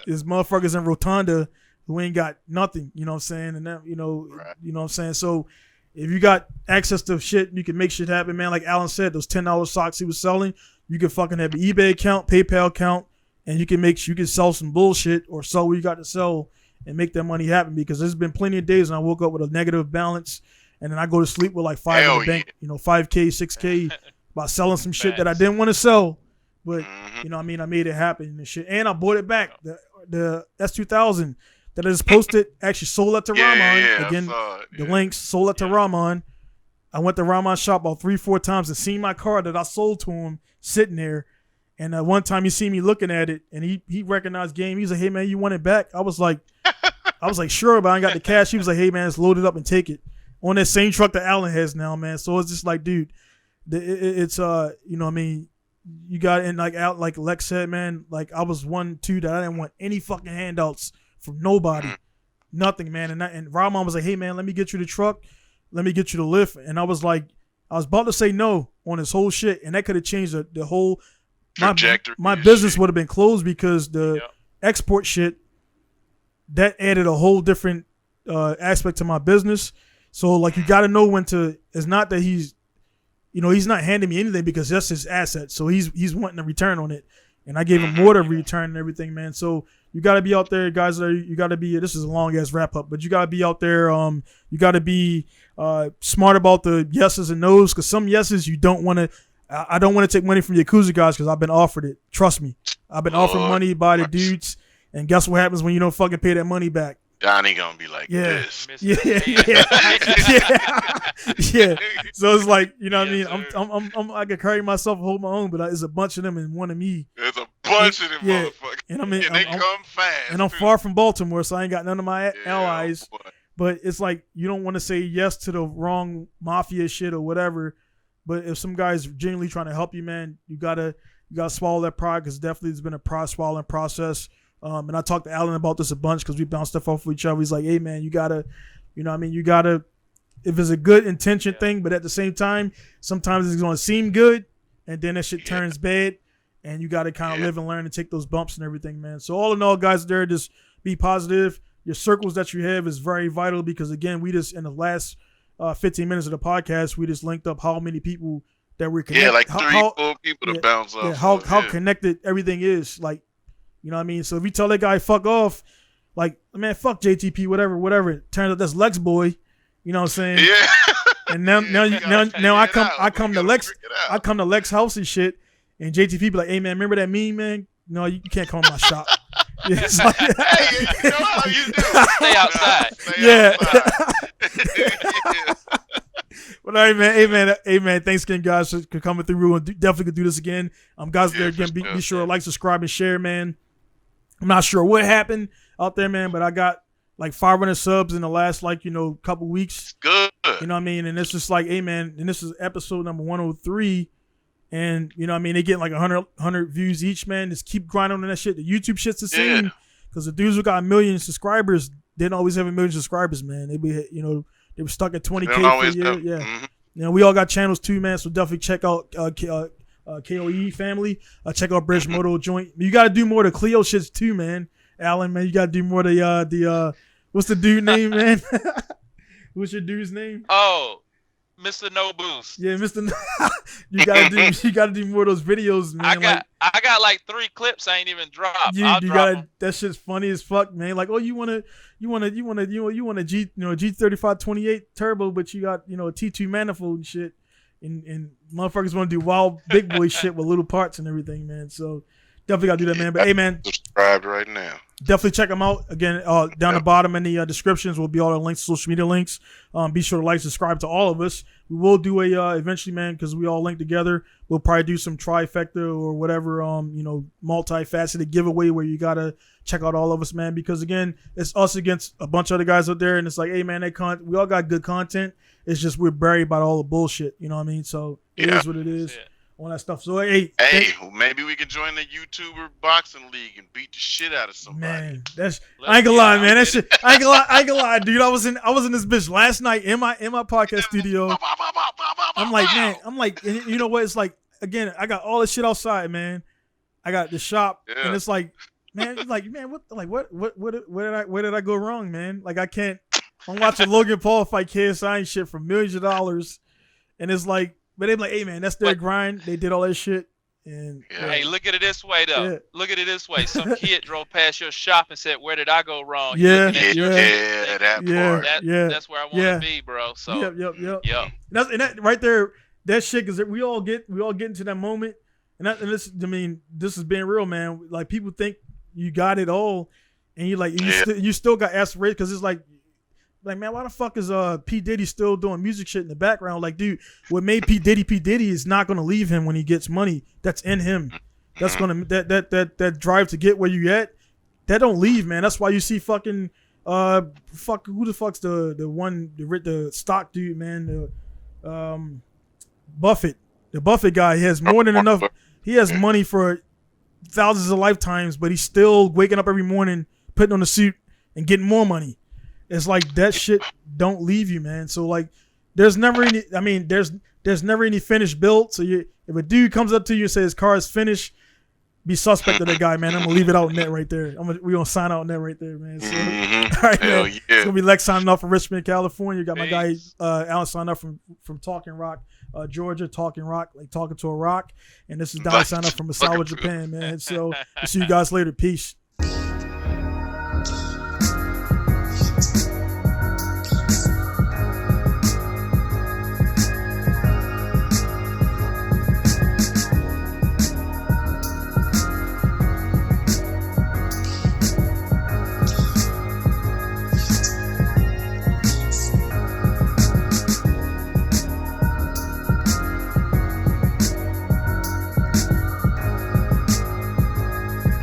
There's motherfuckers in Rotunda who ain't got nothing, you know what I'm saying? And that, you know what I'm saying? So if you got access to shit, you can make shit happen, man. Like Alan said, those $10 socks he was selling, you can fucking have an eBay account, PayPal account, and you can sell some bullshit or sell what you got to sell and make that money happen. Because there's been plenty of days when I woke up with a negative balance and then I go to sleep with like $5 in the bank, 5K, 6K, by selling some shit that I didn't want to sell. But, you know what I mean? I made it happen and shit. And I bought it back. The S2000 that I just posted actually sold that to Rahman. Again, the links sold that to Rahman. I went to Rahman's shop about 3-4 times and seen my car that I sold to him sitting there. And one time he seen me looking at it and he recognized game. He's like, "Hey man, you want it back?" I was like, "Sure, but I ain't got the cash." He was like, "Hey man, let's load it up and take it." On that same truck that Alan has now, man. So it's just like, dude, it's you know what I mean? You got in like Lex said, man, like I was 1-2 that I didn't want any fucking handouts from nobody. Nothing, man. And Rahman was like, "Hey man, let me get you the truck. Let me get you the lift." And I was about to say no on this whole shit, and that could have changed the whole trajectory. My business would have been closed because the export shit that added a whole different aspect to my business. So like you got to know when to. It's not that he's not handing me anything because that's his asset. So he's wanting a return on it. and I gave him more to return and everything, man. So you got to be out there, guys. You got to be. This is a long ass wrap up, but you got to be out there. You got to be smart about the yeses and nos, because some yeses you don't want to. I don't want to take money from Yakuza guys because I've been offered it. Trust me, I've been offered money by the dudes, and guess what happens when you don't fucking pay that money back? Donnie gonna be like this. Yeah. So it's like, you know what I mean? I can carry myself and hold my own, but it's a bunch of them and one of me. There's a bunch of them motherfuckers. And they come fast. And I'm far from Baltimore, so I ain't got none of my allies. Boy. But it's like you don't want to say yes to the wrong mafia shit or whatever. But if some guy's genuinely trying to help you, man, you gotta swallow that pride, because definitely it's been a swallowing process. And I talked to Alan about this a bunch because we bounced stuff off of each other. He's like, hey, man, you got to, you know what I mean? You got to, if it's a good intention thing, but at the same time, sometimes it's going to seem good, and then that shit turns bad, and you got to kind of live and learn and take those bumps and everything, man. So all in all, guys, there, just be positive. Your circles that you have is very vital, because, again, we just, in the last 15 minutes of the podcast, we just linked up how many people that we're connected. Yeah, like 3-4 people to bounce off. Yeah, how connected everything is, like, you know what I mean? So if you tell that guy fuck off, like, man, fuck JTP, whatever. It turns out that's Lex boy. You know what I'm saying? Yeah. And now I come to Lex house and shit, and JTP be like, hey man, remember that meme, man? No, you can't come to my shop. It's like, hey, you know how you do. Stay outside. But hey man, thanks again, guys, for coming through. And definitely could do this again. Guys, there again, be sure to like, subscribe, and share, man. I'm not sure what happened out there, man, but I got like 500 subs in the last, like, you know, couple weeks. Good. You know what I mean? And it's just like, hey man, and this is episode number 103. And, you know what I mean? They get like 100 views each, man. Just keep grinding on that shit. The YouTube shit's the same. Because the dudes who got 1 million subscribers didn't always have 1 million subscribers, man. They be, you know, they were stuck at 20K for a year. Yeah. Mm-hmm. You know, we all got channels too, man. So definitely check out KOE family. Check out Bridge Moto Joint. You got to do more of the Clio shits too, man. Alan, man, you got to do more of the what's the dude name, man? What's your dude's name? Oh, Mr. No Boost. Yeah, Mr. You gotta do more of those videos, man. I got like 3 clips I ain't even dropped. That shit's funny as fuck, man. Like, oh, you want a G3528 turbo, but you got, you know, a T2 manifold and shit, and motherfuckers want to do wild big boy shit with little parts and everything, man. So definitely gotta do that, man. But hey, man, subscribed right now. Definitely check them out. Again, down the bottom in the descriptions will be all the links, social media links. Be sure to like, subscribe to all of us. We will do a eventually, man, because we all link together. We'll probably do some trifecta or whatever, you know, multifaceted giveaway where you gotta check out all of us, man. Because again, it's us against a bunch of other guys out there, and it's like, hey, man, we all got good content. It's just we're buried by all the bullshit. You know what I mean? So it is what it is. All that stuff. So hey, maybe we can join the YouTuber boxing league and beat the shit out of somebody. Man, I ain't gonna lie, man. That shit, I ain't gonna lie, dude. I was in this bitch last night in my podcast studio. I'm like, you know what? It's like, again, I got all this shit outside, man. I got the shop, and it's like, man, where did I go wrong, man? Like, I can't. I'm watching Logan Paul fight KSI and shit for millions of dollars, and it's like. But they're like, hey, man, that's their grind. They did all that shit. And hey, look at it this way, though. Yeah. Look at it this way. Some kid drove past your shop and said, where did I go wrong? That part. That's where I want to be, bro. So, Yep. And that right there, that shit, because we all get into that moment. And this, I mean, this is being real, man. Like, people think you got it all. And you still got aspirations, because it's like, man, why the fuck is P. Diddy still doing music shit in the background? Like, dude, what made P. Diddy is not gonna leave him when he gets money. That's in him. That's gonna that drive to get where you at. That don't leave, man. That's why you see fucking who the fuck's the stock dude, man? Buffett. The Buffett guy. He has more than enough. He has money for thousands of lifetimes, but he's still waking up every morning, putting on a suit and getting more money. It's like that shit don't leave you, man. So like, there's never any. I mean, there's never any finished build. So if a dude comes up to you and says his car is finished, be suspect of that guy, man. I'm gonna leave it out in that right there. We're gonna sign out in that right there, man. So, all right, man. It's gonna be Lex signing off from Richmond, California. Got my guy Alan signing off from Talking Rock. Georgia, talking rock, like talking to a rock. And this is Dollar Sign Up from Misawa, Japan, man. So we'll see you guys later. Peace.